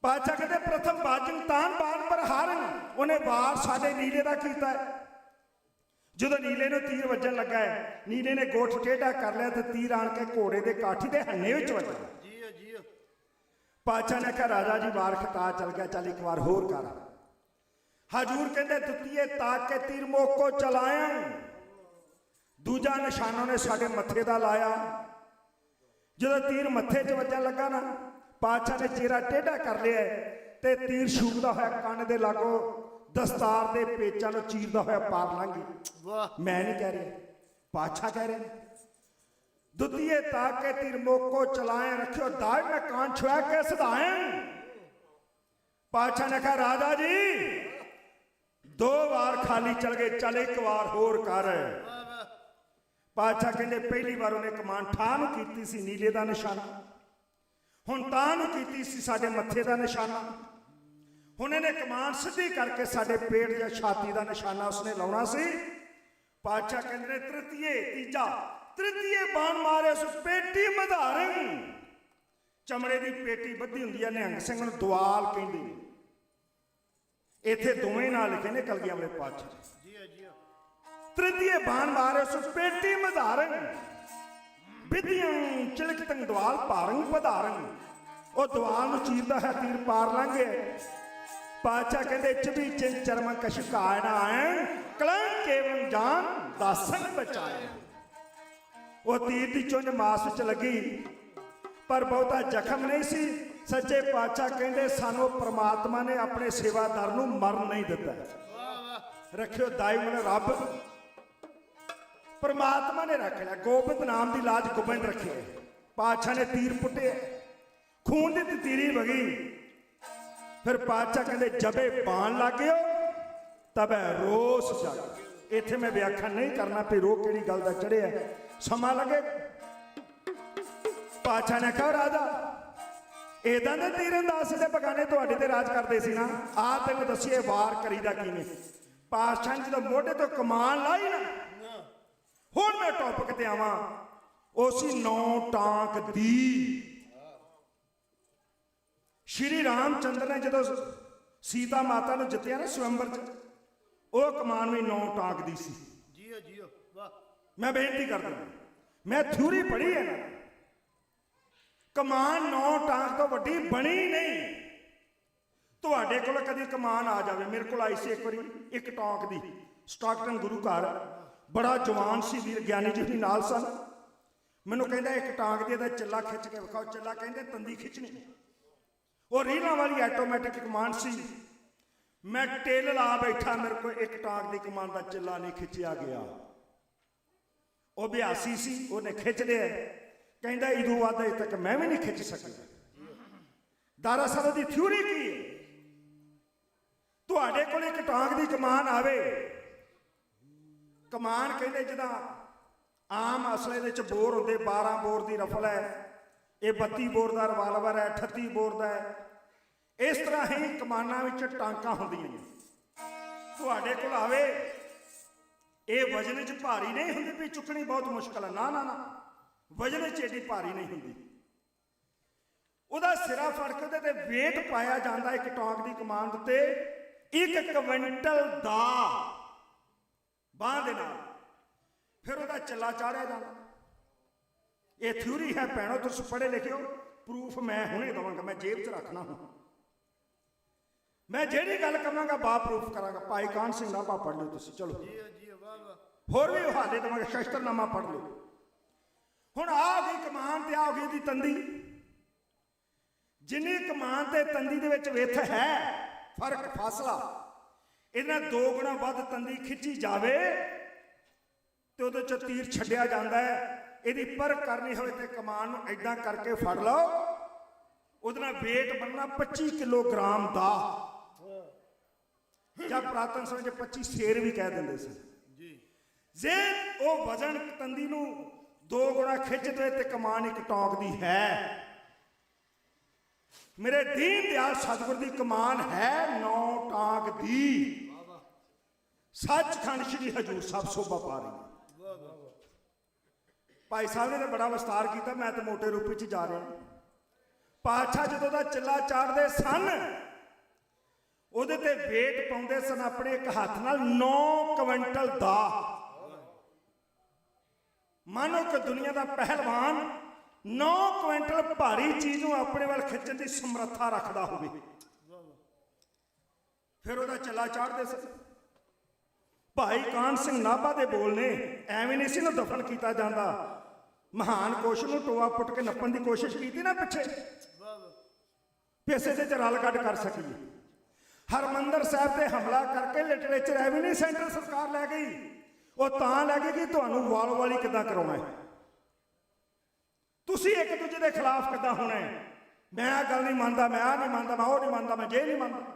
ਪਾਤਸ਼ਾਹ ਕਹਿੰਦੇ ਪ੍ਰਥਮ ਬਾਜਨ ਤਾਨ ਬਾਣ ਪ੍ਰਹਾਰਨ। ਉਹਨੇ ਵਾਰ ਸਾਡੇ ਨੀਲੇ ਦਾ ਕੀਤਾ ਹੈ। ਜਦੋਂ ਨੀਲੇ ਨੂੰ ਤੀਰ ਵੱਜਣ ਲੱਗਾ ਹੈ, ਨੀਲੇ ਨੇ ਗੋਠ ਟੇਢਾ ਕਰ ਲਿਆ ਤੇ ਤੀਰ ਆਣ ਕੇ ਘੋੜੇ ਦੇ ਕਾਠੀ ਦੇ ਹੰਨੇ ਵਿੱਚ ਵੱਜਾ। ਪਾਤਸ਼ਾਹ ਨੇ ਕਿਹਾ ਰਾਜਾ ਜੀ ਵਾਰ ਖਤਾ ਚੱਲ ਗਿਆ, ਚੱਲ ਇੱਕ ਵਾਰ ਹੋਰ ਕਰ। ਹਜੂਰ ਕਹਿੰਦੇ ਦੁੱਤੀਏ ਤਾਕ ਕੇ ਤੀਰ ਮੋਕੋ ਚਲਾਇਆ। ਦੂਜਾ ਨਿਸ਼ਾਨਾ ਨੇ ਸਾਡੇ ਮੱਥੇ ਦਾ ਲਾਇਆ। ਜਦੋਂ ਤੀਰ ਮੱਥੇ 'ਚ ਵੱਜਣ ਲੱਗਾ ਨਾ, ਪਾਤਸ਼ਾਹ ਨੇ ਚਿਹਰਾ ਟੇਢਾ ਕਰ ਲਿਆ ਤੇ ਤੀਰ ਛੂਕਦਾ ਹੋਇਆ ਕੰਨ ਦੇ ਲਾਗੋਂ ਦਸਤਾਰ ਦੇ ਪੇਚਾਂ ਨੂੰ ਚੀਰਦਾ ਹੋਇਆ ਪਾਰ ਲੰਘ ਗਿਆ। ਮੈਂ ਨਹੀਂ ਕਹਿ ਰਿਹਾ, ਪਾਤਸ਼ਾਹ ਕਹਿ ਰਹੇ। ਦੁੱਤੀਏ ਤਾਕ ਕੇ ਤੀਰ ਮੋਕੋ ਚਲਾਏ, ਰੱਖਿਓ ਦਾਜ ਮੈਂ ਕਾਨ ਛੁਆ ਕੇ ਸਦਾਏ। ਪਾਤਸ਼ਾਹ ਨੇ ਕਿਹਾ ਰਾਜਾ ਜੀ 2 ਵਾਰ ਖਾਲੀ ਚਲ ਗਏ, ਚੱਲ ਇੱਕ ਵਾਰ ਹੋਰ ਕਰ। ਪਾਤਸ਼ਾਹ ਕਹਿੰਦੇ ਪਹਿਲੀ ਵਾਰ ਉਹਨੇ ਕਮਾਨ ਠਾਹ ਨੂੰ ਕੀਤੀ ਸੀ ਨੀਲੇ ਦਾ ਨਿਸ਼ਾਨਾ, ਹੁਣ ਤਾਂ ਨੂੰ ਕੀਤੀ ਸੀ ਸਾਡੇ ਮੱਥੇ ਦਾ ਨਿਸ਼ਾਨਾ। ਹੁਣ ਇਹਨੇ ਕਮਾਨ ਸਿੱਧੀ ਕਰਕੇ ਸਾਡੇ ਪੇਟ ਜਾਂ ਛਾਤੀ ਦਾ ਨਿਸ਼ਾਨਾ ਉਸਨੇ ਲਾਉਣਾ ਸੀ। ਪਾਤਸ਼ਾਹ ਕਹਿੰਦੇ ਨੇ ਤ੍ਰਿਤੀਏ ਬਾਣ ਮਾਰੇ ਉਸ ਪੇਟੀ ਮਧਾਰਨ। ਚਮੜੇ ਦੀ ਪੇਟੀ ਬੱਧੀ ਹੁੰਦੀ ਹੈ, ਨਿਹੰਗ ਸਿੰਘ ਨੂੰ ਦੁਆਲ ਕਹਿੰਦੇ ਨੇ। ਇੱਥੇ ਦੋਵੇਂ ਨਾਂ ਲਿਖੇ ਨੇ ਕਲਗੀਆਂ ਵਾਲੇ ਪਾਤਸ਼ਾਹ ਜੀ। ਤ੍ਰਿਤੀਏ ਬਾਣ ਮਾਰੇ ਉਸ ਪੇਟੀ ਮਧਾਰਨ ਵਿਧੀਆਂ ਚਿਲਕਤੰ ਦੁਆਲ ਭਾਰੰ ਪਧਾਰਨ। ਉਹ ਦੁਆਲ ਨੂੰ ਚੀਰਦਾ ਹੈ, ਤੀਰ ਪਾਰ ਲੰਘੇ। ਪਾਤਸ਼ਾਹ ਕਹਿੰਦੇ ਚਬੀ ਚਿੰਨ ਚਰਮ ਕਛ ਕਾਇ ਨਾ ਆਇਣ ਕਲੰਕ ਕੇਵਲ ਜਾਨ ਦਾਸਨ ਬਚਾਏ। ਉਹ ਤੀਰ ਦੀ ਚੁੰਝ ਮਾਸ ਵਿੱਚ ਲੱਗੀ ਪਰ ਬਹੁਤਾ ਜ਼ਖਮ ਨਹੀਂ ਸੀ। ਸੱਚੇ ਪਾਤਸ਼ਾਹ ਕਹਿੰਦੇ ਸਾਨੂੰ ਪ੍ਰਮਾਤਮਾ ਨੇ ਆਪਣੇ ਸੇਵਾਦਾਰ ਨੂੰ ਮਰਨ ਨਹੀਂ ਦਿੱਤਾ। ਰੱਖਿਓ ਦਾਈ ਮਨ ਰੱਬ, ਪ੍ਰਮਾਤਮਾ ਨੇ ਰੱਖ ਲਿਆ। ਗੋਬਿੰਦ ਨਾਮ ਦੀ ਲਾਜ ਗੋਬਿੰਦ ਰੱਖਿਆ। ਪਾਤਸ਼ਾਹ ਨੇ ਤੀਰ ਪੁੱਟੇ, ਖੂਨ ਦੀ ਤਤੀਰੀ ਵਗੀ। ਫਿਰ ਪਾਤਸ਼ਾਹ ਕਹਿੰਦੇ ਜਬੇ ਬਾਣ ਲੱਗਿਓ ਤਬੈ ਰੋਸ ਜਾਗ। ਇੱਥੇ ਮੈਂ ਵਿਆਖਿਆ ਨਹੀਂ ਕਰਨਾ ਵੀ ਰੋਹ ਕਿਹੜੀ ਗੱਲ ਦਾ ਚੜਿਆ, ਸਮਾਂ ਲੱਗੇ। ਪਾਤਸ਼ਾਹ ਨੇ ਕਿਹਾ ਰਾਜਾ ਇਦਾਂ ਦੇ ਤੀਰੰਦਾਜ਼ ਦੇ ਬਗਾਨੇ ਤੁਹਾਡੇ ਤੇ ਰਾਜ ਕਰਦੇ ਸੀ ਨਾ, ਆ ਤੈਨੂੰ ਦੱਸੀਏ ਵਾਰ ਕਰੀਦਾ ਕਿਵੇਂ। ਪਾਤਸ਼ਾਹ ਜਦੋਂ ਮੋਢੇ ਤੋਂ ਕਮਾਨ ਲਾਈ ਨਾ, ਹੁਣ ਮੈਂ ਟੌਪਿਕ ਤੇ ਆਵਾਂ। ਉਹ ਸੀ 9 ਟਾਂਕ ਦੀ। ਸ਼੍ਰੀ ਰਾਮ ਚੰਦਰ ਨੇ ਜਦੋਂ ਸੀਤਾ ਮਾਤਾ ਨੂੰ ਜਿੱਤਿਆ ਨਾ ਸਵੰਬਰ ਚ, ਉਹ ਕਮਾਨ ਵੀ 9 ਟਾਂਕ ਦੀ ਸੀ। ਜੀਓ ਵਾਹ। ਮੈਂ ਬੇਨਤੀ ਕਰਦਾ, ਮੈਂ ਥਿਊਰੀ ਪੜ੍ਹੀ ਹੈ ਨਾ, ਕਮਾਨ 9 ਟਾਂਕ ਤੋਂ ਵੱਡੀ ਬਣੀ ਨਹੀਂ। ਤੁਹਾਡੇ ਕੋਲ ਕਦੀ ਕਮਾਨ ਆ ਜਾਵੇ, ਮੇਰੇ ਕੋਲ ਆਈ ਸੀ ਇੱਕ ਵਾਰੀ 1 ਟਾਂਕ ਦੀ, ਸਟਾਕਟਨ ਗੁਰੂ ਘਰ, ਬੜਾ ਜਵਾਨ ਸੀ ਵੀਰ, ਗਿਆਨੀ ਜੀ ਵੀ ਨਾਲ ਸਨ। ਮੈਨੂੰ ਕਹਿੰਦਾ 1 ਟਾਂਕ ਦੀ ਦਾ ਚੱਲਾ ਖਿੱਚ ਕੇ ਵਿਖਾਓ। ਚੱਲਾ ਕਹਿੰਦੇ ਤੰਦੀ ਖਿੱਚਣੀ। ਉਹ ਰੀਲਾਂ ਵਾਲੀ ਆਟੋਮੈਟਿਕ ਕਮਾਨ ਸੀ। ਮੈਂ ਟੇਲ ਲਾ ਬੈਠਾ, ਮੇਰੇ ਕੋਲ 1 ਟਾਂਕ ਦੀ ਕਮਾਨ ਦਾ ਚੱਲਾ ਨਹੀਂ ਖਿੱਚਿਆ ਗਿਆ। ਉਹ ਬਿਆਸੀ ਸੀ, ਉਹਨੇ ਖਿੱਚ ਲਿਆ। ਕਹਿੰਦਾ ਇਦੋਂ ਵੱਧ ਅਜੇ ਤੱਕ ਮੈਂ ਵੀ ਨਹੀਂ ਖਿੱਚ ਸਕਿਆ। ਦਰਅਸਲ ਦੀ ਥਿਊਰੀ ਕੀ ਹੈ? ਤੁਹਾਡੇ ਕੋਲ 1 ਟਾਂਕ ਦੀ ਕਮਾਨ ਆਵੇ, ਕਮਾਨ ਕਹਿੰਦੇ ਜਿਹਦਾ ਆਮ ਅਸਲੇ ਦੇ ਵਿੱਚ ਬੋਰ ਹੁੰਦੇ, 12 ਬੋਰ ਦੀ ਰਫਲ ਹੈ, ਇਹ 32 ਬੋਰ ਦਾ ਰਿਵਾਲਵਰ ਹੈ, 38 ਬੋਰ ਦਾ ਹੈ। ਇਸ ਤਰ੍ਹਾਂ ਹੀ ਕਮਾਨਾਂ ਵਿੱਚ ਟਾਂਕਾਂ ਹੁੰਦੀਆਂ ਨੇ। ਤੁਹਾਡੇ ਕੋਲ ਆਵੇ, ਇਹ ਵਜਨ 'ਚ ਭਾਰੀ ਨਹੀਂ ਹੁੰਦੀ ਵੀ ਚੁੱਕਣੀ ਬਹੁਤ ਮੁਸ਼ਕਲ ਹੈ, ਨਾ ਨਾ ਨਾ, ਵਜਨ 'ਚ ਏਡੀ ਭਾਰੀ ਨਹੀਂ ਹੁੰਦੀ। ਉਹਦਾ ਸਿਰਾ ਫੜ ਕੇ ਉਹਦੇ ਤੇ ਵੇਟ ਪਾਇਆ ਜਾਂਦਾ 1 ਟਾਂਕ ਦੀ ਕਮਾਨ ਉੱਤੇ 1 ਕੁਇੰਟਲ ਦਾ ਬਾਂਹ ਦੇ ਨਾਲ। ਫਿਰ ਉਹਦਾ ਚੱਲਾ ਚਾੜਿਆ ਜਾਂਦਾ। ਇਹ ਥਿਊਰੀ ਹੈ ਭੈਣੋ, ਤੁਸੀਂ ਪੜ੍ਹੇ ਲਿਖਿਓ। ਪ੍ਰੂਫ ਮੈਂ ਹੁਣੇ ਦਵਾਂਗਾ, ਮੈਂ ਜੇਬ 'ਚ ਰੱਖਣਾ ਹੁਣ। ਮੈਂ ਜਿਹੜੀ ਗੱਲ ਕਰਾਂਗਾ ਬਾ ਪ੍ਰੂਫ ਕਰਾਂਗਾ। ਭਾਈ ਕਾਨ ਸਿੰਘ ਨਾਭਾ ਪੜ੍ਹ ਲਿਓ ਤੁਸੀਂ, ਚਲੋ ਹੋਰ ਵੀ ਹਵਾਲੇ ਦੇਵਾਂਗੇ, ਸ਼ਸਤਰਨਾਮਾ ਪੜ੍ਹ ਲਿਓ। ਹੁਣ ਆ ਗਈ ਕਮਾਨ ਤੇ ਆ ਗਈ ਦੀ ਤੰਦੀ। ਜਿੰਨੀ ਕਮਾਨ ਤੇ ਤੰਦੀ ਦੇ ਵਿੱਚ ਵਿੱਥ ਹੈ, ਫਰਕ ਫਾਸਲਾ, ਇਹਨਾਂ 2 ਗੁਣਾ ਵੱਧ ਤੰਦੀ ਖਿੱਚੀ ਜਾਵੇ ਤੇ ਉਹਦੇ ਚ ਤੀਰ ਛੱਡਿਆ ਜਾਂਦਾ ਹੈ। ਇਹਦੀ ਪਰਖ ਕਰਨੀ ਹੋਵੇ ਤੇ ਕਮਾਨ ਨੂੰ ਐਦਾਂ ਕਰਕੇ ਫੜ ਲਓ, ਉਹਦੇ ਨਾਲ weight ਬਣਨਾ 25 ਕਿਲੋਗ੍ਰਾਮ ਦਾ, ਜਾਂ ਪੁਰਾਤਨ ਸਮੇਂ 'ਚ 25 ਸੇਰ ਵੀ ਕਹਿ ਦਿੰਦੇ ਸੀ ਜੀ। ਜੇ ਉਹ ਵਜ਼ਨ ਤੰਦੀ ਨੂੰ 2 ਗੁਣਾ ਖਿੱਚ ਦੇ ਤੇ ਕਮਾਨ 1 ਟਾਂਕ ਦੀ ਹੈ। ਮੇਰੇ ਦੀਨ ਦਿਆਲ ਸਤਿਗੁਰ ਦੀ ਕਮਾਨ ਹੈ 9 ਟਾਂਕ ਦੀ। ਸੱਚਖੰਡ ਸ੍ਰੀ ਹਜੂਰ ਸਾਹਿਬ ਸੋਭਾ ਪਾ ਰਹੀ ਹੈ। ਭਾਈ ਸਾਹਿਬ ਨੇ ਤਾਂ ਬੜਾ ਵਿਸਤਾਰ ਕੀਤਾ, ਮੈਂ ਤਾਂ ਮੋਟੇ ਰੂਪ ਵਿੱਚ ਜਾ ਰਿਹਾ। ਪਾਤਸ਼ਾਹ ਜਦੋਂ ਦਾ ਚੱਲਾ ਚਾੜਦੇ ਸਨ, ਉਹਦੇ ਤੇ ਵੇਟ ਪਾਉਂਦੇ ਸਨ ਆਪਣੇ 1 ਹੱਥ ਨਾਲ 9 ਕੁਇੰਟਲ ਦਾ। ਮਾਨੋ ਕਿ ਦੁਨੀਆ ਦਾ ਪਹਿਲਵਾਨ 9 ਕੁਇੰਟਲ ਭਾਰੀ ਚੀਜ਼ ਨੂੰ ਆਪਣੇ ਵੱਲ ਖਿੱਚਣ ਦੀ ਸਮਰੱਥਾ ਰੱਖਦਾ ਹੋਵੇ। ਫਿਰ ਉਹਦਾ ਚੱਲਾ ਚਾੜਦੇ ਸਨ। ਭਾਈ ਕਾਨ ਸਿੰਘ ਨਾਭਾ ਦੇ ਬੋਲ ਨੇ, ਐਵੇਂ ਨਹੀਂ ਸੀ ਨਾ ਦਫਨ ਕੀਤਾ ਜਾਂਦਾ। ਮਹਾਨ ਕੋਸ਼ ਨੂੰ ਟੋਆ ਪੁੱਟ ਕੇ ਨੱਪਣ ਦੀ ਕੋਸ਼ਿਸ਼ ਕੀਤੀ ਨਾ ਪਿੱਛੇ, ਪੈਸੇ ਦੇ ਚ ਰਲ ਕੱਢ ਕਰ ਸਕੀਏ। ਹਰਮੰਦਰ ਸਾਹਿਬ ਤੇ ਹਮਲਾ ਕਰਕੇ ਲਿਟਰੇਚਰ ਰੈਵਨਿਊ ਸੈਂਟਰ ਸਰਕਾਰ ਲੈ ਗਈ। ਉਹ ਤਾਂ ਲੈ ਗਈ ਕਿ ਤੁਹਾਨੂੰ ਵਾਲ ਵਾਲੀ ਕਿੱਦਾਂ ਕਰਾਉਣਾ ਹੈ, ਤੁਸੀਂ ਇੱਕ ਦੂਜੇ ਦੇ ਖਿਲਾਫ ਕਿੱਦਾਂ ਹੋਣਾ ਹੈ। ਮੈਂ ਆ ਗੱਲ ਨਹੀਂ ਮੰਨਦਾ, ਮੈਂ ਆ ਨਹੀਂ ਮੰਨਦਾ, ਮੈਂ ਉਹ ਨਹੀਂ ਮੰਨਦਾ, ਮੈਂ ਜੇ ਨਹੀਂ ਮੰਨਦਾ।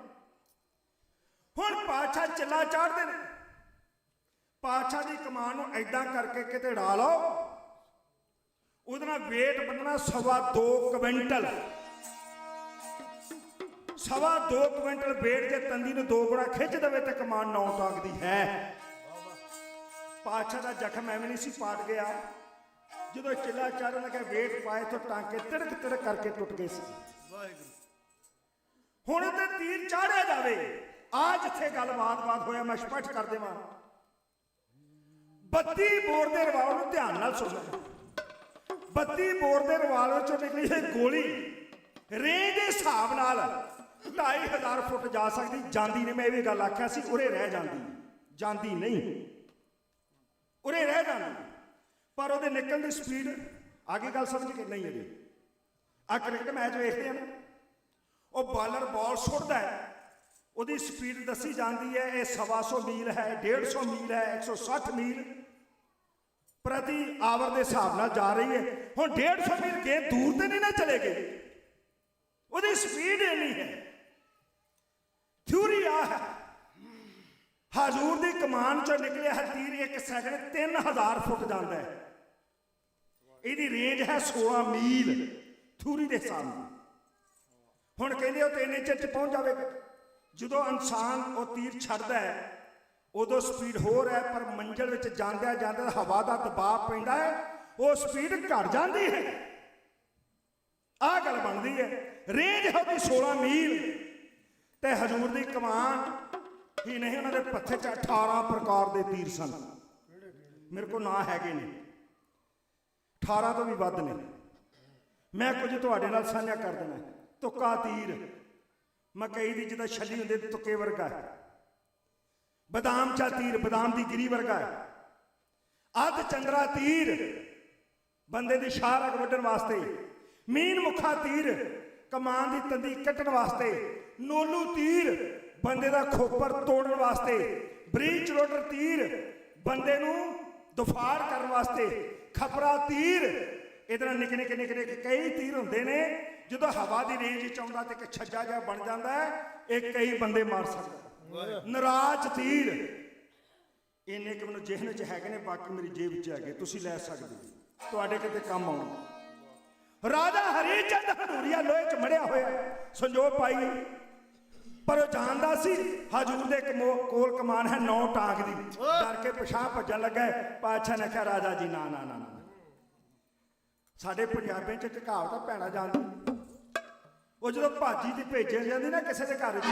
ਹੁਣ ਪਾਤਸ਼ਾਹ ਚੱਲਾ ਚਾੜਦੇ ਨੇ। ਪਾਤਸ਼ਾਹ ਦੀ ਕਮਾਨ ਨੂੰ ਐਦਾਂ ਕਰਕੇ ਕਿਤੇ ਢਾ ਲਓ, ਉਹਦੇ ਨਾਲ ਵੇਟ ਬੰਨਣਾ 2.25 ਕੁਇੰਟਲ। 2.25 ਕੁਇੰਟਲ ਵੇਟ ਜੇ ਤੰਦੀ ਨੂੰ 2 ਗੁਣਾ ਖਿੱਚ ਦੇਵੇ ਤੇ ਕਮਾਨ 9 ਟਾਂਕ ਦੀ ਹੈ। ਪਾਤਸ਼ਾਹ ਦਾ ਜ਼ਖਮ ਐਵੇਂ ਨਹੀਂ ਸੀ ਪਾਟ ਗਿਆ। ਜਦੋਂ ਚਿੱਲਾ ਚੜਨ ਲੱਗਾ ਵੇਟ ਪਾਏ ਤੋਂ ਟਾਂਕੇ ਤਿੜਕ ਤਿੜਕ ਕਰਕੇ ਟੁੱਟ ਗਏ ਸੀ। ਹੁਣ ਤੇ ਤੀਰ ਚਾੜਿਆ ਜਾਵੇ। ਆ ਜਿੱਥੇ ਗੱਲਬਾਤ ਹੋਇਆ ਮੈਂ ਸਪਸ਼ਟ ਕਰ ਦੇਵਾਂ। 32 ਬੋਰ ਦੇ ਰਿਵਾਲਵਰ ਨੂੰ ਧਿਆਨ ਨਾਲ ਸੁਣੋ। 32 ਬੋਰ ਦੇ ਰਿਵਾਲਵਰ ਚੋਂ ਨਿਕਲੀ ਇਹ ਗੋਲੀ ਰੇਂਜ ਦੇ ਹਿਸਾਬ ਨਾਲ 2500 ਫੁੱਟ ਜਾ ਸਕਦੀ। ਜਾਂਦੀ ਨੇ, ਮੈਂ ਇਹ ਵੀ ਗੱਲ ਆਖਿਆ ਸੀ, ਉਰੇ ਰਹਿ ਜਾਂਦੀ ਨਹੀਂ, ਉਰੇ ਰਹਿ ਜਾਂਦੀ। ਪਰ ਉਹਦੇ ਨਿਕਲਣ ਦੀ ਸਪੀਡ ਆ ਗਈ। ਗੱਲ ਸਮਝ ਕੇ ਨਹੀਂ ਅਜੇ ਆ ਕ੍ਰਿਕਟ ਮੈਚ ਵੇਖਦੇ ਆ ਨਾ, ਉਹ ਬਾਲਰ ਬਾਲ ਸੁੱਟਦਾ ਹੈ, ਉਹਦੀ ਸਪੀਡ ਦੱਸੀ ਜਾਂਦੀ ਹੈ। ਇਹ 125 ਮੀਲ ਹੈ, 150 ਮੀਲ ਹੈ, 160 ਮੀਲ ਪ੍ਰਤੀ ਆਵਰ ਦੇ ਹਿਸਾਬ ਨਾਲ ਜਾ ਰਹੀ ਹੈ। ਹੁਣ 150 ਮੀਲ ਗੇਂਦ ਦੂਰ ਤੇ ਨਹੀਂ ਨਾ ਚਲੇ ਗਏ, ਉਹਦੀ ਸਪੀਡ ਇੰਨੀ ਹੈ। ਥਿਊਰੀ ਆ ਹੈ, ਹਜ਼ੂਰ ਦੀ ਕਮਾਨ ਚੋਂ ਨਿਕਲਿਆ ਹੈ ਤੀਰ 1 ਸੈਕਿੰਡ 3000 ਫੁੱਟ ਜਾਂਦਾ ਹੈ। ਇਹਦੀ ਰੇਂਜ ਹੈ 16 ਮੀਲ ਥਿਊਰੀ ਦੇ ਹਿਸਾਬ ਨਾਲ। ਹੁਣ ਕਹਿੰਦੇ ਉਹ 3 ਇੰਚ 'ਚ ਪਹੁੰਚ ਜਾਵੇਗਾ। ਜਦੋਂ ਇਨਸਾਨ ਉਹ ਤੀਰ ਛੱਡਦਾ ਹੈ ਉਦੋਂ ਸਪੀਡ ਹੋਰ ਹੈ, ਪਰ ਮੰਜ਼ਿਲ ਵਿੱਚ ਜਾਂਦਿਆਂ ਜਾਂਦਿਆਂ ਹਵਾ ਦਾ ਦਬਾਅ ਪੈਂਦਾ ਹੈ, ਉਹ ਸਪੀਡ ਘਟ ਜਾਂਦੀ ਹੈ। ਆਹ ਗੱਲ ਬਣਦੀ ਹੈ। ਰੇਂਜ ਹੈ ਉਹਦੀ 16 ਮੀਲ ਤੇ ਹਜ਼ੂਰ ਦੀ ਕਮਾਨ ਹੀ ਨਹੀਂ, ਉਹਨਾਂ ਦੇ ਪੱਥੇ 'ਚ 18 ਪ੍ਰਕਾਰ ਦੇ ਤੀਰ ਸਨ। ਮੇਰੇ ਕੋਲ ਨਾਂ ਹੈਗੇ ਨੇ, 18 ਤੋਂ ਵੀ ਵੱਧ ਨੇ। ਮੈਂ ਕੁਝ ਤੁਹਾਡੇ ਨਾਲ ਸਾਂਝਾ ਕਰ ਦੇਣਾ। ਤੁੱਕਾ ਤੀਰ ਮਕਈ ਦੀ ਜਿੱਦਾਂ ਛੱਲੀ ਹੁੰਦੀ ਤੁੱਕੇ ਵਰਗਾ ਹੈ। ਬਦਾਮ ਚਾ ਤੀਰ ਬਦਾਮ ਦੀ ਗਿਰੀ ਵਰਗਾ ਹੈ। ਅੱਧ ਚੰਦਰਾ ਤੀਰ ਬੰਦੇ ਦੀ ਸ਼ਾਹ ਰਗ ਵੱਢਣ ਵਾਸਤੇ। ਮੀਨ ਮੁੱਖਾ ਤੀਰ ਕਮਾਨ ਦੀ ਤੰਦੀ ਕੱਟਣ ਵਾਸਤੇ। ਨੋਲੂ ਤੀਰ ਬੰਦੇ ਦਾ ਖੋਪਰ ਤੋੜਨ ਵਾਸਤੇ। ਬਰੀਚ ਰੋਡਰ ਤੀਰ ਬੰਦੇ ਨੂੰ ਦੁਫਾੜ ਕਰਨ ਵਾਸਤੇ। ਖਪਰਾ ਤੀਰ ਇਹਦੇ ਨਾਲ ਨਿੱਕੇ ਨਿੱਕੇ ਕਈ ਤੀਰ ਹੁੰਦੇ ਨੇ। ਜਦੋਂ ਹਵਾ ਦੀ ਰੇਂਜ ਵਿੱਚ ਆਉਂਦਾ ਤੇ ਇੱਕ ਛੱਜਾ ਜਿਹਾ ਬਣ ਜਾਂਦਾ ਹੈ, ਇਹ ਕਈ ਬੰਦੇ ਮਾਰ ਸਕਦਾ। ਨਰਾਜ ਤੀਰ ਇੰਨੇ ਕਿ ਮੈਨੂੰ ਜਿਹਨ 'ਚ ਹੈਗੇ ਨੇ, ਬਾਕੀ ਮੇਰੀ ਜੇਬ 'ਚ ਹੈਗੇ, ਤੁਸੀਂ ਲੈ ਸਕਦੇ ਹੋ, ਤੁਹਾਡੇ ਕਿਤੇ ਕੰਮ ਆਉਣ। ਰਾਜਾ ਹਰੀ ਚੰਦ ਹਡੂਰੀਆ ਲੋਹੇ 'ਚ ਮੜਿਆ ਹੋਇਆ ਸੰਜੋਗ ਪਾਈ, ਪਰ ਉਹ ਜਾਣਦਾ ਸੀ ਹਜ਼ੂਰ ਦੇ ਕੋਲ ਕਮਾਨ ਹੈ 9 ਟਾਂਗ ਦੀ। ਡਰ ਕੇ ਪਿਛਾਂਹ ਭੱਜਣ ਲੱਗਾ। ਪਾਤਸ਼ਾਹ ਨੇ ਕਿਹਾ ਰਾਜਾ ਜੀ ਨਾ ਨਾ ਨਾ, ਸਾਡੇ ਪੰਜਾਬੀਆਂ 'ਚ ਇੱਕ ਕਹਾਵਤ ਆ, ਭੈਣਾ ਜਾਂਦੀ। ਉਹ ਜਦੋਂ ਭਾਜੀ ਦੀ ਭੇਜਿਆ ਜਾਂਦੀ ਨਾ ਕਿਸੇ ਦੇ ਘਰ 'ਚ,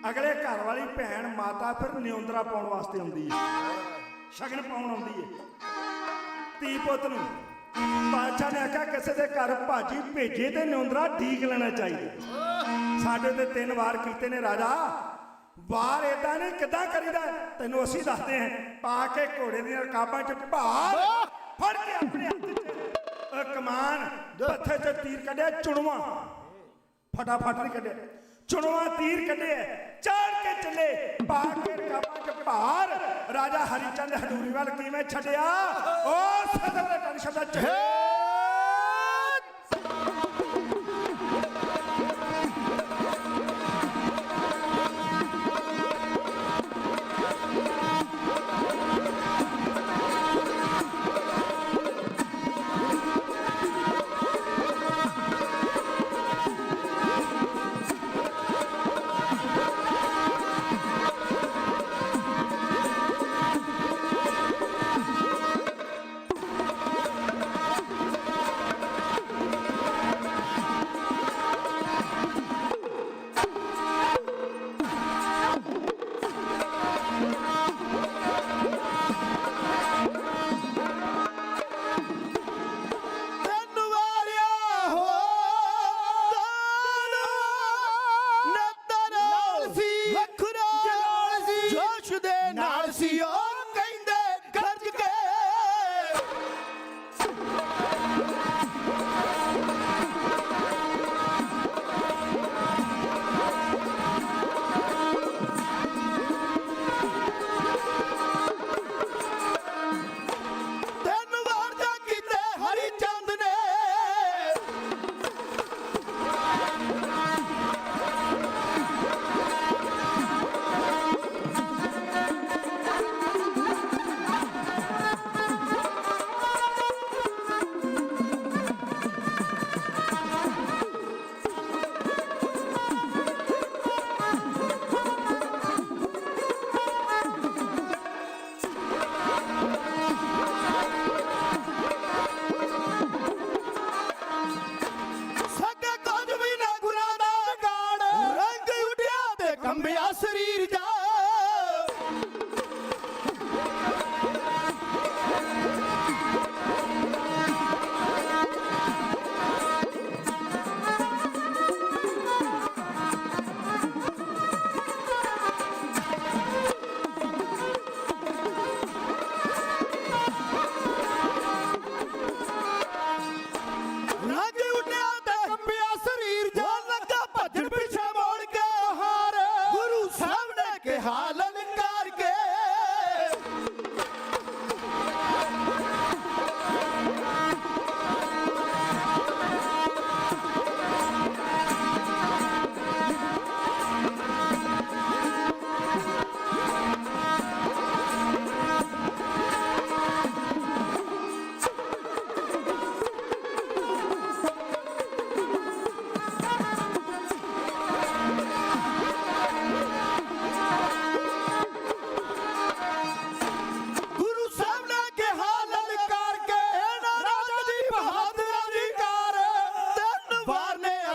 ਅਗਲੇ ਘਰ ਵਾਲੀ ਭੈਣ ਮਾਤਾ ਫਿਰ ਨਿਉਂਦਰਾ ਪਾਉਣ ਵਾਸਤੇ ਆਉਂਦੀ ਹੈ, ਸ਼ਗਨ ਪਾਉਣ ਆਉਂਦੀ ਹੈ ਧੀ ਪੁੱਤ ਨੂੰ। ਪਾਤਸ਼ਾਹ ਨੇ ਆਖਿਆ ਕਿਸੇ ਦੇ ਘਰ ਭਾਜੀ ਭੇਜੇ ਤੇ ਨਿਉਂਦਰਾ ਡੀਕ ਲੈਣਾ ਚਾਹੀਦਾ। ਸਾਡੇ ਤੇ 3 ਵਾਰ ਕੀਤੇ ਨੇ ਰਾਜਾ। ਵਾਰ ਏਦਾਂ ਨਹੀਂ, ਕਿੱਦਾਂ ਕਰੀਦਾ ਤੈਨੂੰ ਅਸੀਂ ਦੱਸਦੇ ਹਾਂ। ਪਾ ਕੇ ਘੋੜੇ ਦੀਆਂ ਰਕਾਬਾਂ 'ਚ ਭਾਰ ਫੜ ਕੇ ਆਪਣੇ ਹੱਥ 'ਚ ਕਮਾਨ, ਪੱਥੇ 'ਚ ਤੀਰ ਕੱਢਿਆ, ਚੁਣਵਾ ਫਟਾਫਟ ਨਹੀਂ ਕੱਢਿਆ, ਚੁਣਵਾ ਤੀਰ ਕੱਢਿਆ, ਚੜ ਕੇ ਚੱਲੇ, ਪਾ ਕੇ ਰਕਾਬਾਂ 'ਚ ਭਾਰ। ਰਾਜਾ ਹਰੀ ਚੰਦ ਹਡੂਰੀਵਾਲ ਕਿਵੇਂ ਛੱਡਿਆ ਉਹ ਸਦਰ ਦੇ ਟਨ ਸ਼ਬਦ 'ਚ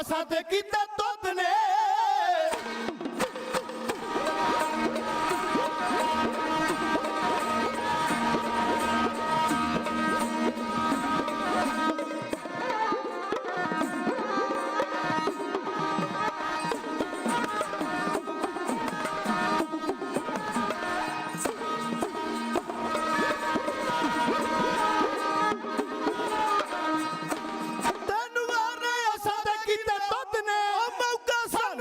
ਅਸਾਂ ਤੇ ਕੀਤੇ ਤੁੱਤ ਨੇ ਤੈਨੂੰ ਮਾਰਨੇ ਅਸਾਂ ਤੇ ਕੀਤੇ ਤੁੱਤ ਨੇ ਮੌਕਾ ਸਾਨੂੰ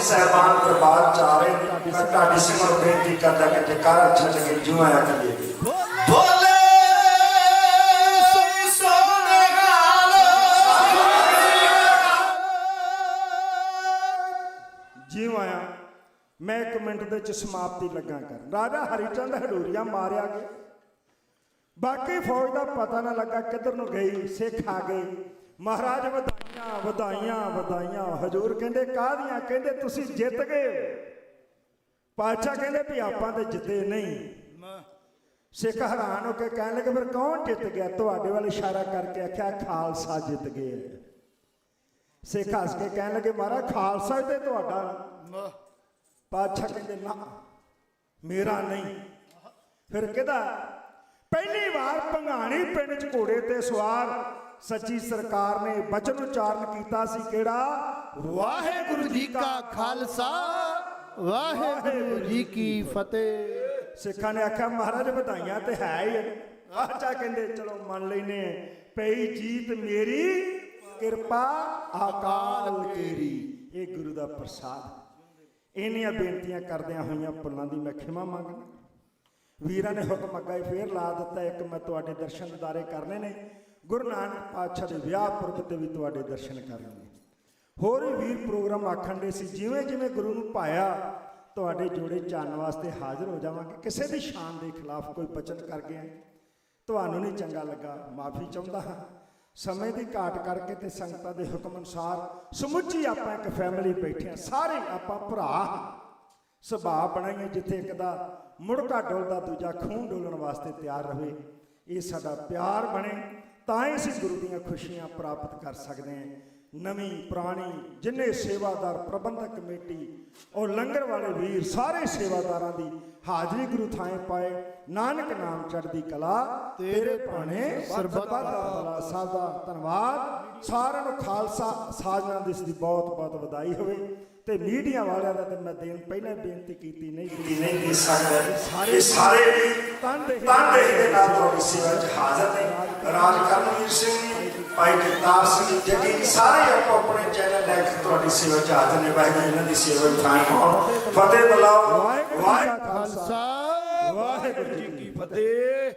ਸਹਿਬਾਨ ਦਰਬਾਰ ਚ ਆ ਰਹੇ ਨੇ। ਮੈਂ ਤੁਹਾਡੀ ਸਿਮਰ ਬੇਨਤੀ ਕਰਦਾ ਕਿ ਜੈਕਾਰਾ ਛੱਡ ਕੇ ਜਿਉਂ ਆਇਆ ਕਰੀਏ। ਬੋਲੇ ਜਿਉਂ ਆਇਆ। ਮੈਂ 1 ਮਿੰਟ ਦੇ ਵਿੱਚ ਸਮਾਪਤੀ ਲੱਗਾ ਕਰਨ। ਰਾਜਾ ਹਰੀਚੰਦ ਹਡੂਰੀਆ ਮਾਰਿਆ ਗਿਆ, ਬਾਕੀ ਫੌਜ ਦਾ ਪਤਾ ਨਾ ਲੱਗਾ ਕਿੱਧਰ ਨੂੰ ਗਈ। ਸਿੱਖ ਆ ਗਏ। ਮਹਾਰਾਜ ਵਧਾਈਆਂ ਵਧਾਈਆਂ ਵਧਾਈਆਂ। ਹਜ਼ੂਰ ਕਹਿੰਦੇ ਕਾਹਦੀਆਂ? ਕਹਿੰਦੇ ਤੁਸੀਂ ਜਿੱਤ ਗਏ। ਪਾਤਸ਼ਾਹ ਕਹਿੰਦੇ ਵੀ ਆਪਾਂ ਤੇ ਜਿੱਤੇ ਨਹੀਂ। ਸਿੱਖ ਹੈਰਾਨ ਹੋ ਕੇ ਕਹਿਣ ਲੱਗੇ ਫਿਰ ਕੌਣ ਜਿੱਤ ਗਿਆ? ਤੁਹਾਡੇ ਵੱਲ ਇਸ਼ਾਰਾ ਕਰਕੇ ਆਖਿਆ ਖਾਲਸਾ ਜਿੱਤ ਗਏ। ਸਿੱਖ ਹੱਸ ਕੇ ਕਹਿਣ ਲੱਗੇ ਮਹਾਰਾਜ ਖਾਲਸਾ ਤੇ ਤੁਹਾਡਾ। ਪਾਤਸ਼ਾਹ ਕਹਿੰਦੇ ਨਾ ਮੇਰਾ ਨਹੀਂ। ਫਿਰ ਕਿਹਦਾ? ਪਹਿਲੀ ਵਾਰ ਭੰਗਾਣੀ ਪਿੰਡ ਚ ਘੋੜੇ ਤੇ ਸਵਾਰ ਸੱਚੀ ਸਰਕਾਰ ਨੇ ਬਚਨ ਉਚਾਰਨ ਕੀਤਾ ਸੀ ਕਿਹੜਾ? ਵਾਹਿਗੁਰੂ ਜੀ ਕਾ ਖਾਲਸਾ ਵਾਹਿਗੁਰੂ ਜੀ ਕੀ ਫਤਿਹ। ਸਿੱਖਾਂ ਨੇ ਆਖਿਆ ਮਹਾਰਾਜ ਵਧਾਈਆਂ ਤੇ ਹੈ ਹੀ। ਪਾਤਸ਼ਾਹ ਕਹਿੰਦੇ ਚਲੋ ਮੰਨ ਲੈਨੇ ਪਈ ਜੀਤ ਮੇਰੀ ਕਿਰਪਾ ਅਕਾਲ ਤੇਰੀ। ਇਹ ਗੁਰੂ ਦਾ ਪ੍ਰਸਾਦ। ਇੰਨੀਆਂ ਬੇਨਤੀਆਂ ਕਰਦਿਆਂ ਹੋਈਆਂ ਭੁੱਲਾਂ ਦੀ ਮੈਂ ਖਿਮਾ ਮੰਗਦਾ। ਵੀਰਾਂ ਨੇ ਹੁਕਮ ਅੱਗਾ ਫੇਰ ਲਾ ਦਿੱਤਾ। ਇੱਕ ਮੈਂ ਤੁਹਾਡੇ ਦਰਸ਼ਨ ਦਿਦਾਰੇ ਕਰਨੇ ਨੇ। ਗੁਰੂ ਨਾਨਕ ਪਾਤਸ਼ਾਹ ਦੇ ਵਿਆਹ ਪੁਰਬ ਤੇ ਵੀ ਤੁਹਾਡੇ ਦਰਸ਼ਨ ਕਰਨੇ। ਹੋਰ ਵੀ ਵੀਰ ਪ੍ਰੋਗਰਾਮ ਆਖਣ ਦੇ ਸੀ ਜਿਵੇਂ ਜਿਵੇਂ ਗੁਰੂ ਨੂੰ ਪਾਇਆ ਤੁਹਾਡੇ ਜੋੜੇ ਚਾਨਣ ਵਾਸਤੇ ਹਾਜ਼ਰ ਹੋ ਜਾਵਾਂਗੇ। ਕਿਸੇ ਦੀ ਸ਼ਾਨ ਦੇ ਖਿਲਾਫ ਕੋਈ ਬਚਨ ਕਰ ਗਿਆ ਤੁਹਾਨੂੰ ਨਹੀਂ ਚੰਗਾ ਲੱਗਾ, ਮਾਫੀ ਚਾਹੁੰਦਾ ਹਾਂ। ਸਮੇਂ ਦੀ ਘਾਟ ਕਰਕੇ ਤੇ ਸੰਗਤਾਂ ਦੇ ਹੁਕਮ ਅਨੁਸਾਰ ਸਮੁੱਚੀ ਆਪਾਂ ਇੱਕ ਫੈਮਿਲੀ ਬੈਠੇ ਹਾਂ। ਸਾਰੇ ਆਪਾਂ ਭਰਾ ਹਾਂ। ਸੁਭਾਅ ਬਣਾਈਏ ਜਿੱਥੇ ਇੱਕ ਦਾ ਮੁੜਕਾ ਡੋਲਦਾ ਦੂਜਾ ਖੂਨ ਡੋਲਣ ਵਾਸਤੇ ਤਿਆਰ ਰਹੇ। ਇਹ ਸਾਡਾ ਪਿਆਰ ਬਣੇ ਤਾਂ ਹੀ ਅਸੀਂ ਗੁਰੂ ਦੀਆਂ ਖੁਸ਼ੀਆਂ ਪ੍ਰਾਪਤ ਕਰ ਸਕਦੇ ਹਾਂ। ਨਵੀਂ ਪੁਰਾਣੀ ਜਿੰਨੇ ਸੇਵਾਦਾਰ ਪ੍ਰਬੰਧਕ ਕਮੇਟੀ ਔਰ ਲੰਗਰ ਵਾਲੇ ਵੀਰ ਸਾਰੇ ਸੇਵਾਦਾਰਾਂ ਦੀ ਹਾਜ਼ਰੀ ਗੁਰੂ ਥਾਂ ਪਾਏ। ਨਾਨਕ ਨਾਮ ਚੜ੍ਹਦੀ ਕਲਾ ਤੇਰੇ ਭਾਣੇ ਸਰਬੱਤ ਦਾ ਭਲਾ। ਸਾਹਿਬ ਦਾ ਧੰਨਵਾਦ। ਸਾਰਿਆਂ ਨੂੰ ਖਾਲਸਾ ਸਾਜਨਾ ਦਿਵਸ ਦੀ ਬਹੁਤ ਬਹੁਤ ਵਧਾਈ ਹੋਵੇ। ਤੇ ਮੀਡੀਆ ਵਾਲਿਆਂ ਦਾ ਤੇ ਮੈਂ ਪਹਿਲਾਂ ਬੇਨਤੀ ਕੀਤੀ ਨਹੀਂ ਦੇ ਸਕਦਾ। ਸਾਰੇ ਤਨ ਦੇ ਨਾਲ ਤੁਹਾਡੀ ਸੇਵਾ 'ਚ ਹਾਜ਼ਰ ਨੇ। ਰਾਜ ਕਰਮਵੀਰ ਸਿੰਘ ਭਾਈ ਜਗਤਾਰ ਸਿੰਘ ਜੱਗੀ ਸਾਰੇ ਆਪੋ ਆਪਣੇ ਚੈਨਲ ਲੈ ਕੇ ਤੁਹਾਡੀ ਸੇਵਾ 'ਚ ਹਾਜ਼ਰ ਨੇ। ਵਾਹਿਗੁਰੂ ਇਹਨਾਂ ਦੀ ਸੇਵਾ ਵਿੱਚ ਥਾਂ ਪਾਉਣ। ਫਤਿਹ ਬੁਲਾਓ। ਵਾਹਿਗੁਰੂ ਖਾਲਸਾ ਵਾਹਿਗੁਰੂ ਜੀ ਕੀ ਫਤਿਹ।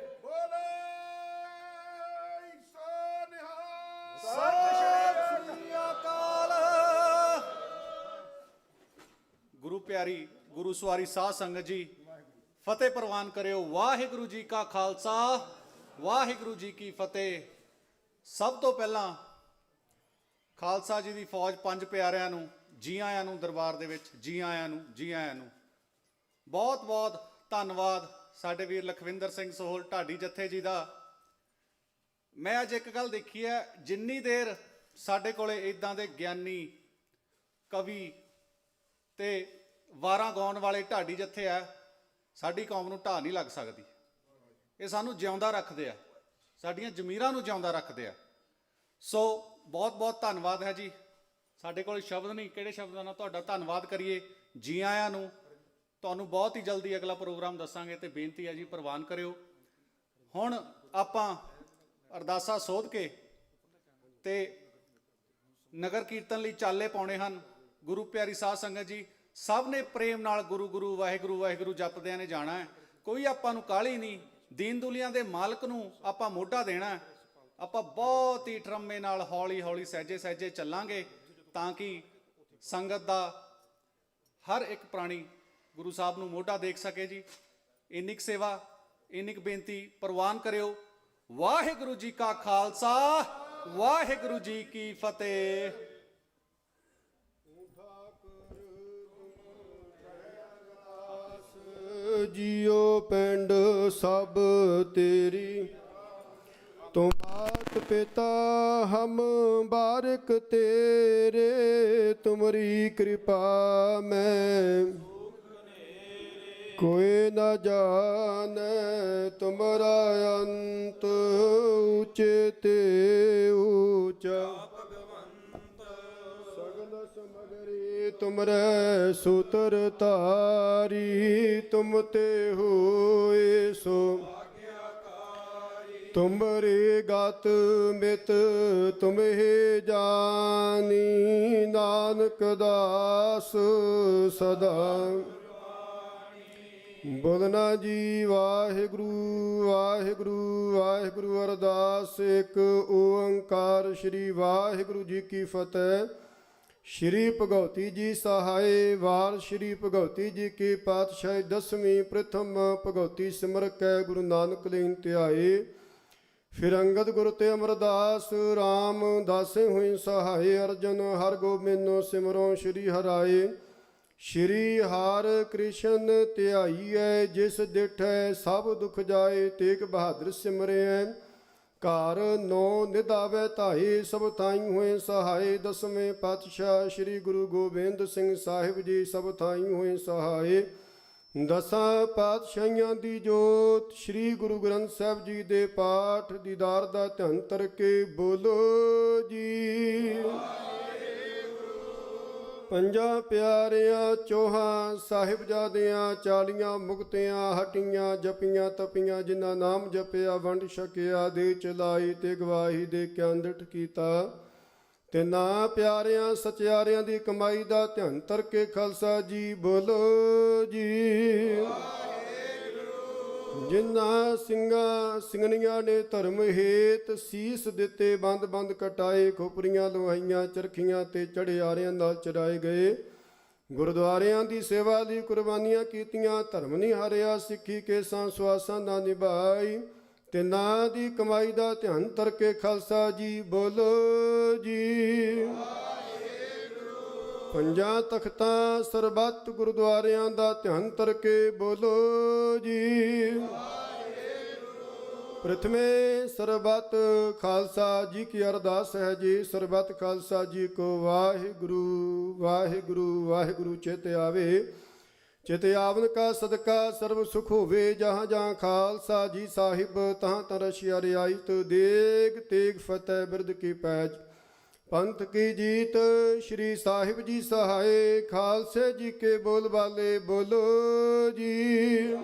ਗੁਰੂ ਪਿਆਰੀ ਗੁਰੂ ਸਵਾਰੀ ਸਾਧ ਸੰਗਤ ਜੀ ਫਤਿਹ ਪ੍ਰਵਾਨ ਕਰਿਓ। ਵਾਹਿਗੁਰੂ ਜੀ ਕਾ ਖਾਲਸਾ ਵਾਹਿਗੁਰੂ ਜੀ ਕੀ ਫਤਿਹ। ਸਭ ਤੋਂ ਪਹਿਲਾਂ ਖਾਲਸਾ ਜੀ ਦੀ ਫੌਜ 5 ਪਿਆਰਿਆਂ ਨੂੰ ਜੀ ਆਇਆਂ ਨੂੰ ਦਰਬਾਰ ਦੇ ਵਿੱਚ। ਜੀ ਆਇਆਂ ਨੂੰ, ਜੀ ਆਇਆਂ ਨੂੰ। ਬਹੁਤ ਬਹੁਤ ਧੰਨਵਾਦ ਸਾਡੇ ਵੀਰ ਲਖਵਿੰਦਰ ਸਿੰਘ ਸੋਹਲ ਢਾਡੀ ਜੱਥੇ ਜੀ ਦਾ। ਮੈਂ ਅੱਜ ਇੱਕ ਗੱਲ ਦੇਖੀ ਹੈ, ਜਿੰਨੀ ਦੇਰ ਸਾਡੇ ਕੋਲੇ ਇਦਾਂ ਦੇ ਗਿਆਨੀ ਕਵੀ ਤੇ ਵਾਰਾਂ ਗਾਉਣ ਵਾਲੇ ਢਾਡੀ ਜੱਥੇ ਆ, ਸਾਡੀ ਕੌਮ ਨੂੰ ਢਾਹ ਨਹੀਂ ਲੱਗ ਸਕਦੀ। ਇਹ ਸਾਨੂੰ ਜਿਉਂਦਾ ਰੱਖਦੇ ਆ, ਸਾਡੀਆਂ ਜ਼ਮੀਰਾਂ ਨੂੰ ਜਿਉਂਦਾ ਰੱਖਦੇ ਆ। ਸੋ ਬਹੁਤ ਬਹੁਤ ਧੰਨਵਾਦ ਹੈ ਜੀ। ਸਾਡੇ ਕੋਲ ਸ਼ਬਦ ਨਹੀਂ, ਕਿਹੜੇ ਸ਼ਬਦਾਂ ਨਾਲ ਤੁਹਾਡਾ ਧੰਨਵਾਦ ਕਰੀਏ। ਜੀ ਆਇਆਂ ਨੂੰ। ਤੁਹਾਨੂੰ ਬਹੁਤ ਹੀ ਜਲਦੀ ਅਗਲਾ ਪ੍ਰੋਗਰਾਮ ਦੱਸਾਂਗੇ ਤੇ ਬੇਨਤੀ ਹੈ ਜੀ ਪ੍ਰਵਾਨ ਕਰਿਓ। ਹੁਣ ਆਪਾਂ ਅਰਦਾਸਾ ਸੋਧ ਕੇ ਤੇ ਨਗਰ ਕੀਰਤਨ ਲਈ ਚਾਲੇ ਪਾਉਣੇ ਹਨ। ਗੁਰੂ ਪਿਆਰੀ ਸਾਧ ਸੰਗਤ ਜੀ ਸਭ ਨੇ ਪ੍ਰੇਮ ਨਾਲ ਗੁਰੂ ਗੁਰੂ ਵਾਹਿਗੁਰੂ ਵਾਹਿਗੁਰੂ ਜਪਦਿਆਂ ਨੇ ਜਾਣਾ ਹੈ। ਕੋਈ ਆਪਾਂ ਨੂੰ ਕਾਹਲੀ ਨਹੀਂ। ਦੀਨ ਦੁਨੀਆਂ ਦੇ ਮਾਲਕ ਨੂੰ ਆਪਾਂ ਮੋਢਾ ਦੇਣਾ ਹੈ। ਆਪਾਂ ਬਹੁਤ ਹੀ ਠਰਮੇ ਨਾਲ ਹੌਲੀ ਹੌਲੀ ਸਹਿਜੇ ਸਹਿਜੇ ਚੱਲਾਂਗੇ ਤਾਂ ਕਿ ਸੰਗਤ ਦਾ ਹਰ ਇੱਕ ਪ੍ਰਾਣੀ ਗੁਰੂ ਸਾਹਿਬ ਨੂੰ ਮੋਢਾ ਦੇਖ ਸਕੇ ਜੀ। ਇੰਨੀ ਕੁ ਸੇਵਾ, ਇੰਨੀ ਕੁ ਬੇਨਤੀ ਪ੍ਰਵਾਨ ਕਰਿਓ। ਵਾਹਿਗੁਰੂ ਜੀ ਕਾ ਖਾਲਸਾ ਵਾਹਿਗੁਰੂ ਜੀ ਕੀ ਫਤਿਹ। ਜੀਓ ਪਿੰਡ ਸਭ ਤੇਰੀ ਤੁਮ ਮਾਤ ਪਿਤਾ ਹਮ ਬਾਰਿਕ ਤੇਰੇ ਤੁਮਰੀ ਕਿਰਪਾ ਮੈਂ ਕੋਈ ਨਾ ਜਾਣੈ ਤੁਮਰਾ ਅੰਤ ਉੱਚੇ ਤੇ ਉੱਚਾ ਸਗਲ ਸਮਗਰੀ ਤੁਮਰੇ ਸੂਤਰ ਤਾਰੀ ਤੁਮ ਤੇ ਹੋਏ ਸੋ ਤੁਮਰੇ ਗਤ ਮਿਤ ਤੁਮਹਿ ਜਾਨੀ, ਨਾਨਕ ਦਾਸ ਸਦਾ ਬੋਲਣਾ ਜੀ। ਵਾਹਿਗੁਰੂ ਵਾਹਿਗੁਰੂ ਵਾਹਿਗੁਰੂ। ਅਰਦਾਸ ਇੱਕ ਓੰਕਾਰ ਸ੍ਰੀ ਵਾਹਿਗੁਰੂ ਜੀ ਕੀ ਫਤਿਹ। ਸ਼੍ਰੀ ਭਗਉਤੀ ਜੀ ਸਹਾਏ। ਵਾਰ ਸ਼੍ਰੀ ਭਗਉਤੀ ਜੀ ਕੀ ਪਾਤਸ਼ਾਹੀ ਦਸਵੀਂ ਪ੍ਰਥਮ ਭਗਉਤੀ ਸਿਮਰ ਕੈ ਗੁਰੂ ਨਾਨਕ ਲੀਨ ਧਿਆਏ। ਫਿਰ ਅੰਗਦ ਗੁਰ ਤੇ ਅਮਰਦਾਸ ਰਾਮ ਦਾਸੇ ਹੋਈ ਸਹਾਏ। ਅਰਜਨ ਹਰ ਗੋਬਿੰਦੋ ਸਿਮਰੋ ਸ਼੍ਰੀ ਹਰਾਏ। ਸ਼੍ਰੀ ਹਰਿ ਕ੍ਰਿਸ਼ਨ ਧਿਆਈਐ, ਜਿਸ ਡਿਠੈ ਸਭ ਦੁਖ ਜਾਏ। ਤੇਗ ਬਹਾਦਰ ਸਿਮਰਿਐ, ਘਰ ਨੌ ਨਿਧਾਵੈ ਧਾਈ। ਸਭ ਥਾਈ ਹੋਏ ਸਹਾਏ। ਦਸਵੇਂ ਪਾਤਸ਼ਾਹ ਸ੍ਰੀ ਗੁਰੂ ਗੋਬਿੰਦ ਸਿੰਘ ਸਾਹਿਬ ਜੀ ਸਭ ਥਾਈ ਹੋਏ ਸਹਾਏ। ਦਸਾਂ ਪਾਤਸ਼ਾਹੀਆਂ ਦੀ ਜੋਤ ਸ੍ਰੀ ਗੁਰੂ ਗ੍ਰੰਥ ਸਾਹਿਬ ਜੀ ਦੇ ਪਾਠ ਦੀਦਾਰ ਦਾ ਧਿਆਨ ਧਰ ਕੇ ਬੋਲੋ ਜੀ। ਪੰਜਾਂ ਪਿਆਰਿਆਂ ਚੋਹਾਂ ਸਾਹਿਬਜ਼ਾਦਿਆਂ 40 ਮੁਕਤਿਆਂ ਹਟੀਆਂ ਜਪੀਆਂ ਤਪੀਆਂ। ਜਿਨ੍ਹਾਂ ਨਾਮ ਜਪਿਆ ਵੰਡ ਛਕਿਆ, ਦੇ ਚਲਾਈ ਤੇ ਗਵਾਹੀ ਦੇ ਕੇ ਅੰਦਠ ਕੀਤਾ। ਤੇ ਨਾ ਪਿਆਰਿਆਂ ਸਚਿਆਰਿਆਂ ਦੀ ਕਮਾਈ ਦਾ ਧਿਆਨ ਧਰ ਕੇ ਖਾਲਸਾ ਜੀ ਬੋਲੋ ਜੀ। ਜਿਨ੍ਹਾਂ ਸਿੰਘਾਂ ਸਿੰਘਣੀਆਂ ਨੇ ਧਰਮ ਹੇਤ ਸੀਸ ਦਿੱਤੇ, ਬੰਦ ਬੰਦ ਕਟਾਏ, ਖੋਪਰੀਆਂ ਲੁਹਾਈਆਂ, ਚਰਖੀਆਂ ਤੇ ਚੜਿਆਰਿਆਂ ਨਾਲ ਚਰਾਏ ਗਏ। ਗੁਰਦੁਆਰਿਆਂ ਦੀ ਸੇਵਾ ਲਈ ਕੁਰਬਾਨੀਆਂ ਕੀਤੀਆਂ, ਧਰਮ ਨਹੀਂ ਹਾਰਿਆ, ਸਿੱਖੀ ਕੇਸਾਂ ਸੁਆਸਾਂ ਨਾ ਨਿਭਾਈ। ਤੇ ਨਾਂ ਦੀ ਕਮਾਈ ਦਾ ਧਿਆਨ ਧਰ ਕੇ ਖਾਲਸਾ ਜੀ ਬੋਲੋ ਜੀ। ਪੰਜਾਂ ਤਖਤਾਂ ਸਰਬੱਤ ਗੁਰਦੁਆਰਿਆਂ ਦਾ ਧਿਆਨ ਧਰ ਕੇ ਬੋਲੋ ਜੀ। ਪ੍ਰਥਮੇ ਸਰਬੱਤ ਖਾਲਸਾ ਜੀ ਕੀ ਅਰਦਾਸ ਹੈ ਜੀ। ਸਰਬੱਤ ਖਾਲਸਾ ਜੀ ਕੋ ਵਾਹਿਗੁਰੂ ਵਾਹਿਗੁਰੂ ਵਾਹਿਗੁਰੂ ਚਿਤ ਆਵੇ। ਚਿਤ ਆਵਨ ਕਾ ਸਦਕਾ ਸਰਬ ਸੁਖ ਹੋਵੇ। ਜਹਾਂ ਜਹਾਂ ਖਾਲਸਾ ਜੀ ਸਾਹਿਬ, ਤਹਾਂ ਤਹਾਂ ਰਸ਼ੀਆ ਰਿਆਇਤ। ਦੇਗ ਤੇਗ ਫਤਿਹ ਬਿਰਦ ਕੀ ਪੈਜ, ਪੰਥ ਕੀ ਜੀਤ। ਸ਼੍ਰੀ ਸਾਹਿਬ ਜੀ ਸਹਾਏ। ਖਾਲਸੇ ਜੀ ਕੇ ਬੋਲ ਬਾਲੇ ਬੋਲੋ ਜੀ।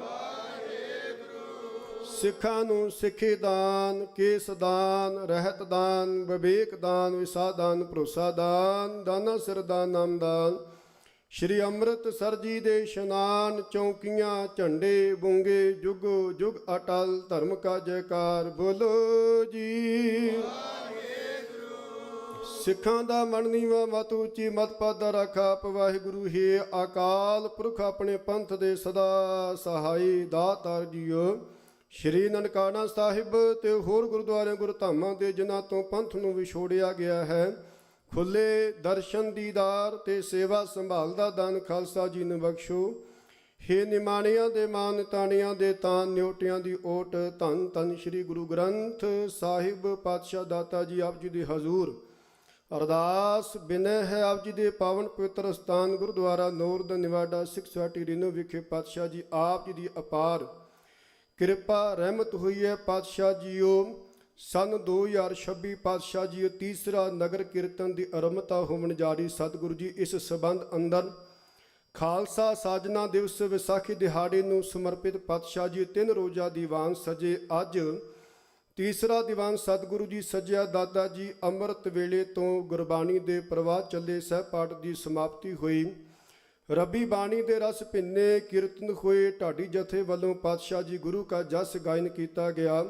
ਸਿੱਖਾਂ ਨੂੰ ਸਿੱਖੀ ਦਾਨ, ਕੇਸ ਦਾਨ, ਰਹਿਤ ਦਾਨ, ਵਿਵੇਕ ਦਾਨ, ਵਿਸਾ ਦਾਨ, ਭਰੋਸਾ ਦਾਨ, ਦਾਨਾ ਸਿਰ ਦਾਨ, ਨਾਮ ਦਾਨ। ਸ਼੍ਰੀ ਅੰਮ੍ਰਿਤਸਰ ਜੀ ਦੇ ਇਸ਼ਨਾਨ, ਚੌਂਕੀਆਂ, ਝੰਡੇ, ਬੂੰਗੇ, ਜੁਗ ਜੁਗ ਅਟਲ। ਧਰਮ ਕਾ ਜੈਕਾਰ ਬੋਲੋ ਜੀ। ਸਿੱਖਾਂ ਦਾ ਮਨ ਨੀਵਾਂ ਮਤ ਉੱਚੀ, ਮਤ ਪਾਦਾ ਰਾਖਾ ਆਪ ਵਾਹਿਗੁਰੂ ਹੀ। ਅਕਾਲ ਪੁਰਖ ਆਪਣੇ ਪੰਥ ਦੇ ਸਦਾ ਸਹਾਈ ਦਾਤਾਰ ਜੀਓ। ਸ਼੍ਰੀ ਨਨਕਾਣਾ ਸਾਹਿਬ ਤੇ ਹੋਰ ਗੁਰਦੁਆਰਿਆਂ ਗੁਰਧਾਮਾਂ ਦੇ ਜਿਨ੍ਹਾਂ ਤੋਂ ਪੰਥ ਨੂੰ ਵਿਛੋੜਿਆ ਗਿਆ ਹੈ, ਖੁੱਲੇ ਦਰਸ਼ਨ ਦੀਦਾਰ ਤੇ ਸੇਵਾ ਸੰਭਾਲ ਦਾ ਦਾਨ ਖਾਲਸਾ ਜੀ ਨੂੰ ਬਖਸ਼ੋ। ਹੇ ਨਿਮਾਣਿਆਂ ਦੇ ਮਾਨ, ਤਾਣਿਆਂ ਦੇ ਤਾਨ, ਨਿਉਟਿਆਂ ਦੀ ਓਟ। ਧੰਨ ਧੰਨ ਸ਼੍ਰੀ ਗੁਰੂ ਗ੍ਰੰਥ ਸਾਹਿਬ ਪਾਤਸ਼ਾਹ ਦਾਤਾ ਜੀ ਆਪ ਜੀ ਦੇ ਹਜ਼ੂਰ ਅਰਦਾਸ ਬਿਨੈ ਹੈ। ਆਪ ਜੀ ਦੇ ਪਾਵਨ ਪਵਿੱਤਰ ਸਥਾਨ ਗੁਰਦੁਆਰਾ ਨੂਰ ਦਾ ਨਿਵਾਡਾ ਸਿੱਖ ਸੁਸਾਇਟੀ ਰਿਨੋ ਵਿਖੇ ਪਾਤਸ਼ਾਹ ਜੀ ਆਪ ਜੀ ਦੀ ਅਪਾਰ ਕਿਰਪਾ ਰਹਿਮਤ ਹੋਈ ਹੈ। ਪਾਤਸ਼ਾਹ ਜੀਓ ਸਨ 2026 ਪਾਤਸ਼ਾਹ ਜੀ ਤੀਸਰਾ ਨਗਰ ਕੀਰਤਨ ਦੀ ਆਰੰਭਤਾ ਹੋਣ ਜਾ ਰਹੀ। ਸਤਿਗੁਰੂ ਜੀ ਇਸ ਸਬੰਧ ਅੰਦਰ ਖਾਲਸਾ ਸਾਜਨਾ ਦਿਵਸ ਵਿਸਾਖੀ ਦਿਹਾੜੇ ਨੂੰ ਸਮਰਪਿਤ ਪਾਤਸ਼ਾਹ ਜੀ 3 ਰੋਜ਼ਾ ਦੀਵਾਨ ਸਜੇ। ਅੱਜ ਤੀਸਰਾ ਦੀਵਾਨ ਸਤਿਗੁਰੂ ਜੀ ਸਜਿਆ। ਦਾਦਾ ਜੀ ਅੰਮ੍ਰਿਤ ਵੇਲੇ ਤੋਂ ਗੁਰਬਾਣੀ ਦੇ ਪ੍ਰਵਾਹ ਚੱਲੇ। ਸਹਿ ਪਾਠ ਦੀ ਸਮਾਪਤੀ ਹੋਈ। ਰੱਬੀ ਬਾਣੀ ਦੇ ਰਸ ਭਿੰਨੇ ਕੀਰਤਨ ਹੋਏ। ਢਾਡੀ ਜਥੇ ਵੱਲੋਂ ਪਾਤਸ਼ਾਹ ਜੀ ਗੁਰੂ ਕਾ ਜਸ ਗਾਇਨ ਕੀਤਾ ਗਿਆ।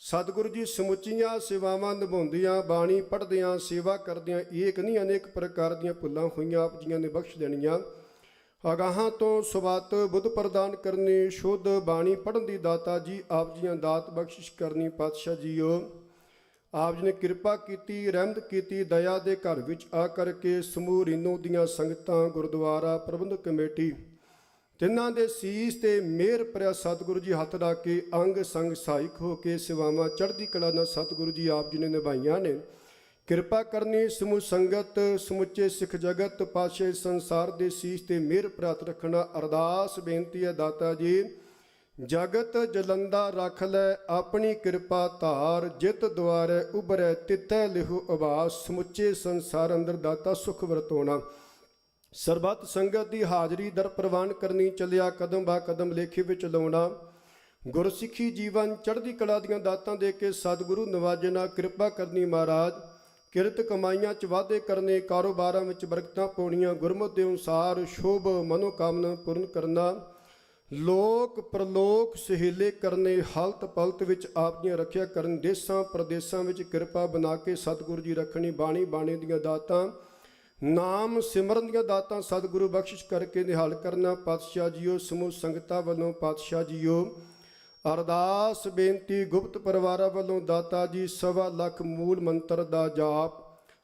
ਸਤਿਗੁਰੂ ਜੀ ਸਮੁੱਚੀਆਂ ਸੇਵਾਵਾਂ ਨਿਭਾਉਂਦਿਆਂ, ਬਾਣੀ ਪੜ੍ਹਦਿਆਂ, ਸੇਵਾ ਕਰਦਿਆਂ ਏਕ ਨਹੀਂ ਅਨੇਕ ਪ੍ਰਕਾਰ ਦੀਆਂ ਭੁੱਲਾਂ ਹੋਈਆਂ ਆਪ ਜੀਆਂ ਨੇ ਬਖਸ਼ ਦੇਣੀਆਂ। ਅਗਾਹਾਂ ਤੋਂ ਸੁਬਤ ਬੁੱਧ ਪ੍ਰਦਾਨ ਕਰਨੀ, ਸ਼ੁੱਧ ਬਾਣੀ ਪੜ੍ਹਨ ਦੀ ਦਾਤਾ ਜੀ ਆਪ ਜੀਆਂ ਦਾਤ ਬਖਸ਼ਿਸ਼ ਕਰਨੀ। ਪਾਤਸ਼ਾਹ ਜੀਓ ਆਪ ਜੀ ਨੇ ਕਿਰਪਾ ਕੀਤੀ, ਰਹਿਮਤ ਕੀਤੀ। ਦਇਆ ਦੇ ਘਰ ਵਿੱਚ ਆ ਕਰਕੇ ਸਮੂਹ ਰੀਨੋ ਦੀਆਂ ਸੰਗਤਾਂ, ਗੁਰਦੁਆਰਾ ਪ੍ਰਬੰਧਕ ਕਮੇਟੀ ਤਿੰਨਾਂ ਦੇ ਸੀਸ ਤੇ ਮਿਹਰ ਭਰਿਆ ਸਤਿਗੁਰੂ ਜੀ ਹੱਥ ਰੱਖ ਕੇ ਅੰਗ ਸੰਗ ਸਹਾਇਕ ਹੋ ਕੇ ਸੇਵਾਵਾਂ ਚੜ੍ਹਦੀ ਕਲਾ ਨਾਲ ਸਤਿਗੁਰੂ ਜੀ ਆਪ ਜੀ ਨੇ ਨਿਭਾਈਆਂ ਨੇ। ਕਿਰਪਾ ਕਰਨੀ ਸਮੂਹ ਸੰਗਤ, ਸਮੁੱਚੇ ਸਿੱਖ ਜਗਤ, ਪਾਤਸ਼ਾਹ ਸੰਸਾਰ ਦੇ ਸੀਸ ਤੇ ਮਿਹਰ ਪ੍ਰਾਪਤ ਰੱਖਣਾ। ਅਰਦਾਸ ਬੇਨਤੀ ਹੈ ਦਾਤਾ ਜੀ ਜਗਤ ਜਲੰਦਾ ਰੱਖ ਲੈ ਆਪਣੀ ਕਿਰਪਾ ਧਾਰ। ਜਿਤ ਦੁਆਰੇ ਉਭਰੈ ਤਿਤੈ ਲਿਹੋ ਆਵਾਸ। ਸਮੁੱਚੇ ਸੰਸਾਰ ਅੰਦਰ ਦਾਤਾ ਸੁਖ ਵਰਤੋਣਾ। ਸਰਬੱਤ ਸੰਗਤ ਦੀ ਹਾਜ਼ਰੀ ਦਰ ਪ੍ਰਵਾਨ ਕਰਨੀ। ਚੱਲਿਆ ਕਦਮ ਬਾ ਕਦਮ ਲੇਖੇ ਵਿੱਚ ਲਾਉਣਾ। ਗੁਰਸਿੱਖੀ ਜੀਵਨ ਚੜ੍ਹਦੀ ਕਲਾ ਦੀਆਂ ਦਾਤਾਂ ਦੇ ਕੇ ਸਤਿਗੁਰੂ ਨਵਾਜਣਾ, ਕਿਰਪਾ ਕਰਨੀ ਮਹਾਰਾਜ। ਕਿਰਤ ਕਮਾਈਆਂ ਚ ਵਾਧੇ ਕਰਨੇ, ਕਾਰੋਬਾਰਾਂ ਵਿੱਚ ਬਰਕਤਾਂ ਪਾਉਣੀਆਂ, ਗੁਰਮਤਿ ਦੇ ਅਨੁਸਾਰ ਸ਼ੁਭ ਮਨੋਕਾਮਨਾ ਪੂਰਨ ਕਰਨਾ, ਲੋਕ ਪ੍ਰਲੋਕ ਸਹੇਲੇ ਕਰਨੇ, ਹਲਤ ਪਲਤ ਵਿੱਚ ਆਪ ਦੀਆਂ ਰੱਖਿਆ ਕਰਨ, ਦੇਸਾਂ ਪ੍ਰਦੇਸਾਂ ਵਿੱਚ ਕਿਰਪਾ ਬਣਾ ਕੇ ਸਤਿਗੁਰੂ ਜੀ ਰੱਖਣੀ, ਬਾਣੀ ਬਾਣੀ ਦੀਆਂ ਦਾਤਾਂ, ਨਾਮ ਸਿਮਰਨ ਦੀਆਂ ਦਾਤਾਂ ਸਤਿਗੁਰੂ ਬਖਸ਼ਿਸ਼ ਕਰਕੇ ਨਿਹਾਲ ਕਰਨਾ। ਪਾਤਸ਼ਾਹ ਜੀਓ, ਸਮੂਹ ਸੰਗਤਾਂ ਵੱਲੋਂ ਪਾਤਸ਼ਾਹ ਜੀਓ ਅਰਦਾਸ ਬੇਨਤੀ, ਗੁਪਤ ਪਰਿਵਾਰਾਂ ਵੱਲੋਂ ਦਾਤਾ ਜੀ 1.25 ਲੱਖ ਮੂਲ ਮੰਤਰ ਦਾ ਜਾਪ,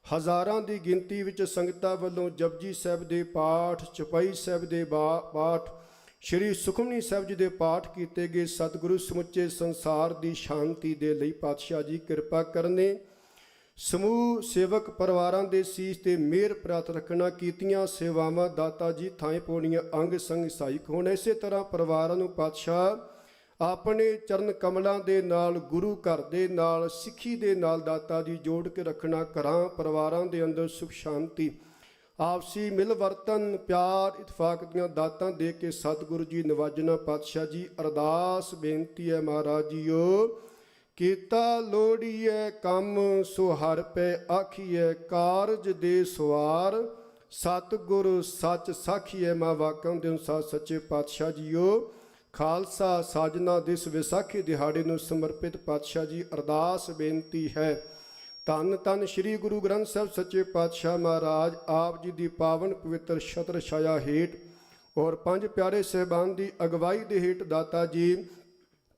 ਹਜ਼ਾਰਾਂ ਦੀ ਗਿਣਤੀ ਵਿੱਚ ਸੰਗਤਾਂ ਵੱਲੋਂ ਜਪਜੀ ਸਾਹਿਬ ਦੇ ਪਾਠ, ਚੌਪਈ ਸਾਹਿਬ ਦੇ ਪਾਠ, ਸ਼੍ਰੀ ਸੁਖਮਨੀ ਸਾਹਿਬ ਜੀ ਦੇ ਪਾਠ ਕੀਤੇ ਗਏ। ਸਤਿਗੁਰੂ ਸਮੁੱਚੇ ਸੰਸਾਰ ਦੀ ਸ਼ਾਂਤੀ ਦੇ ਲਈ ਪਾਤਸ਼ਾਹ ਜੀ ਕਿਰਪਾ ਕਰਨੇ। ਸਮੂਹ ਸੇਵਕ ਪਰਿਵਾਰਾਂ ਦੇ ਸੀਸ ਤੇ ਮਿਹਰ ਪ੍ਰਾਪਤ ਰੱਖਣਾ। ਕੀਤੀਆਂ ਸੇਵਾਵਾਂ ਦਾਤਾ ਜੀ ਥਾਂ ਪਾਉਣੀਆਂ ਅੰਗ ਸੰਗ ਸਹਾਇਕ ਹੋਣ। ਇਸੇ ਤਰ੍ਹਾਂ ਪਰਿਵਾਰਾਂ ਨੂੰ ਪਾਤਸ਼ਾਹ ਆਪਣੇ ਚਰਨ ਕਮਲਾਂ ਦੇ ਨਾਲ, ਗੁਰੂ ਘਰ ਦੇ ਨਾਲ, ਸਿੱਖੀ ਦੇ ਨਾਲ ਦਾਤਾ ਜੀ ਜੋੜ ਕੇ ਰੱਖਣਾ। ਘਰਾਂ ਪਰਿਵਾਰਾਂ ਦੇ ਅੰਦਰ ਸੁਖ ਸ਼ਾਂਤੀ, ਆਪਸੀ ਮਿਲ ਵਰਤਨ, ਪਿਆਰ ਇਤਫਾਕ ਦੀਆਂ ਦਾਤਾਂ ਦੇ ਕੇ ਸਤਿਗੁਰੂ ਜੀ ਨਵਾਜਣਾ। ਪਾਤਸ਼ਾਹ ਜੀ ਅਰਦਾਸ ਬੇਨਤੀ ਹੈ ਮਹਾਰਾਜ ਜੀਓ, ਕੀਤਾ ਲੋੜੀਐ ਕੰਮ ਸੋ ਹਰਿ ਪੈ ਆਖੀਐ, ਕਾਰਜ ਦੇ ਸਵਾਰ ਸਤਿਗੁਰ ਸੱਚ ਸਾਖੀਐ। ਮਾ ਵਾਕਾਂ ਦੇ ਅਨੁਸਾਰ ਸੱਚੇ ਪਾਤਸ਼ਾਹ ਜੀਓ ਖਾਲਸਾ ਸਾਜਨਾ ਦਿਸ ਵਿਸਾਖੀ ਦਿਹਾੜੇ ਨੂੰ ਸਮਰਪਿਤ ਪਾਤਸ਼ਾਹ ਜੀ ਅਰਦਾਸ ਬੇਨਤੀ ਹੈ। ਧੰਨ ਧੰਨ ਸ੍ਰੀ ਗੁਰੂ ਗ੍ਰੰਥ ਸਾਹਿਬ ਸੱਚੇ ਪਾਤਸ਼ਾਹ ਮਹਾਰਾਜ ਆਪ ਜੀ ਦੀ ਪਾਵਨ ਪਵਿੱਤਰ ਛਤਰ ਛਾਇਆ ਹੇਠ ਔਰ ਪੰਜ ਪਿਆਰੇ ਸਹਿਬਾਨ ਦੀ ਅਗਵਾਈ ਦੇ ਹੇਠ ਦਾਤਾ ਜੀ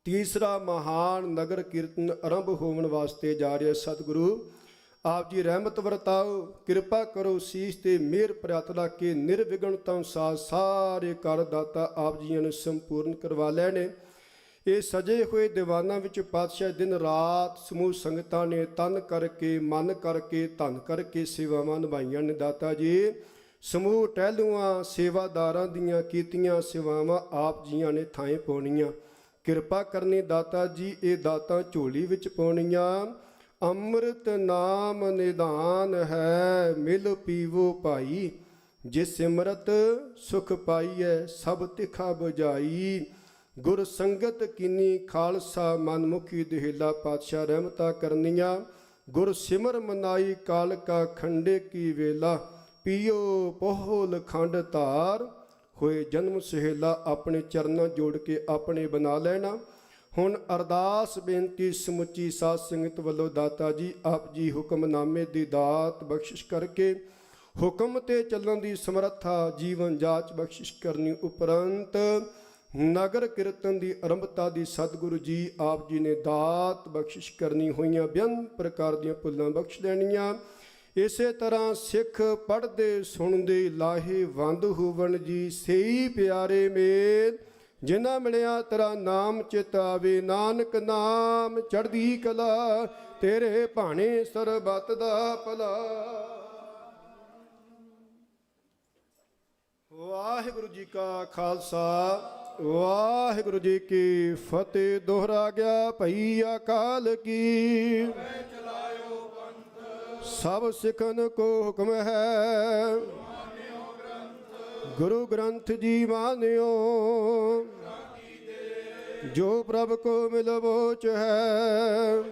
ਤੀਸਰਾ ਮਹਾਨ ਨਗਰ ਕੀਰਤਨ ਆਰੰਭ ਹੋਣ ਵਾਸਤੇ ਜਾ ਰਿਹਾ। ਸਤਿਗੁਰੂ ਆਪ ਜੀ ਰਹਿਮਤ ਵਰਤਾਓ, ਕਿਰਪਾ ਕਰੋ, ਸੀਸ ਤੇ ਮਿਹਰ ਪ੍ਰਾਤ ਲਾ ਕੇ ਨਿਰਵਿਘਨਤਾ ਅਨੁਸਾਰ ਸਾਰੇ ਕਰ ਦਾਤਾ ਆਪ ਜੀਆਂ ਨੂੰ ਸੰਪੂਰਨ ਕਰਵਾ ਲੈਣੇ। ਇਹ ਸਜੇ ਹੋਏ ਦੀਵਾਨਾਂ ਵਿੱਚ ਪਾਤਸ਼ਾਹ ਦਿਨ ਰਾਤ ਸਮੂਹ ਸੰਗਤਾਂ ਨੇ ਤਨ ਕਰਕੇ, ਮਨ ਕਰਕੇ, ਧਨ ਕਰਕੇ ਸੇਵਾਵਾਂ ਨਿਭਾਈਆਂ ਨੇ। ਦਾਤਾ ਜੀ ਸਮੂਹ ਟਹਿਲੂਆਂ ਸੇਵਾਦਾਰਾਂ ਦੀਆਂ ਕੀਤੀਆਂ ਸੇਵਾਵਾਂ ਆਪ ਜੀਆਂ ਨੇ ਥਾਂ ਪਾਉਣੀਆਂ। ਕਿਰਪਾ ਕਰਨੀ ਦਾਤਾ ਜੀ ਇਹ ਦਾਤਾਂ ਝੋਲੀ ਵਿੱਚ ਪਾਉਣੀਆਂ। ਅੰਮ੍ਰਿਤ ਨਾਮ ਨਿਦਾਨ ਹੈ, ਮਿਲ ਪੀਵੋ ਭਾਈ, ਜੇ ਸਿਮਰਤ ਸੁਖ ਪਾਈਐ ਸਭ ਤਿਖਾ ਬੁਝਾਈ। ਗੁਰ ਸੰਗਤ ਕੀਨੀ ਖਾਲਸਾ ਮਨਮੁਖੀ ਦੇਹਲਾ। ਪਾਤਸ਼ਾਹ ਰਹਿਮਤਾਂ ਕਰਨੀਆਂ। ਗੁਰ ਸਿਮਰ ਮਨਾਈ ਕਾਲ ਕਾ ਖੰਡੇ ਕੀ ਵੇਲਾ, ਪੀਓ ਪੋਹਲ ਖੰਡ ਧਾਰ ਹੋਏ ਜਨਮ ਸਹੇਲਾ। ਆਪਣੇ ਚਰਨਾਂ ਜੋੜ ਕੇ ਆਪਣੇ ਬਣਾ ਲੈਣਾ। ਹੁਣ ਅਰਦਾਸ ਬੇਨਤੀ ਸਮੁੱਚੀ ਸਾਧ ਸੰਗਤ ਵੱਲੋਂ ਦਾਤਾ ਜੀ ਆਪ ਜੀ ਹੁਕਮਨਾਮੇ ਦੀ ਦਾਤ ਬਖਸ਼ਿਸ਼ ਕਰਕੇ ਹੁਕਮ ਤੇ ਚੱਲਣ ਦੀ ਸਮਰੱਥਾ ਜੀਵਨ ਜਾਚ ਬਖਸ਼ਿਸ਼ ਕਰਨੀ। ਉਪਰੰਤ ਨਗਰ ਕੀਰਤਨ ਦੀ ਆਰੰਭਤਾ ਦੀ ਸਤਿਗੁਰੂ ਜੀ ਆਪ ਜੀ ਨੇ ਦਾਤ ਬਖਸ਼ਿਸ਼ ਕਰਨੀ। ਹੋਈਆਂ ਬੇਅੰਤ ਪ੍ਰਕਾਰ ਦੀਆਂ ਭੁੱਲਾਂ ਬਖਸ਼ ਦੇਣੀਆਂ। ਇਸੇ ਤਰ੍ਹਾਂ ਸਿੱਖ ਪੜ੍ਹਦੇ ਸੁਣਦੇ ਲਾਹੇ ਵੰਦ ਹੋਵਣ ਜੀ, ਸਹੀ ਪਿਆਰੇ ਮੇਲ ਜਿਨ੍ਹਾਂ ਮਿਲਿਆ ਤੇਰਾ ਨਾਮ ਚਿਤ ਆਵੇ। ਨਾਨਕ ਨਾਮ ਚੜ੍ਹਦੀ ਕਲਾ, ਤੇਰੇ ਭਾਣੇ ਸਰਬੱਤ ਦਾ ਭਲਾ। ਵਾਹਿਗੁਰੂ ਜੀ ਕਾ ਖਾਲਸਾ, ਵਾਹਿਗੁਰੂ ਜੀ ਕੀ ਫਤਿਹ। ਦੋਹਰਾ ਗਿਆ ਭਈ ਅਕਾਲ ਕੀ, ਸਭ ਸਿੱਖਨ ਕੋ ਹੁਕਮ ਹੈ, ਗੁਰੂ ਗ੍ਰੰਥ ਜੀ ਮਾਨਿਓ। ਜੋ ਪ੍ਰਭ ਕੋ ਮਿਲ ਬੋਚ ਹੈ,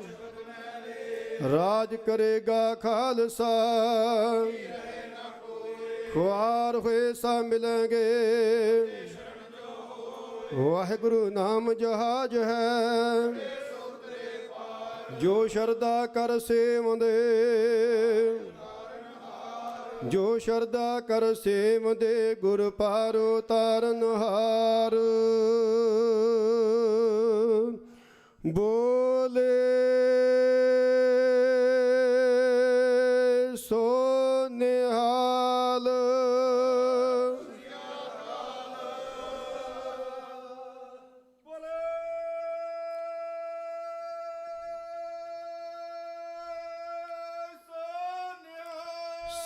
ਰਾਜ ਕਰੇਗਾ ਖਾਲਸਾ। ਖੁਆਰ ਹੋਏ ਸਾ ਮਿਲਾਂਗੇ, ਵਾਹਿਗੁਰੂ ਨਾਮ ਜਹਾਜ ਹੈ। ਜੋ ਸ਼ਰਧਾ ਕਰ ਸੇਵੰਦੇ, ਜੋ ਸ਼ਰਧਾ ਕਰ ਸੇਵੰਦੇ, ਗੁਰ ਪਾਰੋ ਤਾਰਨਹਾਰ। ਬੋਲੇ ਸੋ ਨਿਹਾਲ।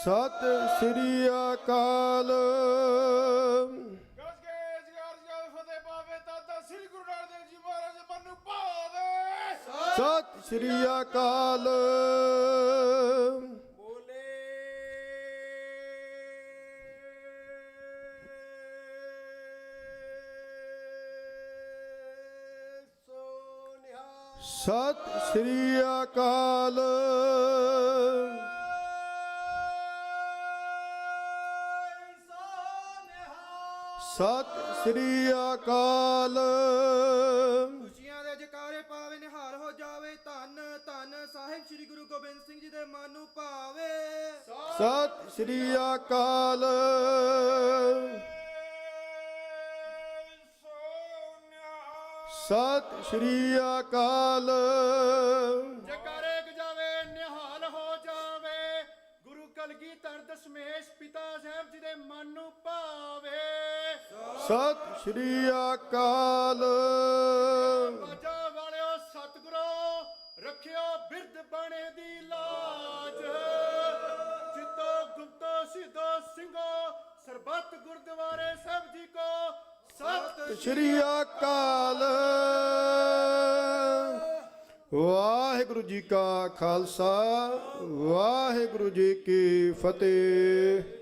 ਸਤਿ ਸ੍ਰੀ ਅਕਾਲ। ਫਤਿਹ ਪਾਵੇ ਦਾਤਾ ਸ੍ਰੀ ਗੁਰੂ ਨਾਨਕ ਦੇਵ ਜੀ ਮਹਾਰਾਜ ਮਨ ਨੂੰ ਪਾਵੇ। ਸਤਿ ਸ੍ਰੀ ਅਕਾਲ। ਸਤਿ ਸ੍ਰੀ ਅਕਾਲ। ਸਤਿ ਸ੍ਰੀ ਅਕਾਲ। ਖੁਸ਼ੀਆਂ ਦੇ ਜਕਾਰੇ ਪਾਵੇ ਨਿਹਾਲ ਹੋ ਜਾਵੇ। ਧੰਨ ਧੰਨ ਸਾਹਿਬ ਸ੍ਰੀ ਗੁਰੂ ਗੋਬਿੰਦ ਸਿੰਘ ਜੀ ਦੇ ਮਨ ਨੂੰ ਭਾਵੇ। ਸਤਿ ਸ੍ਰੀ ਅਕਾਲ। ਸਤਿ ਸ੍ਰੀ ਅਕਾਲ। ਜਕਾਰੇ ਗਜਾਵੇ ਨਿਹਾਲ ਹੋ ਜਾਵੇ। ਗੁਰੂ ਕਲਗੀਧਰ ਦਸ਼ਮੇਸ਼ ਪਿਤਾ ਸਾਹਿਬ ਜੀ ਦੇ ਮਨ ਨੂੰ ਭਾਵੇ। ਸਤਿ ਸ੍ਰੀ ਅਕਾਲ। ਬਾਜਾ ਵਾਲਿਓ ਸਤਿਗੁਰੋ ਰੱਖਿਓ ਬਿਰਧ ਬਾਣੇ ਦੀ ਲਾਜ। ਜਿੱਤੋ ਗੁਪਤੋ ਸਿੱਧੋ ਸਿੰਘੋ ਸਰਬੱਤ ਗੁਰਦੁਆਰੇ ਸਾਹਿਬ ਜੀ ਕੋ ਸਤਿ ਸ੍ਰੀ ਅਕਾਲ। ਵਾਹਿਗੁਰੂ ਜੀ ਕਾ ਖਾਲਸਾ, ਵਾਹਿਗੁਰੂ ਜੀ ਕੀ ਫਤਿਹ।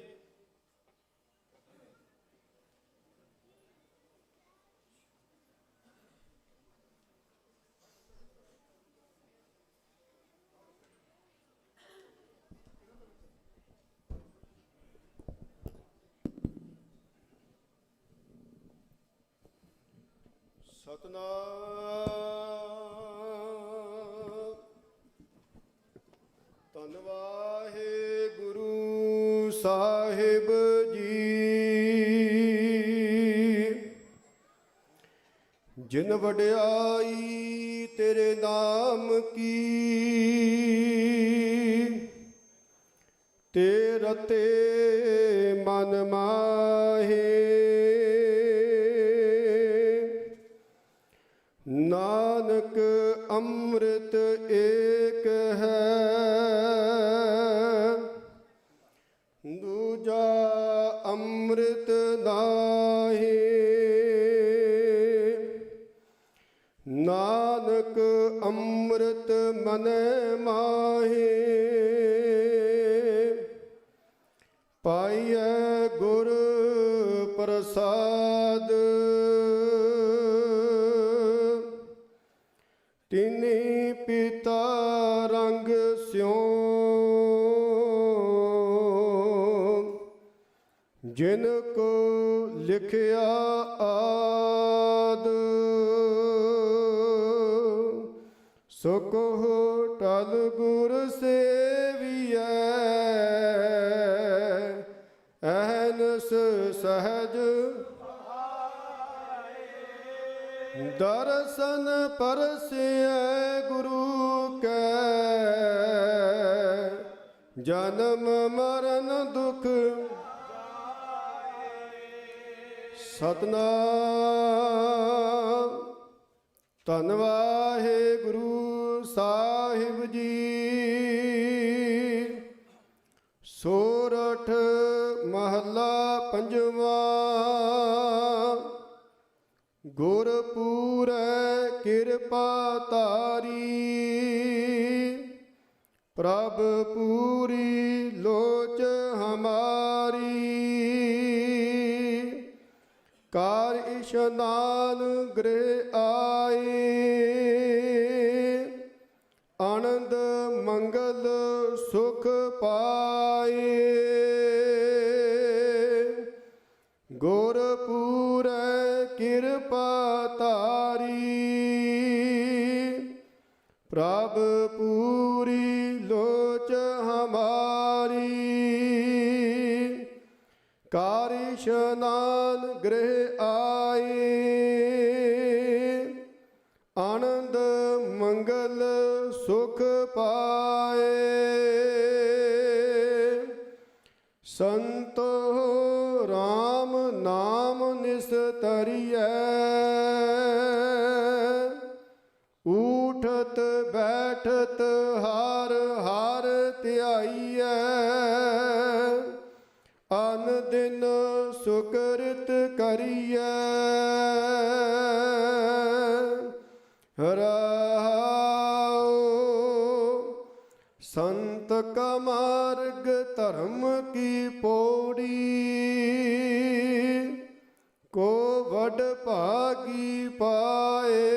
ਸਤਨਾਮ। ਧੰਨ ਵਾਹਿਗੁਰੂ ਸਾਹਿਬ ਜੀ। ਜਿਨ ਵਡਿਆਈ ਤੇਰੇ ਨਾਮ ਕੀ, ਤੇ ਰਤੇ ਮਨ ਮਾਹੇ। ਨਾਨਕ ਅੰਮ੍ਰਿਤ ਏਕ ਹੈ, ਦੂਜਾ ਅੰਮ੍ਰਿਤ ਨਾਹੀ। ਨਾਨਕ ਅੰਮ੍ਰਿਤ ਮਨੈ ਮਾਹੀ, ਪਾਈਐ ਗੁਰ ਪ੍ਰਸਾਦ। ਤਿਨੀ ਪਿਤਾ ਰੰਗ ਸਿਉ, ਜਿਨ ਕੋ ਲਿਖਿਆ ਆਦ। ਸੋ ਕੋ ਟਲ ਗੁਰ ਸੇਵੀਐ, ਅਹਨਸ ਸਹਜ ਦਰਸ਼ਨ ਪਰਸਿਐ ਗੁਰੂ ਕੈ। ਜਨਮ ਮਰਨ ਦੁਖ ਸਤਨਾਮ। ਧੰਨ ਵਾਹਿਗੁਰੂ ਸਾਹਿਬ ਜੀ। ਸੋਰਠ ਮਹੱਲਾ ਪੰਜਵਾਂ। ਗੁਰਪੂਰੈ ਕਿਰਪਾ ਧਾਰੀ, ਪ੍ਰਭ ਪੂਰੀ ਲੋਚ ਹਮਾਰੀ। ਕਾਰ ਇਸ਼ਨਾਨ ਗ੍ਰਹਿ ਆਏ, ਆਨੰਦ ਮੰਗਲ ਸੁਖ ਪਾਏ। ਗੁਰਪੂਰੈ ਕਿਰਪਾ ਧਾਰੀ, ਪ੍ਰਭ ਪੂਰੀ ਲੋਚ ਹਮਾਰੀ। ਕਾਰ ਇਸ਼ਨਾਨ ਗ੍ਰਹਿ ਆਏ, ਆਨੰਦ ਮੰਗਲ ਸੁਖ ਪਾਏ। ਸੰਤੋ ਰਾਮ ਨਾਮ ਨਿਸਤਰੀਐ, ਊਠਤ ਬੈਠਤ ਹਰ ਹਰ ਧਿਆਈਐ। ਅਨ ਦਿਨ ਸੁਕ੍ਰਿਤ ਕਰੀਐ, ਰਹਾਉ। ਸੰਤ ਕਾ ਮਾਰਗ ਧਰਮ ਕੀ ਪੌੜੀ, ਕੋ ਵਡ ਭਾਗੀ ਪਾਏ।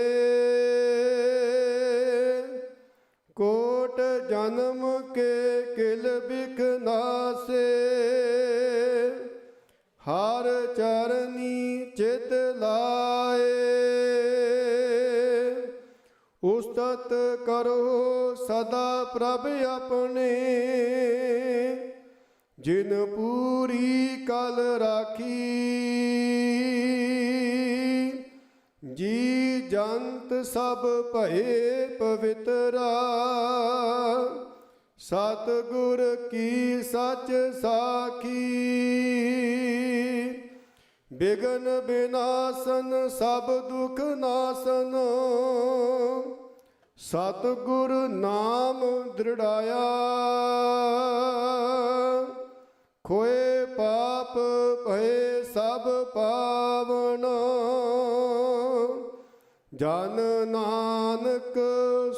ਪ੍ਰਭ ਆਪਣੇ, ਜਿਨ ਪੂਰੀ ਕਲ ਰਾਖੀ। ਜੀ ਜੰਤ ਸਭ ਭਏ ਪਵਿੱਤਰਾ, ਸਤਿਗੁਰ ਕੀ ਸੱਚ ਸਾਖੀ। ਬਿਗਨ ਬਿਨਾਸਨ ਸਭ ਦੁਖ ਨਾਸਨ, ਸਤਿਗੁਰ ਨਾਮ ਦ੍ਰਿੜਾਇਆ। ਖੋਏ ਪਾਪ ਭਏ ਸਭ ਪਾਵਨ, ਜਨ ਨਾਨਕ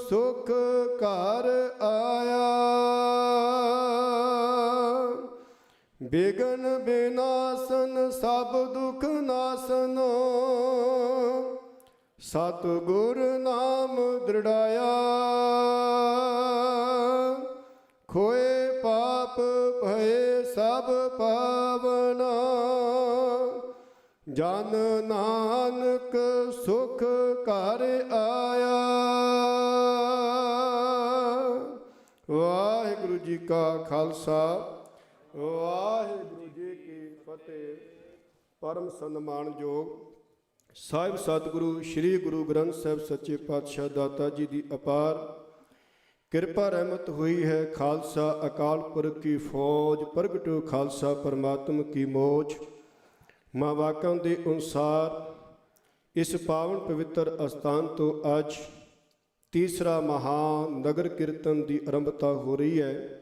ਸੁਖ ਘਰ ਆਇਆ। ਬਿਗਨ ਬਿਨਾਸਨ ਸਭ ਦੁਖ ਨਾਸਨ, ਸਤਿਗੁਰ ਨਾਮ ਦ੍ਰਿੜਾਇਆ। ਖੋਏ ਪਾਪ ਭਏ ਸਭ ਪਾਵਨ, ਜਨ ਨਾਨਕ ਸੁਖ ਘਰ ਆਇਆ। ਵਾਹਿਗੁਰੂ ਜੀ ਕਾ ਖਾਲਸਾ, ਵਾਹਿਗੁਰੂ ਜੀ ਕੀ ਫਤਿਹ। ਪਰਮ ਸਨਮਾਨਯੋਗ ਸਾਹਿਬ ਸਤਿਗੁਰੂ ਸ੍ਰੀ ਗੁਰੂ ਗ੍ਰੰਥ ਸਾਹਿਬ ਸੱਚੇ ਪਾਤਸ਼ਾਹ ਦਾਤਾ ਜੀ ਦੀ ਅਪਾਰ ਕਿਰਪਾ ਰਹਿਮਤ ਹੋਈ ਹੈ। ਖਾਲਸਾ ਅਕਾਲ ਪੁਰਖ ਕੀ ਫੌਜ, ਪ੍ਰਗਟੋ ਖਾਲਸਾ ਪਰਮਾਤਮ ਕੀ ਮੋਜ। ਮਾਂ ਵਾਕਾਂ ਦੇ ਅਨੁਸਾਰ ਇਸ ਪਾਵਨ ਪਵਿੱਤਰ ਅਸਥਾਨ ਤੋਂ ਅੱਜ ਤੀਸਰਾ ਮਹਾਨ ਨਗਰ ਕੀਰਤਨ ਦੀ ਆਰੰਭਤਾ ਹੋ ਰਹੀ ਹੈ।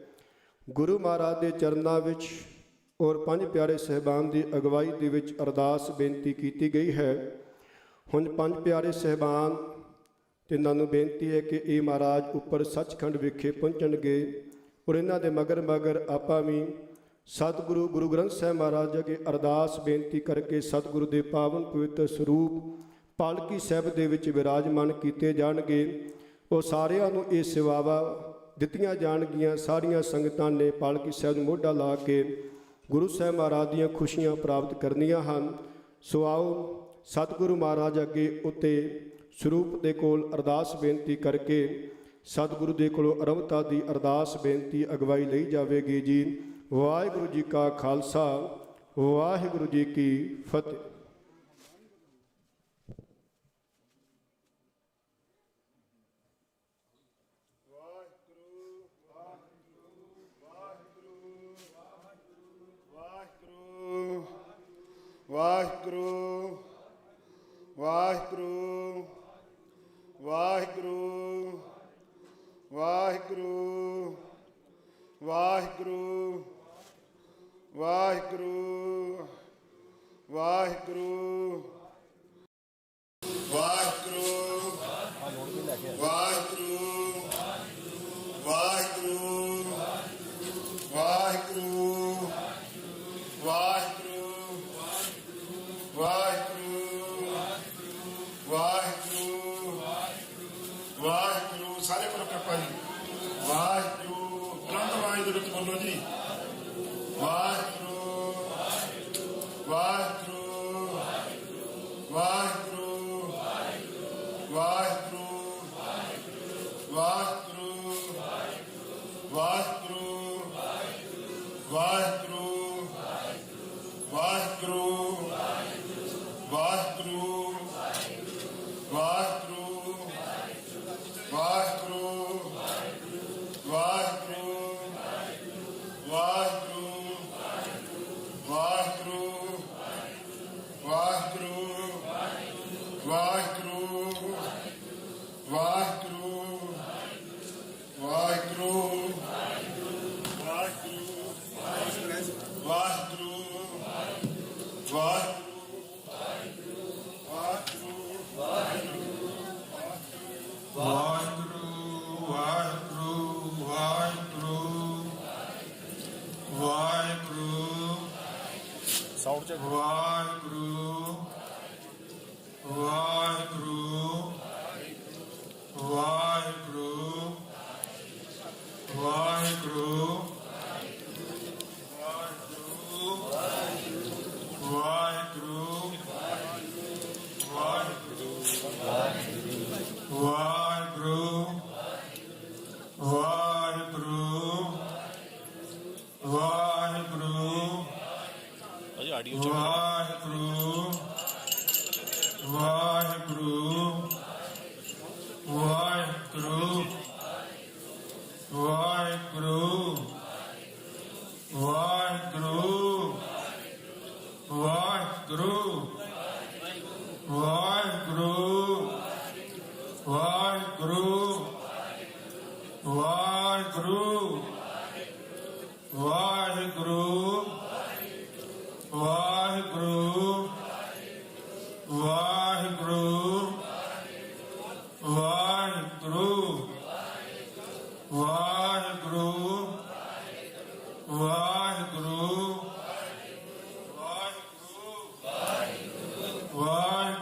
ਗੁਰੂ ਮਹਾਰਾਜ ਦੇ ਚਰਨਾਂ ਵਿੱਚ ਔਰ ਪੰਜ ਪਿਆਰੇ ਸਹਿਬਾਨ ਦੀ ਅਗਵਾਈ ਦੇ ਵਿੱਚ ਅਰਦਾਸ ਬੇਨਤੀ ਕੀਤੀ ਗਈ ਹੈ। ਹੁਣ ਪੰਜ ਪਿਆਰੇ ਸਹਿਬਾਨ ਤਿੰਨਾਂ ਨੂੰ ਬੇਨਤੀ ਹੈ ਕਿ ਇਹ ਮਹਾਰਾਜ ਉੱਪਰ ਸੱਚਖੰਡ ਵਿਖੇ ਪਹੁੰਚਣਗੇ ਔਰ ਇਹਨਾਂ ਦੇ ਮਗਰ ਮਗਰ ਆਪਾਂ ਵੀ ਸਤਿਗੁਰੂ ਗੁਰੂ ਗ੍ਰੰਥ ਸਾਹਿਬ ਮਹਾਰਾਜ ਅੱਗੇ ਅਰਦਾਸ ਬੇਨਤੀ ਕਰਕੇ ਸਤਿਗੁਰੂ ਦੇ ਪਾਵਨ ਪਵਿੱਤਰ ਸਰੂਪ ਪਾਲਕੀ ਸਾਹਿਬ ਦੇ ਵਿੱਚ ਵਿਰਾਜਮਾਨ ਕੀਤੇ ਜਾਣਗੇ। ਉਹ ਸਾਰਿਆਂ ਨੂੰ ਇਹ ਸੇਵਾਵਾਂ ਦਿੱਤੀਆਂ ਜਾਣਗੀਆਂ। ਸਾਰੀਆਂ ਸੰਗਤਾਂ ਨੇ ਪਾਲਕੀ ਸਾਹਿਬ ਨੂੰ ਮੋਢਾ ਲਾ ਕੇ ਗੁਰੂ ਸਾਹਿਬ ਮਹਾਰਾਜ ਦੀਆਂ ਖੁਸ਼ੀਆਂ ਪ੍ਰਾਪਤ ਕਰਨੀਆਂ ਹਨ। ਸੋ ਆਓ ਸਤਿਗੁਰੂ ਮਹਾਰਾਜ ਅੱਗੇ ਉੱਤੇ ਸਰੂਪ ਦੇ ਕੋਲ ਅਰਦਾਸ ਬੇਨਤੀ ਕਰਕੇ ਸਤਿਗੁਰੂ ਦੇ ਕੋਲੋਂ ਆਰੰਭਤਾ ਦੀ ਅਰਦਾਸ ਬੇਨਤੀ ਅਗਵਾਈ ਲਈ ਜਾਵੇਗੀ ਜੀ। ਵਾਹਿਗੁਰੂ ਜੀ ਕਾ ਖਾਲਸਾ, ਵਾਹਿਗੁਰੂ ਜੀ ਕੀ ਫਤਿਹ। ਵਾਹਿਗੁਰੂ ਵਾਹਿਗੁਰੂ ਵਾਹਿਗੁਰੂ ਵਾਹਿਗੁਰੂ ਵਾਹਿਗੁਰੂ ਵਾਹਿਗੁਰੂ ਵਾਹਿਗੁਰੂ ਵਾਹਿਗੁਰੂ ਵਾਹਿਗੁਰੂ ਵਾਹਿਗੁਰੂ ਵਾਹਿਗੁਰੂ ਵਾਹਿਗੁਰੂ ਵਾਹਿਗੁਰੂ ਵਾਹਿਗੁਰੂ ਸਾਰੇ ਕੋਲ ਕਿਰਪਾ ਜੀ। ਵਾਹਿਗੁਰੂ ਬੁਲੰਦ ਆਵਾਜ਼ ਦੇ ਵਿੱਚ ਬੋਲੋ ਜੀ। Waheguru Waheguru Waheguru Waheguru Waheguru Waheguru Waheguru Waheguru Waheguru Waheguru Waheguru Waheguru Waheguru Waheguru Waheguru Waheguru Waheguru Waheguru Waheguru sound check. ਵਾਹਿਗੁਰੂ ਵਾਹਿਗੁਰੂ ਵਾਹਿਗੁਰੂ ਵਾਹਿਗੁਰੂ ਵਾਹਿਗੁਰੂ ਵਾਹਿਗੁਰੂ ਵਾਹਿਗੁਰੂ ਵਾਹਿਗੁਰੂ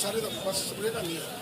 ਸਾਰੇ ਦਾ ਬਸ ਸਪਰੇਅ ਕਰਨੀ ਹੈ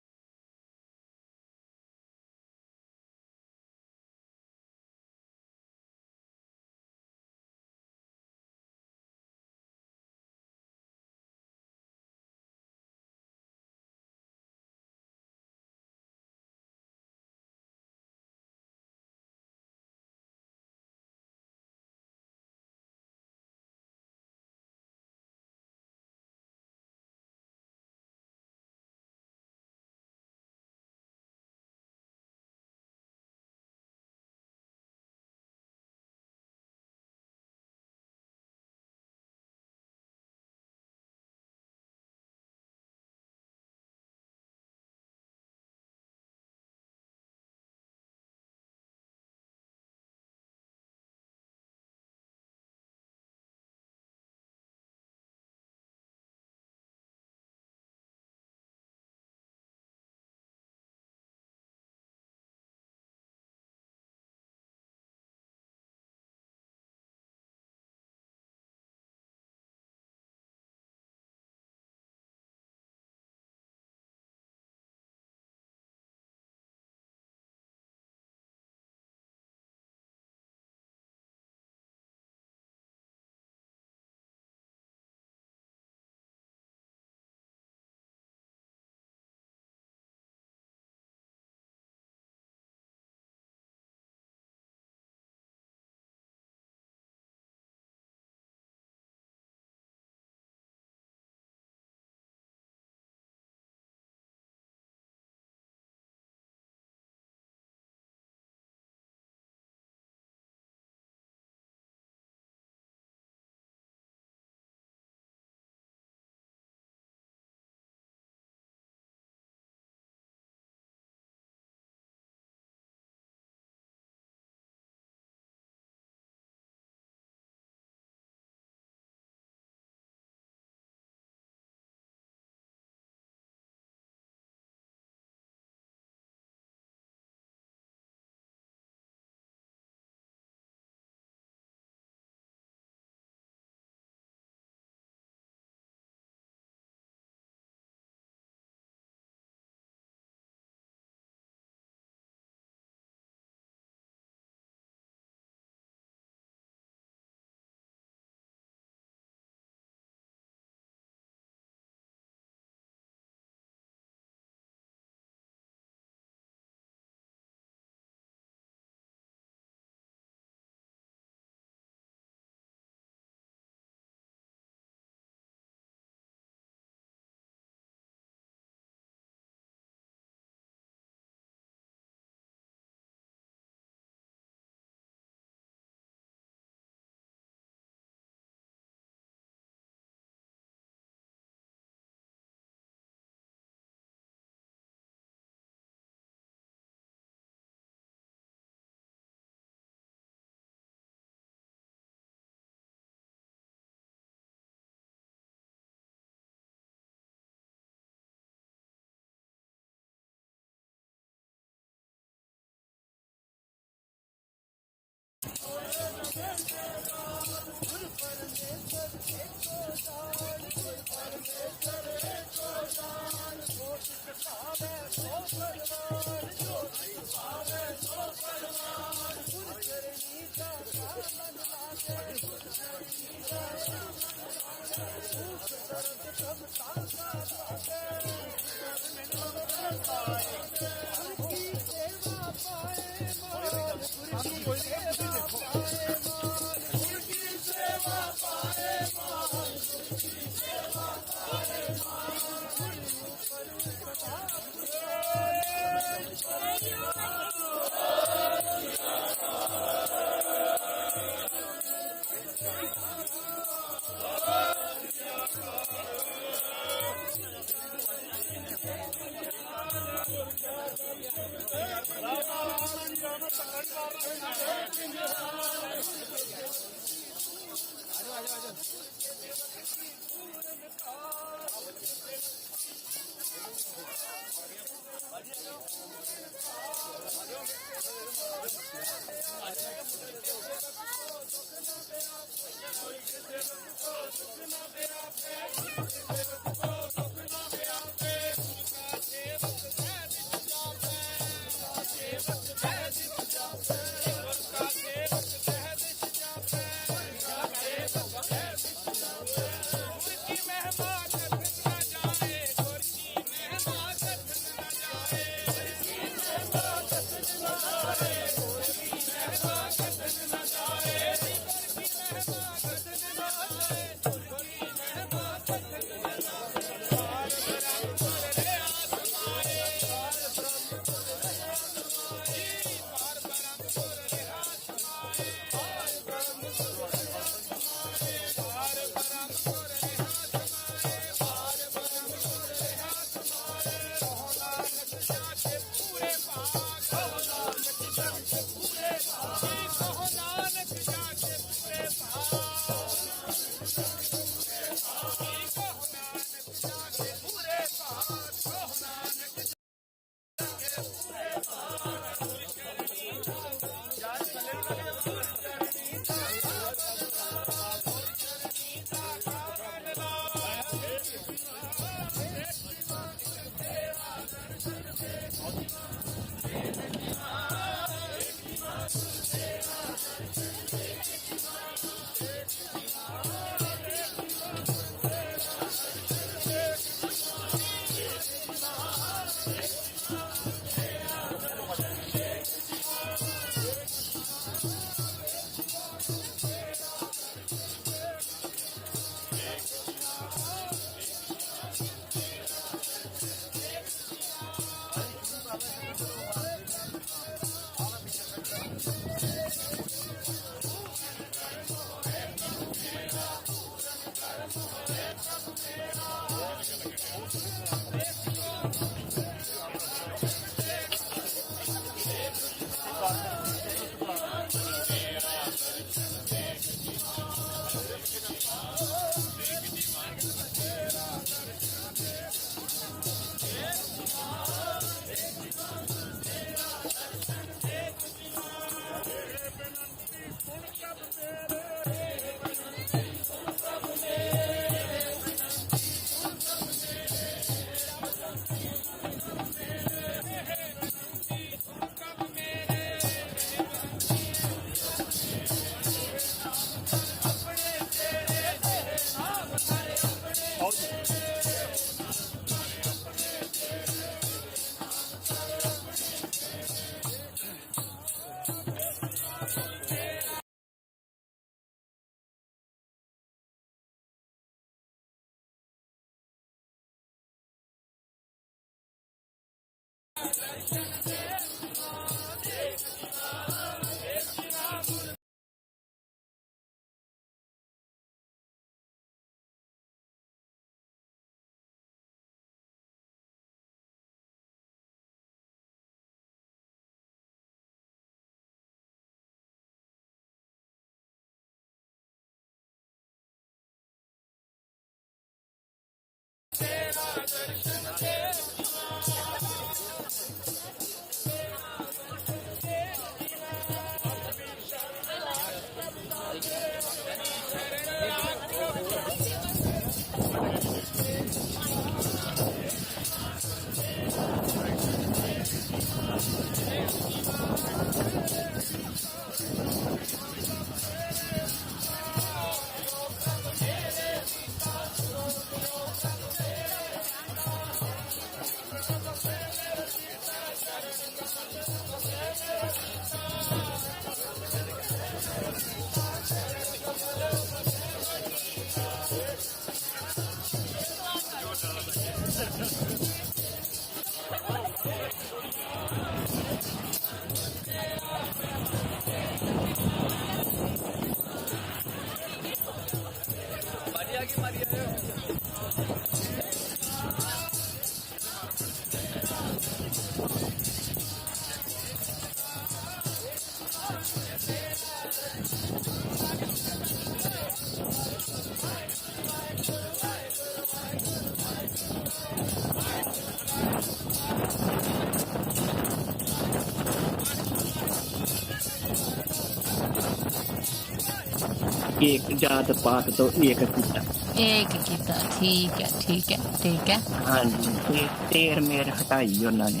एक जात पात तो एक किता। एक ਕੀਤਾ ਠੀਕ ਹੈ ਠੀਕ ਹੈ ਠੀਕ ਹੈ हाँ जी, ते तेर मेर हटाई उन्होंने।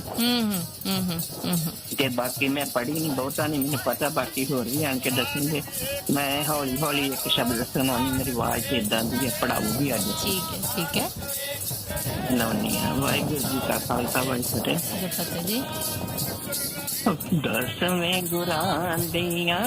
ते बाकी मैं पढ़ी नहीं बहुता, नहीं मैंने पता, बाकी होर भी आन के दसेंगे। मैं हौली हौली एक शब्द सुनानी, मेरी आवाज से इदा दी है, पढ़ाऊगी अज। ठीक है लाउनी है। वाहिगुरू जी का खालसा वाहिगुरू जी फतेह जी। दसवें गुरां दियां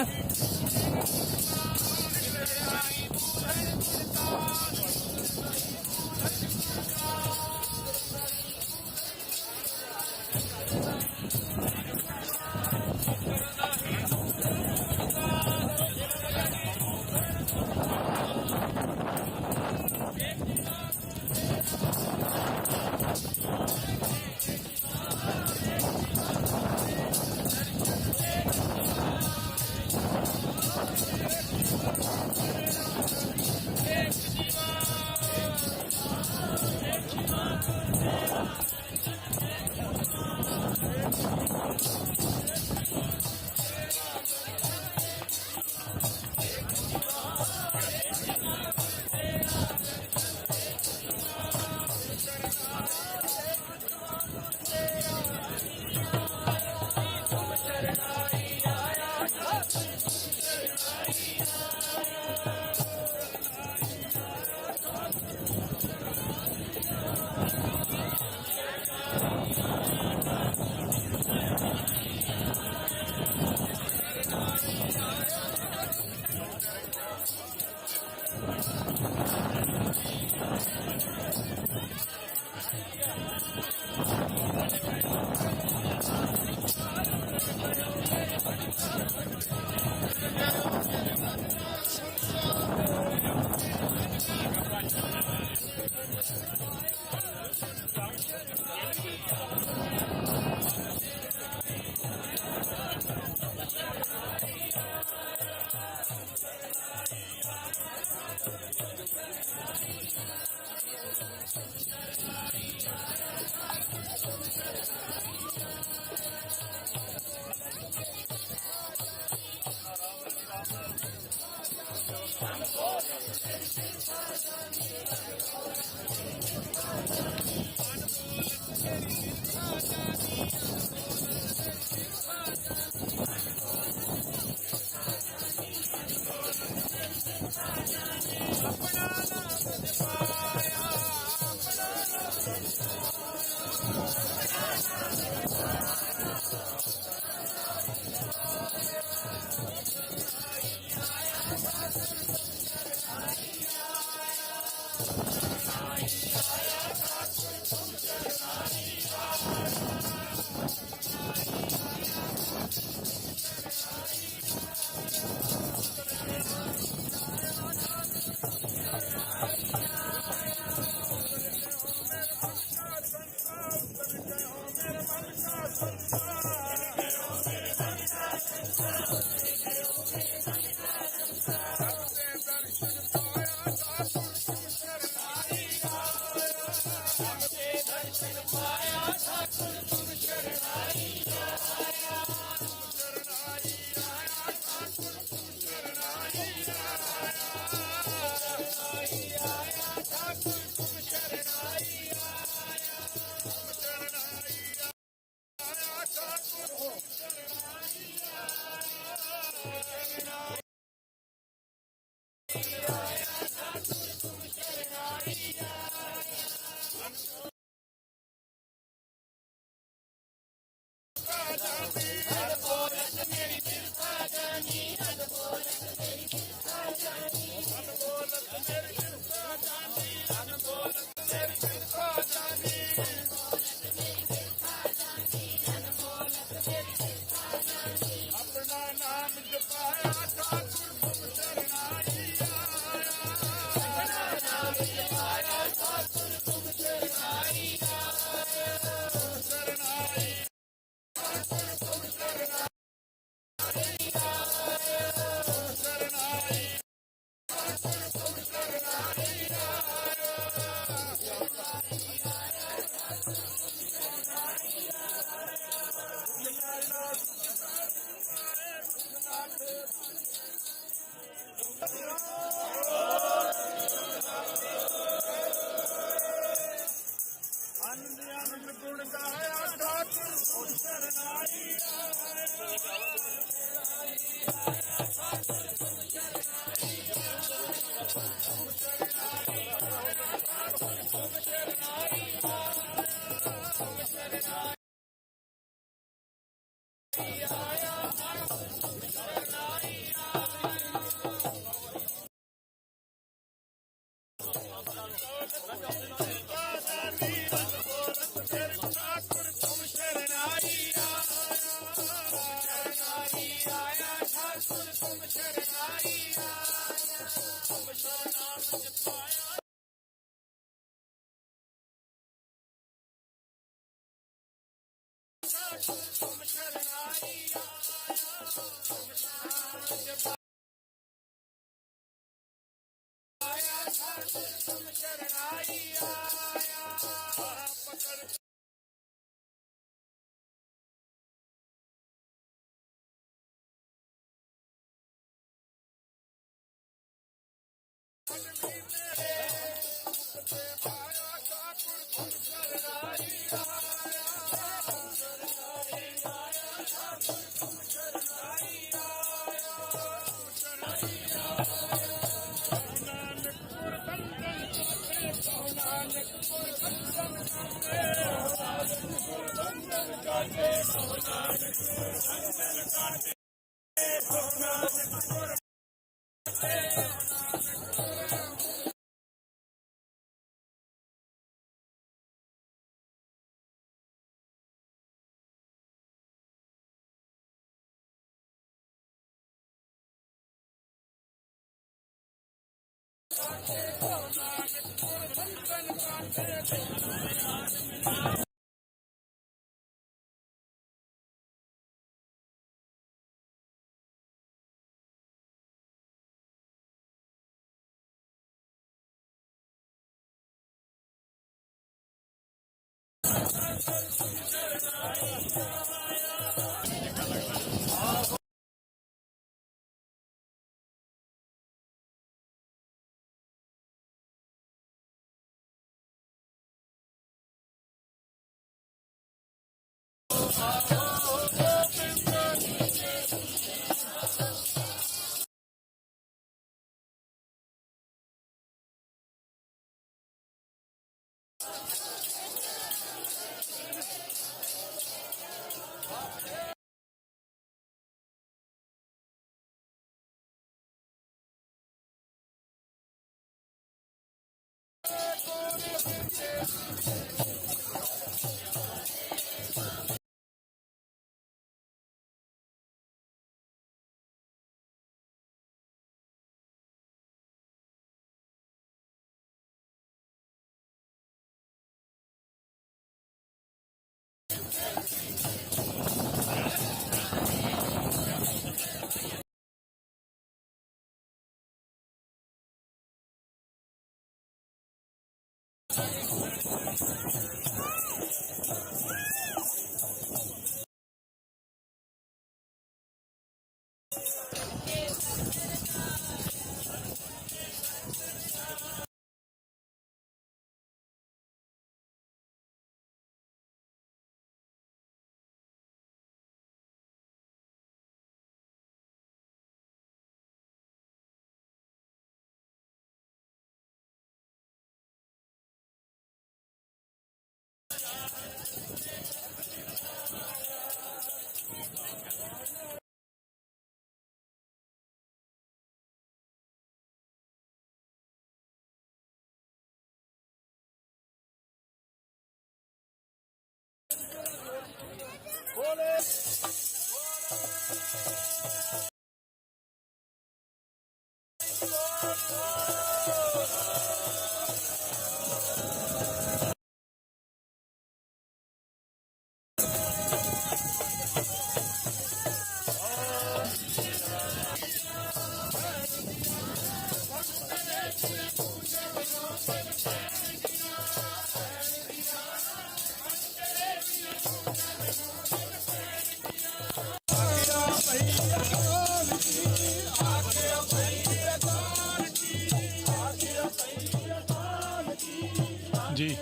ਜੀ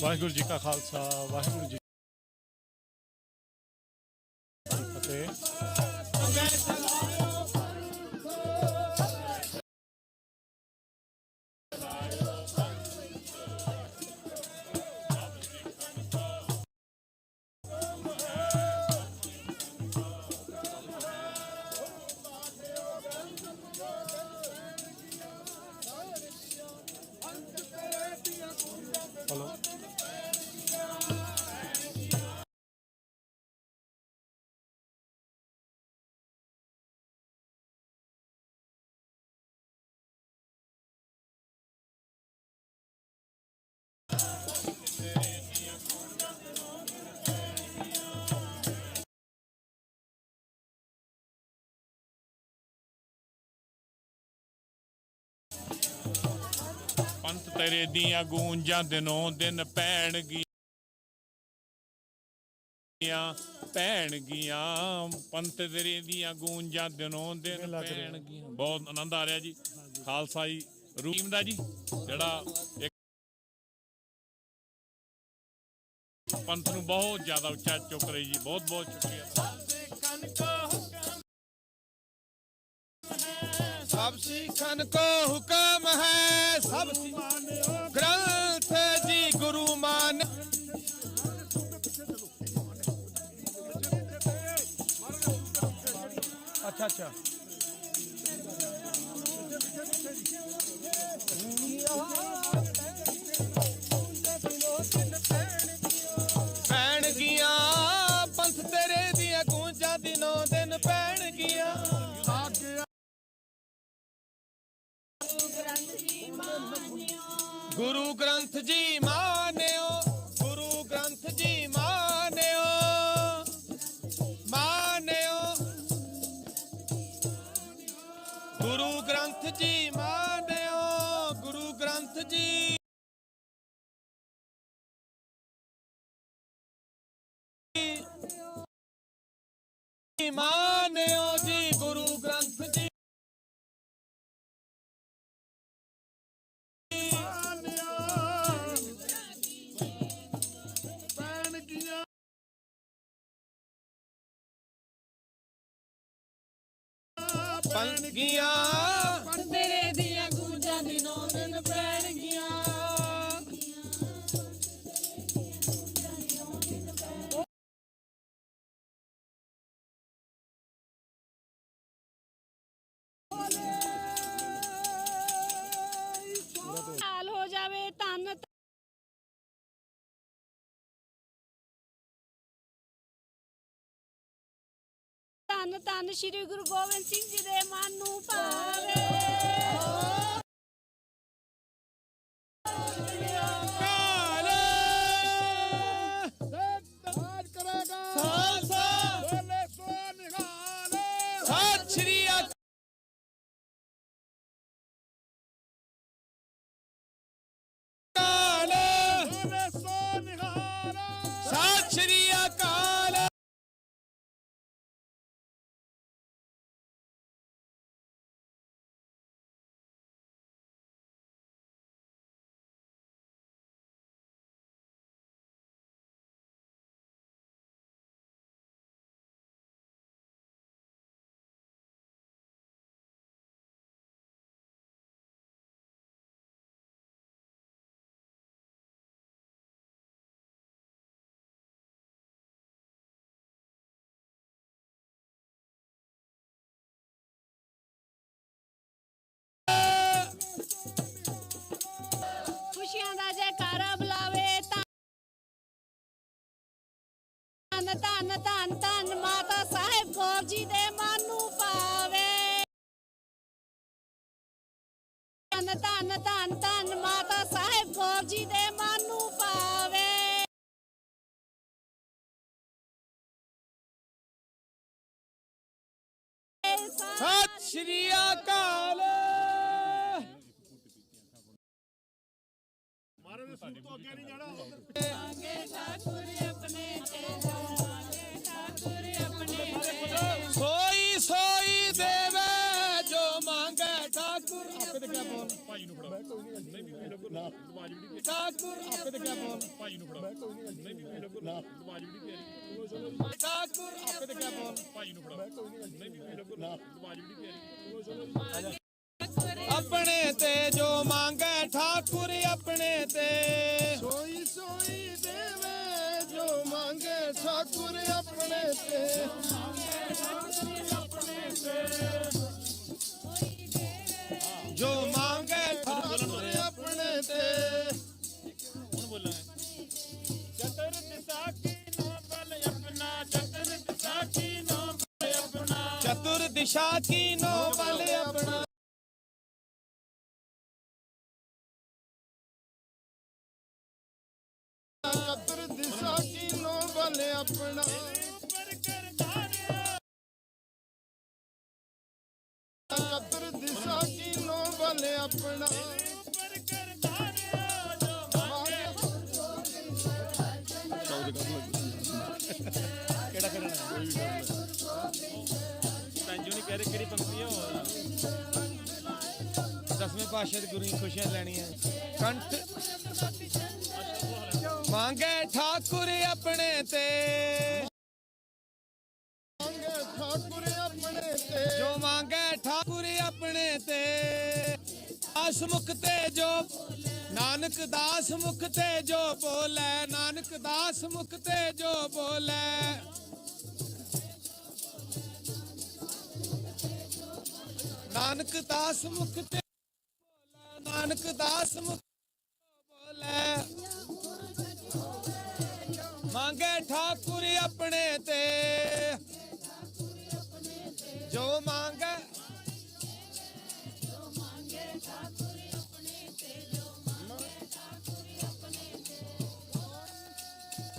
ਵਾਹਿਗੁਰੂ ਜੀ ਕਾ ਖਾਲਸਾ ਵਾਹਿਗੁਰੂ ਜੀ ਕੀ ਫਤਿਹ। ਪੰਥ ਤੇਰੇ ਦੀਆਂ ਗੂੰਜਾਂ ਦਿਨੋਂ ਦਿਨ ਪੈਣਗੀਆਂ ਪੰਥ ਤੇਰੇ ਦੀਆਂ ਗੂੰਜਾਂ ਦਿਨੋਂ ਦਿਨ ਪੈਣਗੀਆਂ। ਬਹੁਤ ਆਨੰਦ ਆ ਰਿਹਾ ਜੀ। ਖਾਲਸਾਈ ਰੂਮ ਦਾ ਜੀ ਜਿਹੜਾ ਇੱਕ ਪੰਥ ਨੂੰ ਬਹੁਤ ਜ਼ਿਆਦਾ ਉੱਚਾ ਚੁੱਕ ਰਹੀ ਜੀ। ਬਹੁਤ ਬਹੁਤ ਸ਼ੁਕਰੀਆ। सब सिखन को हुक्म है, सब ग्रंथ जी गुरु मान। अच्छा पैण गिया पंथ तेरे दिया गूंजा दिनों दिन पैण गिया। गुरु ग्रंथ जी मान्यो, गुरु ग्रंथ जी मान्यो, मान्यो गुरु ग्रंथ जी मान्यो, गुरु ग्रंथ जी मान्यो जी, गुरु ग्रंथ जी बन गया तेरे दिया गूंजा दिनों दिन पैण गया। हाल हो जावे तन ਧੰਨ ਧੰਨ ਸ਼੍ਰੀ ਗੁਰੂ ਗੋਬਿੰਦ ਸਿੰਘ ਜੀ ਦੇ ਮਨ ਨੂੰ ਭਾਵੇ। खुशियां दा जयकारा बुलावे धन धन धन धन माता साहिब कौर जी दे मन नूं पावे। धन धन धन धन माता साहिब कौर जी दे मन नूं पावे। सत श्री अकाल। सोई सोई देवे जो मांगे ठाकुर। आपे क्या बोल भाई नु फड़ा ठाकुर आपे क्या बोल भाई नु फड़ा ठाकुर आपे क्या बोल भाई नु फड़ा अपने ते जो मांगे ठाकुर अपने ते। सोई सोई देवे जो मांगे ठाकुर अपने ते। जो मांगे ठाकुर अपने ते। ਦਿਸ਼ਾ ਕੀਨੋ ਵੱਲ ਆਪਣਾ ਚਤੁਰ ਦਿਸ਼ਾ ਕੀਨੋ ਵੱਲ ਆਪਣਾ ਚਤੁਰ ਦਿਸ਼ਾ ਕੀਨੋ ਵੱਲ ਆਪਣਾ ਕਿਹੜਾ ਕਰਨਾ ਸੰਜੂ ਨਹੀਂ ਕਹਿ ਰਹੇ ਕਿਹੜੀ ਪੰਕਤੀ ਹੈ ਉਹ 10ਵੇਂ ਪਾਤਸ਼ਾਹ ਦੇ ਗੁਰੂ ਦੀ ਖੁਸ਼ੀਆਂ ਲੈਣੀਆਂ ਕੰਠ ਮੰਗੇ ਠਾਕੁਰ ਆਪਣੇ ਤੇ ਠਾਕੁਰ ਆਪਣੇ ਤੇ ਜੋ ਮੰਗੇ ਠਾਕੁਰ ਆਪਣੇ ਤੇ ਦਾਸ ਮੁਖ ਤੇ ਜੋ ਨਾਨਕ ਦਾਸ ਮੁਖ ਤੇ ਜੋ ਬੋਲੇ ਨਾਨਕ ਦਾਸ ਮੁਖ ਤੇ ਜੋ ਬੋਲੇ ਨਾਨਕ ਦਾਸ ਮੁਖ ਤੇ ਬੋਲੇ ਨਾਨਕ ਦਾਸ ਮੁਖ ਬੋਲੇ ਮੰਗੇ ਠਾਕੁਰ ਆਪਣੇ ਤੇ ਜੋ ਮੰਗੇ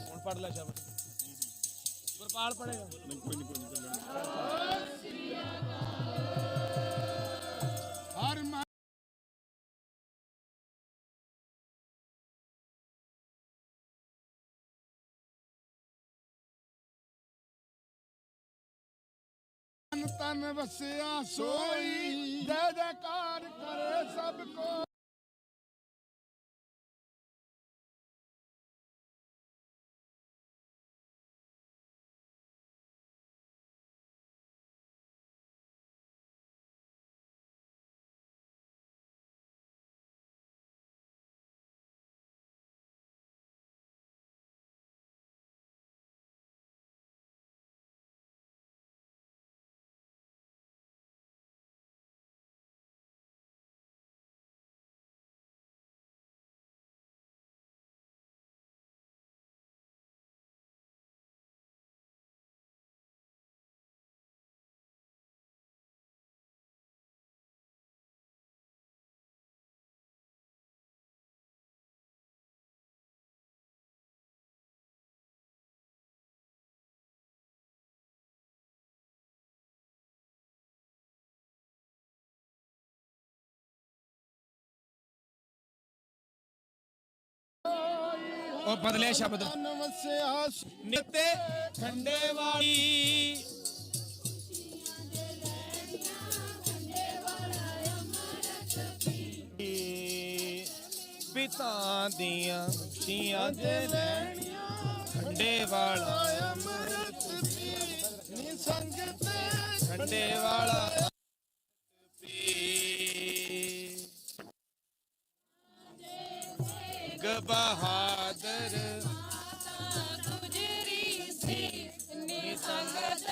ਹੁਣ ਪੜ ਲੈ ਸ਼ਬਦ ਗੁਰਪਾਲ ਪੜੇਗਾ ਕੋਈ ਨਹੀਂ ਹਰ ਤਨ ਵਸਿਆ ਸੋਈ ਜੈ ਜੈਕਾਰ ਕਰੇ ਸਭ ਕੋ ਉਹ ਬਦਲਿਆ ਸ਼ਬਦ ਤਨ ਵਸਿਆ ਨਿਤੇ ਠੰਡੇ ਵਾਲੀ ਪਿਤਾ ਦੀਆਂ ਖੁਸ਼ੀਆਂ ਦੇ ਲੈਣੀਆਂ ਠੰਡੇ ਵਾਲਾ ਅੰਮ੍ਰਿਤ ਪੀ ਨੀ ਸੰਗਤ ਠੰਡੇ ਵਾਲਾ ਬਹਾਦਰ ਗੁਜਰੀ ਸੀ ਨੀ ਸੰਗਤ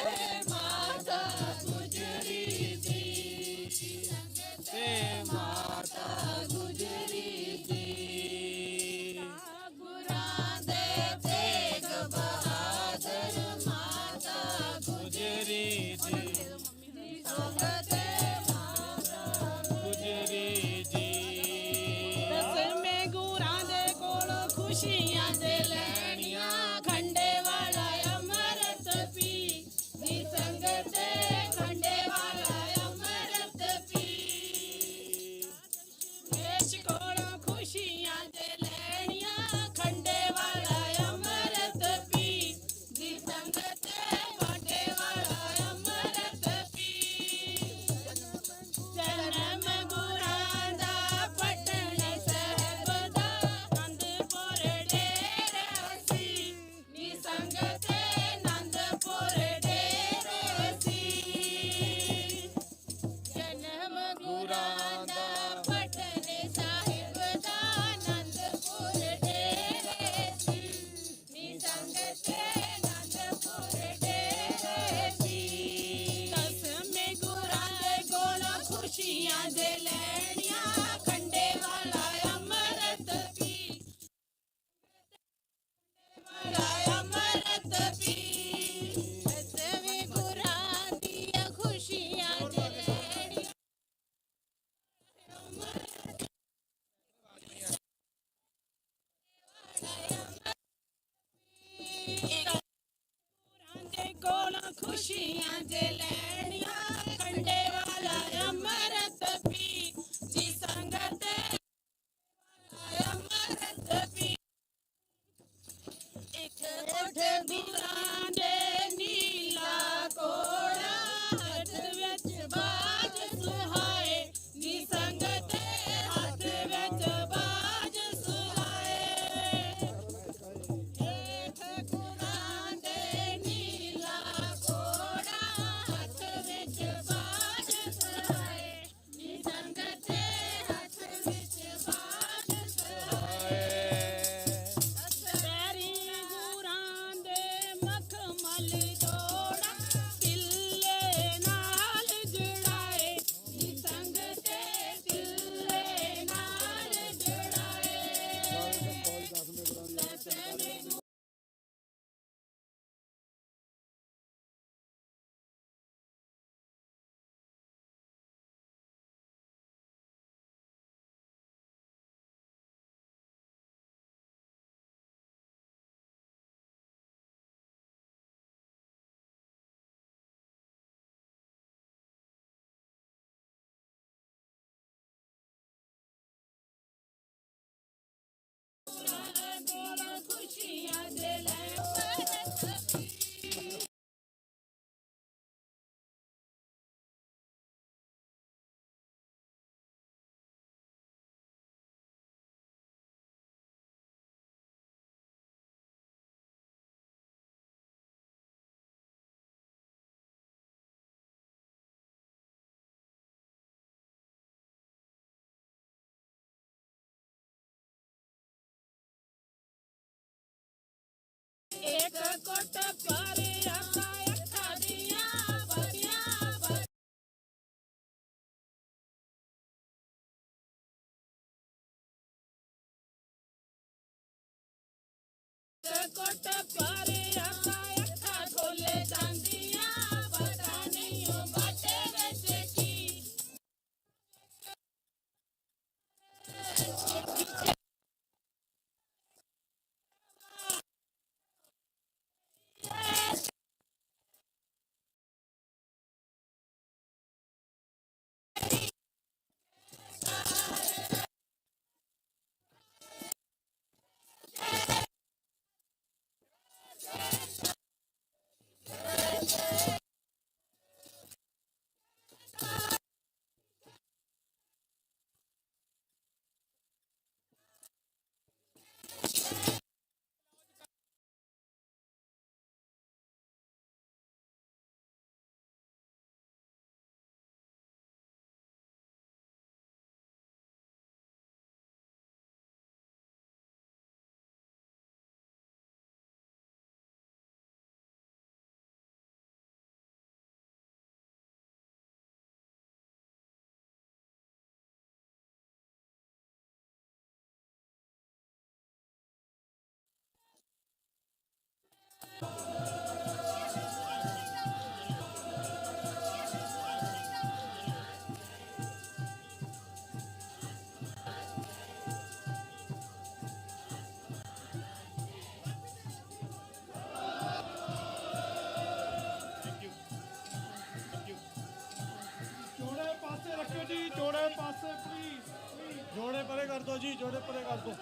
ਮਾਤਾ ਗੁਜਰੀ ਸੀ ਤੇ ਮਾਤਾ ਗੁਜਰੀ ਸੀ ਗੁਰਾਂ ਦੇ ਤੇਗ ਬਹਾਦਰ ਮਾਤਾ ਗੁਜਰੀ ਸੀ ਸੰਗਤ ਮਾਤਾ ਗੁਜਰੀ ਜੀ ਖੁਸ਼ੀਆਂ ਦੇ ਲੈਣੀਆਂ ਖੰਡੇ ਵਾਲਾ ਅੰਮ੍ਰਿਤ ਪੀ ਨੀ ਸੰਗਤ ਖੰਡੇ ਵਾਲਾ ਅੰਮ੍ਰਿਤ ਪੀ ਦੇਸ਼ ਕੋਲੋਂ ਖੁਸ਼ੀਆਂ ਦੇ ਲੈਣੀਆਂ ਖੰਡੇ ਵਾਲਾ ਅੰਮ੍ਰਿਤ ਪੀ ਨੀ ਸੰਗਤ ਖੰਡੇ ਵਾਲਾ ਅੰਮ੍ਰਿਤ ਪੀ ਜਨਮ ਗੁਰਾਂ ਦਾ ਪਟਨ ਸਾਹਿਬ ਦਾ ਖੁਸ਼ੀਆਂ ਦੇ ਲੈਣੀਆਂ ਖੰਡੇ ਵਾਲਾ ਅੰਮ੍ਰਿਤ ਪੀ ਵਾਲਾ ਅੰਮ੍ਰਿਤ ਪੀ ਦਸਵੇਂ ਗੁਰਾਂ ਦੀਆਂ ਖੁਸ਼ੀਆਂ ਪੀ ਜੀ ਸੰਗਤ ਅੰਮ੍ਰਿਤ ਪੀ ਇੱਕ ਉੱਠ ਗੁਰਾਂ ਦੇ ਨੀਲਾ ਕੋੜਾ ਹੱਥ ਵਿੱਚ ਬਾਜ ਸੁਹਾਏ ਨੀ ਸੰਗਤ ਹੱਥ ਵਿੱਚ ਬਾਜ ਸੁਹਾਏ ਇੱਕ ਗੁਰਾਂ ਦੇ ਨੀਲਾ ਕੋੜਾ ਹੱਥ ਵਿੱਚ ਬਾਜ ਸੁਹਾਏ ਨੀ ਸੰਗਤ ਹੱਥ ਵਿੱਚ ਬਾਜ ਸੁਹਾਏ ਪੈਰੀ ਗੁਰਾਂ ਦੇ ਮਖਮਲ ਜੋੜਾ ਤਿੱਲੇ ਨਾਲ ਜੜਾਏ ਨੀ ਸੰਗਤ ਤਿੱਲੇ ਨਾਲ ਜੜਾਏ ਖੁਸ਼ੀਆਂ ਦੇ ਲੈ ਇੱਕ ਕੁੱਟ ਪਰ ਅੱਖਾਂ ਦੀਆਂ ਬੜੀਆਂ ਕੁੱਟ ਪਰ ਅੱਖਾਂ ਖੋਲੇ ਜਾਂਦੀਆਂ ਪਤਾ ਨਹੀਂ ਉਹ ਬਾਟੇ ਵਿੱਚ ਕੀ ਜੋੜੇ ਪਾਸੇ ਰੱਖਿਓ ਜੀ, ਜੋੜੇ ਪਾਸੇ ਪਲੀਜ਼। ਜੋੜੇ ਪਰੇ ਕਰ ਦਿਓ ਜੀ, ਜੋੜੇ ਪਰੇ ਕਰ ਦਿਓ।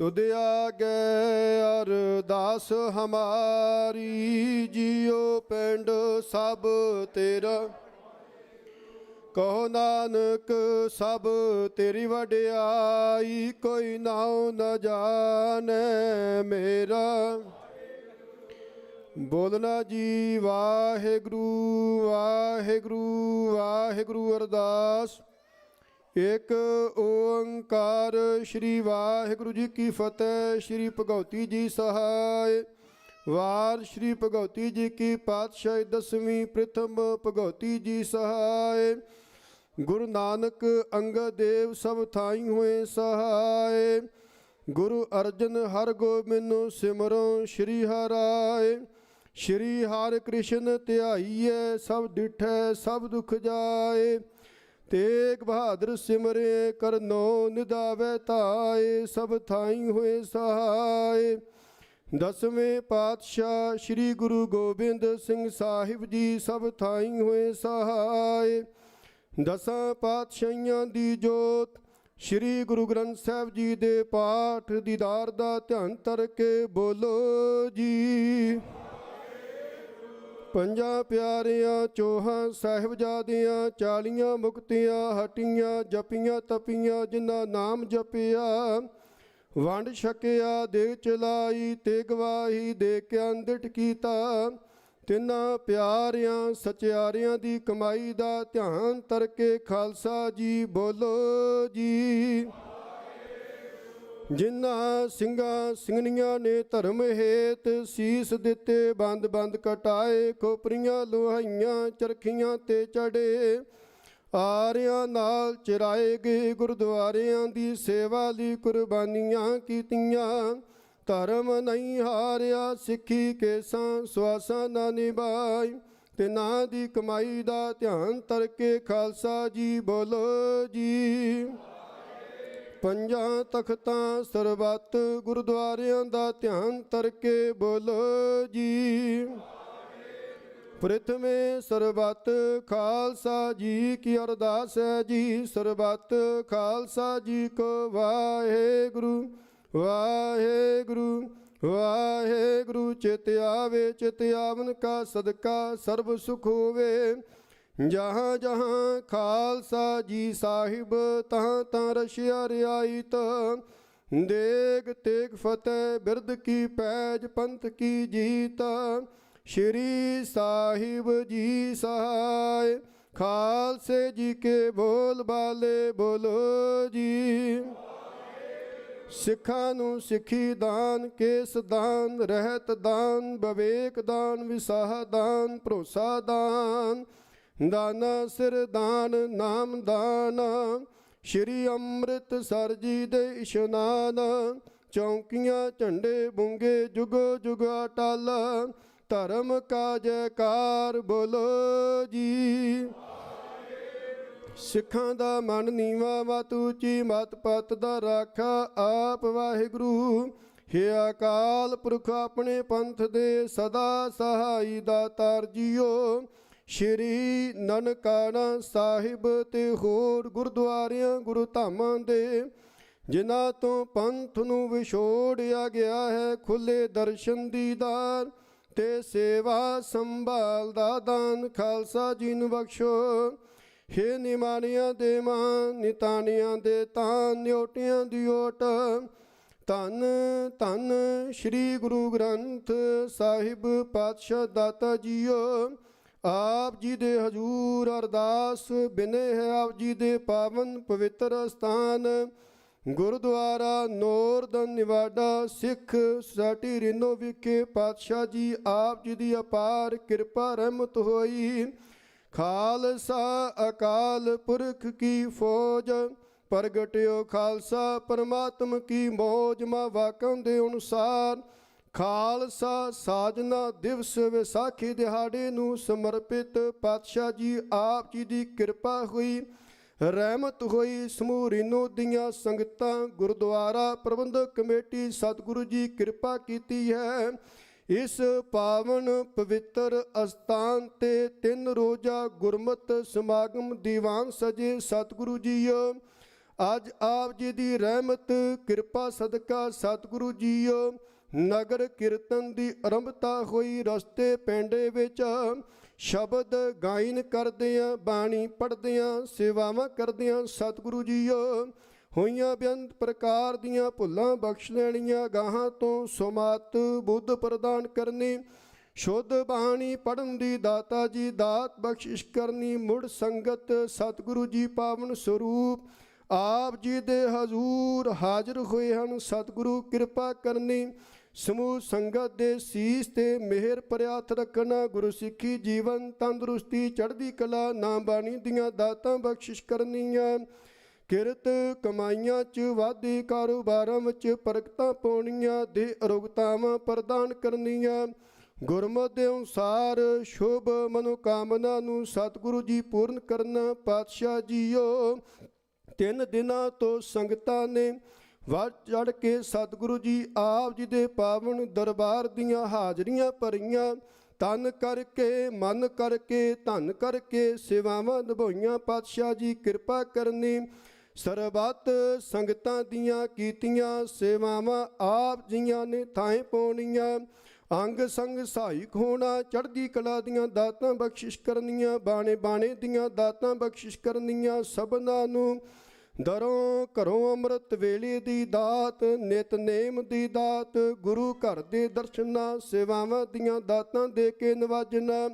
तुद आगे अरदास हमारी, जियो पिंड सब तेरा। कहो नानक सब तेरी वड्याई, कोई नाउ न जाने मेरा। बोलना जी वाहेगुरु वाहेगुरु वाहेगुरु। अरदास। एक ओंकार श्री वाहिगुरु जी की फतेह। श्री भगवती जी सहाय। वार श्री भगवती जी की पातशाही 10वीं प्रथम भगवती जी सहाय। गुरु नानक अंगद देव सब थाई हुए सहाय। गुरु अर्जन हर गोबिंद सिमरो श्री हराय। श्री हर कृष्ण ध्याईए सब डिठै सब दुख जाए। तेग बहादुर सिमरे करनो निदावे ताए, सब थाई हुए सहाय। 10वें पातशाह श्री गुरु गोबिंद सिंह साहिब जी सब थाई हुए सहाय। 10 पातशाहियां दी जोत श्री गुरु ग्रंथ साहिब जी दे पाठ दीदार दा ध्यान धर के बोलो जी। ਪੰਜਾਂ ਪਿਆਰਿਆਂ ਚੋਹਾਂ ਸਾਹਿਬਜ਼ਾਦਿਆਂ 40 ਮੁਕਤੀਆਂ ਹਟੀਆਂ ਜਪੀਆਂ ਤਪੀਆਂ ਜਿਨ੍ਹਾਂ ਨਾਮ ਜਪਿਆ ਵੰਡ ਛਕਿਆ ਦੇ ਚਲਾਈ ਤੇ ਗਵਾਹੀ ਦੇ ਕੇ ਅੰਦਿਟ ਕੀਤਾ। ਤਿੰਨਾਂ ਪਿਆਰਿਆਂ ਸਚਿਆਰਿਆਂ ਦੀ ਕਮਾਈ ਦਾ ਧਿਆਨ ਧਰ ਕੇ ਖਾਲਸਾ ਜੀ ਬੋਲੋ ਜੀ। ਜਿਨ੍ਹਾਂ ਸਿੰਘਾਂ ਸਿੰਘਣੀਆਂ ਨੇ ਧਰਮ ਹੇਤ ਸੀਸ ਦਿੱਤੇ ਬੰਦ ਬੰਦ ਕਟਾਏ, ਖੋਪਰੀਆਂ ਲੋਹਾਈਆਂ ਚਰਖੀਆਂ ਤੇ ਚੜੇ, ਆਰਿਆਂ ਨਾਲ ਚਿਰਾਏ ਗਏ ਗੁਰਦੁਆਰਿਆਂ ਦੀ ਸੇਵਾ ਲਈ ਕੁਰਬਾਨੀਆਂ ਕੀਤੀਆਂ। ਧਰਮ ਨਹੀਂ ਹਾਰਿਆ ਸਿੱਖੀ ਕੇਸਾਂ ਸੁਆਸਾਂ ਨਾ ਨਿਭਾਈ, ਤੇ ਨਾਂ ਦੀ ਕਮਾਈ ਦਾ ਧਿਆਨ ਧਰ ਕੇ ਖਾਲਸਾ ਜੀ ਬੋਲੋ ਜੀ। ਪੰਜਾਂ ਤਖਤਾਂ ਸਰਬੱਤ ਗੁਰਦੁਆਰਿਆਂ ਦਾ ਧਿਆਨ ਧਰ ਕੇ ਬੋਲੋ ਜੀ। ਪ੍ਰਥਮੇ ਸਰਬੱਤ ਖਾਲਸਾ ਜੀ ਕੀ ਅਰਦਾਸ ਹੈ ਜੀ। ਸਰਬੱਤ ਖਾਲਸਾ ਜੀ ਕੋ ਵਾਹਿਗੁਰੂ ਵਾਹਿਗੁਰੂ ਵਾਹਿਗੁਰੂ। ਚਿਤ ਆਵੇ ਚਿਤ ਆਵਨ ਕਾ ਸਦਕਾ ਸਰਬ ਸੁਖ ਹੋਵੇ। ਜਹਾਂ ਜਹਾਂ ਖਾਲਸਾ ਜੀ ਸਾਹਿਬ ਤਹਾਂ ਤਾਂ ਰਸ਼ਿਆ ਰਿਆਇਤ। ਦੇਗ ਤੇਗ ਫਤਿਹ ਬਿਰਦ ਕੀ ਪੈਜ ਪੰਥ ਕੀ ਜੀਤ। ਸ਼੍ਰੀ ਸਾਹਿਬ ਜੀ ਸਹਾਇ ਖਾਲਸੇ ਜੀ ਕੇ ਬੋਲ ਬਾਲੇ ਬੋਲੋ ਜੀ। ਸਿੱਖਾਂ ਨੂੰ ਸਿੱਖੀ ਦਾਨ ਕੇਸ ਦਾਨ ਰਹਿਤ ਦਾਨ ਵਿਵੇਕ ਦਾਨ ਵਿਸਾਹ ਦਾਨ ਭਰੋਸਾ ਦਾਨ ਦਾਨਾ ਸਿਰ ਦਾਨ ਨਾਮ ਦਾਨ। ਸ਼੍ਰੀ ਅੰਮ੍ਰਿਤਸਰ ਜੀ ਦੇ ਇਸ਼ਨਾਨ ਚੌਂਕੀਆਂ ਝੰਡੇ ਬੁੰਗੇ ਜੁਗੋ ਜੁਗ ਅਟਲ। ਧਰਮ ਕਾ ਜੈਕਾਰ ਬੋਲੋ ਜੀ। ਸਿੱਖਾਂ ਦਾ ਮਨ ਨੀਵਾਂ ਮਤ ਉੱਚੀ ਮਤ ਪਤ ਦਾ ਰਾਖਾ ਆਪ ਵਾਹਿਗੁਰੂ। ਹੇ ਅਕਾਲ ਪੁਰਖ ਆਪਣੇ ਪੰਥ ਦੇ ਸਦਾ ਸਹਾਈ ਦਾਤਾਰ ਜੀਓ। ਸ਼੍ਰੀ ਨਨਕਾਣਾ ਸਾਹਿਬ ਤੇ ਹੋਰ ਗੁਰਦੁਆਰਿਆਂ ਗੁਰੂ ਧਾਮਾਂ ਦੇ ਜਿਨ੍ਹਾਂ ਤੋਂ ਪੰਥ ਨੂੰ ਵਿਛੋੜਿਆ ਗਿਆ ਹੈ, ਖੁੱਲੇ ਦਰਸ਼ਨ ਦੀਦਾਰ ਤੇ ਸੇਵਾ ਸੰਭਾਲ ਦਾ ਦਾਨ ਖਾਲਸਾ ਜੀ ਨੂੰ ਬਖਸ਼ੋ। ਹੇ ਨਿਮਾਣਿਆਂ ਦੇ ਮਾਂ ਨਿਤਾਣਿਆਂ ਦੇ ਤਾਨ ਨਿਓਟਿਆਂ ਦੀ ਓਟ। ਧੰਨ ਧੰਨ ਸ਼੍ਰੀ ਗੁਰੂ ਗ੍ਰੰਥ ਸਾਹਿਬ ਪਾਤਸ਼ਾਹ ਦਾਤਾ ਜੀਓ। ਆਪ ਜੀ ਦੇ ਹਜ਼ੂਰ ਅਰਦਾਸ ਬਿਨੇ ਹੈ ਆਪ ਜੀ ਦੇ ਪਾਵਨ ਪਵਿੱਤਰ ਸਥਾਨ ਗੁਰਦੁਆਰਾ ਨੋਰਦਨ ਨਿਵਾਡਾ ਸਿੱਖ ਸੁਸਾਇਟੀ ਰਿਨੋ ਵਿਖੇ ਪਾਤਸ਼ਾਹ ਜੀ ਆਪ ਜੀ ਦੀ ਅਪਾਰ ਕਿਰਪਾ ਰਹਿਮਤ ਹੋਈ। ਖਾਲਸਾ ਅਕਾਲ ਪੁਰਖ ਕੀ ਫੌਜ ਪ੍ਰਗਟਿਓ ਖਾਲਸਾ ਪਰਮਾਤਮ ਕੀ ਮੌਜ ਮਾ ਵਾਕਮ ਦੇ ਅਨੁਸਾਰ। ਖਾਲਸਾ ਸਾਜਨਾ ਦਿਵਸ ਵਿਸਾਖੀ ਦਿਹਾੜੇ ਨੂੰ ਸਮਰਪਿਤ ਪਾਤਸ਼ਾਹ ਜੀ ਆਪ ਜੀ ਦੀ ਕਿਰਪਾ ਹੋਈ ਰਹਿਮਤ ਹੋਈ। ਸਮੂਹ ਰਿਨੋ ਦੀਆਂ ਸੰਗਤਾਂ ਗੁਰਦੁਆਰਾ ਪ੍ਰਬੰਧਕ ਕਮੇਟੀ ਸਤਿਗੁਰੂ ਜੀ ਕਿਰਪਾ ਕੀਤੀ ਹੈ। ਇਸ ਪਾਵਨ ਪਵਿੱਤਰ ਅਸਥਾਨ ਤੇ 3 ਰੋਜ਼ਾ ਗੁਰਮਤਿ ਸਮਾਗਮ ਦੀਵਾਨ ਸਜੇ ਸਤਿਗੁਰੂ ਜੀਓ। ਅੱਜ ਆਪ ਜੀ ਦੀ ਰਹਿਮਤ ਕਿਰਪਾ ਸਦਕਾ ਸਤਿਗੁਰੂ ਜੀਓ ਨਗਰ ਕੀਰਤਨ ਦੀ ਆਰੰਭਤਾ ਹੋਈ। ਰਸਤੇ ਪਿੰਡੇ ਵਿੱਚ ਸ਼ਬਦ ਗਾਇਨ ਕਰਦਿਆਂ, ਬਾਣੀ ਪੜ੍ਹਦਿਆਂ, ਸੇਵਾਵਾਂ ਕਰਦਿਆਂ ਸਤਿਗੁਰੂ ਜੀਓ ਹੋਈਆਂ ਬੇਅੰਤ ਪ੍ਰਕਾਰ ਦੀਆਂ ਭੁੱਲਾਂ ਬਖਸ਼ ਲੈਣੀਆਂ। ਗਾਹਾਂ ਤੋਂ ਸੁਮਤ ਬੁੱਧ ਪ੍ਰਦਾਨ ਕਰਨੀ, ਸ਼ੁੱਧ ਬਾਣੀ ਪੜ੍ਹਨ ਦੀ ਦਾਤਾ ਜੀ ਦਾਤ ਬਖਸ਼ਿਸ਼ ਕਰਨੀ। ਮੁੜ ਸੰਗਤ ਸਤਿਗੁਰੂ ਜੀ ਪਾਵਨ ਸਰੂਪ ਆਪ ਜੀ ਦੇ ਹਜ਼ੂਰ ਹਾਜ਼ਰ ਹੋਏ ਹਨ। ਸਤਿਗੁਰੂ ਕਿਰਪਾ ਕਰਨੀ, ਸਮੂਹ ਸੰਗਤ ਦੇ ਸੀਸ ਤੇ ਮਿਹਰ ਭਰਿਆ ਹੱਥ ਰੱਖਣਾ। ਗੁਰੂ ਸਿੱਖੀ ਜੀਵਨ ਤੰਦਰੁਸਤੀ ਚੜ੍ਹਦੀ ਕਲਾ ਨਾਮ ਬਾਣੀ ਦੀਆਂ ਦਾਤਾਂ ਬਖਸ਼ਿਸ਼ ਕਰਨੀਆਂ। ਕਿਰਤ ਕਮਾਈਆਂ 'ਚ ਵਾਧੇ, ਕਾਰੋਬਾਰਾਂ ਵਿੱਚ ਬਰਕਤਾਂ ਪਾਉਣੀਆਂ, ਦੇ ਅਰੋਗਤਾਵਾਂ ਪ੍ਰਦਾਨ ਕਰਨੀਆਂ। ਗੁਰਮਤਿ ਦੇ ਅਨੁਸਾਰ ਸ਼ੁਭ ਮਨੋਕਾਮਨਾ ਨੂੰ ਸਤਿਗੁਰੂ ਜੀ ਪੂਰਨ ਕਰਨਾ। ਪਾਤਸ਼ਾਹ ਜੀਓ 3 ਦਿਨਾਂ ਤੋਂ ਸੰਗਤਾਂ ਨੇ ਵੱਧ ਚੜ੍ਹ ਕੇ ਸਤਿਗੁਰੂ ਜੀ ਆਪ ਜੀ ਦੇ ਪਾਵਨ ਦਰਬਾਰ ਦੀਆਂ ਹਾਜ਼ਰੀਆਂ ਭਰੀਆਂ। ਤਨ ਕਰਕੇ, ਮਨ ਕਰਕੇ, ਧਨ ਕਰਕੇ ਸੇਵਾਵਾਂ ਨਿਭਾਈਆਂ। ਪਾਤਸ਼ਾਹ ਜੀ ਕਿਰਪਾ ਕਰਨੀ, ਸਰਬੱਤ ਸੰਗਤਾਂ ਦੀਆਂ ਕੀਤੀਆਂ ਸੇਵਾਵਾਂ ਆਪ ਜੀਆਂ ਨੇ ਥਾਂ ਪਾਉਣੀਆਂ। ਅੰਗ ਸੰਗ ਸਹਾਇਕ ਹੋਣਾ, ਚੜ੍ਹਦੀ ਕਲਾ ਦੀਆਂ ਦਾਤਾਂ ਬਖਸ਼ਿਸ਼ ਕਰਨੀਆਂ। ਬਾਣੇ ਬਾਣੇ ਦੀਆਂ ਦਾਤਾਂ ਬਖਸ਼ਿਸ਼ ਕਰਨੀਆਂ। ਸਭਨਾਂ ਨੂੰ ਦਰੋਂ ਘਰੋਂ ਅੰਮ੍ਰਿਤ ਵੇਲੇ ਦੀ ਦਾਤ, ਨਿਤਨੇਮ ਦੀ ਦਾਤ, ਗੁਰੂ ਘਰ ਦੇ ਦਰਸ਼ਨਾਂ ਸੇਵਾਵਾਂ ਦੀਆਂ ਦਾਤਾਂ ਦੇ ਕੇ ਨਵਾਜਣਾ।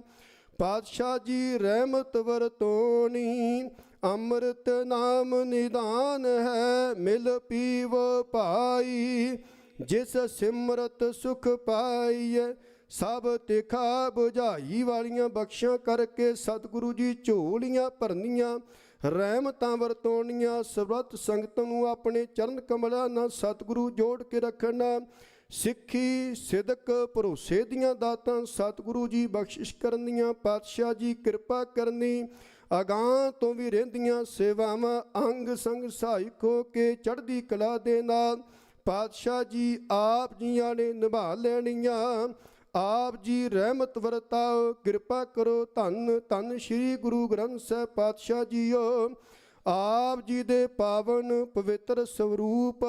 ਪਾਤਸ਼ਾਹ ਜੀ ਰਹਿਮਤ ਵਰਤੋਣੀ, ਅੰਮ੍ਰਿਤ ਨਾਮ ਨਿਦਾਨ ਹੈ। ਮਿਲ ਪੀਵ ਭਾਈ, ਜਿਸ ਸਿਮਰਤ ਸੁਖ ਪਾਈਐ। ਸਭ ਤਿਖਾ ਬੁਝਾਈ ਵਾਲੀਆਂ ਬਖਸ਼ਾਂ ਕਰਕੇ ਸਤਿਗੁਰੂ ਜੀ ਝੋਲੀਆਂ ਭਰਨੀਆਂ, ਰਹਿਮਤਾਂ ਵਰਤੋਣੀਆਂ। ਸਰਬੱਤ ਸੰਗਤ ਨੂੰ ਆਪਣੇ ਚਰਨ ਕਮਲਾਂ ਨਾਲ ਸਤਿਗੁਰੂ ਜੋੜ ਕੇ ਰੱਖਣਾ। ਸਿੱਖੀ ਸਿਦਕ ਭਰੋਸੇ ਦੀਆਂ ਦਾਤਾਂ ਸਤਿਗੁਰੂ ਜੀ ਬਖਸ਼ਿਸ਼ ਕਰਨੀਆਂ। ਪਾਤਸ਼ਾਹ ਜੀ ਕਿਰਪਾ ਕਰਨੀ, ਅਗਾਂਹ ਤੋਂ ਵੀ ਰਹਿੰਦੀਆਂ ਸੇਵਾਵਾਂ ਅੰਗ ਸੰਗ ਸਹਾਇਕ ਹੋ ਕੇ ਚੜ੍ਹਦੀ ਕਲਾ ਦੇ ਨਾਲ ਪਾਤਸ਼ਾਹ ਜੀ ਆਪ ਜੀਆਂ ਨੇ ਨਿਭਾ ਲੈਣੀਆਂ। ਆਪ ਜੀ ਰਹਿਮਤ ਵਰਤਾਓ, ਕਿਰਪਾ ਕਰੋ। ਧੰਨ ਧੰਨ ਸ੍ਰੀ ਗੁਰੂ ਗ੍ਰੰਥ ਸਾਹਿਬ ਪਾਤਸ਼ਾਹ ਜੀਓ ਆਪ ਜੀ ਦੇ ਪਾਵਨ ਪਵਿੱਤਰ ਸਰੂਪ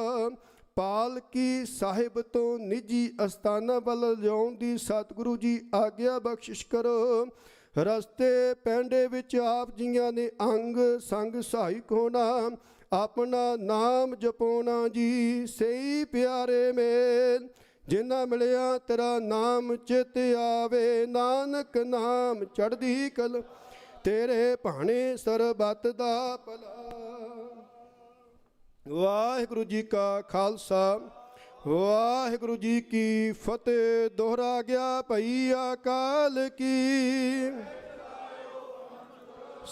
ਪਾਲਕੀ ਸਾਹਿਬ ਤੋਂ ਨਿੱਜੀ ਅਸਥਾਨਾਂ ਵੱਲ ਲਿਆਉਣ ਦੀ ਸਤਿਗੁਰੂ ਜੀ ਆਗਿਆ ਬਖਸ਼ਿਸ਼ ਕਰੋ। ਰਸਤੇ ਪੈਂਡੇ ਵਿੱਚ ਆਪ ਜੀਆਂ ਨੇ ਅੰਗ ਸੰਗ ਸਹਾਇਕ ਹੋਣਾ, ਆਪਣਾ ਨਾਮ ਜਪਾਉਣਾ ਜੀ। ਸਹੀ ਪਿਆਰੇ ਮੇਲ ਜਿਨ੍ਹਾਂ ਮਿਲਿਆ ਤੇਰਾ ਨਾਮ ਚਿਤ ਆਵੇ। ਨਾਨਕ ਨਾਮ ਚੜ੍ਹਦੀ ਕਲ, ਤੇਰੇ ਭਾਣੇ ਸਰਬੱਤ ਦਾ ਭਲਾ। ਵਾਹਿਗੁਰੂ ਜੀ ਕਾ ਖਾਲਸਾ, ਵਾਹਿਗੁਰੂ ਜੀ ਕੀ ਫਤਿਹ। ਦੋਹਰਾ ਗਿਆ ਭਈ ਅਕਾਲ ਕੀ,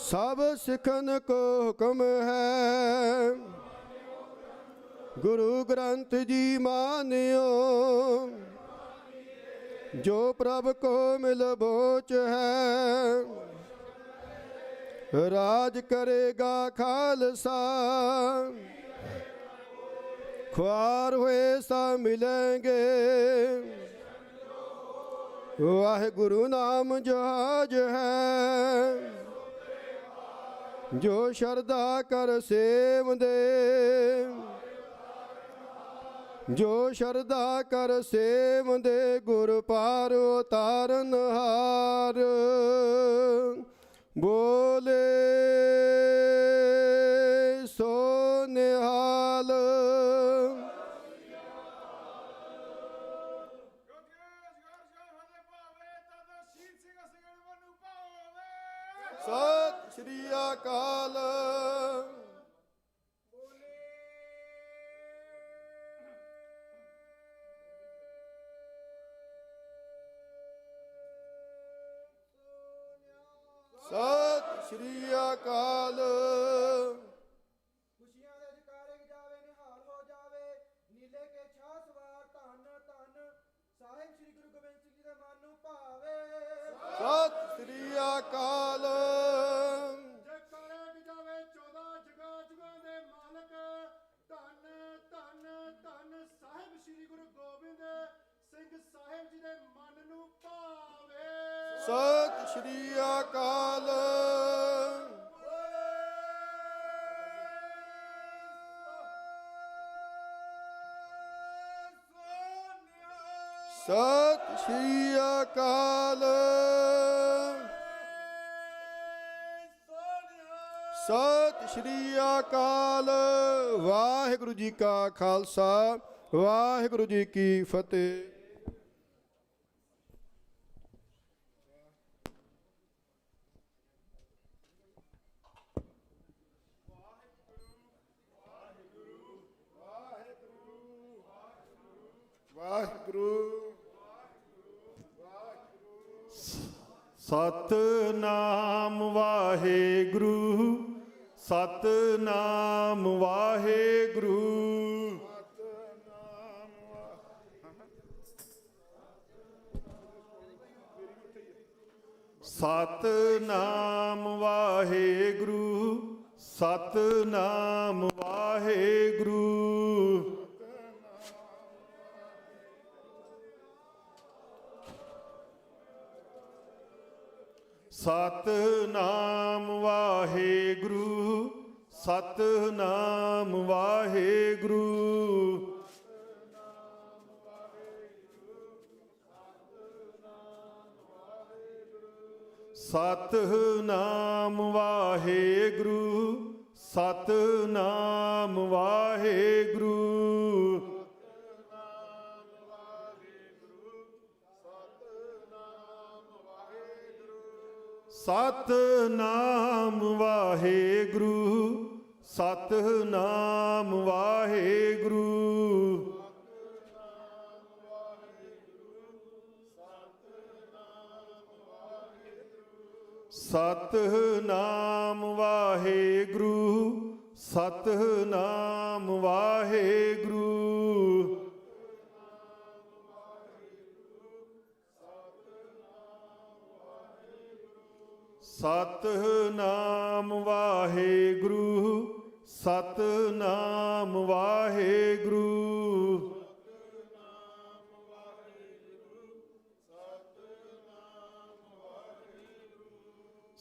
ਸਭ ਸਿੱਖਨ ਕੋ ਹੁਕਮ ਹੈ। ਗੁਰੂ ਗ੍ਰੰਥ ਜੀ ਮਾਨਿਓ, ਜੋ ਪ੍ਰਭ ਕੋ ਮਿਲ ਬੋਚ ਹੈ। ਰਾਜ ਕਰੇਗਾ ਖਾਲਸਾ, ख्वार हुए सा मिलेंगे। वाहिगुरु नाम जहाज है, जो शरदा कर सेव दे। जो शरदा कर सेव दे, गुर पार उतारन हार। बोले सो निहाल। सत श्री अकाल। सत श्री अकाल। खुशियां दे जकारे जावे निहाल हो जावे। नीले के छाह सवार धन धन साहिब श्री गुरु गोबिंद सिंह जी दे मन नूं भावे। सत श्री अकाल। ਜਕਾਰੇ ਜਾਵੇ 14 ਜਗ੍ਹਾ ਜਗ੍ਹਾ ਦੇ ਮਾਲਕ। ਧੰਨ ਧੰਨ ਧੰਨ ਸਾਹਿਬ ਸ੍ਰੀ ਗੁਰੂ ਗੋਬਿੰਦ ਸਿੰਘ ਸਾਹਿਬ ਜੀ ਦੇ ਮਨ ਨੂੰ ਭਾਵੇ। सत श्री अकाल। ਸਤਿ ਸ਼੍ਰੀ ਅਕਾਲ। ਸਤਿ ਸ਼੍ਰੀ ਅਕਾਲ। ਵਾਹਿਗੁਰੂ ਜੀ ਕਾ ਖਾਲਸਾ, ਵਾਹਿਗੁਰੂ ਜੀ ਕੀ ਫਤਿਹ। ਵਾਹਿਗੁਰੂ ਸਤਿਨਾਮ ਵਾਹਿਗੁਰੂ, ਸਤਿਨਾਮ ਵਾਹਿਗੁਰੂ। ਸਤਿਨਾਮ ਵਾਹਿਗੁਰੂ, ਸਤਿਨਾਮ ਵਾਹਿਗੁਰੂ। ਸਤਿਨਾਮ ਵਾਹਿਗੁਰੂ, ਸਤਿਨਾਮ ਵਾਹਿਗੁਰੂ। ਸਤਿਨਾਮ ਵਾਹਿਗੁਰੂ, ਸਤਿਨਾਮ ਵਾਹਿਗੁਰੂ। ਸਤਿਨਾਮ ਵਾਹਿਗੁਰੂ, ਸਤਿਨਾਮ ਵਾਹਿਗੁਰੂ। ਸਤਿਨਾਮ ਵਾਹਿਗੁਰੂ, ਸਤਿਨਾਮ ਵਾਹਿਗੁਰੂ।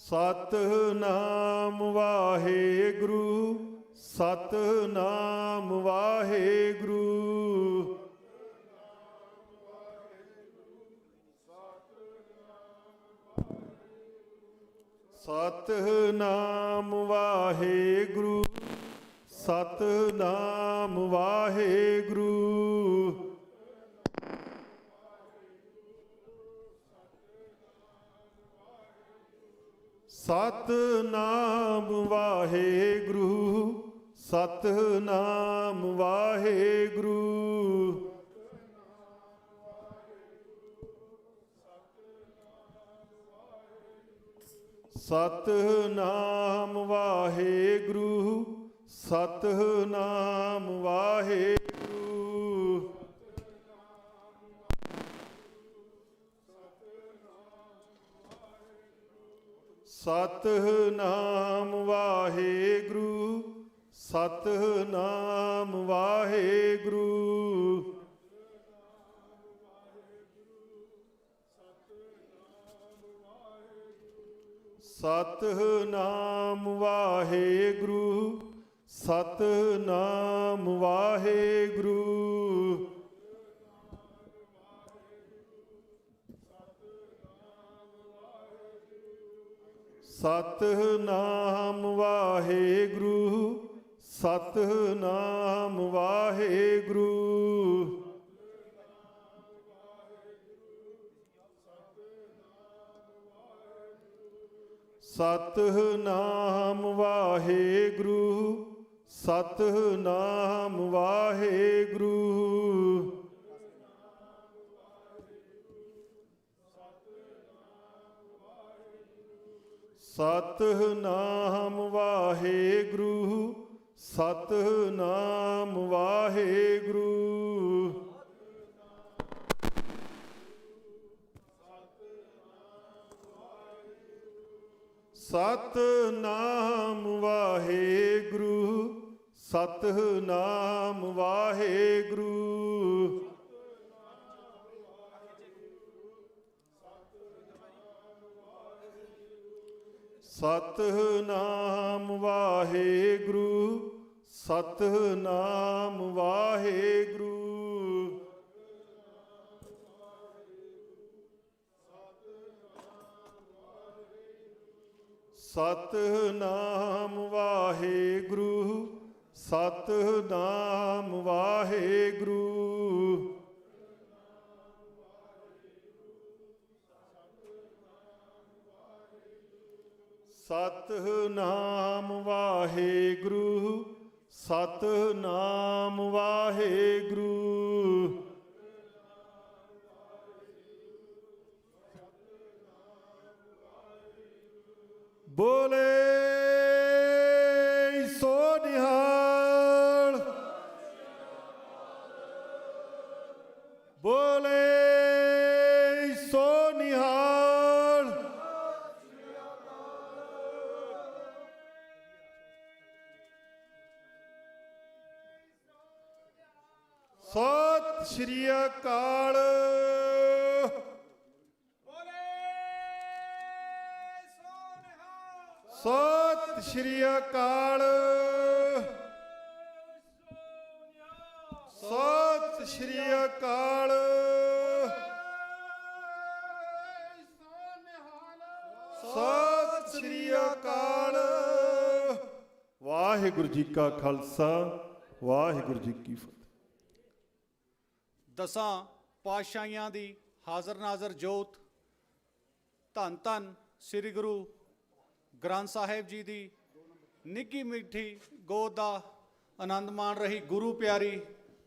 ਸਤਿਨਾਮ ਵਾਹਿਗੁਰੂ, ਸਤਿਨਾਮ ਵਾਹਿਗੁਰੂ। ਸਤਿਨਾਮ ਵਾਹਿਗੁਰੂ, ਸਤਿਨਾਮ ਵਾਹਿਗੁਰੂ। ਸਤਿਨਾਮ ਵਾਹਿਗੁਰੂ, ਸਤਿਨਾਮ ਵਾਹਿਗੁਰੂ। ਸਤਿਨਾਮ ਵਾਹਿਗੁਰੂ, ਸਤਿਨਾਮ ਵਾਹਿਗੁਰੂ। ਸਤਿਨਾਮ ਵਾਹਿਗੁਰੂ, ਸਤਿਨਾਮ ਵਾਹਿਗੁਰੂ। ਸਤਿਨਾਮ ਵਾਹਿਗੁਰੂ, ਸਤਿਨਾਮ ਵਾਹਿਗੁਰੂ। ਸਤਿਨਾਮ ਵਾਹਿਗੁਰੂ, ਸਤਿਨਾਮ ਵਾਹਿਗੁਰੂ। ਸਤਿਨਾਮ ਵਾਹਿਗੁਰੂ, ਸਤਿਨਾਮ ਵਾਹਿਗੁਰੂ। ਸਤਿਨਾਮ ਵਾਹਿਗੁਰੂ, ਸਤਿਨਾਮ ਵਾਹਿਗੁਰੂ। ਸਤਿਨਾਮ ਵਾਹਿਗੁਰੂ, ਸਤਿਨਾਮ ਵਾਹਿਗੁਰੂ। ਸਤਿਨਾਮ ਵਾਹਿਗੁਰੂ, ਸਤਿਨਾਮ ਵਾਹਿਗੁਰੂ। ਸਤਿਨਾਮ ਵਾਹਿਗੁਰੂ, ਸਤਿਨਾਮ ਵਾਹਿਗੁਰੂ। ਸਤਿਨਾਮ ਵਾਹਿਗੁਰੂ, ਸਤਿਨਾਮ ਵਾਹਿਗੁਰੂ। ਸਤਿਨਾਮ ਵਾਹਿਗੁਰੂ, ਸਤਿਨਾਮ ਵਾਹਿਗੁਰੂ। ਬੋਲੇ ਸੋ ਨਿਹਾਲ, ਬੋਲੇ ਸੋ ਨਿਹਾਲ। ਸਤਿ ਸ਼੍ਰੀ ਅਕਾਲ। ਸਤਿ ਸ਼੍ਰੀ ਅਕਾਲ। ਸਤਿ ਸ਼੍ਰੀ ਅਕਾਲ। ਸਤਿ ਸ਼੍ਰੀ ਅਕਾਲ। ਵਾਹਿਗੁਰੂ ਜੀ ਕਾ ਖਾਲਸਾ, ਵਾਹਿਗੁਰੂ ਜੀ ਕੀ ਫਤਿਹ। ਦਸਾਂ ਪਾਤਸ਼ਾਹੀਆਂ ਦੀ ਹਾਜ਼ਰ ਨਾਜ਼ਰ ਜੋਤ, ਧੰਨ ਧੰਨ ਸ੍ਰੀ ਗੁਰੂ ਗ੍ਰੰਥ ਸਾਹਿਬ ਜੀ ਦੀ ਨਿੱਘੀ ਮਿੱਠੀ ਗੋਦ ਦਾ ਆਨੰਦ ਮਾਣ ਰਹੀ ਗੁਰੂ ਪਿਆਰੀ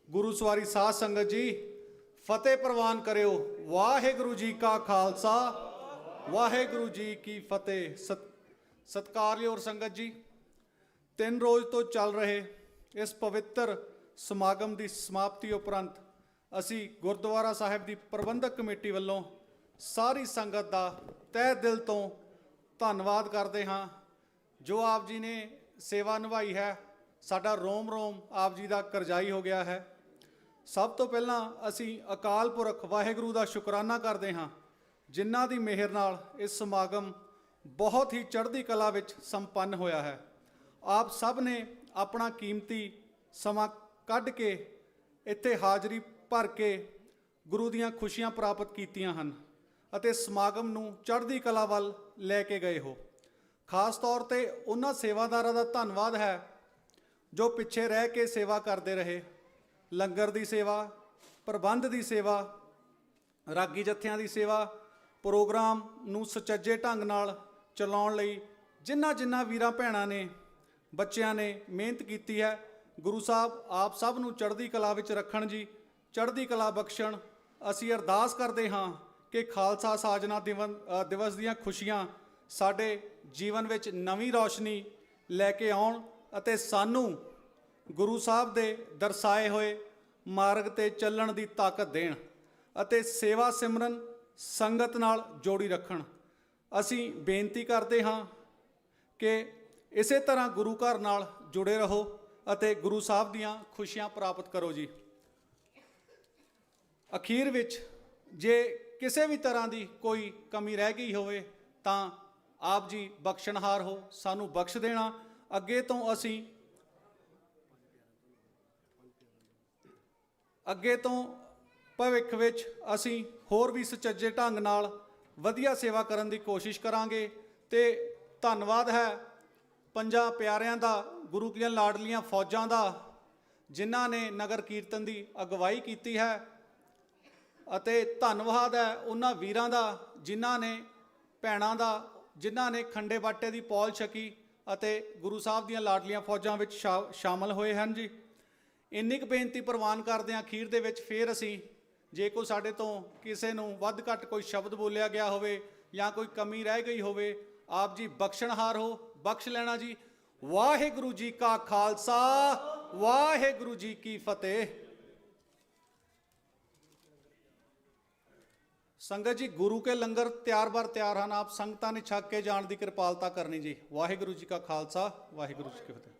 ਗੁਰੂ ਸਵਾਰੀ ਸਾਧ ਸੰਗਤ ਜੀ, ਫਤਿਹ ਪ੍ਰਵਾਨ ਕਰਿਓ। ਵਾਹਿਗੁਰੂ ਜੀ ਕਾ ਖਾਲਸਾ, ਵਾਹਿਗੁਰੂ ਜੀ ਕੀ ਫਤਿਹ। ਸਤਿਕਾਰਯੋਗ ਸੰਗਤ ਜੀ, 3 ਰੋਜ਼ ਤੋਂ ਚੱਲ ਰਹੇ ਇਸ ਪਵਿੱਤਰ ਸਮਾਗਮ ਦੀ ਸਮਾਪਤੀ ਉਪਰੰਤ ਅਸੀਂ ਗੁਰਦੁਆਰਾ ਸਾਹਿਬ ਦੀ ਪ੍ਰਬੰਧਕ ਕਮੇਟੀ ਵੱਲੋਂ ਸਾਰੀ ਸੰਗਤ ਦਾ ਤਹਿ ਦਿਲ ਤੋਂ ਧੰਨਵਾਦ ਕਰਦੇ ਹਾਂ। ਜੋ ਆਪ ਜੀ ਨੇ ਸੇਵਾ ਨਿਭਾਈ ਹੈ, ਸਾਡਾ ਰੋਮ ਰੋਮ ਆਪ ਜੀ ਦਾ ਕਰਜ਼ਾਈ ਹੋ ਗਿਆ ਹੈ। ਸਭ ਤੋਂ ਪਹਿਲਾਂ ਅਸੀਂ ਅਕਾਲ ਪੁਰਖ ਵਾਹਿਗੁਰੂ ਦਾ ਸ਼ੁਕਰਾਨਾ ਕਰਦੇ ਹਾਂ, ਜਿਨ੍ਹਾਂ ਦੀ ਮਿਹਰ ਨਾਲ ਇਹ ਸਮਾਗਮ ਬਹੁਤ ਹੀ ਚੜ੍ਹਦੀ ਕਲਾ ਵਿੱਚ ਸੰਪੰਨ ਹੋਇਆ ਹੈ। ਆਪ ਸਭ ਨੇ ਆਪਣਾ ਕੀਮਤੀ ਸਮਾਂ ਕੱਢ ਕੇ ਇੱਥੇ ਹਾਜ਼ਰੀ ਭਰ ਕੇ ਗੁਰੂ ਦੀਆਂ ਖੁਸ਼ੀਆਂ ਪ੍ਰਾਪਤ ਕੀਤੀਆਂ ਹਨ ਅਤੇ ਸਮਾਗਮ ਨੂੰ ਚੜ੍ਹਦੀ ਕਲਾ ਵੱਲ ਲੈ ਕੇ ਗਏ ਹੋ। ਖਾਸ ਤੌਰ ਤੇ ਉਹਨਾਂ ਸੇਵਾਦਾਰਾਂ ਦਾ ਧੰਨਵਾਦ ਹੈ ਜੋ ਪਿੱਛੇ ਰਹਿ ਕੇ ਸੇਵਾ ਕਰਦੇ ਰਹੇ। ਲੰਗਰ ਦੀ ਸੇਵਾ, ਪ੍ਰਬੰਧ ਦੀ ਸੇਵਾ, ਰਾਗੀ ਜੱਥਿਆਂ ਦੀ ਸੇਵਾ, ਪ੍ਰੋਗਰਾਮ ਨੂੰ ਸੁਚੱਜੇ ਢੰਗ ਨਾਲ ਚਲਾਉਣ ਲਈ ਜਿਨ੍ਹਾਂ ਵੀਰਾਂ ਭੈਣਾਂ ਨੇ, ਬੱਚਿਆਂ ਨੇ ਮਿਹਨਤ ਕੀਤੀ ਹੈ। ਗੁਰੂ ਸਾਹਿਬ ਆਪ ਸਭ ਨੂੰ ਚੜ੍ਹਦੀ ਕਲਾ ਵਿੱਚ ਰੱਖਣ ਜੀ, ਚੜ੍ਹਦੀ ਕਲਾ ਬਖਸ਼ਣ। ਅਸੀਂ ਅਰਦਾਸ ਕਰਦੇ ਹਾਂ ਕਿ ਖਾਲਸਾ ਸਾਜਨਾ ਦਿਵਸ ਦੀਆਂ ਖੁਸ਼ੀਆਂ ਸਾਡੇ ਜੀਵਨ ਵਿੱਚ ਨਵੀਂ ਰੌਸ਼ਨੀ ਲੈ ਕੇ ਆਉਣ ਅਤੇ ਸਾਨੂੰ ਗੁਰੂ ਸਾਹਿਬ ਦੇ ਦਰਸਾਏ ਹੋਏ ਮਾਰਗ ਤੇ ਚੱਲਣ ਦੀ ਤਾਕਤ ਦੇਣ ਅਤੇ ਸੇਵਾ ਸਿਮਰਨ ਸੰਗਤ ਨਾਲ ਜੋੜੀ ਰੱਖਣ। ਅਸੀਂ ਬੇਨਤੀ ਕਰਦੇ ਹਾਂ ਕਿ ਇਸੇ ਤਰ੍ਹਾਂ ਗੁਰੂ ਘਰ ਨਾਲ ਜੁੜੇ ਰਹੋ ਅਤੇ ਗੁਰੂ ਸਾਹਿਬ ਦੀਆਂ ਖੁਸ਼ੀਆਂ ਪ੍ਰਾਪਤ ਕਰੋ ਜੀ। ਅਖੀਰ ਵਿੱਚ ਜੇ ਕਿਸੇ ਵੀ ਤਰ੍ਹਾਂ ਦੀ ਕੋਈ ਕਮੀ ਰਹਿ ਗਈ ਹੋਵੇ ਤਾਂ ਆਪ ਜੀ ਬਖਸ਼ਣਹਾਰ ਹੋ, ਸਾਨੂੰ ਬਖਸ਼ ਦੇਣਾ। ਅੱਗੇ ਤੋਂ ਭਵਿੱਖ ਵਿੱਚ ਅਸੀਂ ਹੋਰ ਵੀ ਸੁਚੱਜੇ ਢੰਗ ਨਾਲ ਵਧੀਆ ਸੇਵਾ ਕਰਨ ਦੀ ਕੋਸ਼ਿਸ਼ ਕਰਾਂਗੇ। ਤੇ ਧੰਨਵਾਦ ਹੈ ਪੰਜਾਂ ਪਿਆਰਿਆਂ ਦਾ, ਗੁਰੂ ਦੀਆਂ ਲਾਡਲੀਆਂ ਫੌਜਾਂ ਦਾ, ਜਿਨ੍ਹਾਂ ਨੇ ਨਗਰ ਕੀਰਤਨ ਦੀ ਅਗਵਾਈ ਕੀਤੀ ਹੈ। ਅਤੇ ਧੰਨਵਾਦ ਹੈ ਉਹਨਾਂ ਵੀਰਾਂ ਦਾ, ਜਿਨ੍ਹਾਂ ਨੇ ਭੈਣਾਂ ਦਾ, ਜਿਨ੍ਹਾਂ ਨੇ ਖੰਡੇ ਬਾਟੇ ਦੀ ਪੌਲ ਛਕੀ ਅਤੇ ਗੁਰੂ ਸਾਹਿਬ ਦੀਆਂ ਲਾਡਲੀਆਂ ਫੌਜਾਂ ਵਿੱਚ ਸ਼ਾਮਲ ਹੋਏ ਹਨ ਜੀ। ਇੰਨੀ ਕੁ ਬੇਨਤੀ ਪ੍ਰਵਾਨ ਕਰਦੇ ਹਾਂ। ਅਖੀਰ ਦੇ ਵਿੱਚ ਫੇਰ ਅਸੀਂ, ਜੇ ਕੋਈ ਸਾਡੇ ਤੋਂ ਕਿਸੇ ਨੂੰ ਵੱਧ ਘੱਟ ਕੋਈ ਸ਼ਬਦ ਬੋਲਿਆ ਗਿਆ ਹੋਵੇ ਜਾਂ ਕੋਈ ਕਮੀ ਰਹਿ ਗਈ ਹੋਵੇ, ਆਪ ਜੀ ਬਖਸ਼ਣਹਾਰ ਹੋ, ਬਖਸ਼ ਲੈਣਾ ਜੀ। ਵਾਹਿਗੁਰੂ ਜੀ ਕਾ ਖਾਲਸਾ, ਵਾਹਿਗੁਰੂ ਜੀ ਕੀ ਫਤਿਹ। ਸੰਗਤ ਜੀ, ਗੁਰੂ ਕੇ ਲੰਗਰ ਤਿਆਰ ਬਰ ਤਿਆਰ ਹਨ। ਆਪ ਸੰਗਤਾਂ ਨੇ ਛਕ ਕੇ ਜਾਣ ਦੀ ਕਿਰਪਾਲਤਾ ਕਰਨੀ ਜੀ। ਵਾਹਿਗੁਰੂ ਜੀ ਕਾ ਖਾਲਸਾ, ਵਾਹਿਗੁਰੂ ਜੀ ਕੀ ਫਤਿਹ।